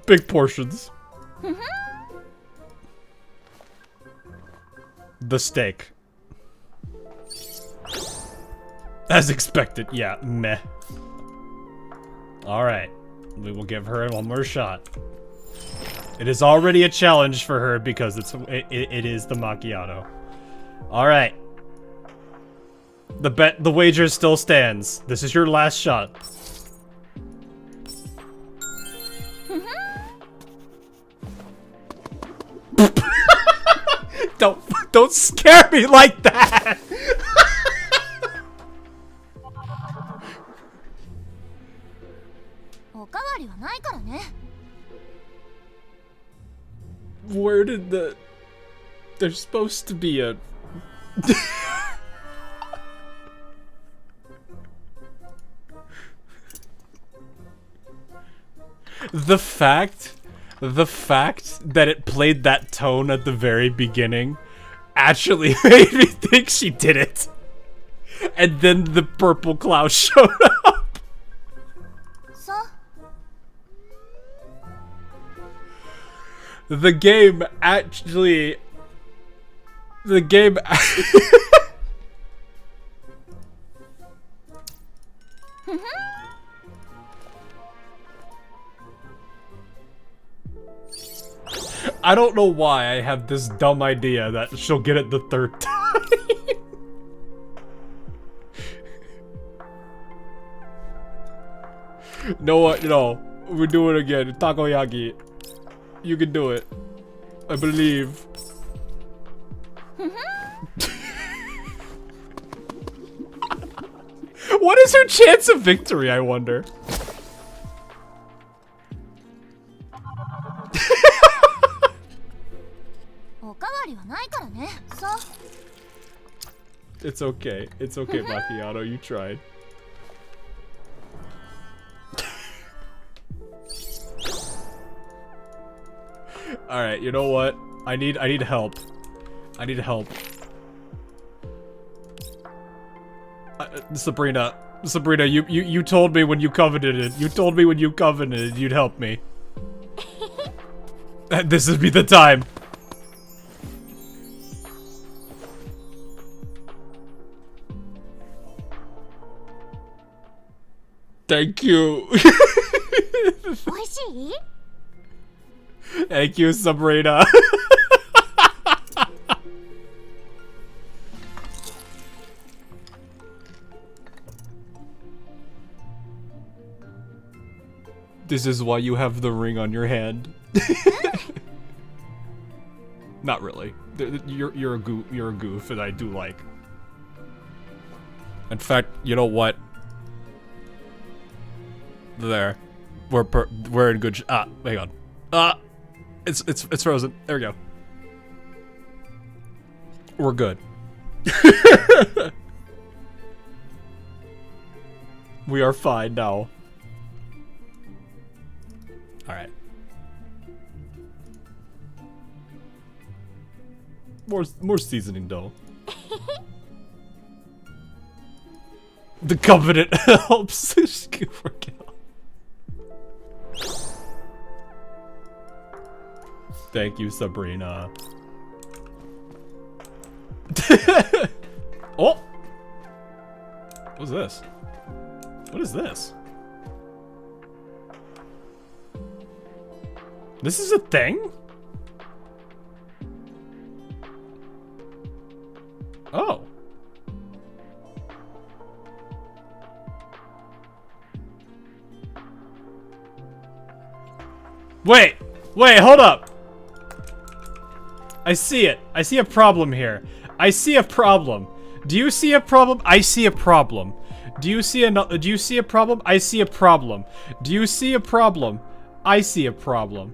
Big portions. The steak. As expected, yeah, meh. Alright, we will give her one more shot. It is already a challenge for her because it is the macchiato. Alright. The wager still stands. This is your last shot. Don't scare me like that! Where did there's supposed to be a... The fact that it played that tone at the very beginning actually made me think she did it. And then the purple cloud showed up. The game actually... I don't know why I have this dumb idea that she'll get it the 3rd time. Know what? No, we're doing it again. Takoyaki. You can do it. I believe. What is her chance of victory, I wonder? It's okay. It's okay, Macchiato. You tried. Alright, you know what? I need help. I need help. Sabrina, you told me when you covenanted. You told me when you covenanted you'd help me. This would be the time. Thank you. Thank you, Sabrina. This is why you have the ring on your hand. Not really. You're a goof, and I do like. In fact, you know what? There, we're in good. Hang on. It's frozen. There we go. We're good. We are fine now. All right. More seasoning though. The covenant helps. Thank you, Sabrina. Oh! What's this? What is this? This is a thing? Oh. Wait, hold up. I see it. I see a problem here. I see a problem. Do you see a problem? I see a problem. Do you see a problem? I see a problem. Do you see a problem? I see a problem.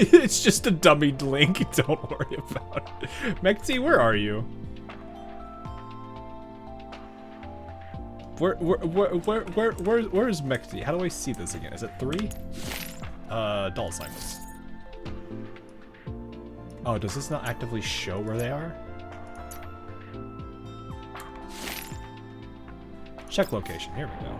It's just a dummied link, don't worry about it. Mekti, where are you? Where is Mekti? How do I see this again? Is it 3? Doll assignments. Oh, does this not actively show where they are? Check location, here we go.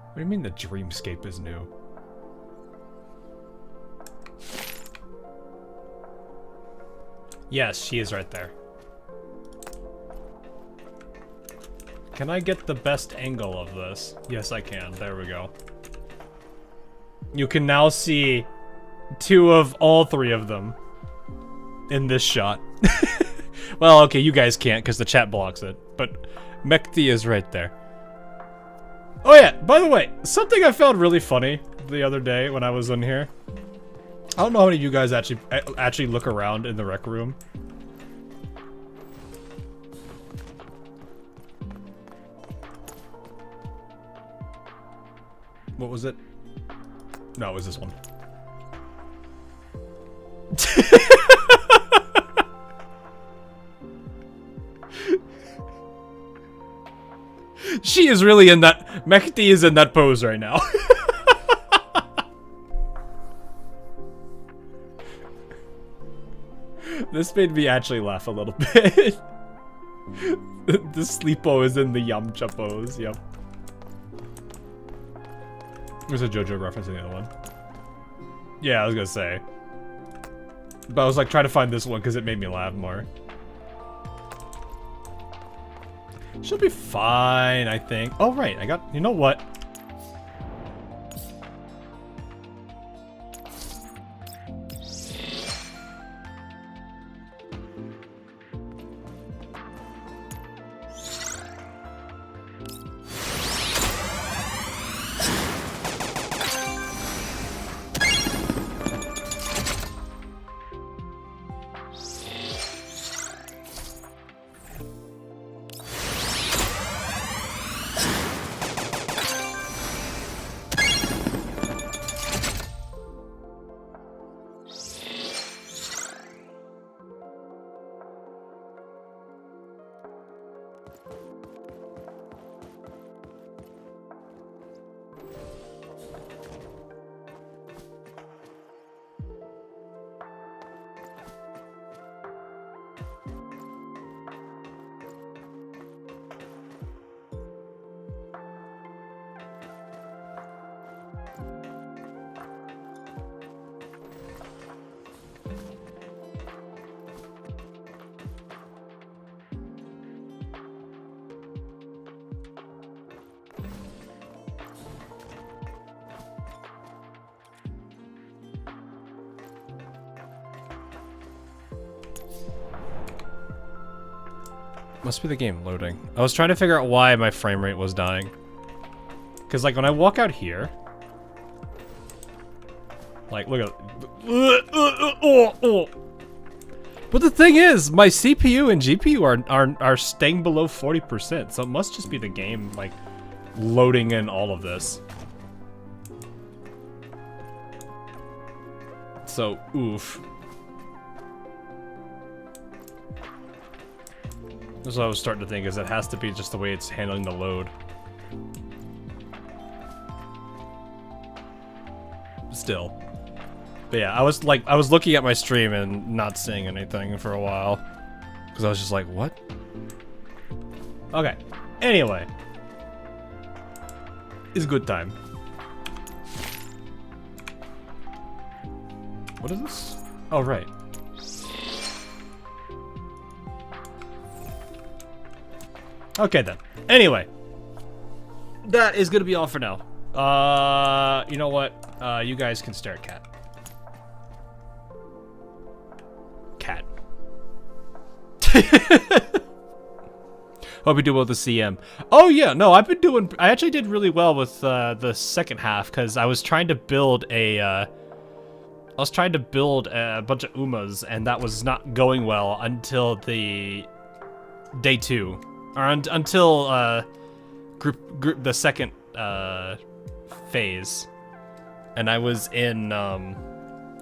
What do you mean the dreamscape is new? Yes, she is right there. Can I get the best angle of this? Yes, I can. There we go. You can now see 2 of all 3 of them in this shot. Well, okay, you guys can't because the chat blocks it, but Mekti is right there. Oh yeah, by the way, something I found really funny the other day when I was in here. I don't know how many of you guys actually look around in the rec room. What was it? No, it was this one. She is really in that. Mekti is in that pose right now. This made me actually laugh a little bit. The sleepo is in the Yamcha pose, yep. There's a JoJo reference in the other one. Yeah, I was gonna say. But I was like trying to find this one because it made me laugh more. She'll be fine, I think. Oh, right. You know what? Must be the game loading. I was trying to figure out why my frame rate was dying. Because, like, when I walk out here... Like, look at... But the thing is, my CPU and GPU are staying below 40%, so it must just be the game, like, loading in all of this. So, oof. That's what I was starting to think, is it has to be just the way it's handling the load. Still. But yeah, I was looking at my stream and not seeing anything for a while. Because I was just like, what? Okay. Anyway. It's a good time. What is this? Oh, right. Okay then. Anyway, that is gonna be all for now. You know what? You guys can stare at Cat. Cat. Hope you do well with the CM. Oh yeah, no, I actually did really well with the second half because I was trying to build a bunch of Umas, and that was not going well until the day 2. Or until the second phase, and I was in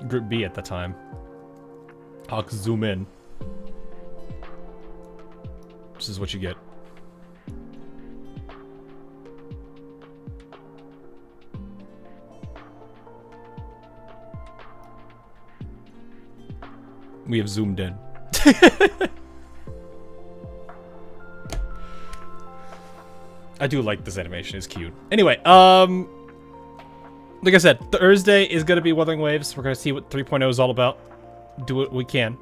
Group B at the time. I'll zoom in. This is what you get. We have zoomed in. I do like this animation, it's cute. Anyway, like I said, Thursday is gonna be Wuthering Waves. We're gonna see what 3.0 is all about. Do what we can.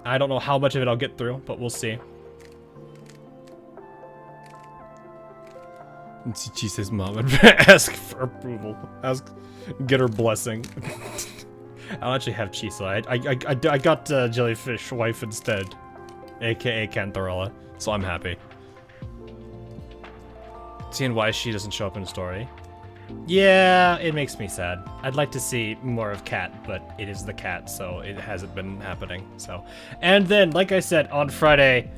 I don't know how much of it I'll get through, but we'll see. She says, Mom, ask for approval. Get her blessing. I don't actually have Chisa. I got Jellyfish Wife instead, aka Cantharella, so I'm happy. Seeing why she doesn't show up in the story. Yeah, it makes me sad. I'd like to see more of Cat, but it is the cat, so it hasn't been happening. So, and then, like I said, on Friday,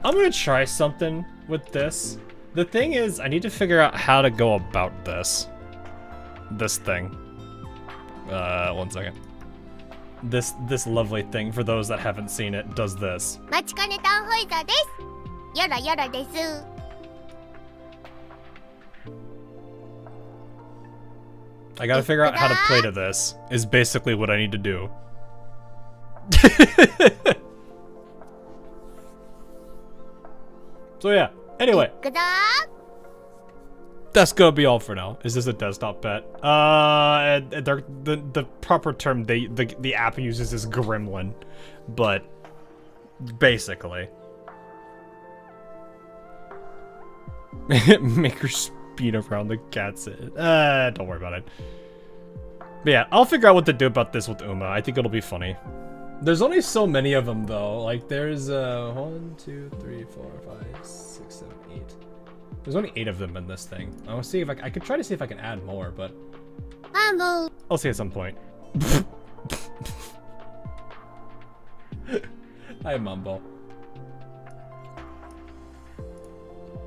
I'm gonna try something with this. The thing is, I need to figure out how to go about this thing. 1 second. This lovely thing, for those that haven't seen it, does this. I gotta figure out how to play to this, is basically what I need to do. So yeah, anyway. That's gonna be all for now. Is this a desktop pet? The proper term the app uses is Gremlin, but basically. Make her speed around the cat's head. Don't worry about it. But yeah, I'll figure out what to do about this with Uma. I think it'll be funny. There's only so many of them though. Like there's 1, 2, 3, 4, 5, 6, 7, 8. There's only 8 of them in this thing. I'll see if I could try to see if I can add more, but I'll see at some point. Hi, Mumbo.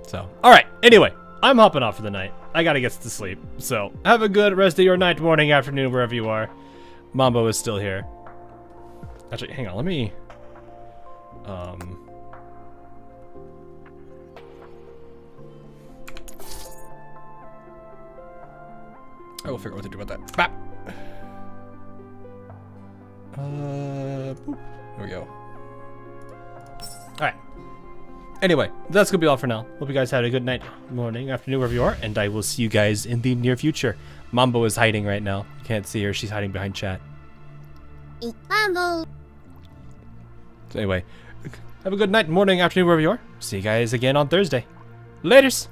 So, alright, anyway, I'm hopping off for the night. I gotta get to sleep. So, have a good rest of your night, morning, afternoon, wherever you are. Mambo is still here. Actually, hang on, let me... I will figure out what to do about that. Bap! Boop. There we go. Alright. Anyway, that's gonna be all for now. Hope you guys had a good night, morning, afternoon, wherever you are, and I will see you guys in the near future. Mambo is hiding right now. You can't see her, she's hiding behind chat. Mambo. So anyway, have a good night, morning, afternoon, wherever you are. See you guys again on Thursday. Laters!